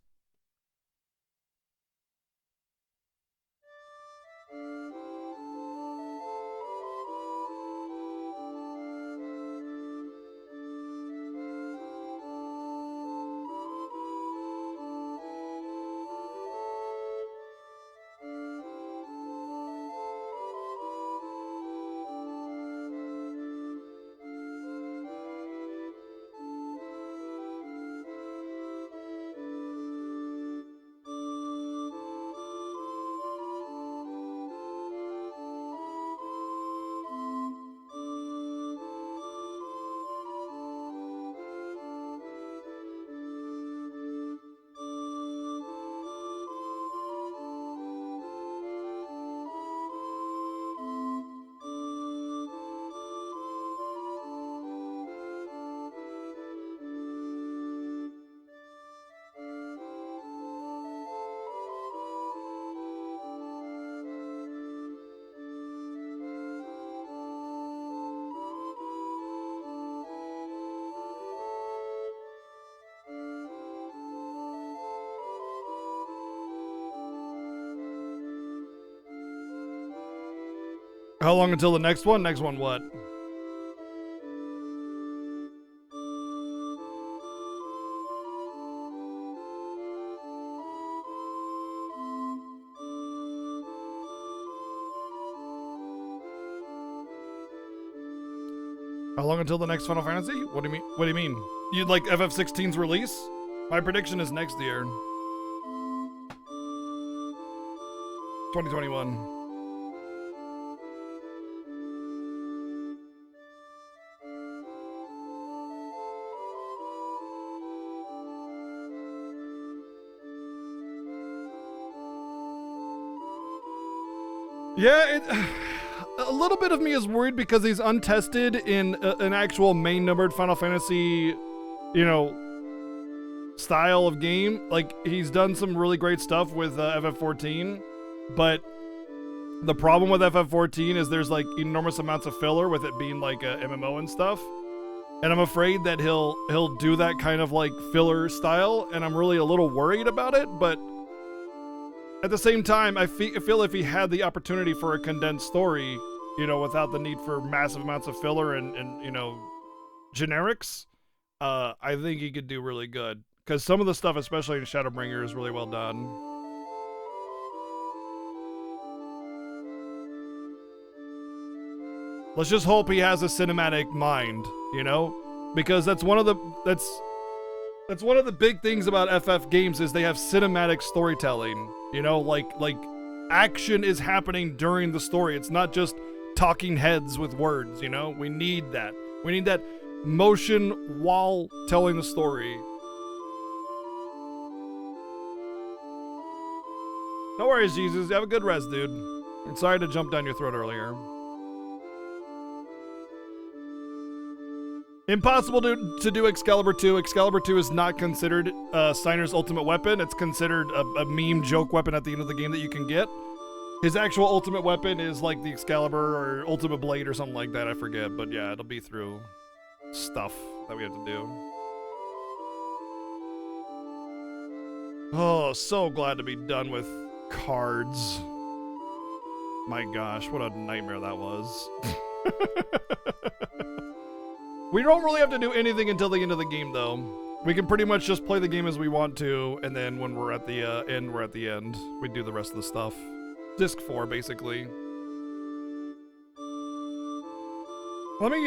How long until the next one? Next one what? How long until the next Final Fantasy? What do you mean? What do you mean? You'd like FF16's release? My prediction is next year. 2021. Yeah, a little bit of me is worried because he's untested in an actual main numbered Final Fantasy, you know, style of game. Like, he's done some really great stuff with FF14, but the problem with FF14 is there's like enormous amounts of filler with it being like a MMO and stuff. And I'm afraid that he'll do that kind of like filler style, and I'm really a little worried about it, but at the same time, I feel if he had the opportunity for a condensed story, you know, without the need for massive amounts of filler and you know, generics, I think he could do really good. Because some of the stuff, especially in Shadowbringer, is really well done. Let's just hope he has a cinematic mind, you know? Because that's one of the big things about FF games is they have cinematic storytelling. You know, like action is happening during the story. It's not just talking heads with words, you know? We need that. We need that motion while telling the story. No worries, Jesus. Have a good rest, dude. I'm sorry to jump down your throat earlier. Impossible to do Excalibur 2. Excalibur 2 is not considered Steiner's ultimate weapon. It's considered a meme joke weapon at the end of the game that you can get. His actual ultimate weapon is like the Excalibur or Ultimate Blade or something like that. I forget. But yeah, it'll be through stuff that we have to do. Oh, so glad to be done with cards. My gosh, what a nightmare that was. We don't really have to do anything until the end of the game, though. We can pretty much just play the game as we want to, and then when we're at the end, we're at the end. We do the rest of the stuff. Disc 4, basically. Let me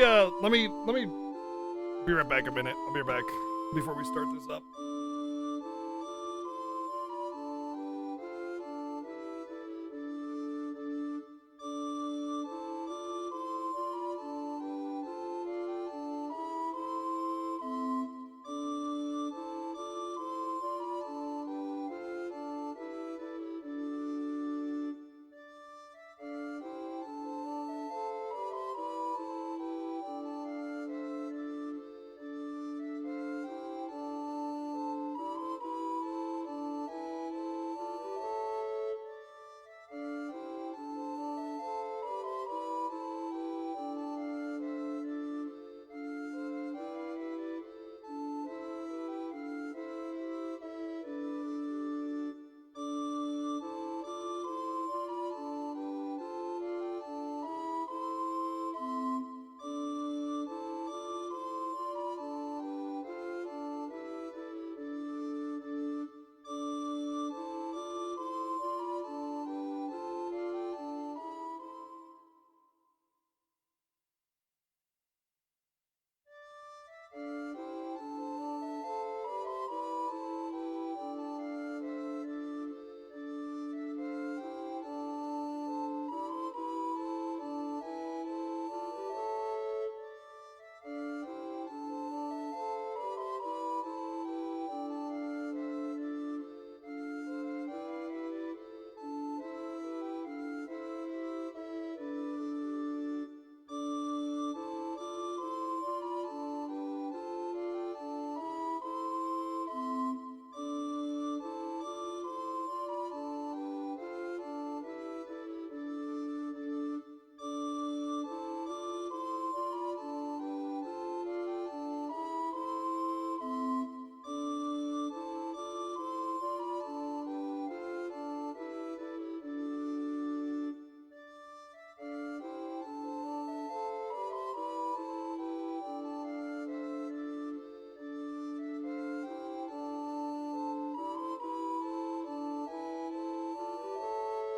be right back a minute. I'll be right back before we start this up.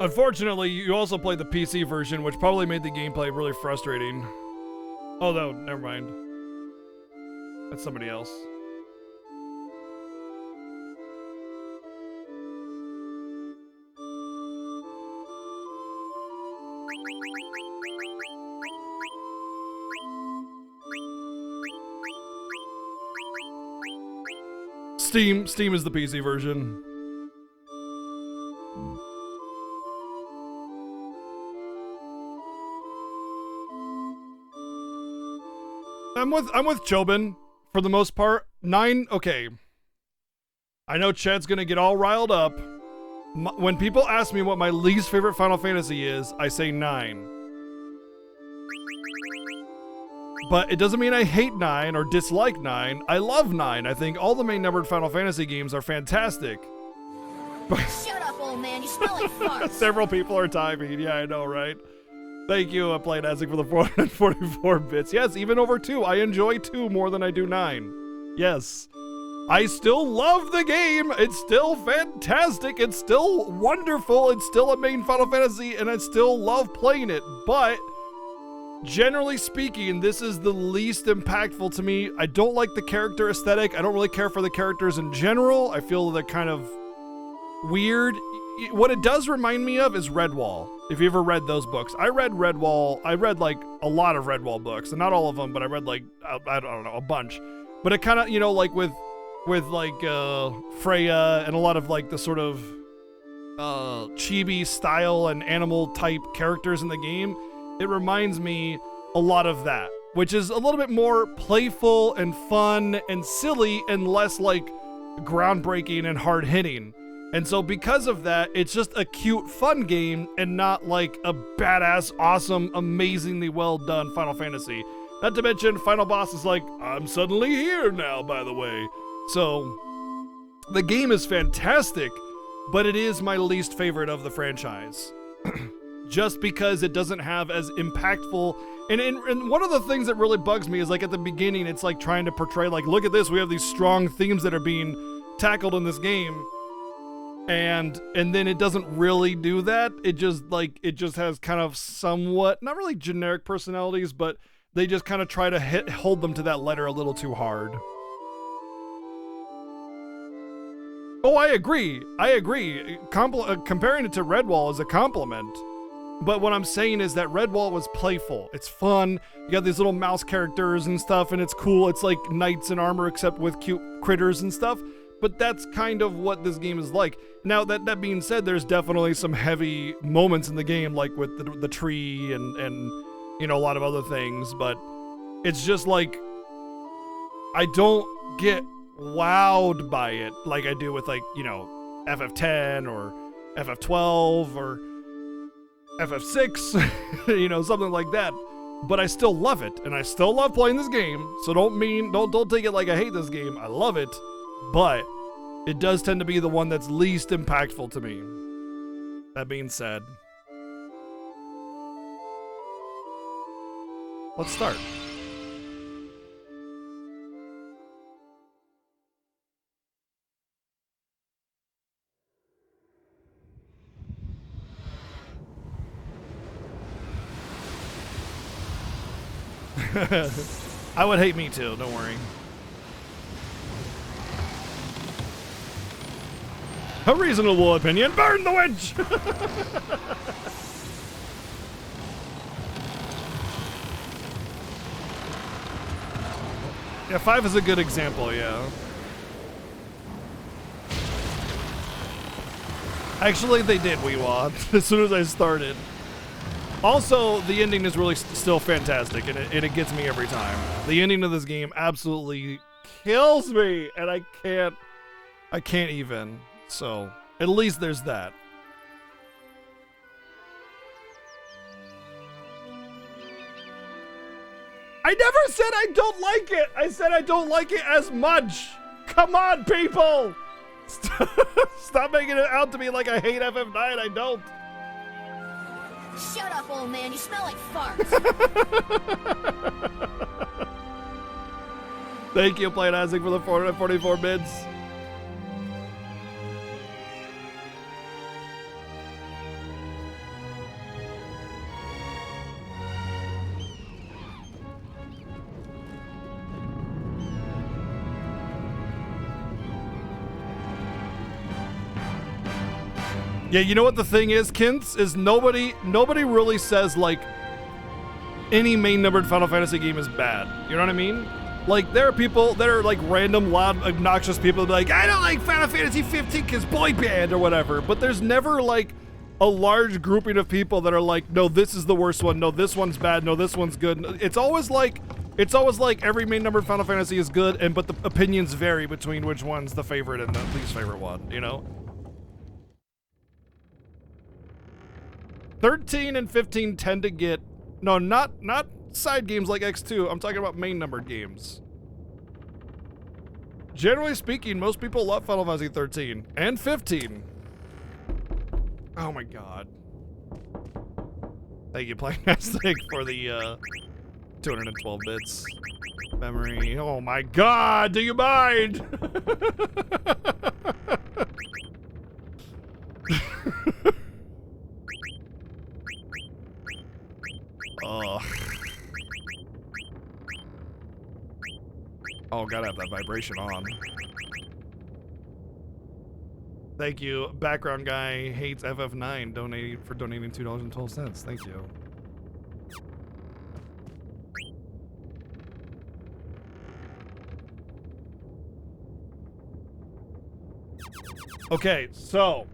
Unfortunately, you also played the PC version, which probably made the gameplay really frustrating. Oh, no, never mind. That's somebody else. Steam is the PC version. I'm with Chobin for the most part. 9, okay. I know Chad's gonna get all riled up. When people ask me what my least favorite Final Fantasy is, I say 9. But it doesn't mean I hate 9 or dislike 9. I love 9. I think all the main numbered Final Fantasy games are fantastic. Shut up, old man. You smell like farts. Several people are typing. Yeah, I know, right? Thank you, Playing Isaac, for the 444 bits. Yes, even over 2. I enjoy 2 more than I do 9. Yes. I still love the game. It's still fantastic. It's still wonderful. It's still a main Final Fantasy, and I still love playing it. But generally speaking, this is the least impactful to me. I don't like the character aesthetic. I don't really care for the characters in general. I feel they're kind of weird. What it does remind me of is Redwall. If you ever read those books, I read Redwall. I read like a lot of Redwall books, and not all of them, but I read like I don't know, a bunch. But it kind of, you know, like with like Freya and a lot of like the sort of chibi style and animal type characters in the game, it reminds me a lot of that, which is a little bit more playful and fun and silly and less like groundbreaking and hard hitting. And so because of that, it's just a cute, fun game and not like a badass, awesome, amazingly well done Final Fantasy. Not to mention, Final Boss is like, I'm suddenly here now, by the way. So the game is fantastic, but it is my least favorite of the franchise. Just because it doesn't have as impactful. And one of the things that really bugs me is like at the beginning, it's like trying to portray like, look at this, we have these strong themes that are being tackled in this game. And then it doesn't really do that. It just has kind of somewhat, not really generic personalities, but they just kind of try to hold them to that letter a little too hard. Oh, I agree. Comparing it to Redwall is a compliment. But what I'm saying is that Redwall was playful. It's fun. You got these little mouse characters and stuff, and it's cool. It's like knights in armor except with cute critters and stuff. But that's kind of what this game is like. Now, that being said, there's definitely some heavy moments in the game, like with the tree and you know, a lot of other things. But it's just like, I don't get wowed by it like I do with, like, you know, FF10 or FF12 or FF6, you know, something like that. But I still love it, and I still love playing this game. So don't take it like I hate this game. I love it. But it does tend to be the one that's least impactful to me. That being said, let's start. I would hate me too, don't worry. A reasonable opinion. Burn the witch! Yeah, 5 is a good example, yeah. Actually, they did Weewa as soon as I started. Also, the ending is really still fantastic, and it gets me every time. The ending of this game absolutely kills me, and I can't even. So, at least there's that. I never said I don't like it. I said I don't like it as much. Come on, people. Stop making it out to me like I hate FF9. I don't. Shut up, old man. You smell like farts. Thank you, Playing Isaac, for the 444 bids. Yeah, you know what the thing is, Kints, is nobody really says like any main numbered Final Fantasy game is bad. You know what I mean? Like, there are people that are like random, loud, obnoxious people that be like, I don't like Final Fantasy 15 because boy band or whatever. But there's never like a large grouping of people that are like, no, this is the worst one. No, this one's bad. No, this one's good. It's always like every main numbered Final Fantasy is good, but the opinions vary between which one's the favorite and the least favorite one, you know? 13 and 15 tend to get, no, not side games like X2. I'm talking about main numbered games. Generally speaking, most people love Final Fantasy 13 and 15. Oh my god. Thank you, Playmastic, for the 212 bits memory. Oh my god, do you mind? Oh, gotta have that vibration on. Thank you, background guy hates FF9 donating $2.12. Thank you. Okay, so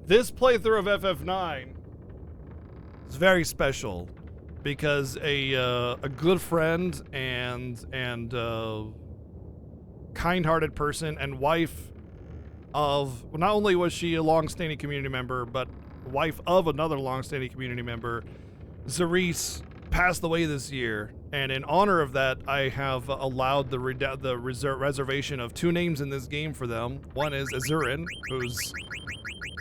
this playthrough of FF9 is very special because a good friend and kind-hearted person and wife of, well, not only was she a long-standing community member, but wife of another long-standing community member, Zarice, passed away this year. And in honor of that, I have allowed the reservation of 2 names in this game for them. One is Azurin, who's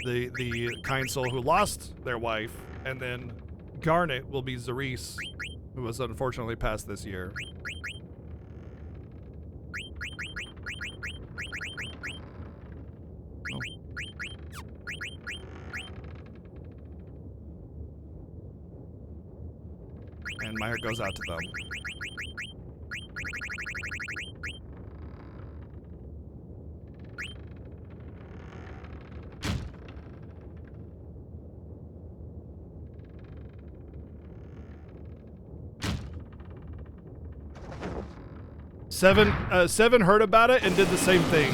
the kind soul who lost their wife, and then Garnet will be Zarice, who was unfortunately passed this year. And my heart goes out to them. Seven heard about it and did the same thing.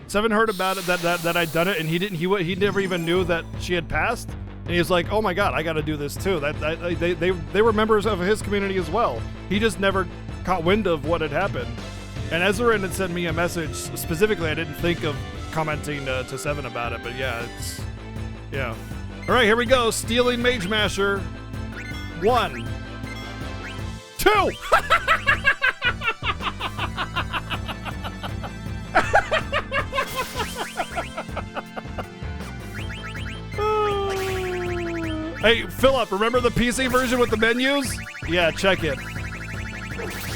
Seven heard about it that I'd done it, and he never even knew that she had passed. And he was like, "Oh my God, I got to do this too." They were members of his community as well. He just never caught wind of what had happened. And Ezra had sent me a message specifically. I didn't think of commenting to Seven about it, but yeah. All right, here we go. Stealing Mage Masher. 1, 2. Hey, Philip, remember the PC version with the menus? Yeah, check it.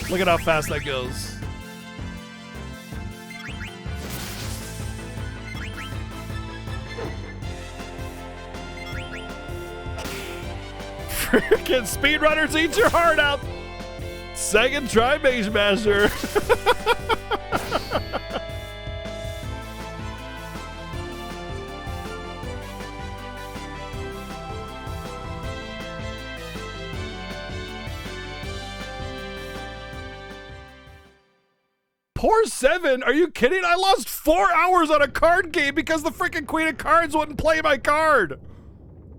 Look at how fast that goes. Freaking speedrunners, eat your heart out. Second try, Mage Masher. Poor Seven, are you kidding? I lost 4 hours on a card game because the freaking Queen of Cards wouldn't play my card.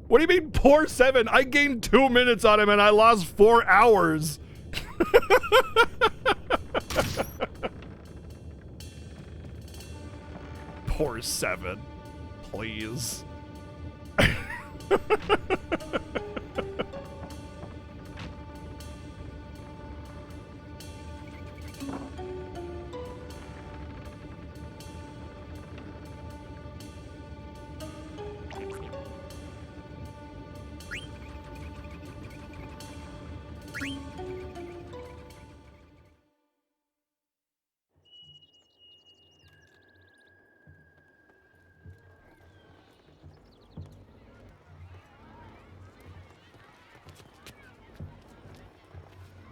What do you mean, poor Seven? I gained 2 minutes on him and I lost 4 hours. Poor Seven, please.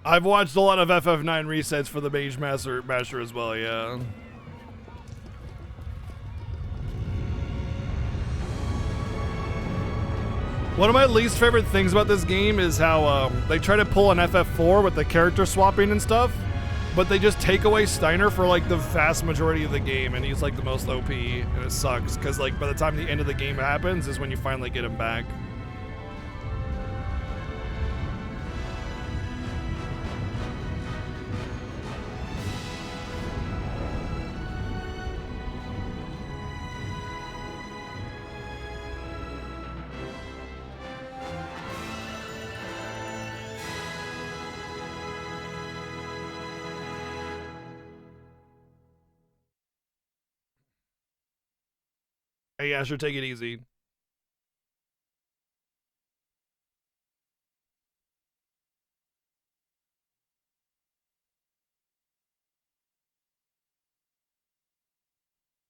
I've watched a lot of FF9 resets for the Mage Masher as well, yeah. One of my least favorite things about this game is how they try to pull an FF4 with the character swapping and stuff, but they just take away Steiner for like the vast majority of the game, and he's like the most OP, and it sucks because like by the time the end of the game happens is when you finally get him back. Hey, Asher, take it easy.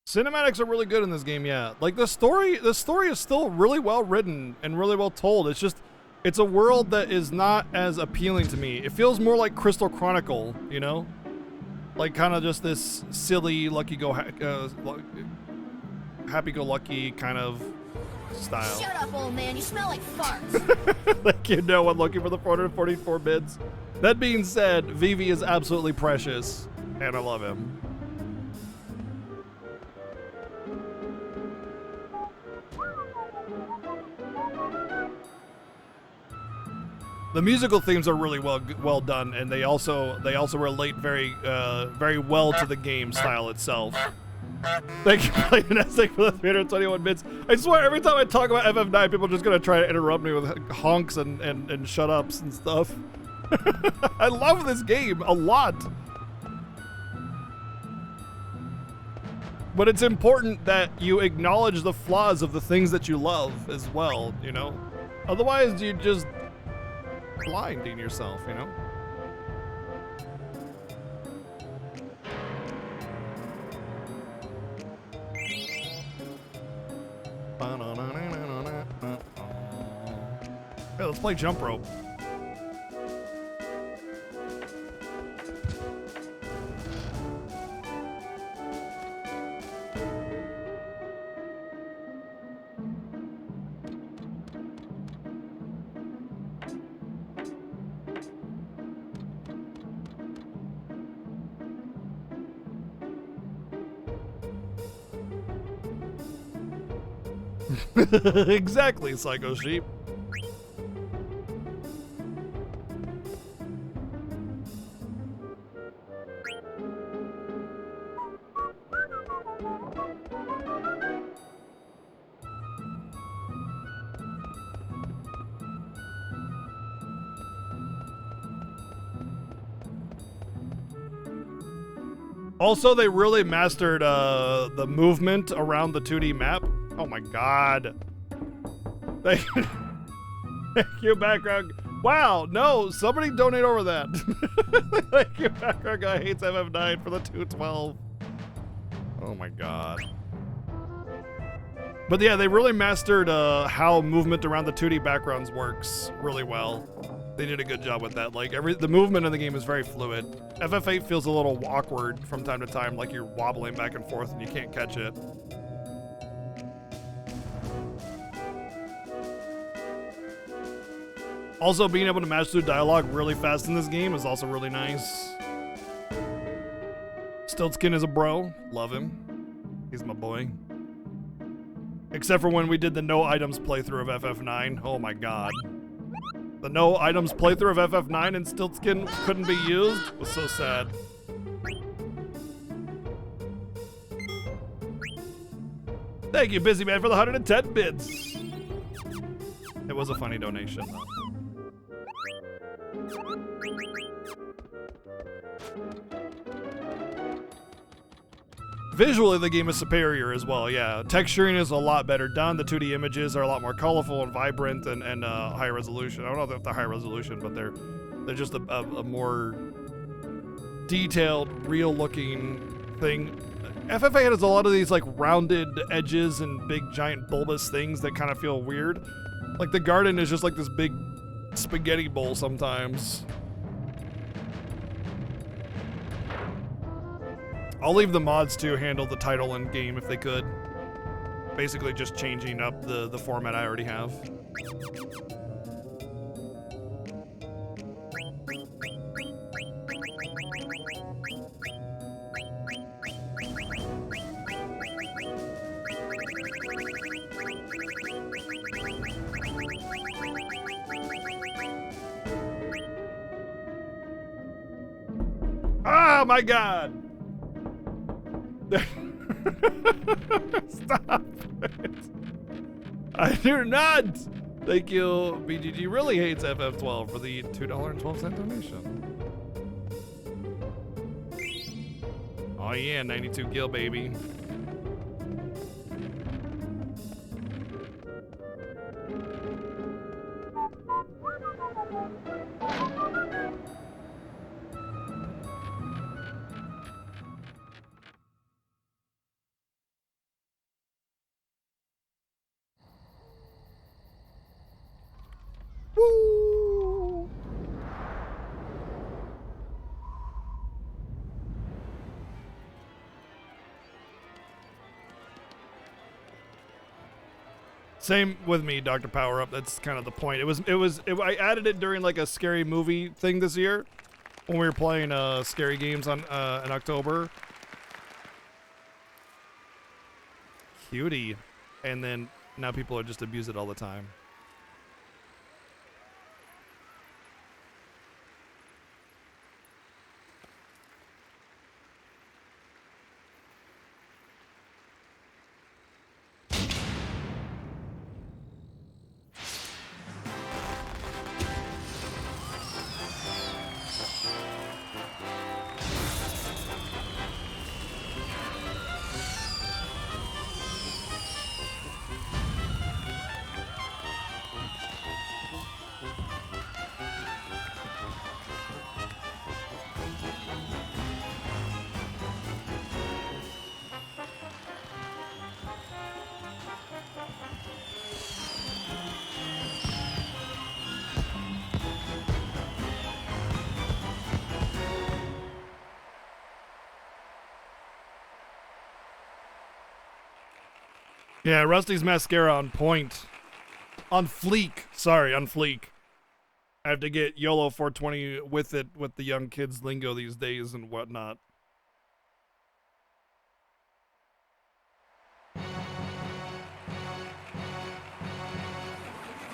Cinematics are really good in this game, yeah. Like the story is still really well written and really well told. It's just, it's a world that is not as appealing to me. It feels more like Crystal Chronicle, you know? Like kind of just this silly, happy-go-lucky kind of style. Shut up, old man. You smell like farts. Like, you know, I'm looking for the 444 bits. That being said, Vivi is absolutely precious, and I love him. The musical themes are really well done, and they also relate very well to the game style itself. Thank you for playing Nestic for the 321 bits. I swear, every time I talk about FF9, people are just gonna try to interrupt me with honks and shut ups and stuff. I love this game a lot. But it's important that you acknowledge the flaws of the things that you love as well, you know? Otherwise, you just blinding yourself, you know? Hey, let's play jump rope. Exactly, Psycho Sheep. Also, they really mastered the movement around the 2D map. Oh my god. Thank you, background. Wow, no, somebody donate over that. Thank you, background guy hates FF9 for the 212. Oh my god. But yeah, they really mastered how movement around the 2D backgrounds works really well. They did a good job with that. Like the movement in the game is very fluid. FF8 feels a little awkward from time to time, like you're wobbling back and forth and you can't catch it. Also, being able to match through dialogue really fast in this game is also really nice. Stiltskin is a bro. Love him. He's my boy. Except for when we did the no items playthrough of FF9. Oh my god. The no items playthrough of FF9 and Stiltskin couldn't be used was so sad. Thank you, Busy Man, for the 110 bits. It was a funny donation, though. Visually, the game is superior as well, yeah. Texturing is a lot better done. The 2D images are a lot more colorful and vibrant and high resolution. I don't know if they're high resolution, but they're just a more detailed, real-looking thing. FF8 has a lot of these like rounded edges and big, giant, bulbous things that kind of feel weird. Like the garden is just like this big spaghetti bowl sometimes. I'll leave the mods to handle the title and game if they could. Basically just changing up the format I already have. Oh my god! Stop it! I do not! Thank you. BGG really hates FF12 for the $2.12 donation. Oh yeah, 92 gil, baby. Woo! Same with me, Dr. Power Up. That's kind of the point. I added it during like a scary movie thing this year when we were playing scary games on in October. Cutie. And then now people are just abuse it all the time. Yeah, Rusty's mascara on point. On fleek. Sorry, on fleek. I have to get YOLO 420 with it with the young kids lingo these days and whatnot.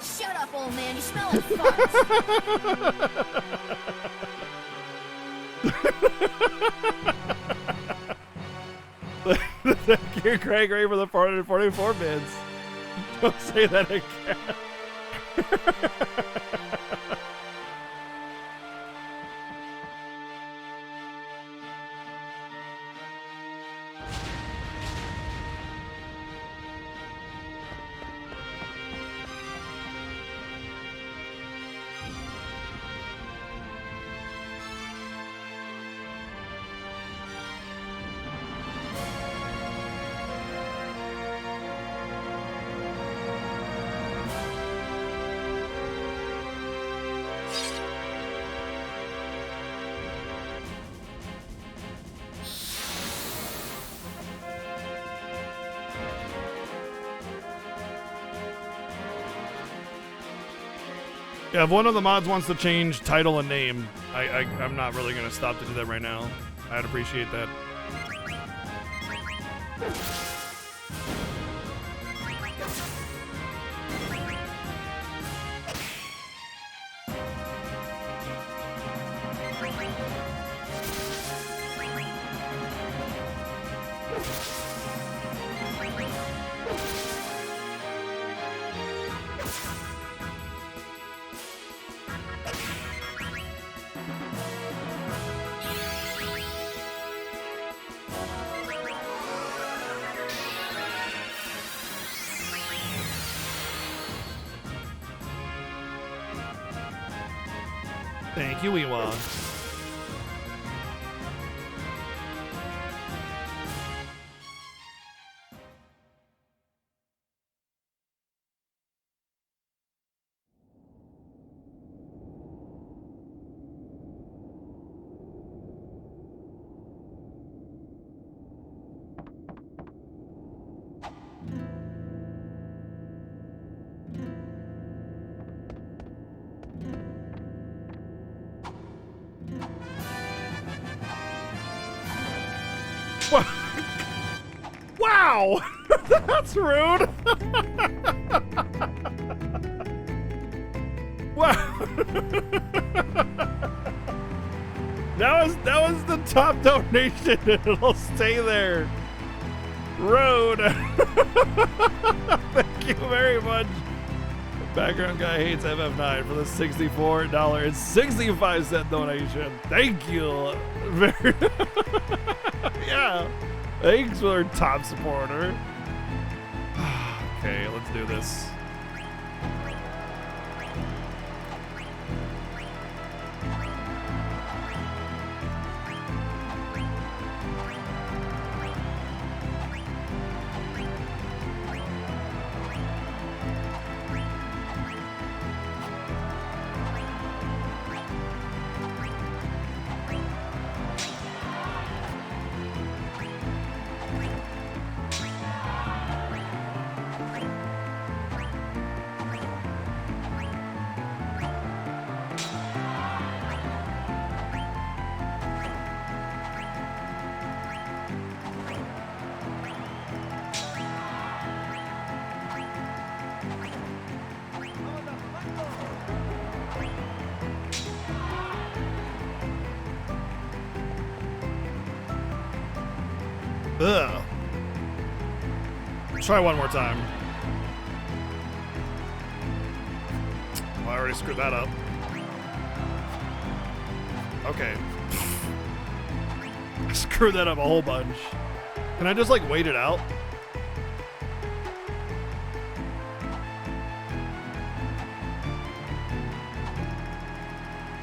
Shut up, old man. You smell like farts. Thank you, Craig Ray, for the 444 bids. Don't say that again. Yeah, if one of the mods wants to change title and name, I'm not really going to stop to do that right now. I'd appreciate that. Thank you, Iwa. Wow! That's rude! Wow! That was the top donation and it'll stay there. Road. Thank you very much. Background guy hates FF9 for the $64.65 donation. Thank you. Very yeah. Thanks for our top supporter. Okay, let's do this. Ugh. Try one more time. Well, I already screwed that up. Okay. I screwed that up a whole bunch. Can I just like wait it out?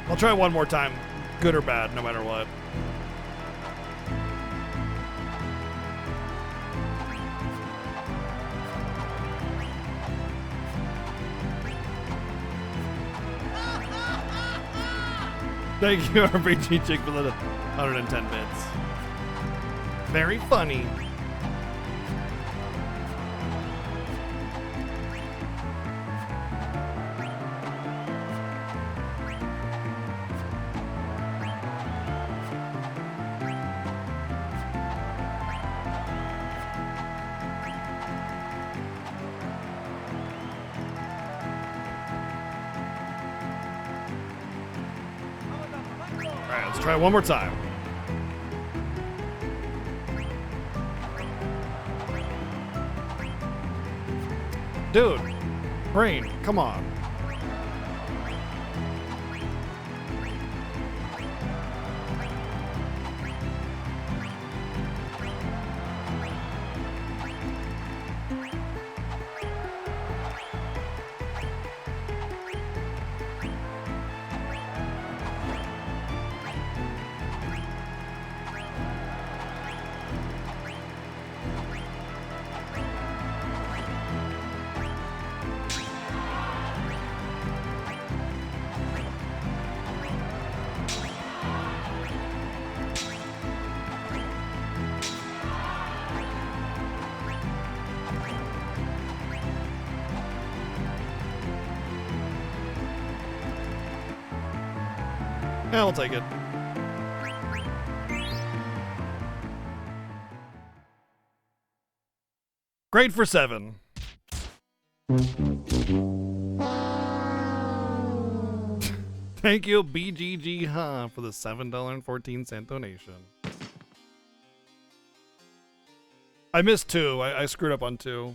I'll try one more time, good or bad, no matter what. Thank you, RPG Chick, for the 110 bits. Very funny. Alright, let's try it one more time. Dude, brain, come on. Yeah, I'll take it. Great for 7. Thank you, BGG Huh, for the $7.14 donation. I missed 2. I screwed up on 2.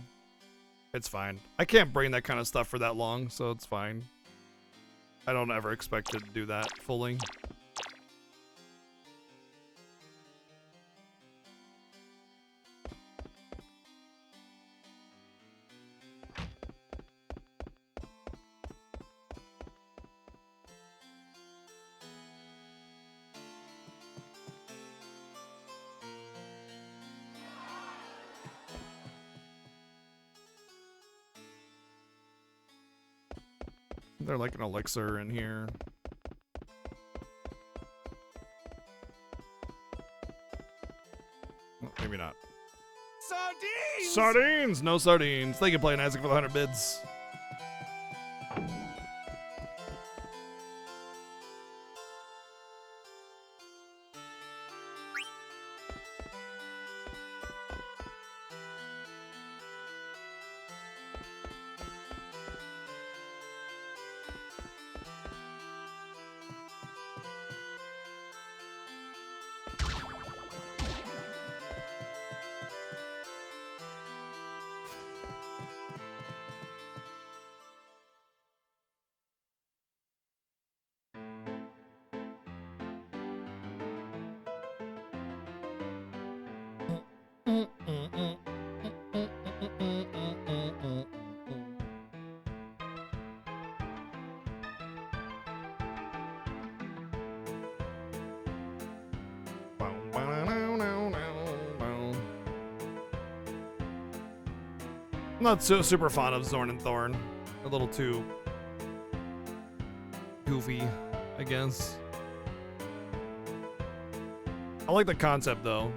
It's fine. I can't bring that kind of stuff for that long, so it's fine. I don't ever expect it to do that fully. They're like an elixir in here. Well, maybe not. Sardines! Sardines! No sardines. Thank you, playing Isaac, for the 100 bids. I'm not so super fond of Zorn and Thorn. A little too goofy, I guess. I like the concept though.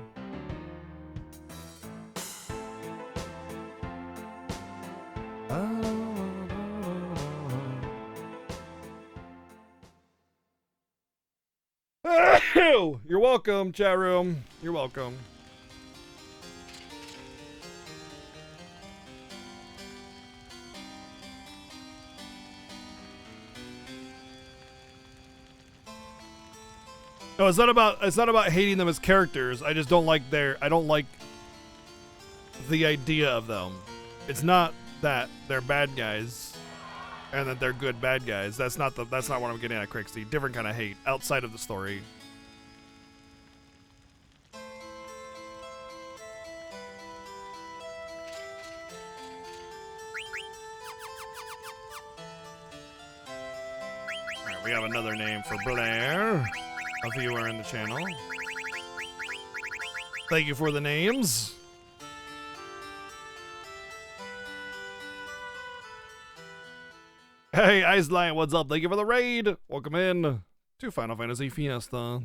You're welcome, chat room. You're welcome. No, it's not about hating them as characters. I just don't like I don't like the idea of them. It's not that they're bad guys and that they're good bad guys. That's not what I'm getting at, Crixie. Different kind of hate outside of the story. Alright, we have another name for Blair. A viewer in the channel. Thank you for the names. Hey, Ice Lion, what's up? Thank you for the raid. Welcome in to Final Fantasy Fiesta.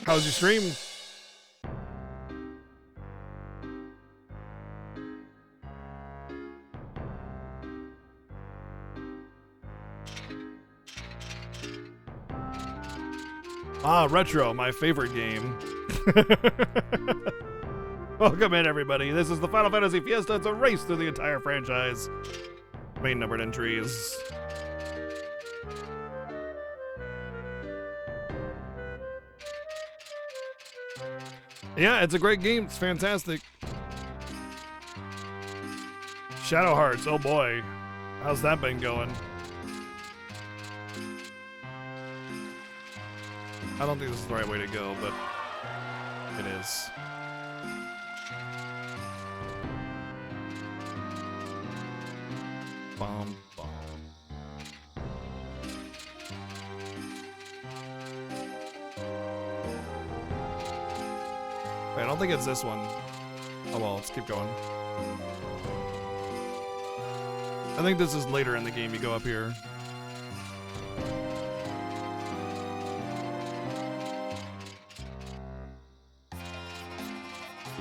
How's your stream? Ah, Retro, my favorite game. Welcome in, everybody. This is the Final Fantasy Fiesta. It's a race through the entire franchise. Main numbered entries. Yeah, it's a great game. It's fantastic. Shadow Hearts, oh boy. How's that been going? I don't think this is the right way to go, but it is. Bomb, bomb. Wait, I don't think it's this one. Oh well, let's keep going. I think this is later in the game. You go up here.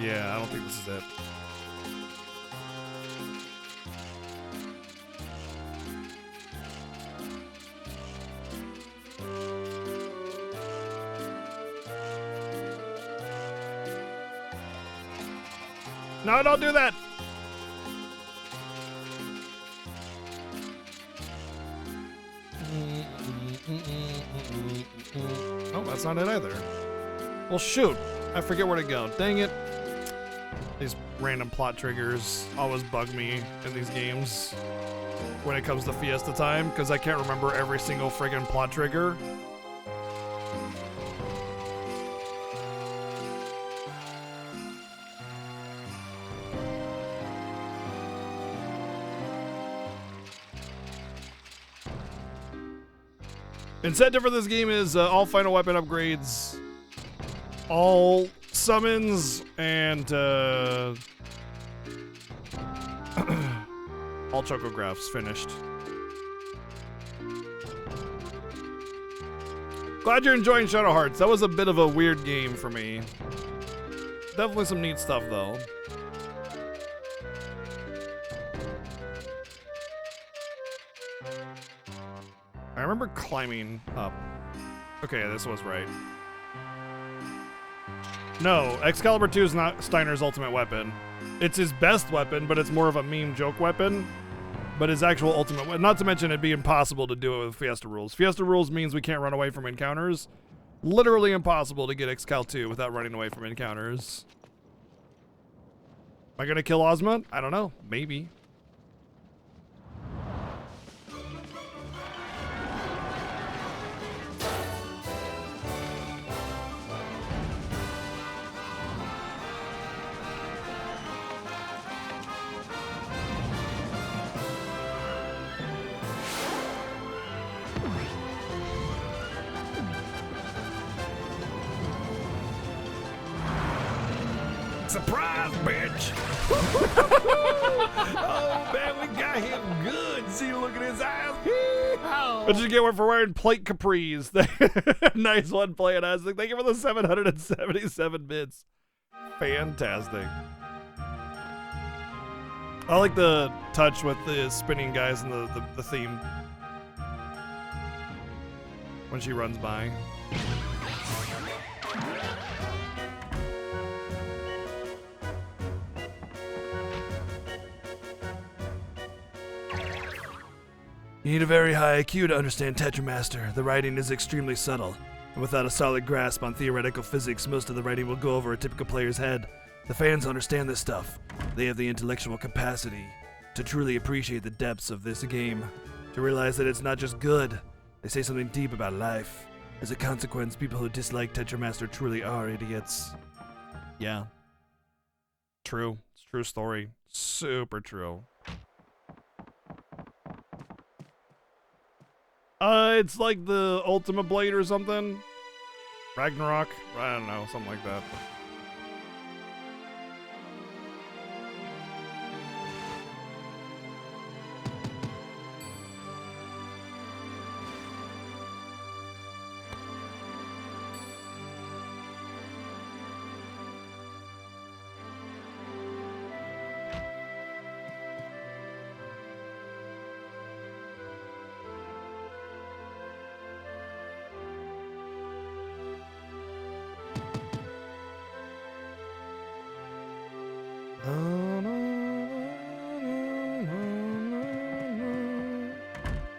Yeah, I don't think this is it. No, don't do that! Oh, that's not it either. Well, shoot. I forget where to go. Dang it. These random plot triggers always bug me in these games when it comes to Fiesta time, because I can't remember every single friggin' plot trigger. Incentive for this game is all final weapon upgrades, all summons, and all chocographs finished. Glad you're enjoying Shadow Hearts. That was a bit of a weird game for me. Definitely some neat stuff though. I remember climbing up. Okay, this was right. No, Excalibur 2 is not Steiner's ultimate weapon. It's his best weapon, but it's more of a meme joke weapon. But his actual ultimate weapon, not to mention it'd be impossible to do it with Fiesta rules. Fiesta rules means we can't run away from encounters. Literally impossible to get Excal 2 without running away from encounters. Am I gonna kill Ozma? I don't know. Maybe. Surprise, bitch! Oh man, we got him good. See, look at his eyes. What did you get one for wearing plate capris? Nice one playing us. Thank you for the 777 bits. Fantastic. I like the touch with the spinning guys and the theme. When she runs by. You need a very high IQ to understand Tetramaster. The writing is extremely subtle, and without a solid grasp on theoretical physics, most of the writing will go over a typical player's head. The fans understand this stuff. They have the intellectual capacity to truly appreciate the depths of this game, to realize that it's not just good, they say something deep about life. As a consequence, people who dislike Tetramaster truly are idiots. Yeah. True. It's a true story. Super true. It's like the Ultimate Blade or something. Ragnarok? I don't know, something like that.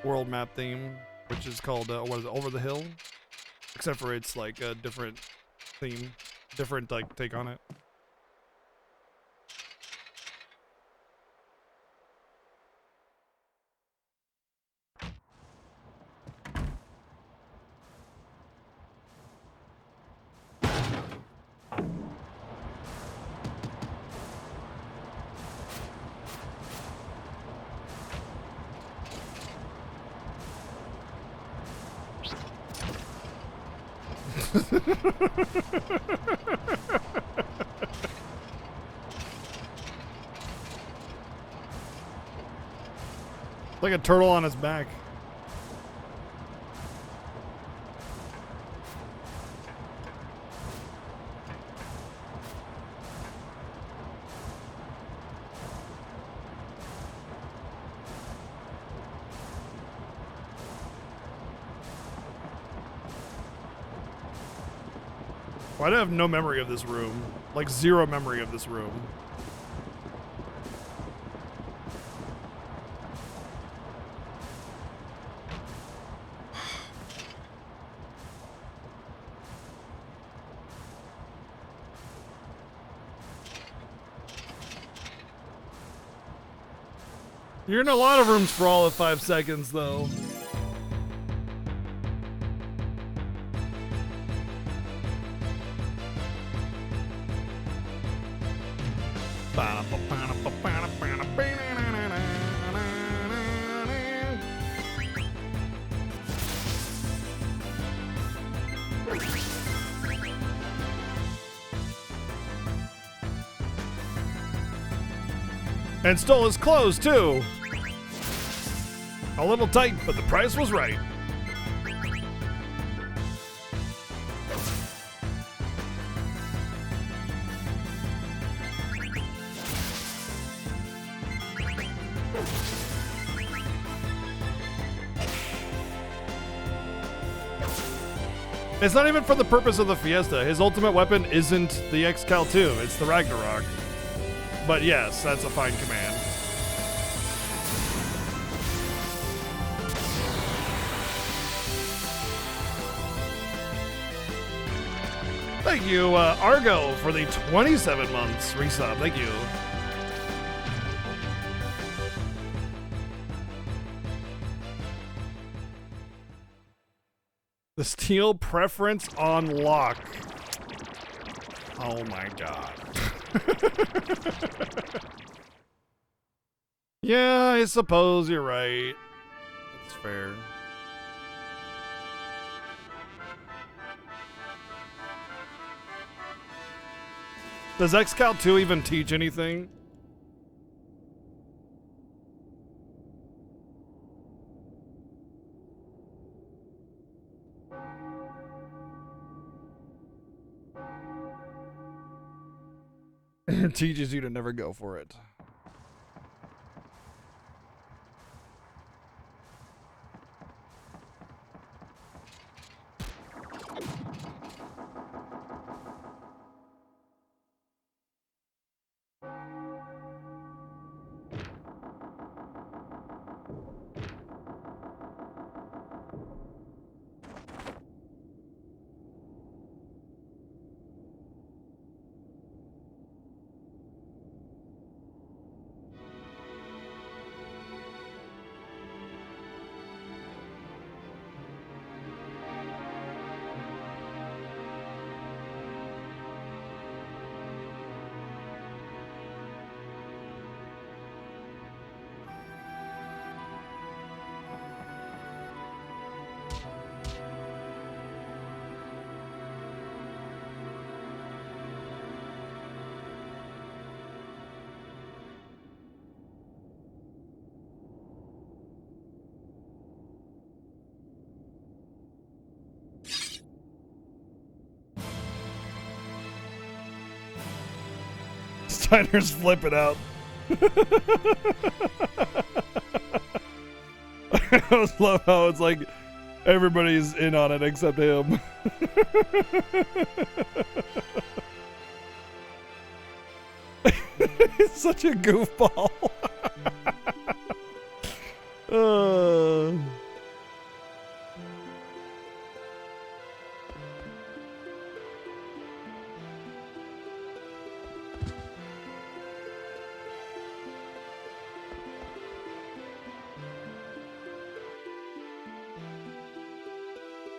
World map theme, which is called what is it, Over the Hill? Except for it's like a different theme, different like take on it. Like a turtle on his back. Why do I have no memory of this room? Like zero memory of this room. You're in a lot of rooms for all of 5 seconds, though. And stole his clothes, too. A little tight, but the price was right. It's not even for the purpose of the Fiesta. His ultimate weapon isn't the X-Cal 2, it's the Ragnarok. But yes, that's a fine command. Thank you, Argo, for the 27 months resub. Thank you. The steel preference on lock. Oh my god. Yeah, I suppose you're right. That's fair. Does XCal 2 even teach anything? It teaches you to never go for it. Steiner's flipping out. I always love how it's like everybody's in on it except him. He's such a goofball.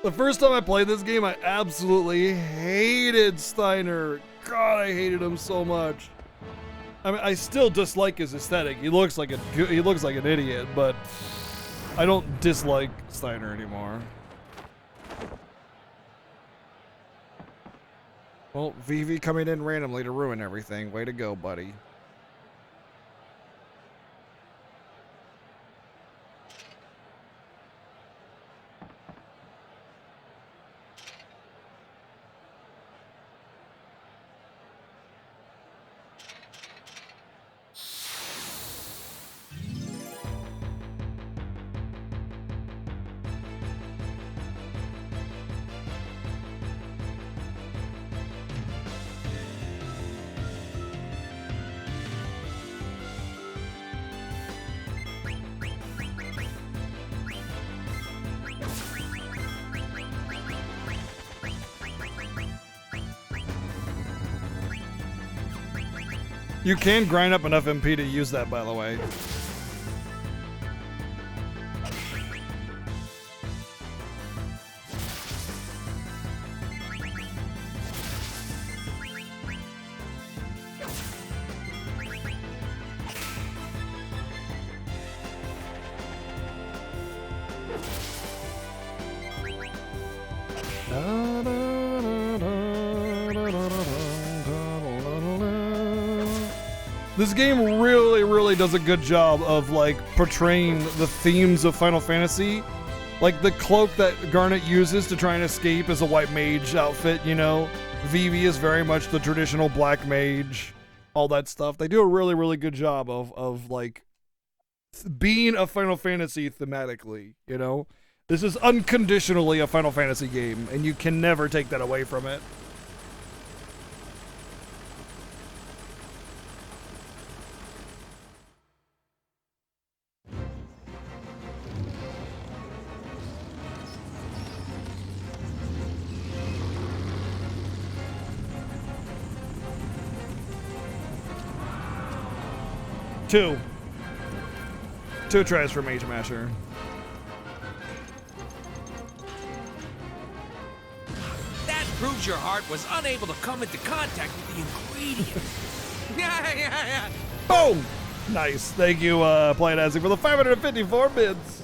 The first time I played this game, I absolutely hated Steiner. God, I hated him so much. I mean, I still dislike his aesthetic. He looks like an idiot, but I don't dislike Steiner anymore. Well, Vivi coming in randomly to ruin everything. Way to go, buddy. You can grind up enough MP to use that, by the way. This game really does a good job of like portraying the themes of Final Fantasy. Like the cloak that Garnet uses to try and escape is a white mage outfit, you know. Vivi is very much the traditional black mage, all that stuff. They do a really good job of like being a Final Fantasy thematically, you know. This is unconditionally a Final Fantasy game, and you can never take that away from it. Two tries for Mage Masher. That proves your heart was unable to come into contact with the ingredient. Yeah. Boom! Nice. Thank you, Play It Asik, for the 554 bids.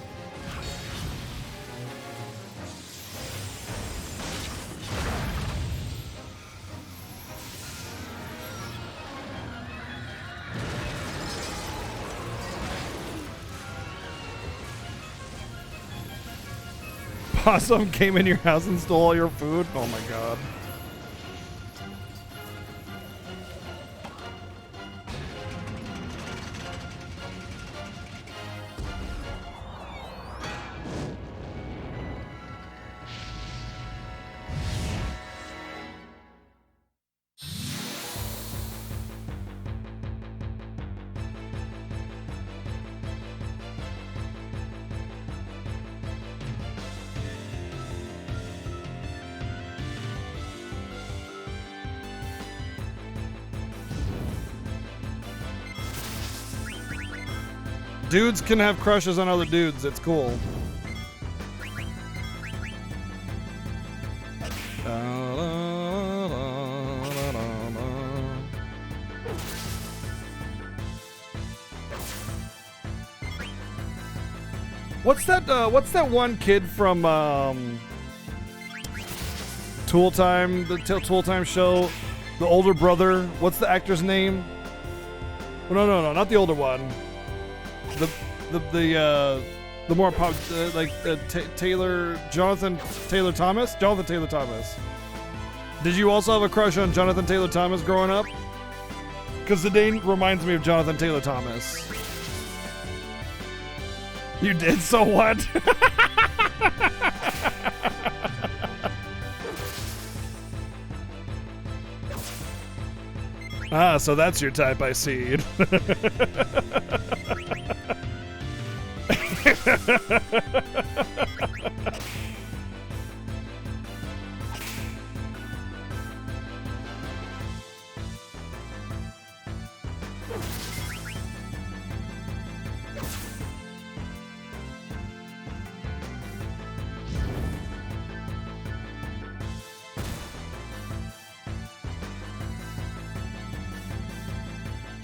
possum came in your house and stole all your food? Oh my god. Dudes can have crushes on other dudes. It's cool. What's that one kid from Tool Time, the Tool Time show? The older brother. What's the actor's name? No, not the older one. The more pop, Jonathan Taylor Thomas. Did you also have a crush on Jonathan Taylor Thomas growing up? Because the name reminds me of Jonathan Taylor Thomas. You did? So what? Ah, so that's your type, I see.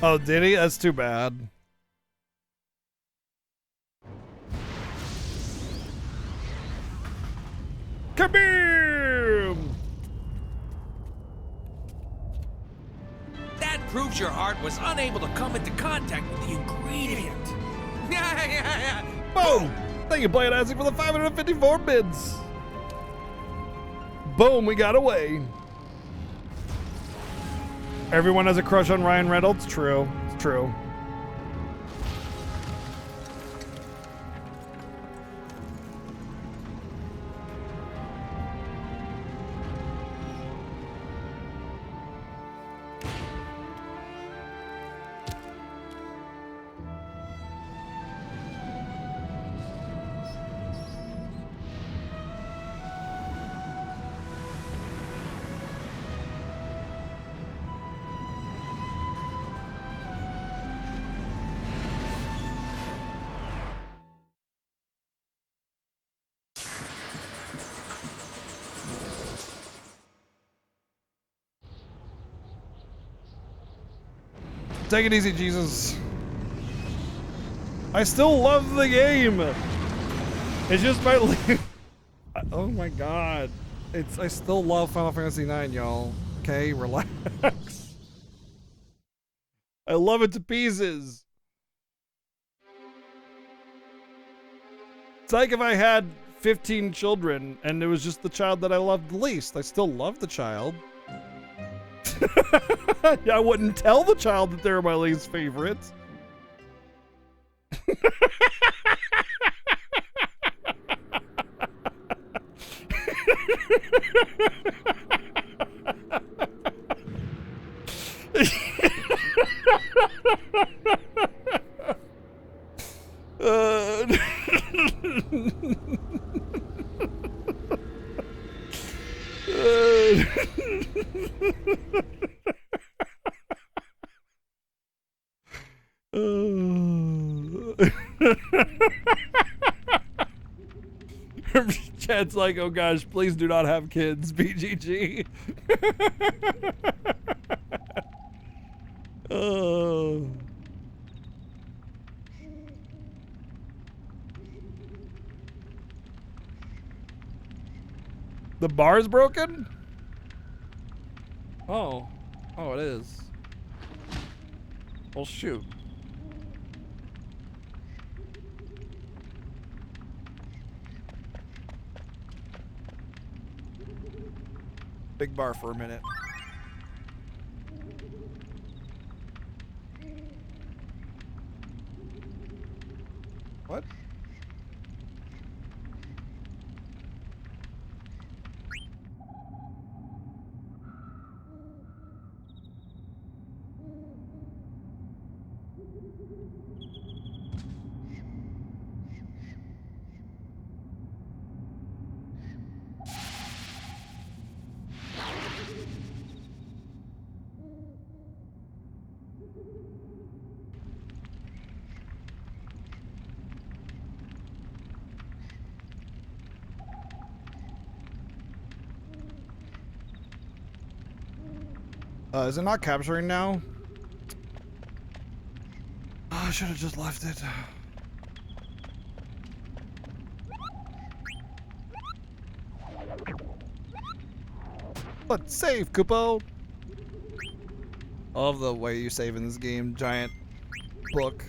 Oh, did he? That's too bad. Kaboom! That proves your heart was unable to come into contact with the ingredient. Yeah. Boom! Thank you, Blade Isaac, for the 554 bids. Boom, we got away. Everyone has a crush on Ryan Reynolds? True. It's true. Take it easy, Jesus. I still love the game. It's just my... Oh my god. I still love Final Fantasy IX, y'all. Okay, relax. I love it to pieces. It's like if I had 15 children and it was just the child that I loved the least. I still love the child. I wouldn't tell the child that they're my least favorite. Chad's like, oh gosh, please do not have kids, BGG. Oh. The bar's broken? Oh. Oh, it is. Well, shoot. big bar for a minute. What? Is it not capturing now? Oh, I should have just left it. But save, Kupo! I love the way you save in this game. Giant book.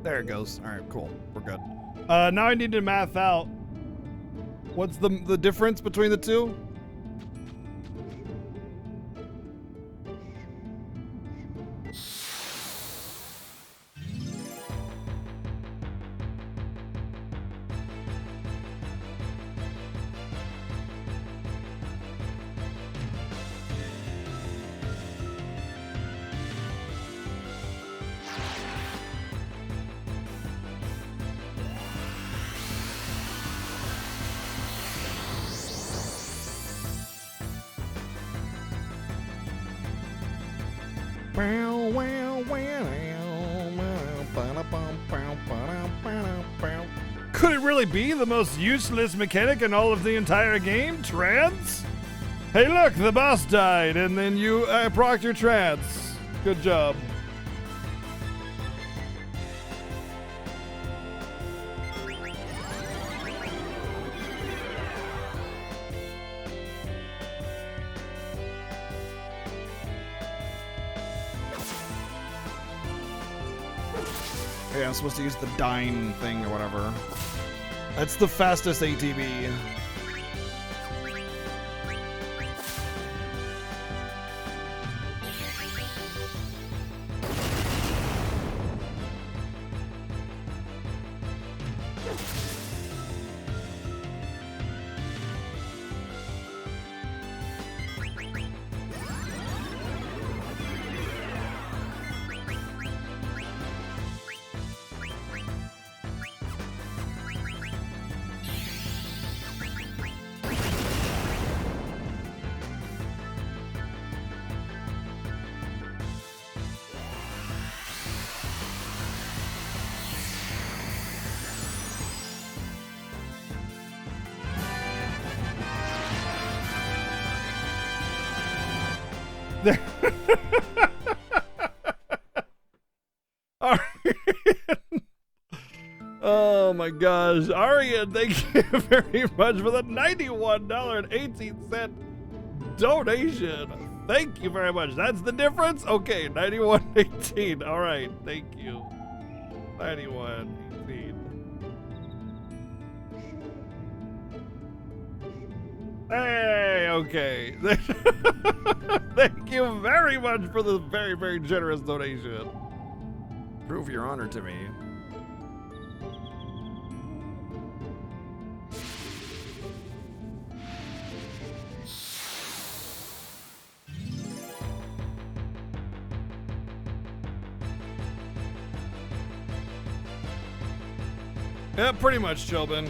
There it goes. All right, cool. We're good. Now I need to math out. What's the difference between the two? Could it really be the most useless mechanic in all of the entire game? Trance? Hey look, the boss died and then you procced your trance. Good job. Yeah, I'm supposed to use the Dine thing or whatever. That's the fastest ATB. Oh my gosh, Arian, thank you very much for the $91.18 donation. Thank you very much. That's the difference? Okay, 91.18. All right, thank you. 91.18. Hey, okay. Thank you very much for the very, very generous donation. Prove your honor to me. Yeah, pretty much, Chilbin.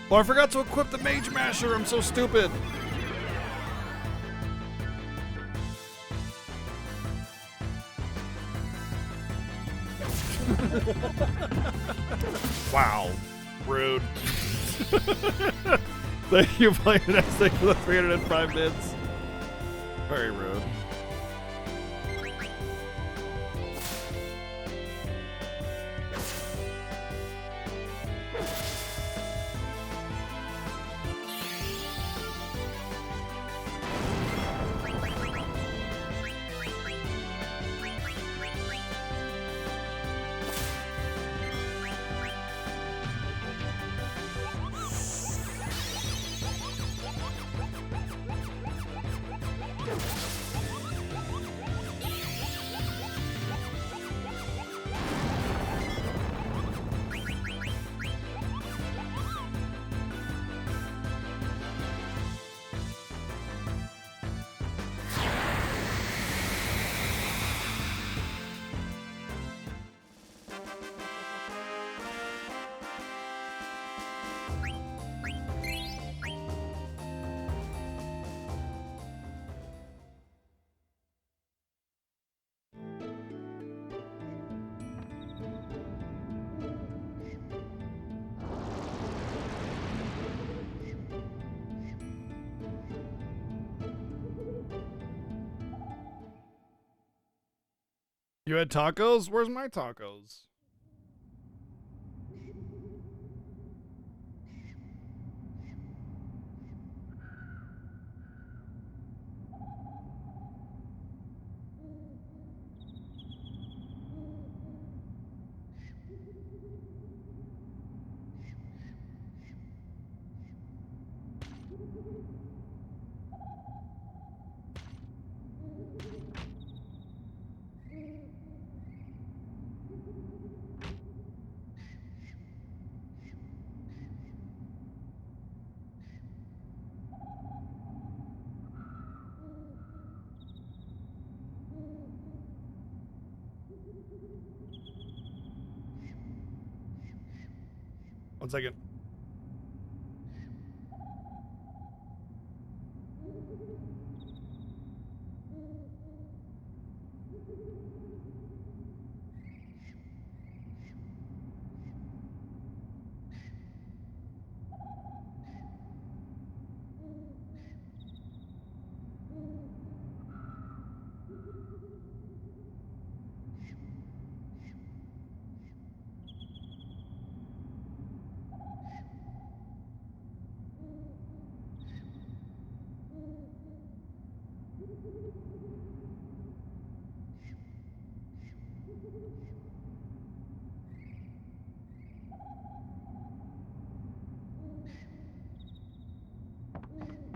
Oh, I forgot to equip the Mage Masher. I'm so stupid. Wow. Rude. Thank you, Playing Nesting, for the 305 bits. Very rude. You had tacos? Where's my tacos? One second.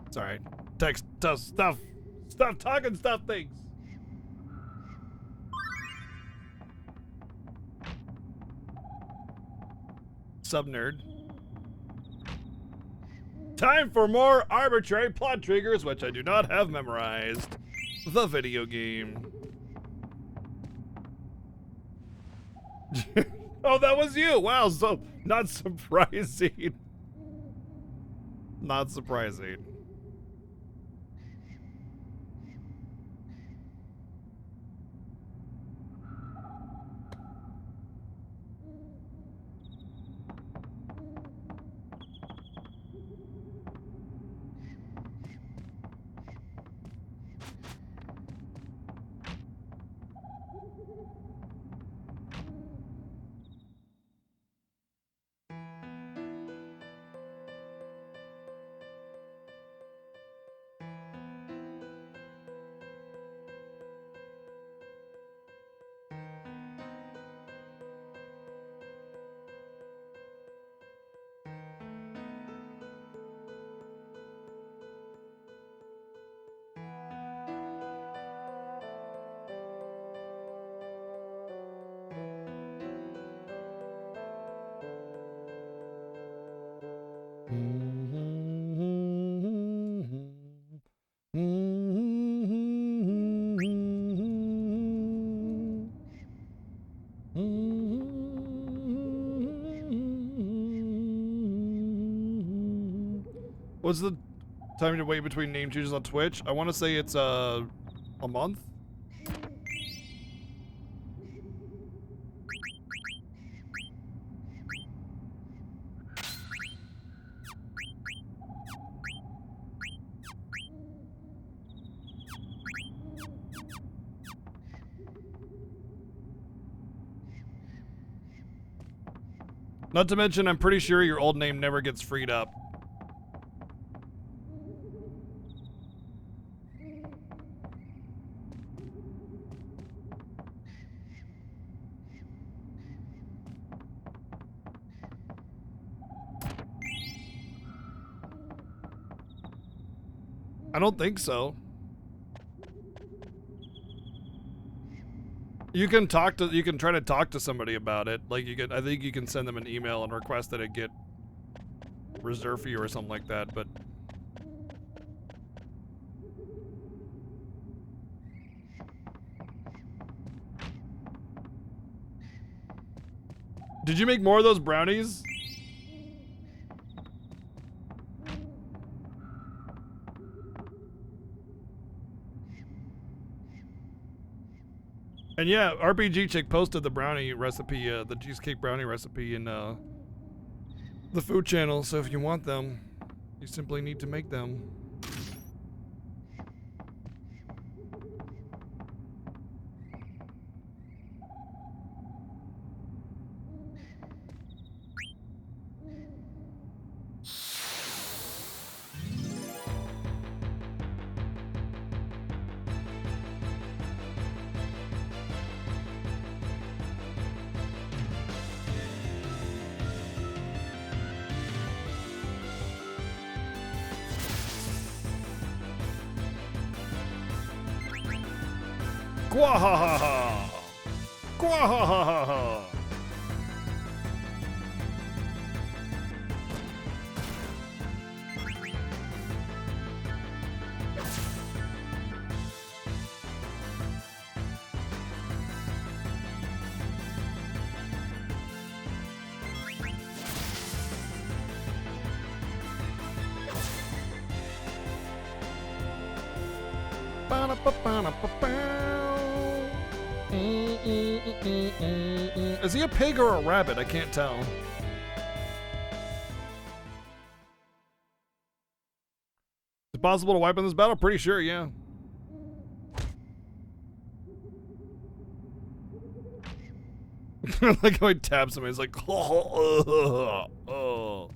It's all right. Text stuff talking stuff things. Sub nerd. Time for more arbitrary plot triggers, which I do not have memorized. The video game. Oh, that was you. Wow, so not surprising. Not surprising. What's the time to wait between name changes on Twitch? I want to say it's a month. Not to mention, I'm pretty sure your old name never gets freed up. I don't think so. You can try to talk to somebody about it. Like I think you can send them an email and request that it get reserved for you or something like that, but did you make more of those brownies? And yeah, RPG Chick posted the brownie recipe, the cheesecake brownie recipe in the food channel, so if you want them, you simply need to make them. Gwahahaha! Gwahahaha! Is he a pig or a rabbit? I can't tell. Is it possible to wipe in this battle? Pretty sure, yeah. Like how he taps him, he's like, oh.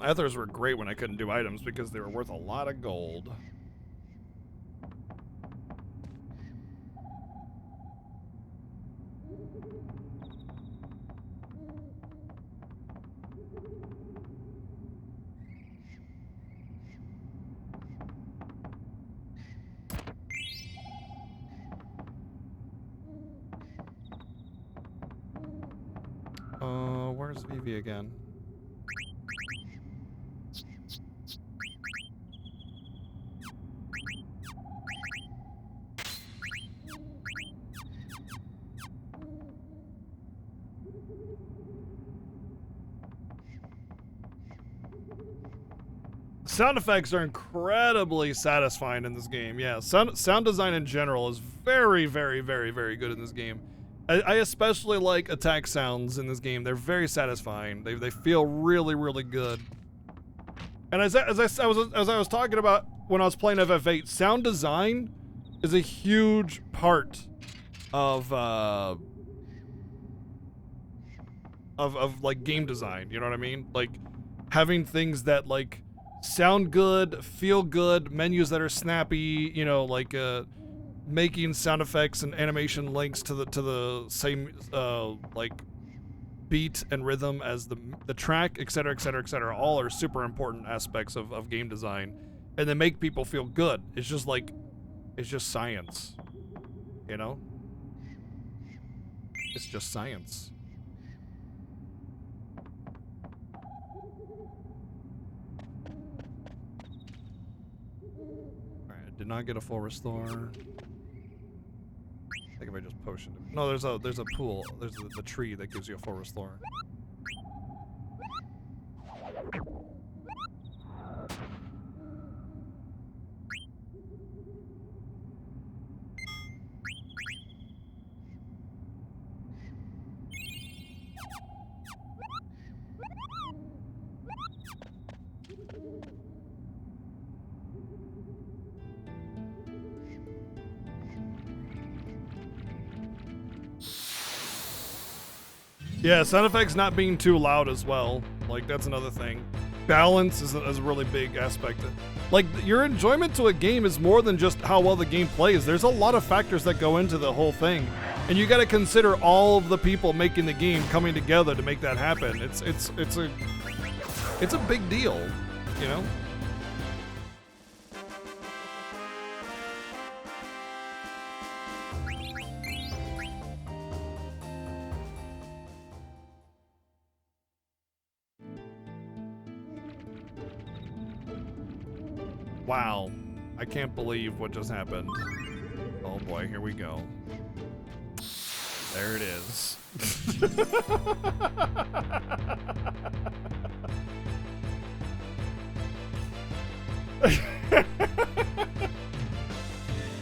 Ethers were great when I couldn't do items because they were worth a lot of gold. Where's Vivi again? Sound effects are incredibly satisfying in this game. Yeah, sound design in general is very, very, very, very good in this game. I especially like attack sounds in this game. They're very satisfying. They feel really, really good. And as I was talking about when I was playing FF8, sound design is a huge part of like game design. You know what I mean? Like having things that like sound good, feel good, menus that are snappy. You know, like making sound effects and animation links to the same like beat and rhythm as the track, etc., etc., etc. All are super important aspects of game design, and they make people feel good. It's just like, it's just science, you know? It's just science. Alright, I did not get a full restore. I think if I just potioned it. No, there's a pool. There's the tree that gives you a full restore. Yeah, sound effects not being too loud as well. Like, that's another thing. Balance is a really big aspect. Like, your enjoyment to a game is more than just how well the game plays. There's a lot of factors that go into the whole thing. And you gotta consider all of the people making the game coming together to make that happen. It's a big deal, you know? Wow, I can't believe what just happened. Oh boy, here we go. There it is.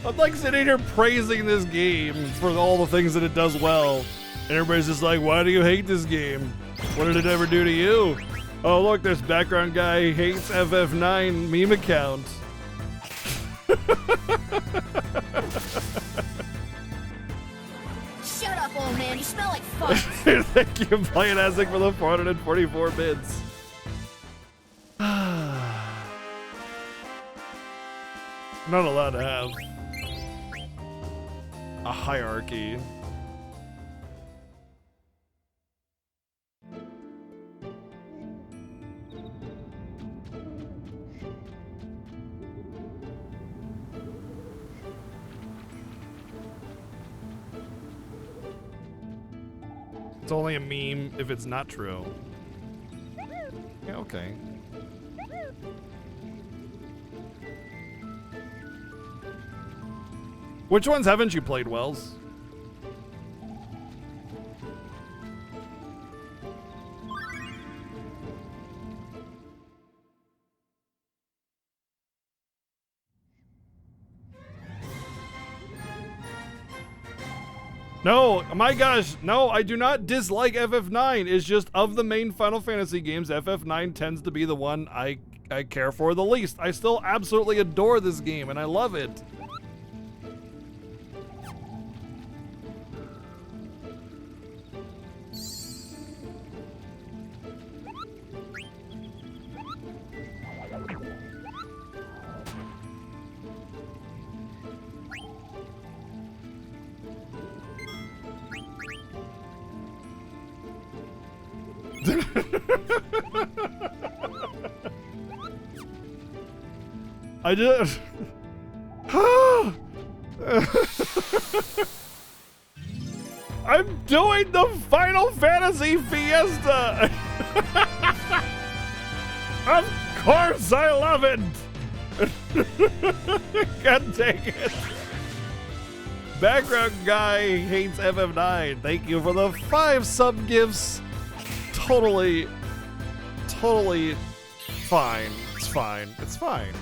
I'm like sitting here praising this game for all the things that it does well. And everybody's just like, why do you hate this game? What did it ever do to you? Oh look, this background guy hates FF9 meme account. Shut up, old man. You smell like fun. Thank you, Playing Azek, for the 444 bits. I'm not allowed to have a hierarchy. It's only a meme if it's not true. Yeah, okay. Which ones haven't you played, Wells? No, my gosh, no, I do not dislike FF9. It's just of the main Final Fantasy games, FF9 tends to be the one I care for the least. I still absolutely adore this game, and I love it. I just... I'm doing the Final Fantasy Fiesta! Of course I love it! God dang it. Background guy hates FF9. Thank you for the 5 sub gifts. Totally fine. It's fine. It's fine.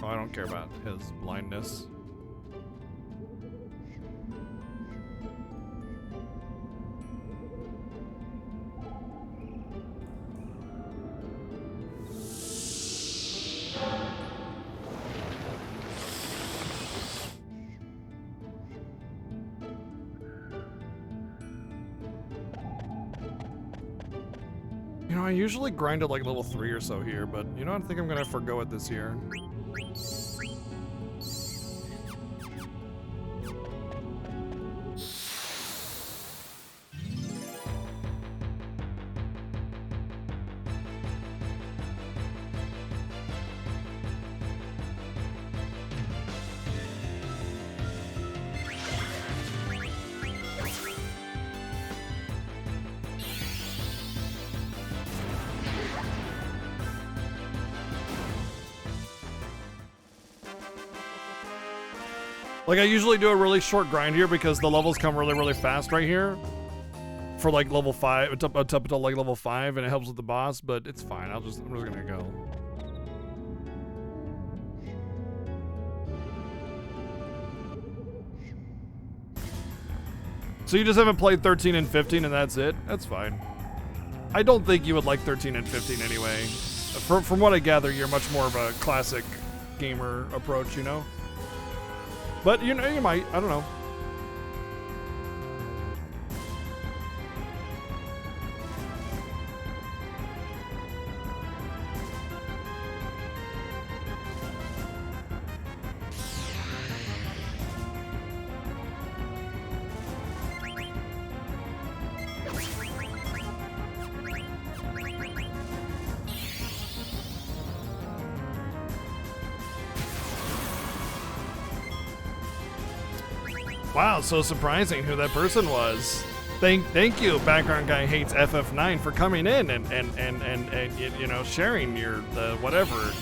Oh, I don't care about his blindness. You know, I usually grind at like level 3 or so here, but you know, I think I'm gonna forgo it this year. Like, I usually do a really short grind here because the levels come really, really fast right here. For like level 5, it's up until like level 5, and it helps with the boss, but it's fine. I'm just gonna go. So you just haven't played 13 and 15 and that's it? That's fine. I don't think you would like 13 and 15 anyway. From what I gather, you're much more of a classic gamer approach, you know? But, you know, you might. I don't know. Wow, so surprising who that person was. Thank you, background guy hates FF9 for coming in and you know, sharing your whatever.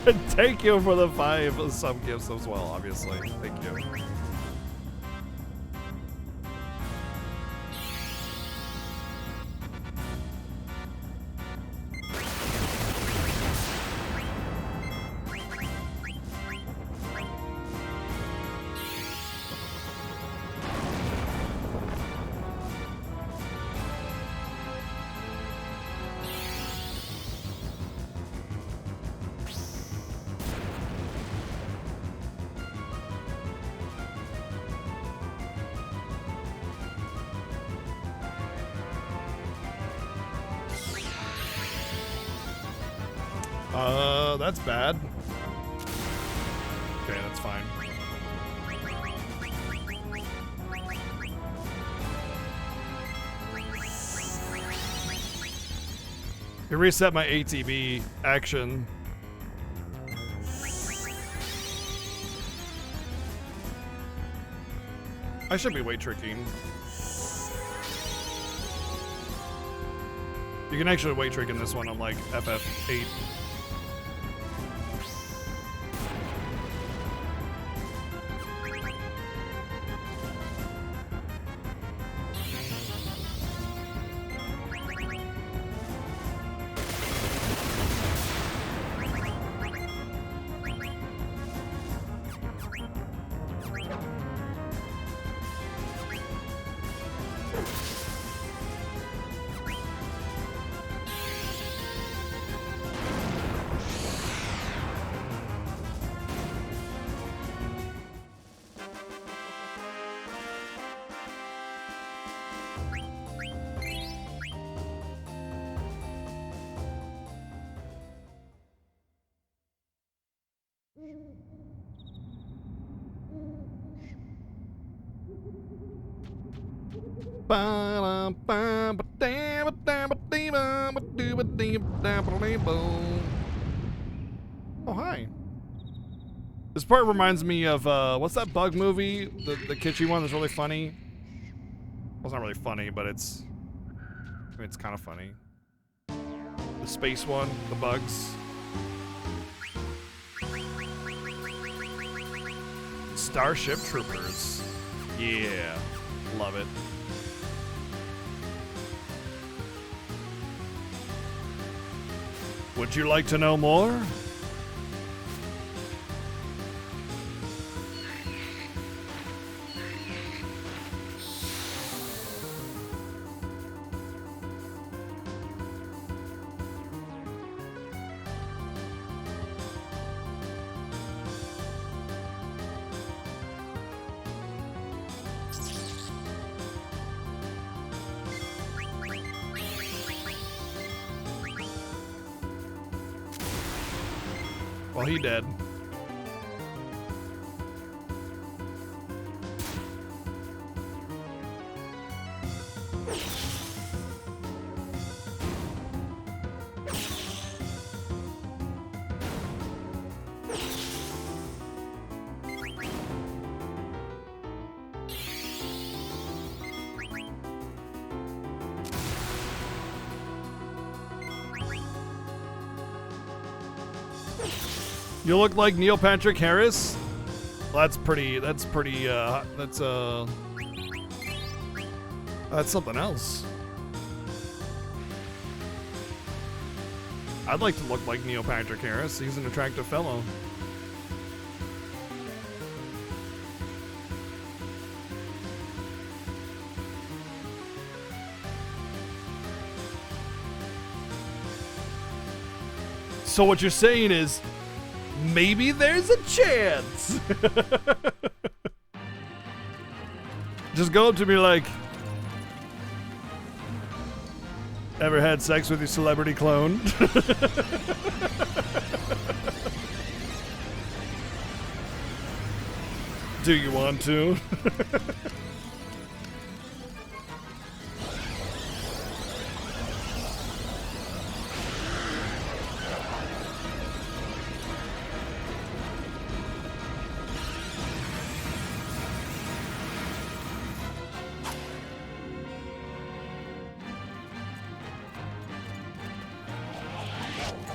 And thank you for the 5 sub gifts as well, obviously. Thank you. That's bad. Okay, that's fine. It reset my ATB action. I should be weight tricking. You can actually weight trick in this one on like FF8. Oh, hi. This part reminds me of, what's that bug movie? The kitschy one that's really funny? Well, it's not really funny, but it's kind of funny. The space one, the bugs. Starship Troopers. Yeah, love it. Would you like to know more? Well, he dead. You look like Neil Patrick Harris? Well, that's something else. I'd like to look like Neil Patrick Harris. He's an attractive fellow. So what you're saying is, maybe there's a chance. Just go up to me like, ever had sex with your celebrity clone? Do you want to?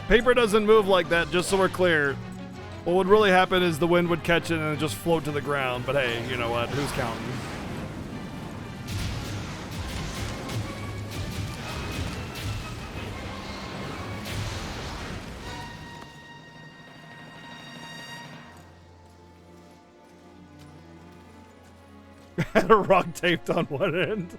Paper doesn't move like that, just so we're clear. What would really happen is the wind would catch it and it just float to the ground. But hey, you know what? Who's counting? Had a rock taped on one end.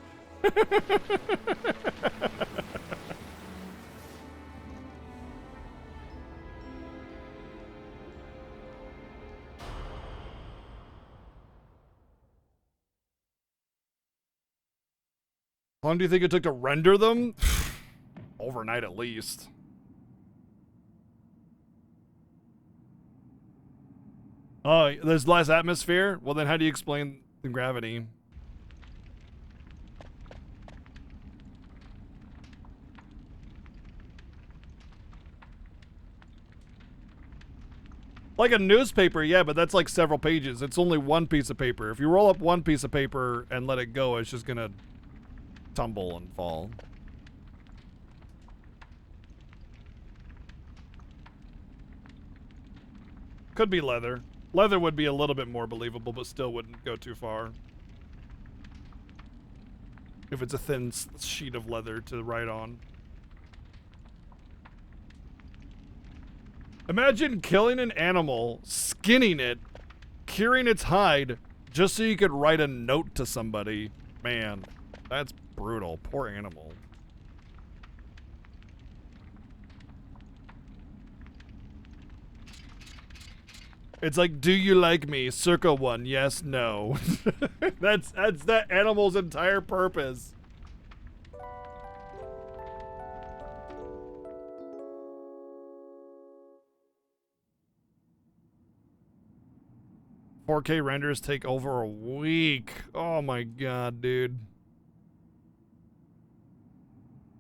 How long do you think it took to render them? Overnight at least. Oh, there's less atmosphere? Well, then how do you explain the gravity? Like a newspaper, yeah, but that's like several pages. It's only one piece of paper. If you roll up one piece of paper and let it go, it's just gonna tumble and fall. Could be leather. Leather would be a little bit more believable, but still wouldn't go too far. If it's a thin sheet of leather to write on. Imagine killing an animal, skinning it, curing its hide, just so you could write a note to somebody. Man, that's brutal. Poor animal. It's like, do you like me? Circle 1, yes, no. That's that animal's entire purpose. "4K renders take over a week." Oh my god, dude.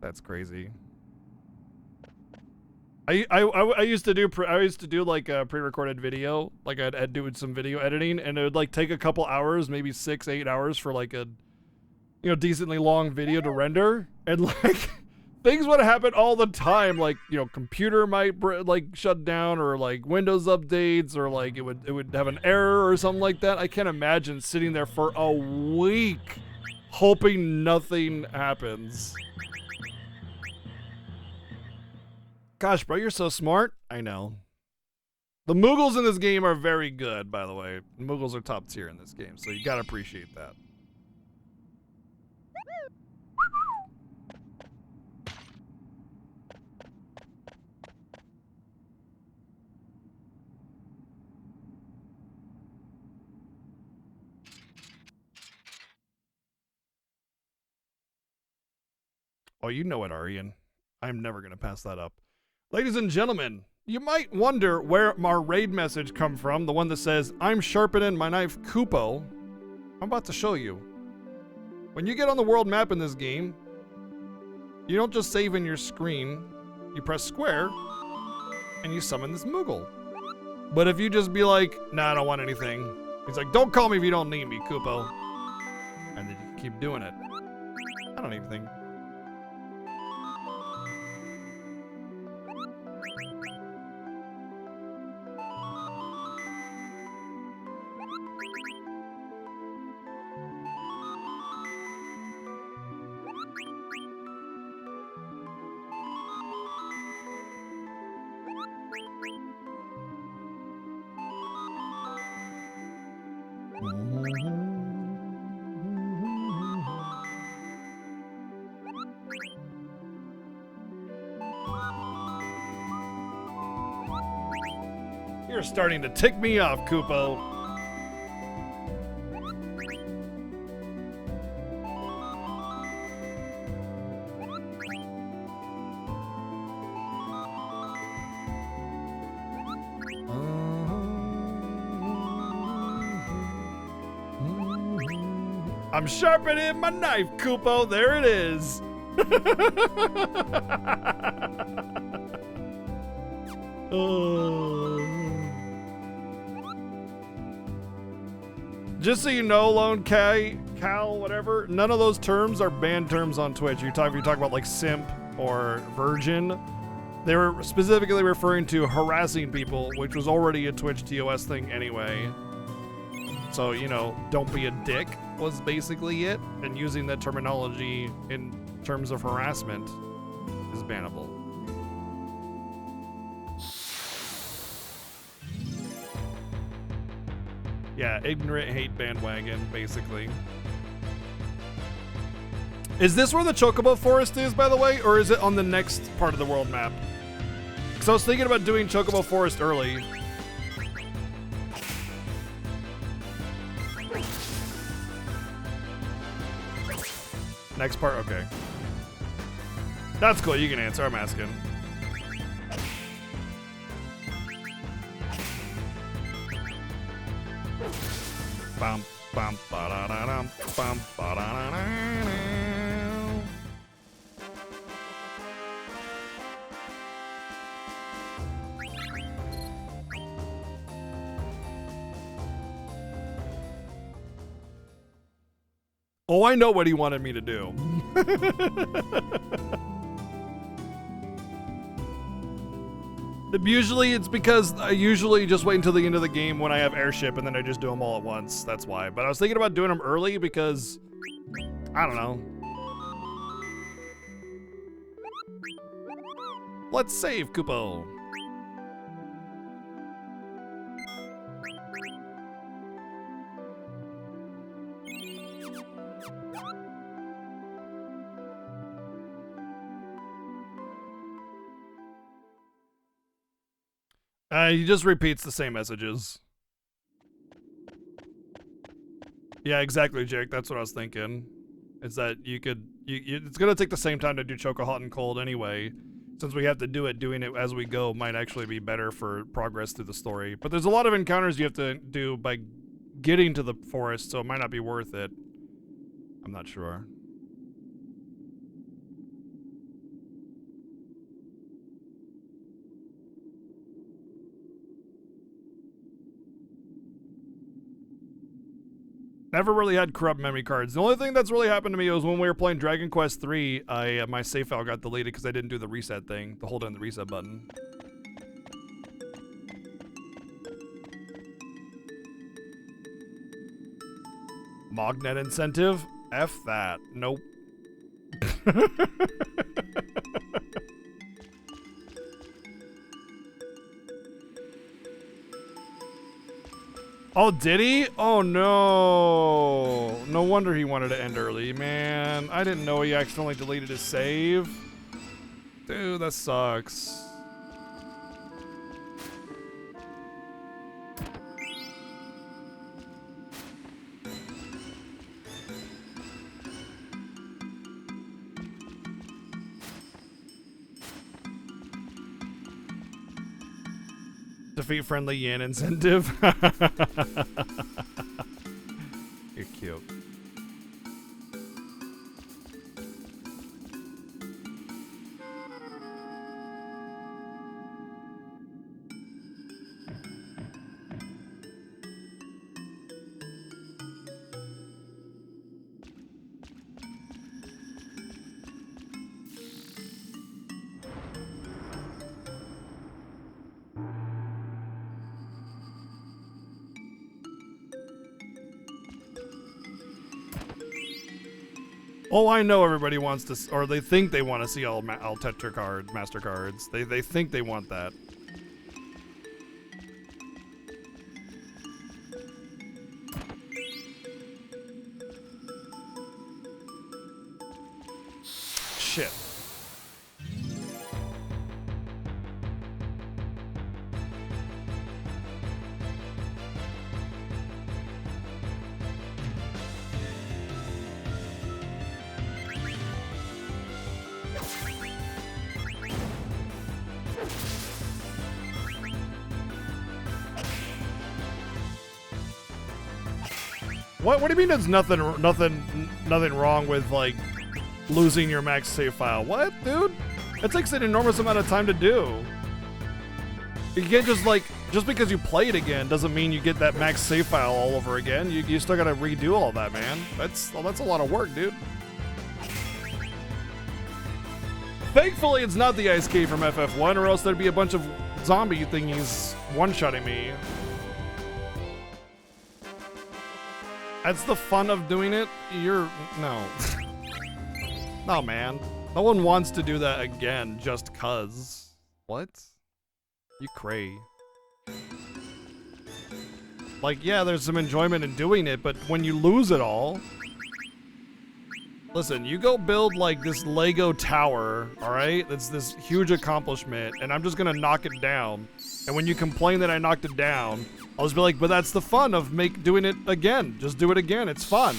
That's crazy. I used to do like a pre-recorded video, like I'd do some video editing, and it would like take a couple hours, maybe 6-8 hours for like a, you know, decently long video to render, and like things would happen all the time, like, you know, computer might like shut down, or like Windows updates, or like it would have an error or something like that. I can't imagine sitting there for a week hoping nothing happens. Gosh, bro, you're so smart. I know. The Moogles in this game are very good, by the way. Moogles are top tier in this game, so you gotta appreciate that. Oh, you know it, Arian. I'm never gonna pass that up. Ladies and gentlemen, you might wonder where our raid message come from, the one that says, I'm sharpening my knife Kupo. I'm about to show you. When you get on the world map in this game, you don't just save in your screen, you press square, and you summon this Moogle. But if you just be like, nah, I don't want anything, he's like, don't call me if you don't need me, Kupo. And then you keep doing it. I don't need anything. You're starting to tick me off, Kupo. I'm sharpening my knife, Kupo. There it is. Just so you know, Lone Cal, whatever, none of those terms are banned terms on Twitch. If you talk about like simp or virgin, they were specifically referring to harassing people, which was already a Twitch TOS thing anyway. So, you know, don't be a dick was basically it, and using that terminology in terms of harassment is bannable. Yeah, ignorant hate bandwagon, basically. Is this where the Chocobo Forest is, by the way, or is it on the next part of the world map? Because I was thinking about doing Chocobo Forest early. Next part? Okay. That's cool, you can answer, I'm asking. Bum, bum, ba-da-da-dum, bum, ba-da-da-da-da. Oh, I know what he wanted me to do. Usually it's because I usually just wait until the end of the game when I have airship and then I just do them all at once. That's why. But I was thinking about doing them early because, I don't know. Let's save, Kupo. He just repeats the same messages. Yeah, exactly, Jake. That's what I was thinking. Is that you could... it's going to take the same time to do Choco Hot and Cold anyway. Since we have to do it, doing it as we go might actually be better for progress through the story. But there's a lot of encounters you have to do by getting to the forest, so it might not be worth it. I'm not sure. Never really had corrupt memory cards. The only thing that's really happened to me was when we were playing Dragon Quest 3, my save file got deleted because I didn't do the reset thing, the hold down the reset button. Mognet incentive? F that. Nope. Oh, did he? Oh no. No wonder he wanted to end early, man. I didn't know he accidentally deleted his save. Dude, that sucks. Defeat friendly yen incentive. You're cute. Oh, I know everybody wants to, or they think they want to see all Tetra cards, Master cards. They think they want that. Shit. What do you mean there's nothing wrong with, like, losing your max save file? What, dude? It takes an enormous amount of time to do. You can't just, like, just because you play it again doesn't mean you get that max save file all over again. You still gotta redo all that, man. That's a lot of work, dude. Thankfully, it's not the Ice Cave from FF1, or else there'd be a bunch of zombie thingies one-shotting me. That's the fun of doing it. No. No, man. No one wants to do that again just cuz. What? You cray. Like, yeah, there's some enjoyment in doing it, but when you lose it all... Listen, you go build, like, this Lego tower, alright? That's this huge accomplishment, and I'm just gonna knock it down. And when you complain that I knocked it down, I'll just be like, but that's the fun of doing it again. Just do it again. It's fun.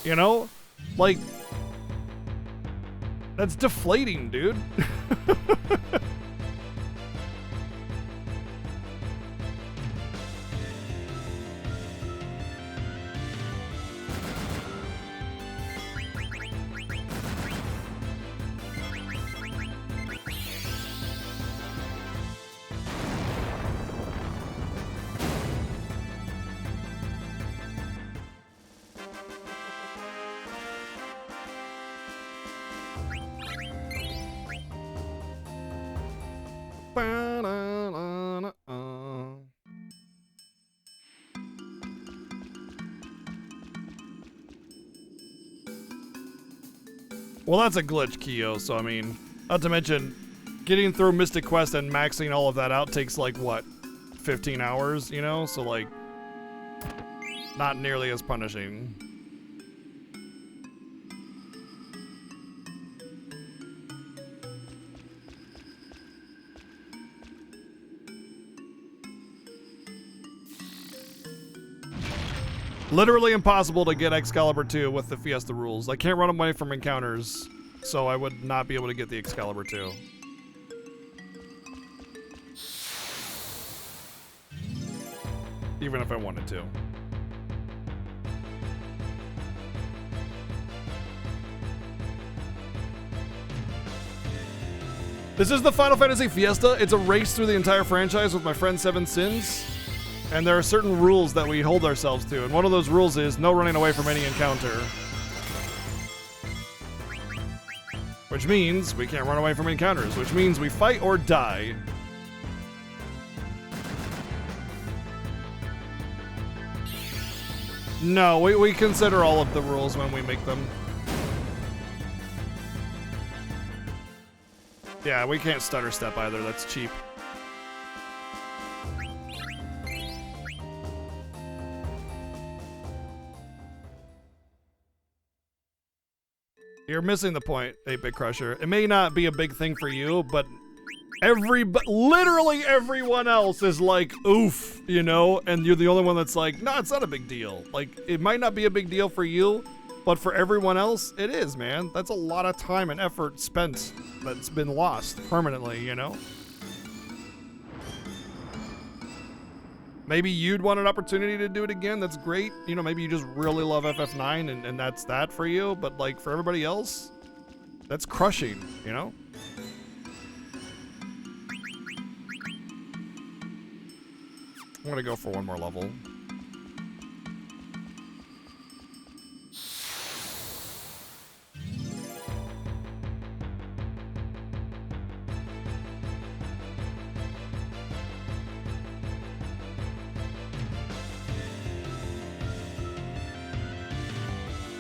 You know? Like, that's deflating, dude. Well, that's a glitch, Kyo, so I mean, not to mention, getting through Mystic Quest and maxing all of that out takes, like, what, 15 hours, you know? So, like, not nearly as punishing. Literally impossible to get Excalibur 2 with the Fiesta rules. I can't run away from encounters, so I would not be able to get the Excalibur 2. Even if I wanted to. This is the Final Fantasy Fiesta. It's a race through the entire franchise with my friend Seven Sins. And there are certain rules that we hold ourselves to, and one of those rules is no running away from any encounter. Which means we can't run away from encounters, which means we fight or die. No, we consider all of the rules when we make them. Yeah, we can't stutter step either, that's cheap. You're missing the point, 8-Bit Crusher. It may not be a big thing for you, but literally everyone else is like, oof, you know? And you're the only one that's like, no, it's not a big deal. Like, it might not be a big deal for you, but for everyone else, it is, man. That's a lot of time and effort spent that's been lost permanently, you know? Maybe you'd want an opportunity to do it again. That's great. You know, maybe you just really love FF9 and that's that for you. But like for everybody else, that's crushing, you know? I'm gonna go for one more level.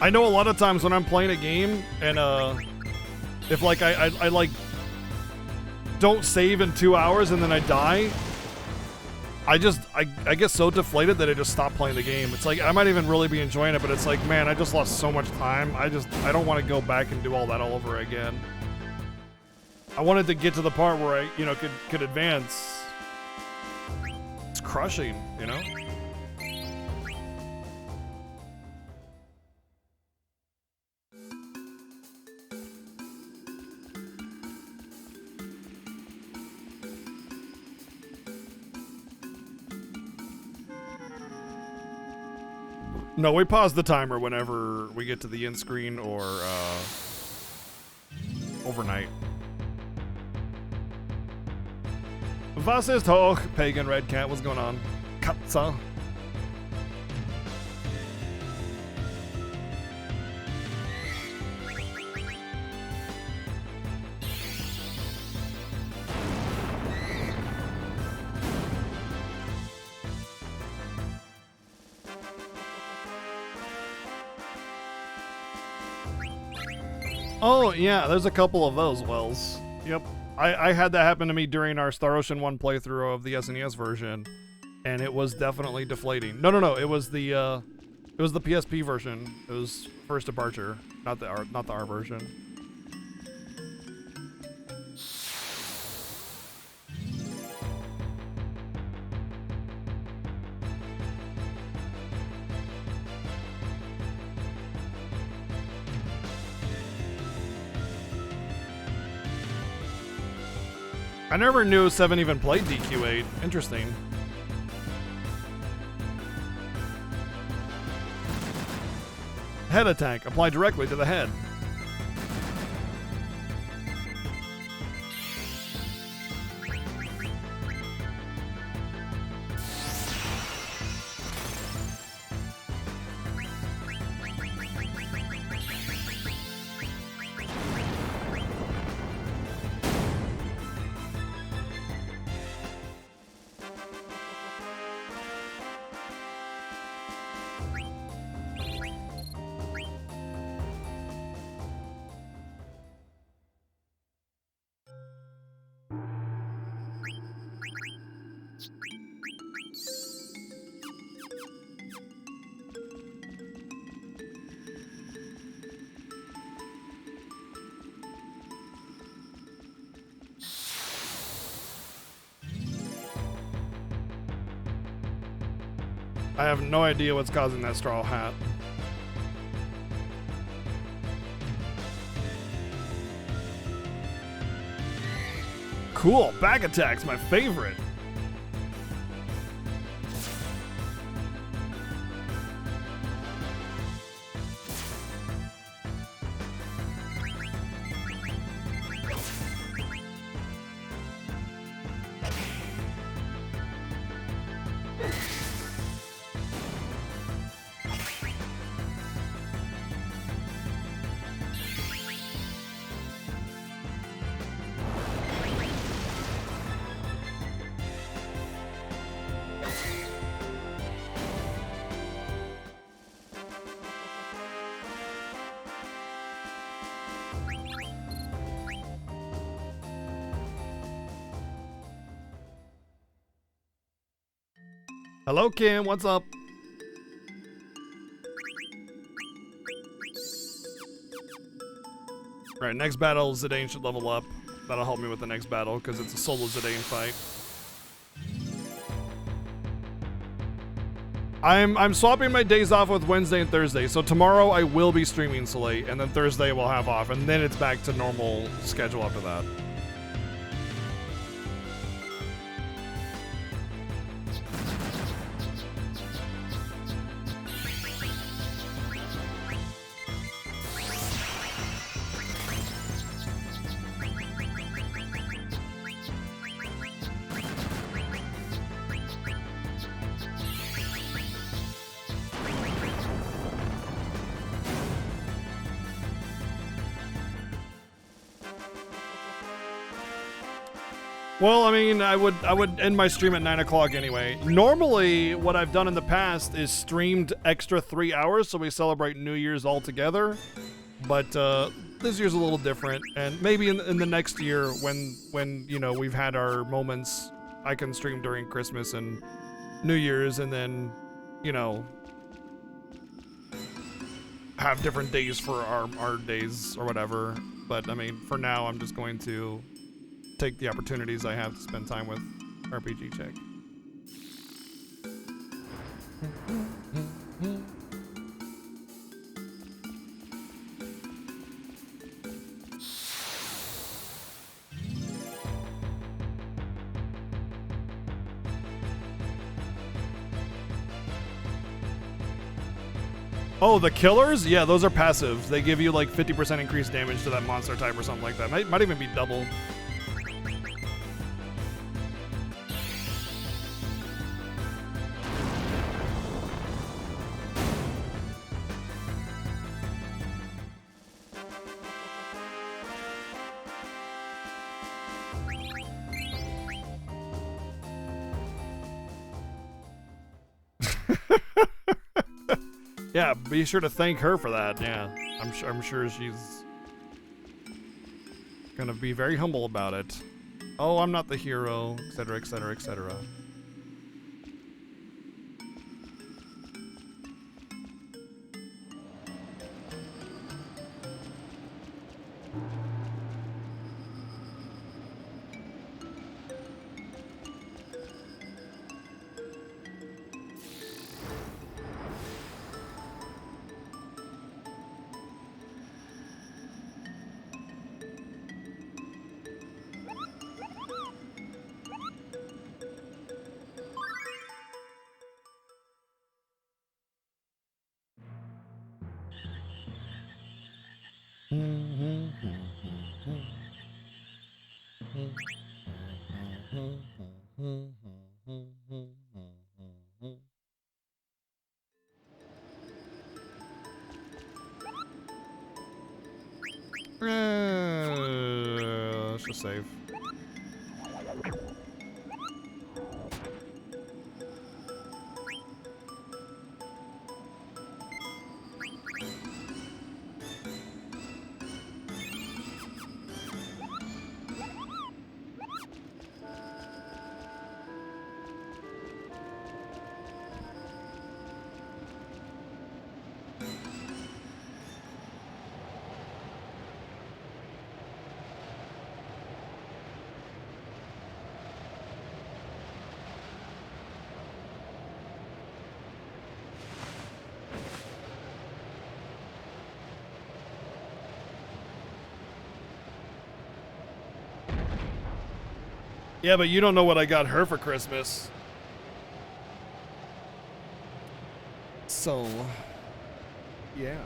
I know a lot of times when I'm playing a game and if like I like don't save in 2 hours and then I die, I get so deflated that I just stop playing the game. It's like I might even really be enjoying it, but it's like, man, I just lost so much time. I don't want to go back and do all that all over again. I wanted to get to the part where I, you know, could advance. It's crushing, you know? No, we pause the timer whenever we get to the end screen or overnight. Was ist hoch? Pagan Red Cat, what's going on? Katza. Oh, yeah, there's a couple of those wells. Yep. I had that happen to me during our Star Ocean 1 playthrough of the SNES version, and it was definitely deflating. No, it was the PSP version. It was First Departure, not the R version. I never knew 7 even played DQ8. Interesting. Head attack. Apply directly to the head. I have no idea what's causing that straw hat. Cool, back attack's my favorite. Hello, Kim. What's up? Right, next battle, Zidane should level up. That'll help me with the next battle, because it's a solo Zidane fight. I'm swapping my days off with Wednesday and Thursday, so tomorrow I will be streaming Soleil, and then Thursday we'll have off, and then it's back to normal schedule after that. Well, I mean, I would end my stream at 9 o'clock anyway. Normally, what I've done in the past is streamed extra 3 hours, so we celebrate New Year's all together. But this year's a little different, and maybe in the next year, when you know we've had our moments, I can stream during Christmas and New Year's, and then you know have different days for our days or whatever. But I mean, for now, I'm just going to take the opportunities I have to spend time with RPG Check. Oh, the killers? Yeah, those are passive. They give you like 50% increased damage to that monster type or something like that. Might even be double. Yeah, be sure to thank her for that. Yeah, I'm sure she's gonna be very humble about it. Oh, I'm not the hero, etc., etc., etc. Let's just save. Yeah, but you don't know what I got her for Christmas. So, yeah.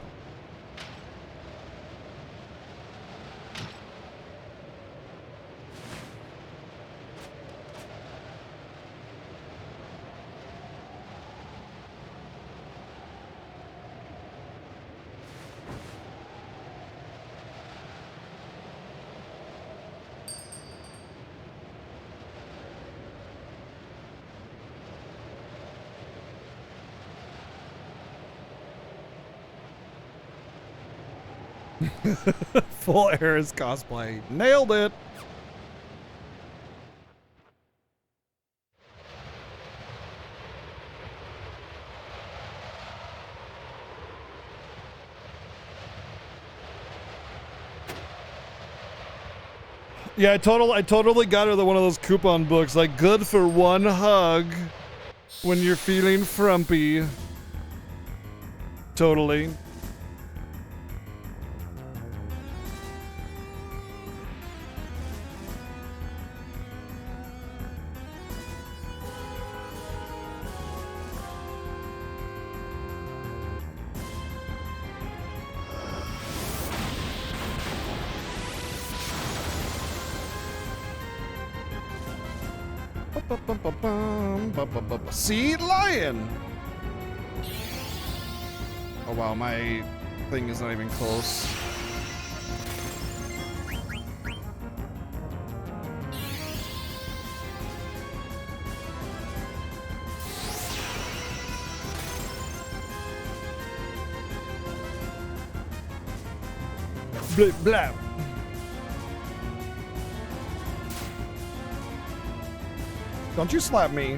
Full Ares cosplay. Nailed it. Yeah, I totally got her one of those coupon books, like good for one hug when you're feeling frumpy. Totally. See, lion. Oh wow, my thing is not even close. Blah, blah. Don't you slap me.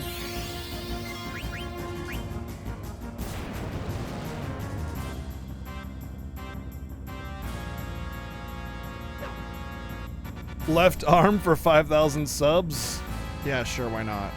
Left arm for 5,000 subs? Yeah, sure, why not?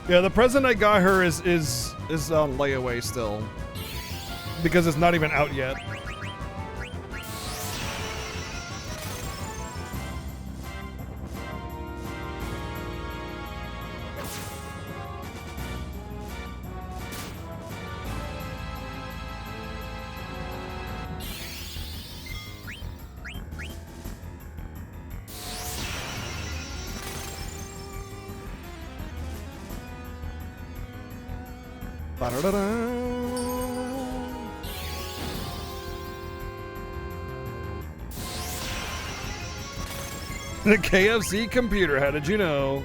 Yeah, the present I got her is on layaway still. Because it's not even out yet. The KFC computer, how did you know?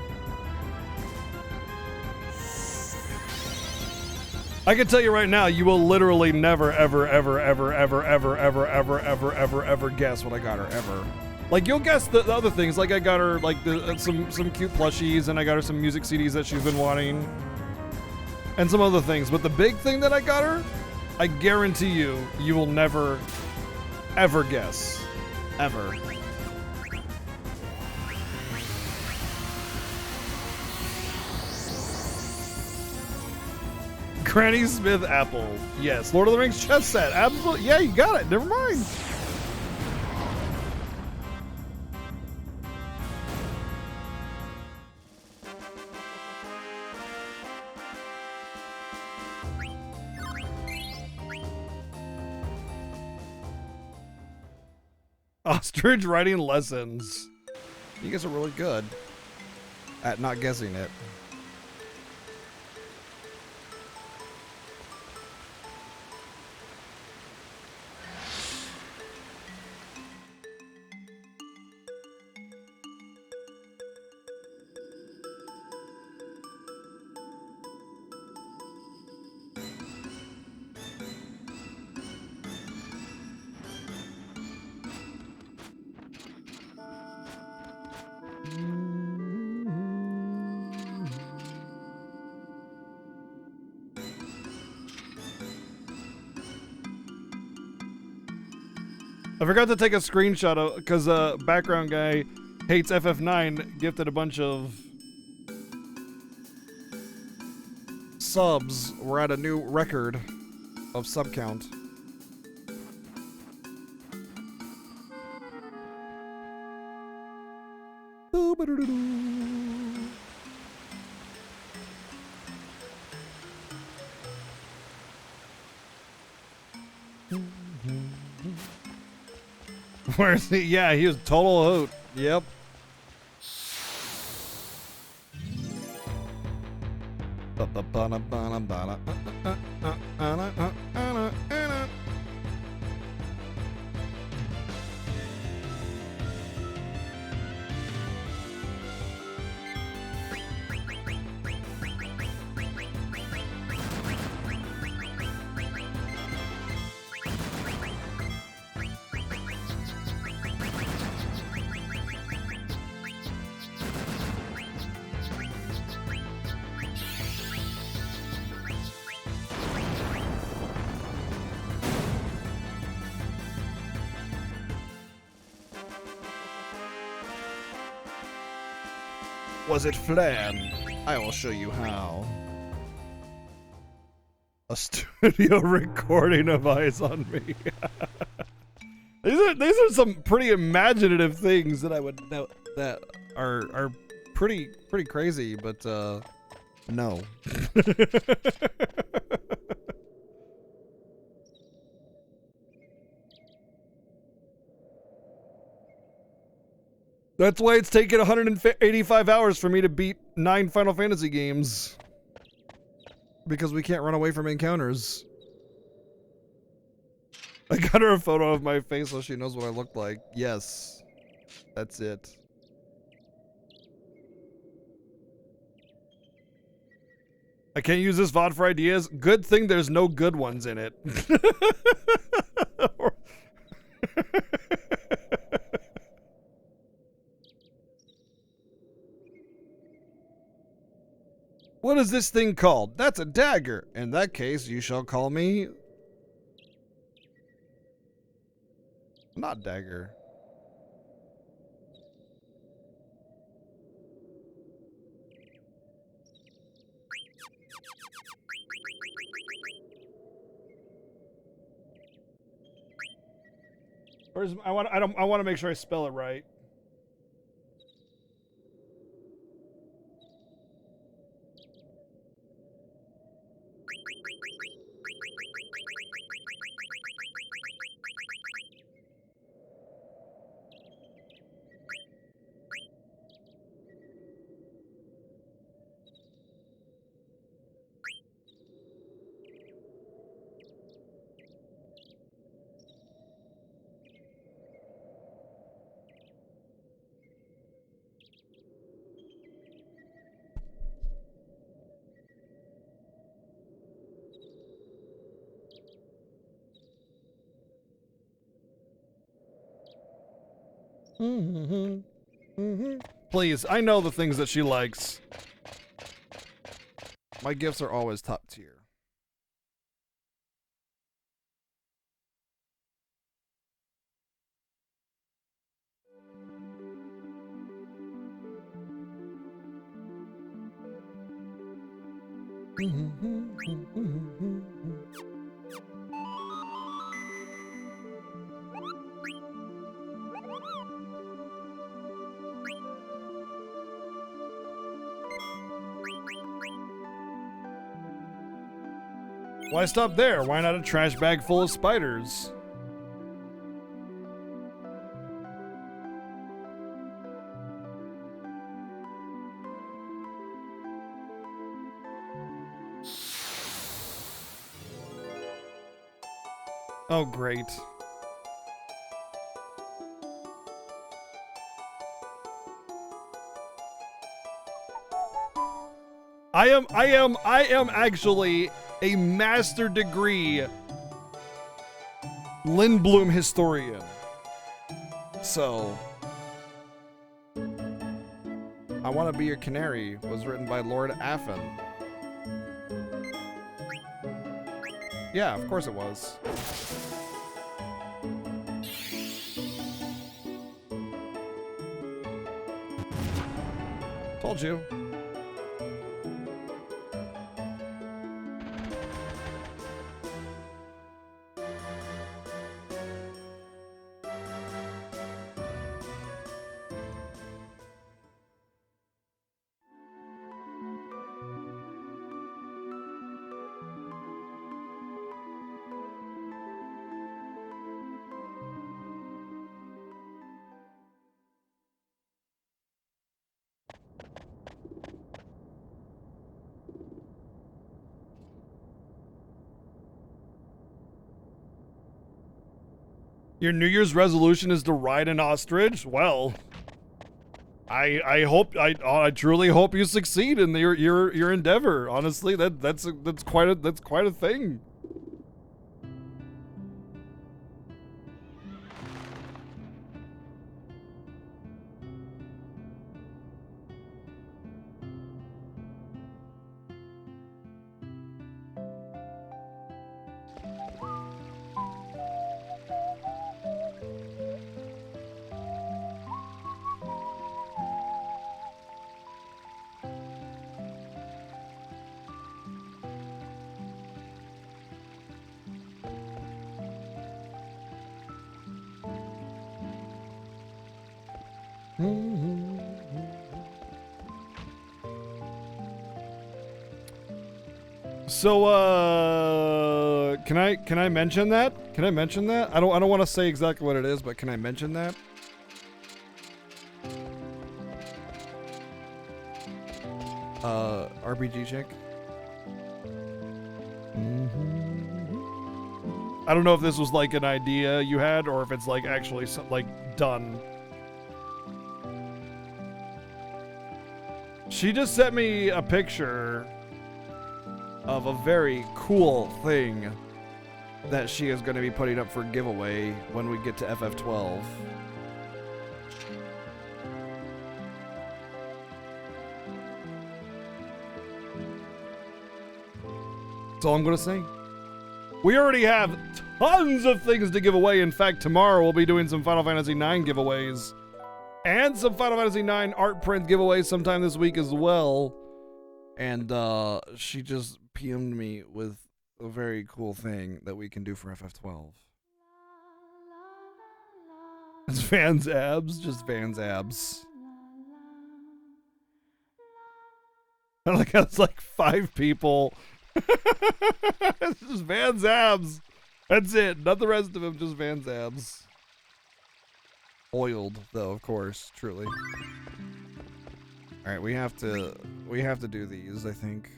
I can tell you right now, you will literally never, ever, ever, ever, ever, ever, ever, ever, ever, ever, ever guess what I got her, ever. Like, you'll guess the other things, like I got her, like, some cute plushies, and I got her some music CDs that she's been wanting. And some other things, but the big thing that I got her, I guarantee you, you will never, ever guess. Ever. Granny Smith apple. Yes. Lord of the Rings chess set. Absolutely. Yeah, you got it. Never mind. Ostrich writing lessons. You guys are really good at not guessing it. I forgot to take a screenshot of because background guy hates FF9 gifted a bunch of subs. We're at a new record of sub count. Where's he? Yeah, he was total hoot. Yep. Was it Flan? I will show you how. A studio recording of Eyes on Me. These are some pretty imaginative things that I would know that are pretty crazy, but no. That's why it's taken 185 hours for me to beat 9 Final Fantasy games. Because we can't run away from encounters. I got her a photo of my face so she knows what I look like. Yes. That's it. I can't use this VOD for ideas. Good thing there's no good ones in it. What is this thing called? That's a dagger. In that case, you shall call me... Not dagger. I want to make sure I spell it right. Please, I know the things that she likes. My gifts are always top tier. Why stop there? Why not a trash bag full of spiders? Oh, great. I am actually a master degree Lindblom historian. So, I Want to Be Your Canary was written by Lord Affin. Yeah, of course it was. Told you. Your New Year's resolution is to ride an ostrich? Well, I truly hope you succeed in your endeavor. Honestly, that's quite a thing. So can I mention that? Can I mention that? I don't want to say exactly what it is, but can I mention that? RPG chick. I don't know if this was like an idea you had or if it's like actually like done. She just sent me a picture of a very cool thing that she is going to be putting up for giveaway when we get to FF12. That's all I'm going to say. We already have tons of things to give away. In fact, tomorrow we'll be doing some Final Fantasy IX giveaways and some Final Fantasy IX art print giveaways sometime this week as well. And she just PM'd me with a very cool thing that we can do for FF12. It's Van's abs, just Van's abs. I like how it's like 5 people. It's just Van's abs. That's it. Not the rest of him, just Van's abs. Oiled, though, of course, truly. All right, we have to do these, I think.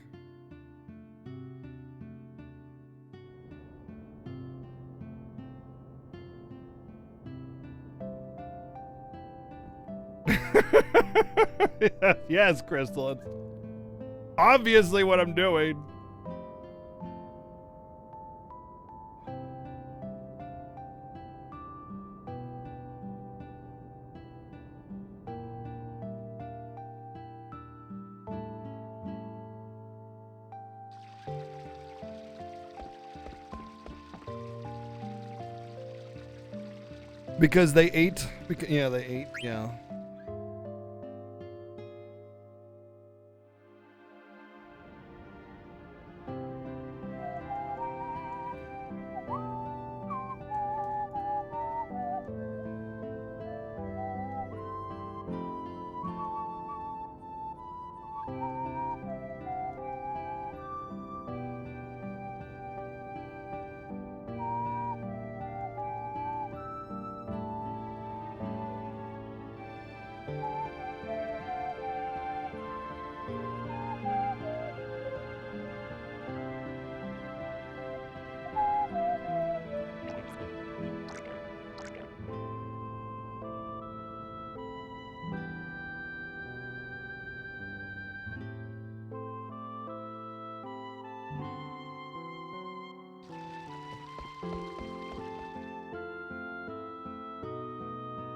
Yes, Crystal. It's obviously what I'm doing. Because they ate. Yeah, they ate. Yeah.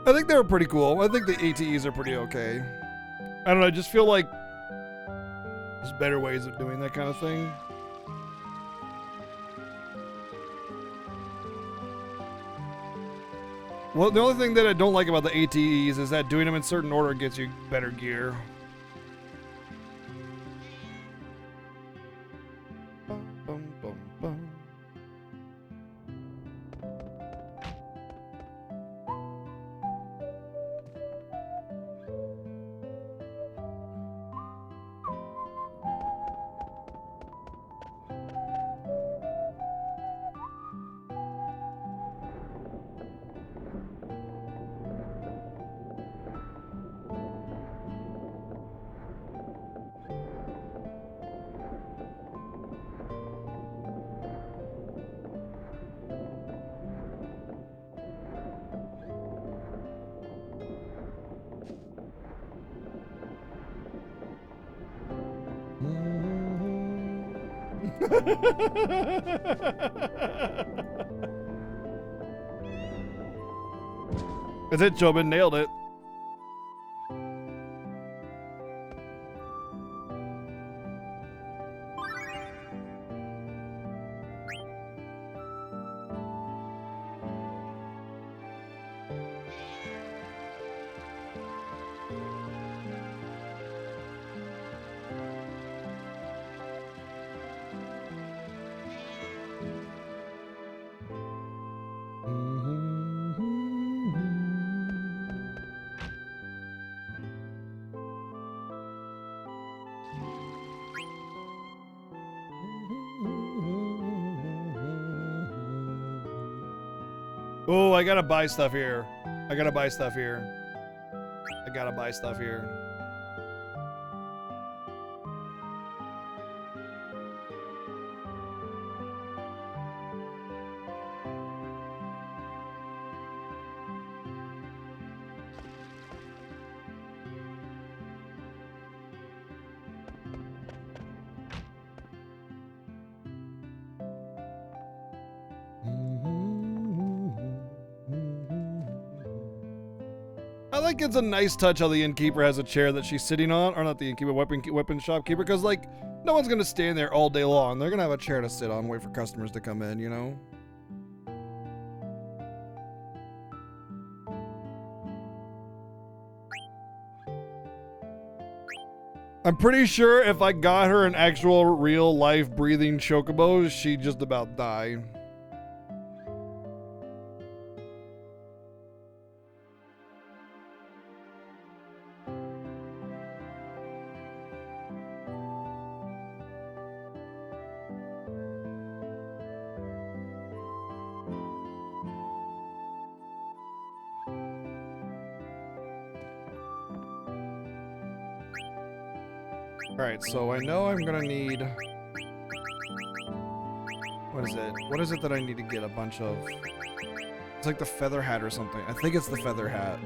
I think they were pretty cool. I think the ATEs are pretty okay. I don't know, I just feel like there's better ways of doing that kind of thing. Well, the only thing that I don't like about the ATEs is that doing them in certain order gets you better gear. Bum, bum, bum, bum. That's it, Jobin. Nailed it. Oh, I gotta buy stuff here. I gotta buy stuff here. I gotta buy stuff here. I like it's a nice touch how the innkeeper has a chair that she's sitting on, or not the innkeeper, weapon shopkeeper, because like no one's gonna stand there all day long. They're gonna have a chair to sit on, wait for customers to come in, you know. I'm pretty sure if I got her an actual real life breathing chocobo, she'd just about die. Alright, so I know I'm gonna need... What is it? What is it that I need to get a bunch of? It's like the feather hat or something. I think it's the feather hat.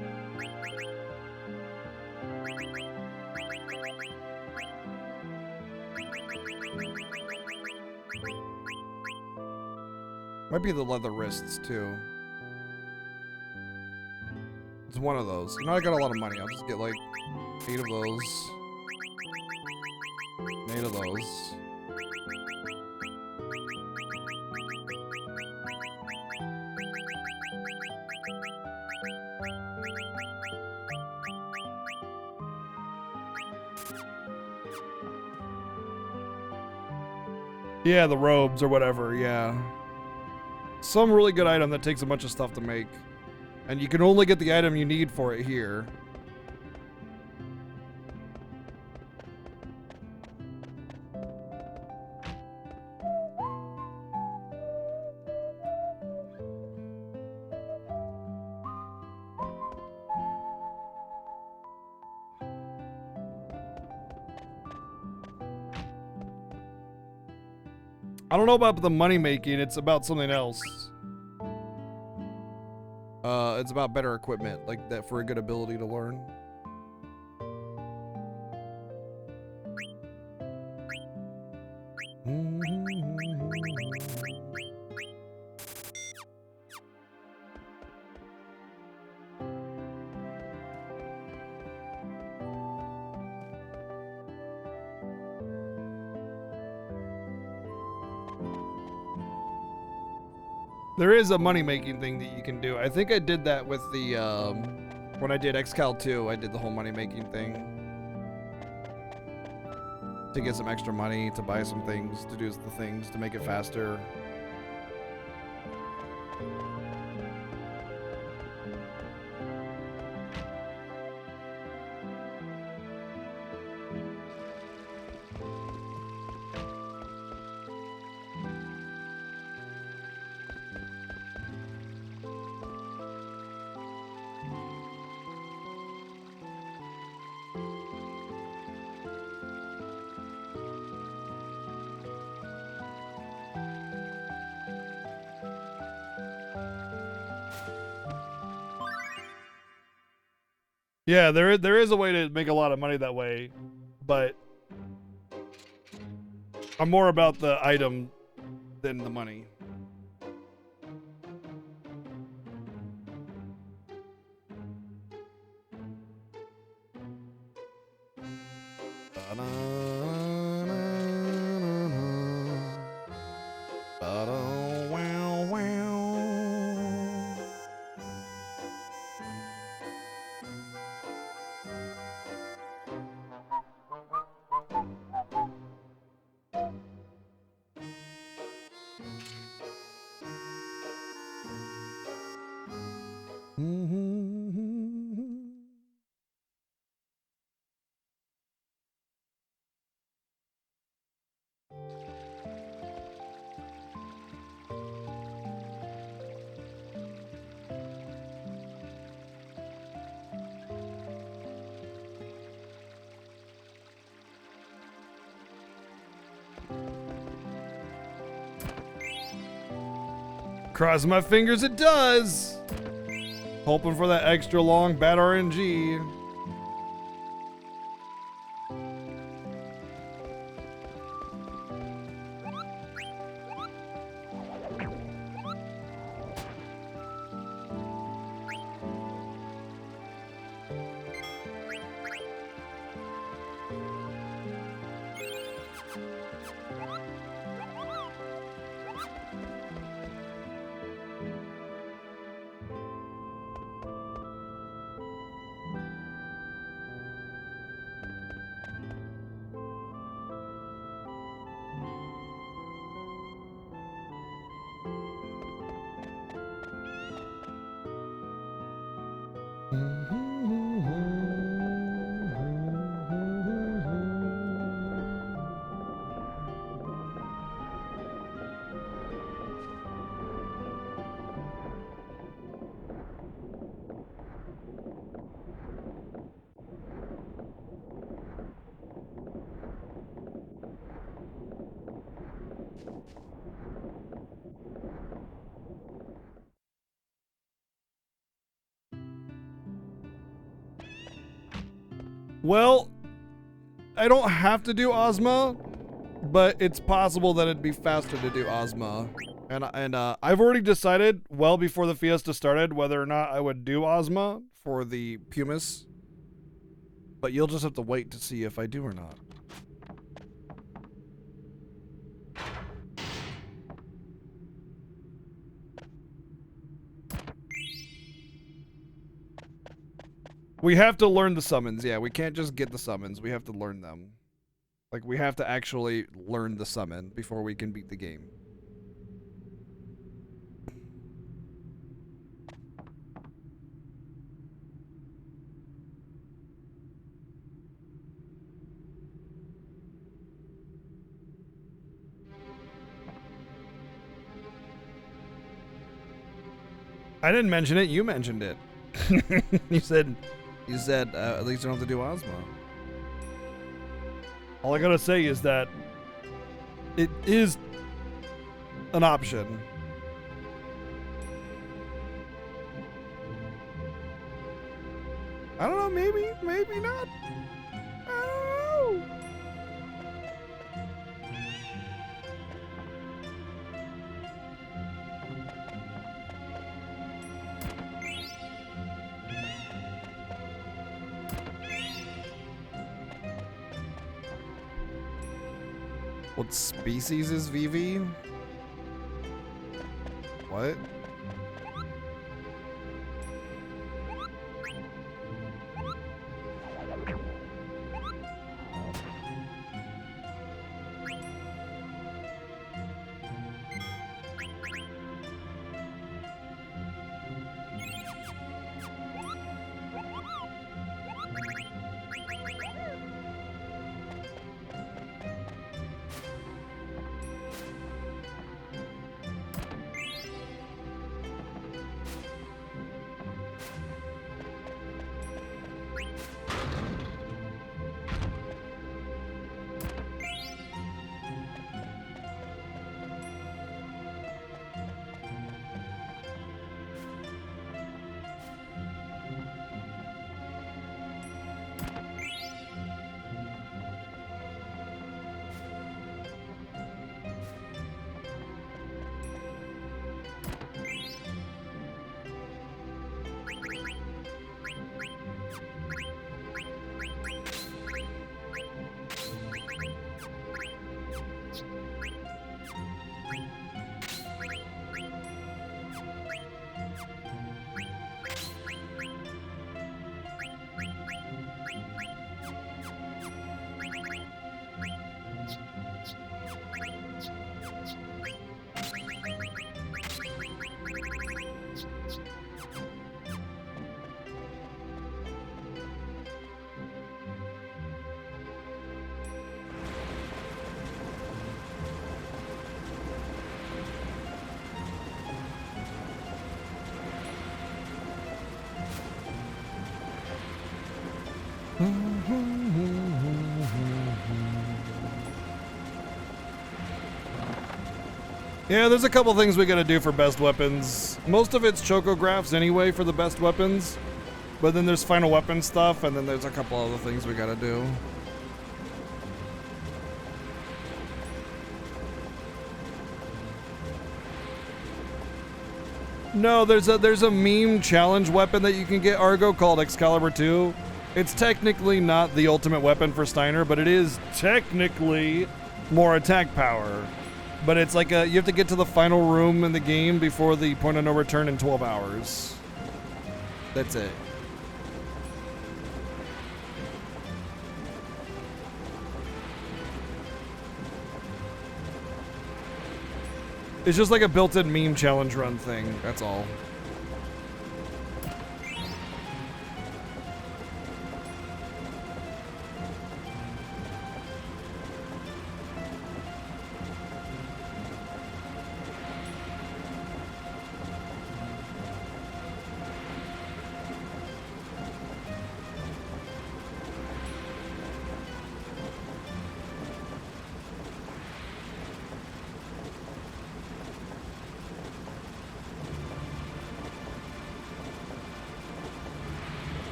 Might be the leather wrists, too. It's one of those. You know, I got a lot of money. I'll just get like 8 of those. 8 of those. Yeah, the robes or whatever, yeah. Some really good item that takes a bunch of stuff to make. And you can only get the item you need for it here. I don't know about the money making, it's about something else. It's about better equipment, like that for a good ability to learn. There is a money-making thing that you can do. I think I did that with the, when I did XCal 2, I did the whole money-making thing. To get some extra money, to buy some things, to do the things, to make it faster. Yeah, there is a way to make a lot of money that way, but I'm more about the item than the money. Cross my fingers it does. Hoping for that extra long bad RNG. Well, I don't have to do Ozma, but it's possible that it'd be faster to do Ozma. And I've already decided well before the Fiesta started whether or not I would do Ozma for the Pumice. But you'll just have to wait to see if I do or not. We have to learn the summons. Yeah, we can't just get the summons. We have to learn them. Like, we have to actually learn the summon before we can beat the game. I didn't mention it. You mentioned it. You said at least you don't have to do Ozma. All I gotta say is that it is an option. I don't know, maybe not. I don't know. What species is Vivi? What? Yeah, there's a couple things we gotta do for best weapons. Most of it's chocographs anyway for the best weapons. But then there's final weapon stuff, and then there's a couple other things we gotta do. No, there's a meme challenge weapon that you can get, Argo, called Excalibur 2. It's technically not the ultimate weapon for Steiner, but it is technically more attack power. But it's like you have to get to the final room in the game before the point of no return in 12 hours. That's it. It's just like a built-in meme challenge run thing, that's all.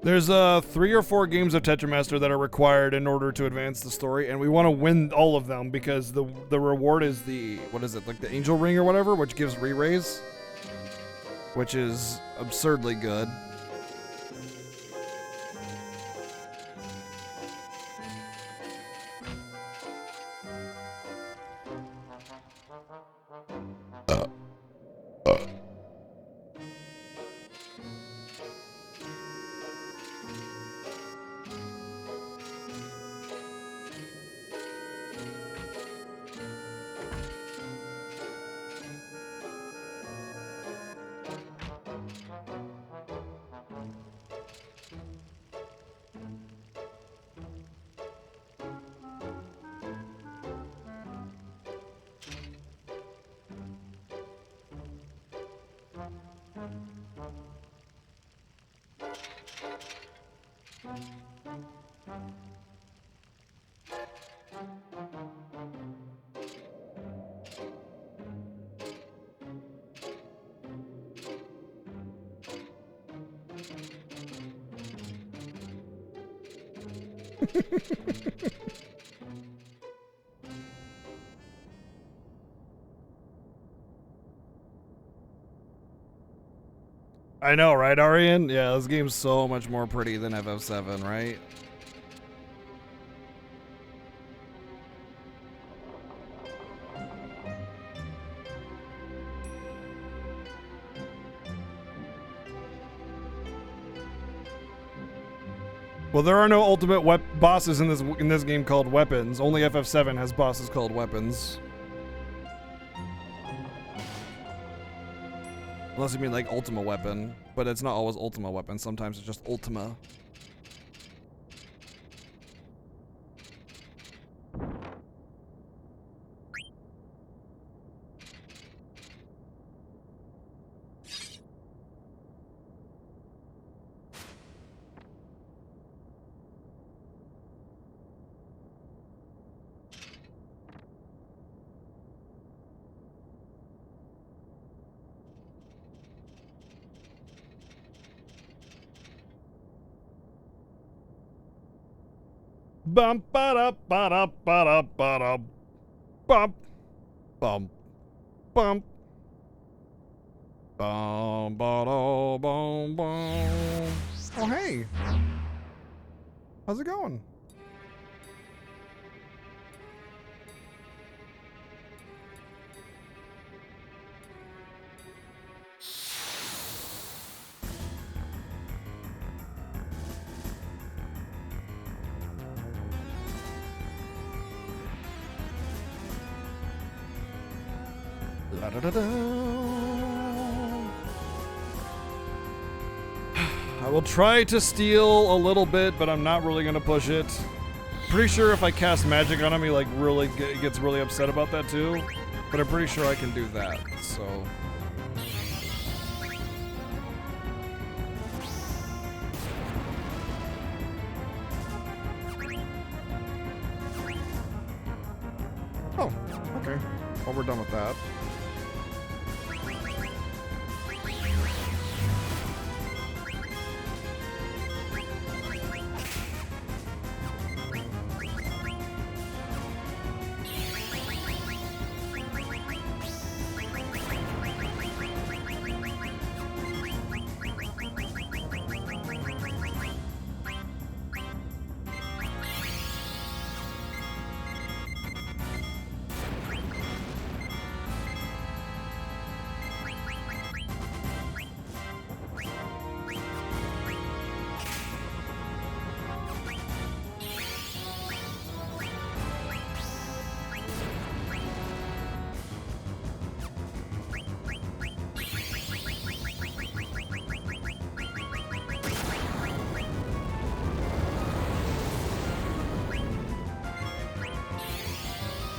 There's 3 or 4 games of Tetramaster that are required in order to advance the story, and we want to win all of them because the reward is the, what is it, like the Angel Ring or whatever, which gives re-raise, which is absurdly good. I know, right, Arian? Yeah, this game's so much more pretty than FF7, right? Well, there are no ultimate bosses in this game called weapons. Only FF7 has bosses called weapons. Unless you mean like Ultima Weapon, but it's not always Ultima Weapon. Sometimes it's just Ultima. Bum ba da ba da ba da ba da bum bum bum bum ba da bum bum. Oh hey, how's it going? I will try to steal a little bit, but I'm not really gonna push it. Pretty sure if I cast magic on him, he like really gets really upset about that too. But I'm pretty sure I can do that. So. Oh, okay. Well, we're done with that.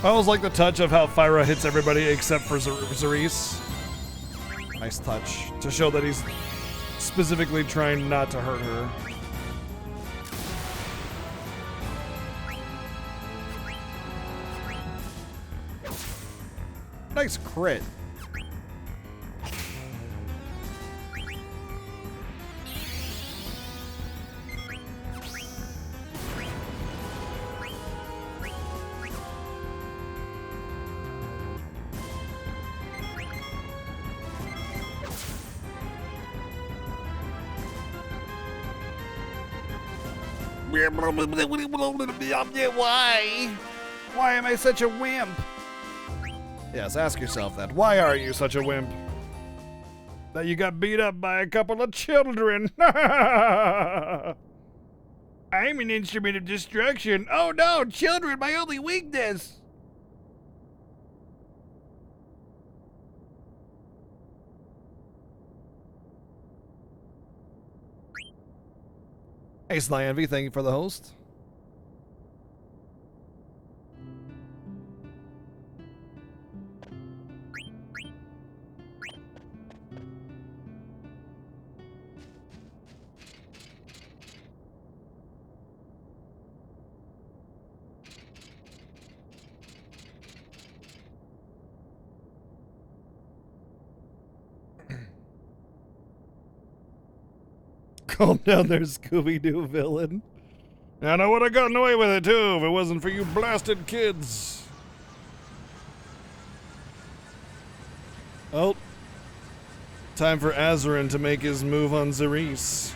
I always like the touch of how Fyra hits everybody except for Zerice. Nice touch to show that he's specifically trying not to hurt her. Nice crit. Why? Why am I such a wimp? Yes, ask yourself that. Why are you such a wimp? That you got beat up by a couple of children. I'm an instrument of destruction. Oh no, children, my only weakness. Hey, Sly Envy, thank you for the host. Calm down there, Scooby-Doo villain. And I would have gotten away with it too if it wasn't for you blasted kids. Oh. Time for Azarin to make his move on Zerice.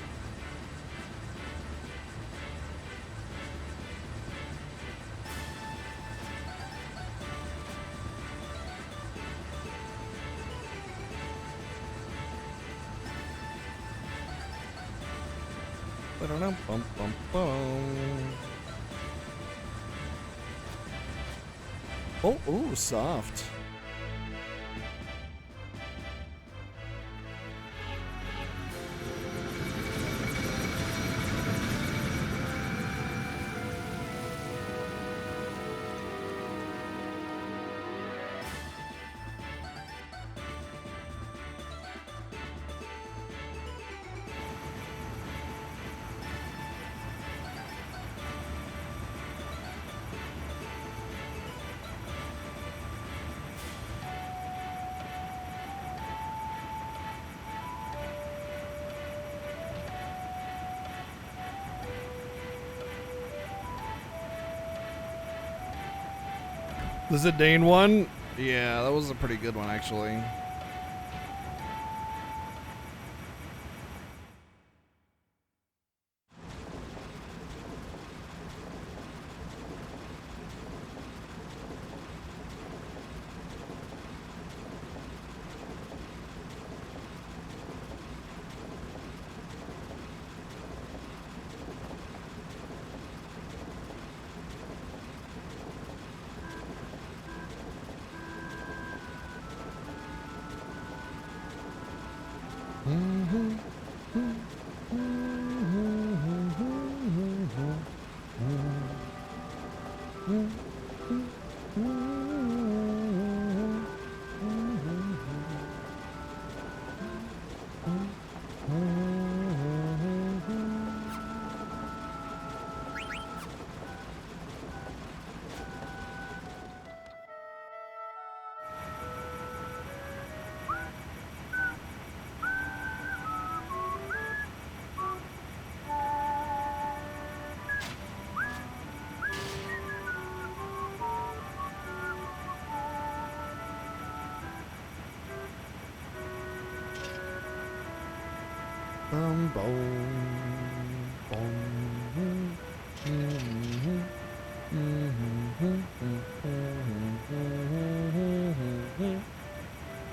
Bum, bum, bum. Oh, ooh, soft. The Zidane one? Yeah, that was a pretty good one, actually.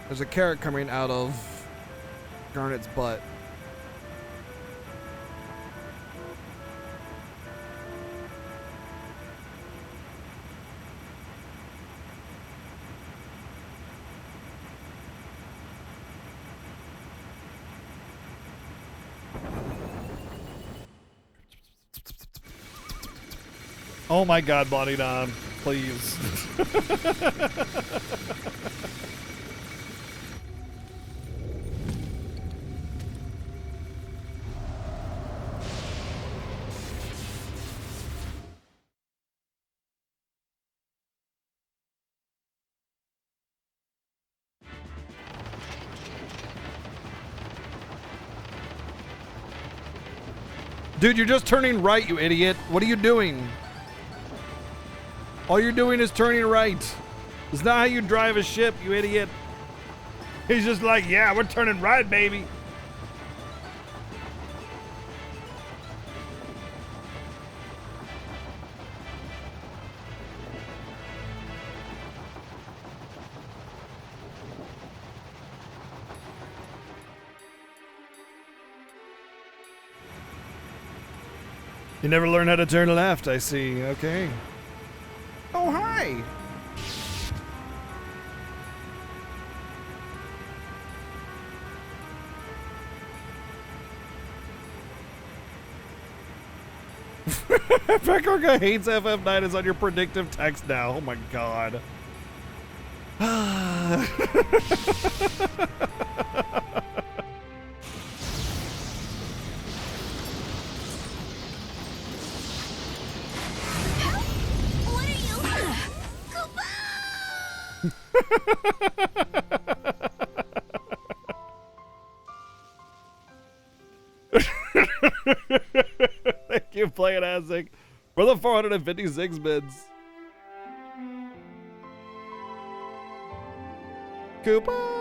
There's a carrot coming out of Garnet's butt. Oh my god, Bonnie Don, please. Dude, you're just turning right, you idiot. What are you doing? All you're doing is turning right. It's not how you drive a ship, you idiot. He's just like, yeah, we're turning right, baby. You never learn how to turn left, I see. Okay. Oh, hi. Pekka hates FF9 is on your predictive text now. Oh my god. What are you? Thank you, playing Azig, for the 456 bids. Koopa!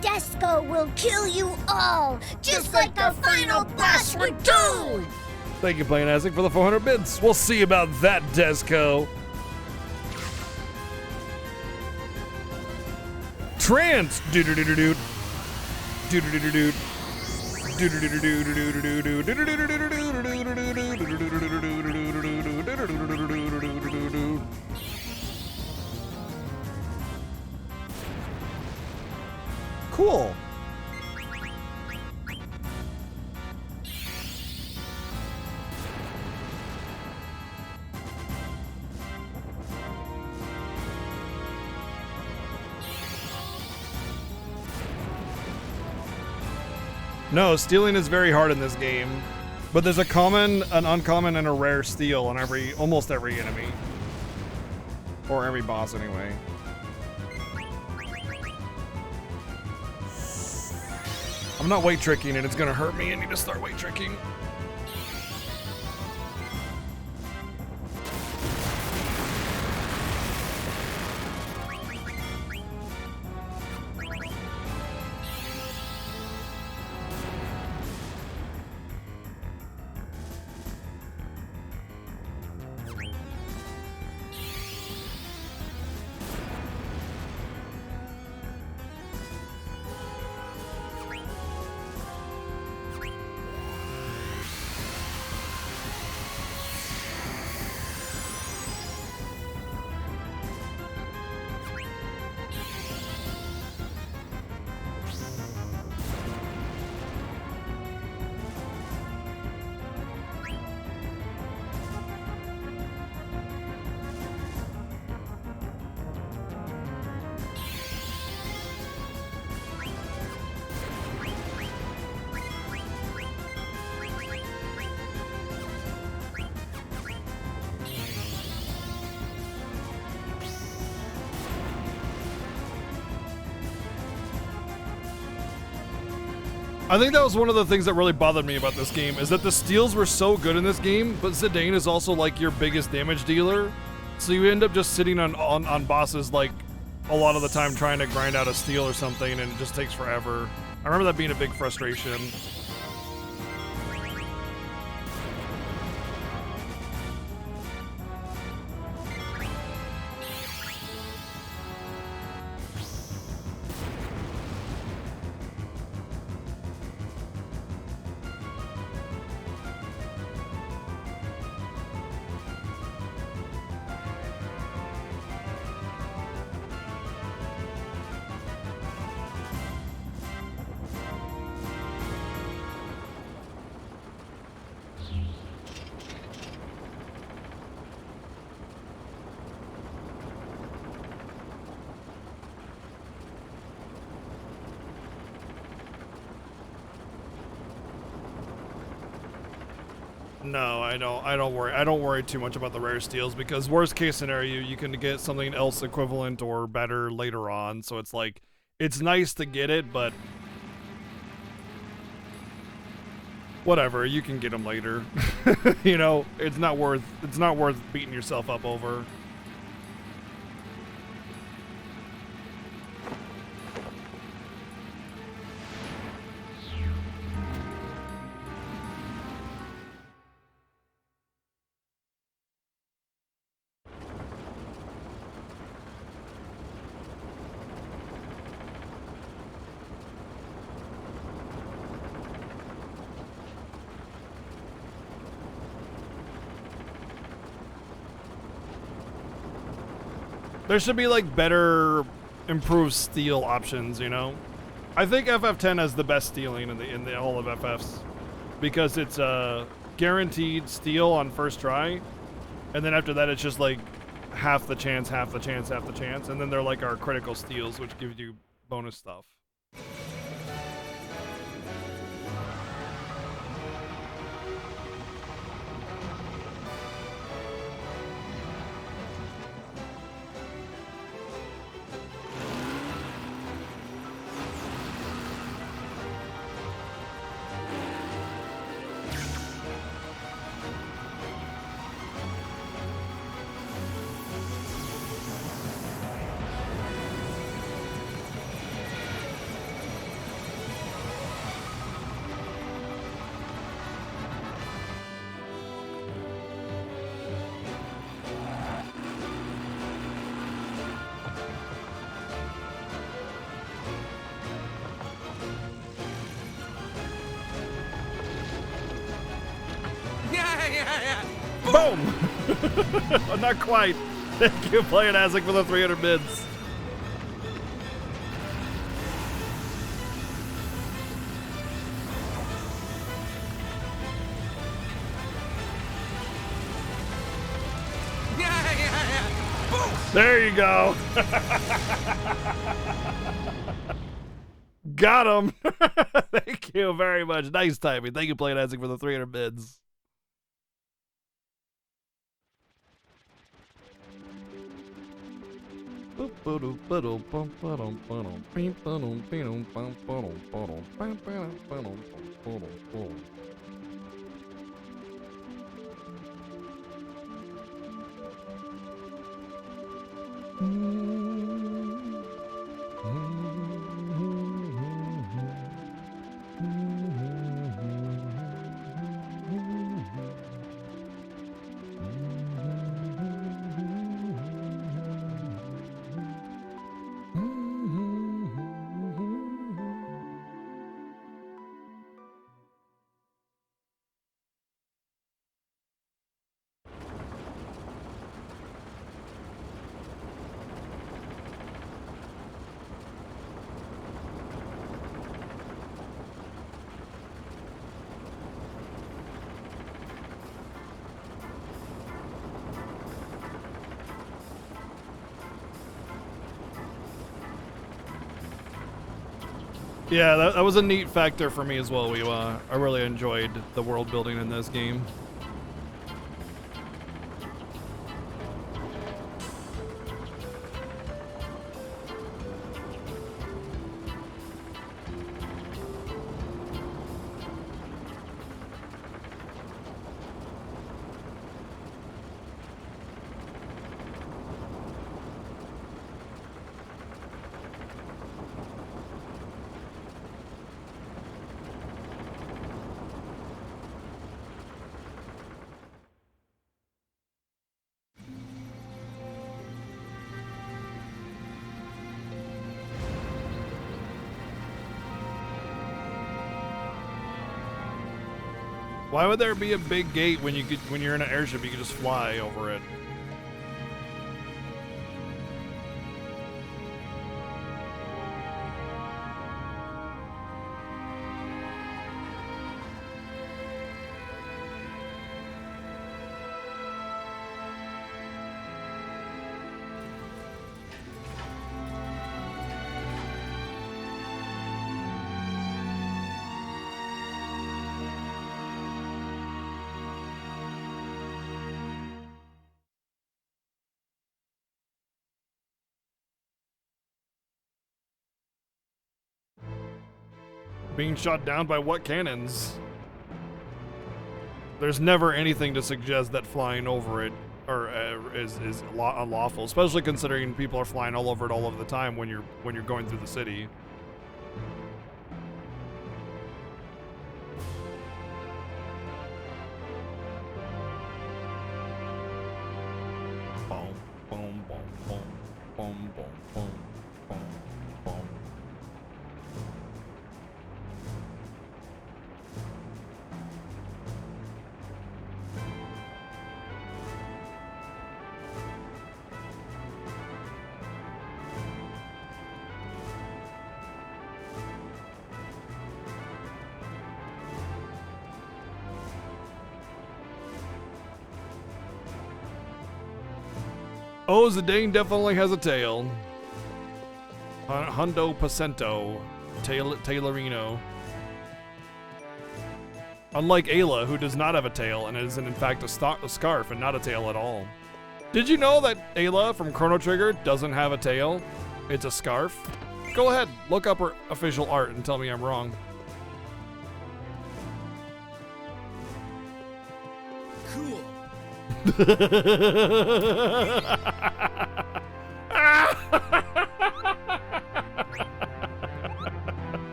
Desco will kill you all, just like the final boss would do! Thank you, playing Azig, for the 400 bids. We'll see about that, Desco. Trance. Do-do-do-do-do. Do-do-do-do-do. Cool. No, stealing is very hard in this game, but there's a common, an uncommon, and a rare steal on almost every enemy. Or every boss, anyway. I'm not weight tricking and it's gonna hurt me. I need to start weight tricking. I think that was one of the things that really bothered me about this game, is that the steals were so good in this game, but Zidane is also like your biggest damage dealer. So you end up just sitting on bosses like a lot of the time trying to grind out a steal or something, and it just takes forever. I remember that being a big frustration. No, I don't worry. I don't worry too much about the rare steals, because worst case scenario, you can get something else equivalent or better later on. So it's like, it's nice to get it, but whatever, you can get them later. You know, it's not worth beating yourself up over. There should be like better improved steal options, you know? I think FF10 has the best stealing in the all of FFs, because it's a guaranteed steal on first try, and then after that it's just like half the chance, half the chance, half the chance, and then they're like our critical steals, which give you bonus stuff. Boom! Not quite. Thank you, Playing Azek, for the 300 bids. There you go. Got him. Thank you very much. Nice timing. Thank you, Playing Azek, for the 300 bids. Yeah, that was a neat factor for me as well. I really enjoyed the world building in this game. Why would there be a big gate when you're in an airship? You could just fly over it. Being shot down by what cannons? There's never anything to suggest that flying over it is unlawful, especially considering people are flying all over it all of the time when you're going through the city. Boom, boom, boom, boom, boom, boom, boom, boom, boom. Oh, Zidane definitely has a tail. Hundo Pacento. Tailorino. Unlike Ayla, who does not have a tail and is in fact a scarf and not a tail at all. Did you know that Ayla from Chrono Trigger doesn't have a tail? It's a scarf? Go ahead, look up her official art and tell me I'm wrong. Cool.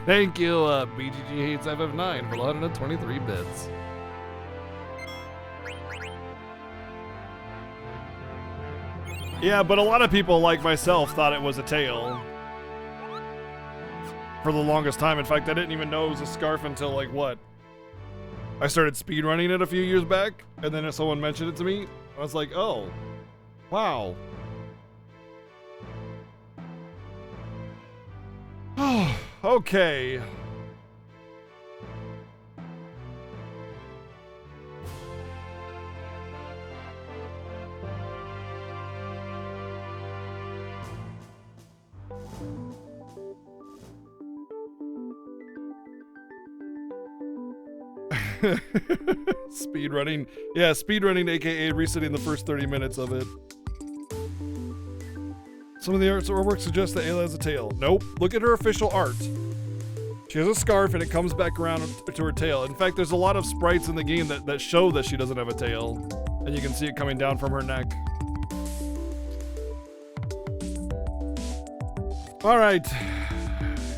Thank you, BGG Hates FF9 for 123 bits. Yeah, but a lot of people like myself thought it was a tail for the longest time. In fact, I didn't even know it was a scarf until like what? I started speedrunning it a few years back, and then someone mentioned it to me. I was like, oh, wow. Oh, okay. Speedrunning. Yeah, speedrunning, aka resetting the first 30 minutes of it. Some of the artwork suggests that Ayla has a tail. Nope. Look at her official art. She has a scarf and it comes back around to her tail. In fact, there's a lot of sprites in the game that show that she doesn't have a tail. And you can see it coming down from her neck. Alright,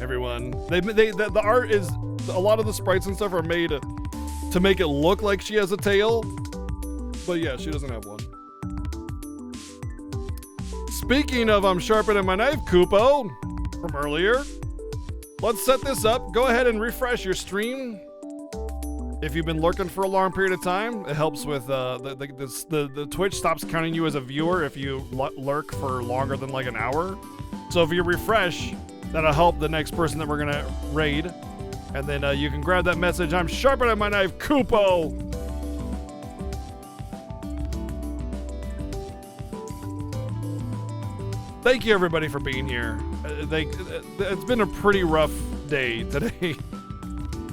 everyone. The art is... A lot of the sprites and stuff are made to make it look like she has a tail. But yeah, she doesn't have one. Speaking of I'm sharpening my knife, Kupo, from earlier, let's set this up. Go ahead and refresh your stream. If you've been lurking for a long period of time, it helps with the Twitch stops counting you as a viewer if you lurk for longer than like an hour. So if you refresh, that'll help the next person that we're gonna raid. And then you can grab that message, I'm sharpening my knife, Kupo! Thank you everybody for being here. It's been a pretty rough day today.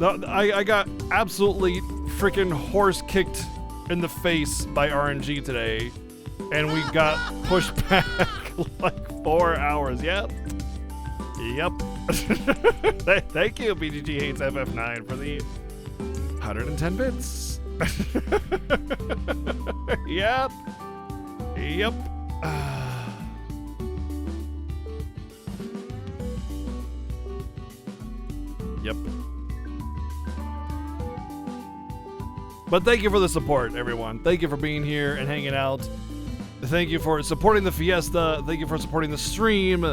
I got absolutely freaking horse kicked in the face by RNG today. And we got pushed back like 4 hours. Yep. Thank you, BGG Hates FF9 for the 110 bits. Yep. Yep. But thank you for the support, everyone. Thank you for being here and hanging out. Thank you for supporting the Fiesta. Thank you for supporting the stream.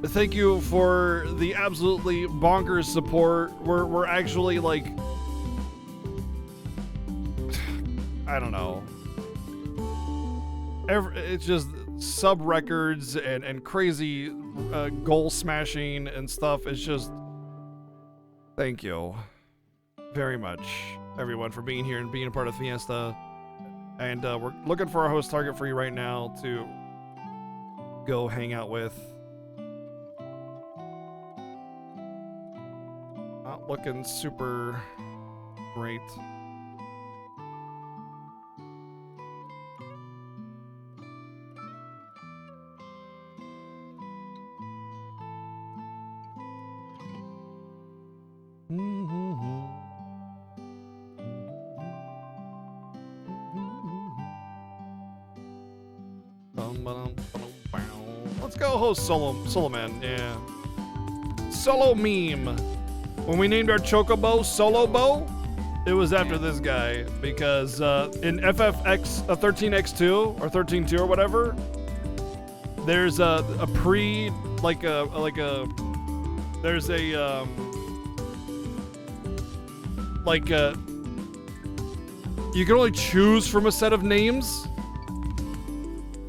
Thank you for the absolutely bonkers support. We're actually like, I don't know. It's just sub records and crazy goal smashing and stuff. It's just, thank you very much, everyone, for being here and being a part of Fiesta. And we're looking for a host target for you right now to go hang out with. Not looking super great. Let's go host Solo Man, yeah. Solo meme. When we named our Chocobo Solo Bo, it was after this guy because in FFX 13x2 or 13.2 or whatever, there's a pre you can only choose from a set of names.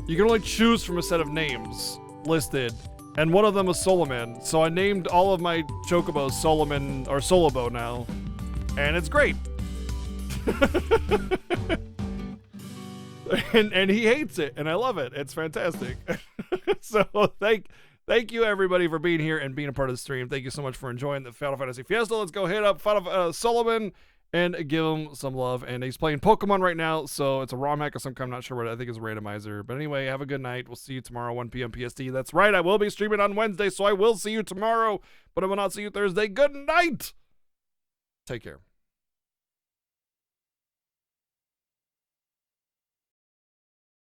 You can only choose from a set of names listed, and one of them was Solomon. So I named all of my Chocobos Solomon or Solobo now, and it's great. and he hates it, and I love it. It's fantastic. So thank you everybody for being here and being a part of the stream. Thank you so much for enjoying the Final Fantasy Fiesta. Let's go hit up Solomon and give him some love. And he's playing Pokemon right now, so it's a ROM hack of some kind. I'm not sure what. I think it's a randomizer. But anyway, have a good night. We'll see you tomorrow, 1 p.m. PST. That's right, I will be streaming on Wednesday, so I will see you tomorrow, but I will not see you Thursday. Good night. Take care.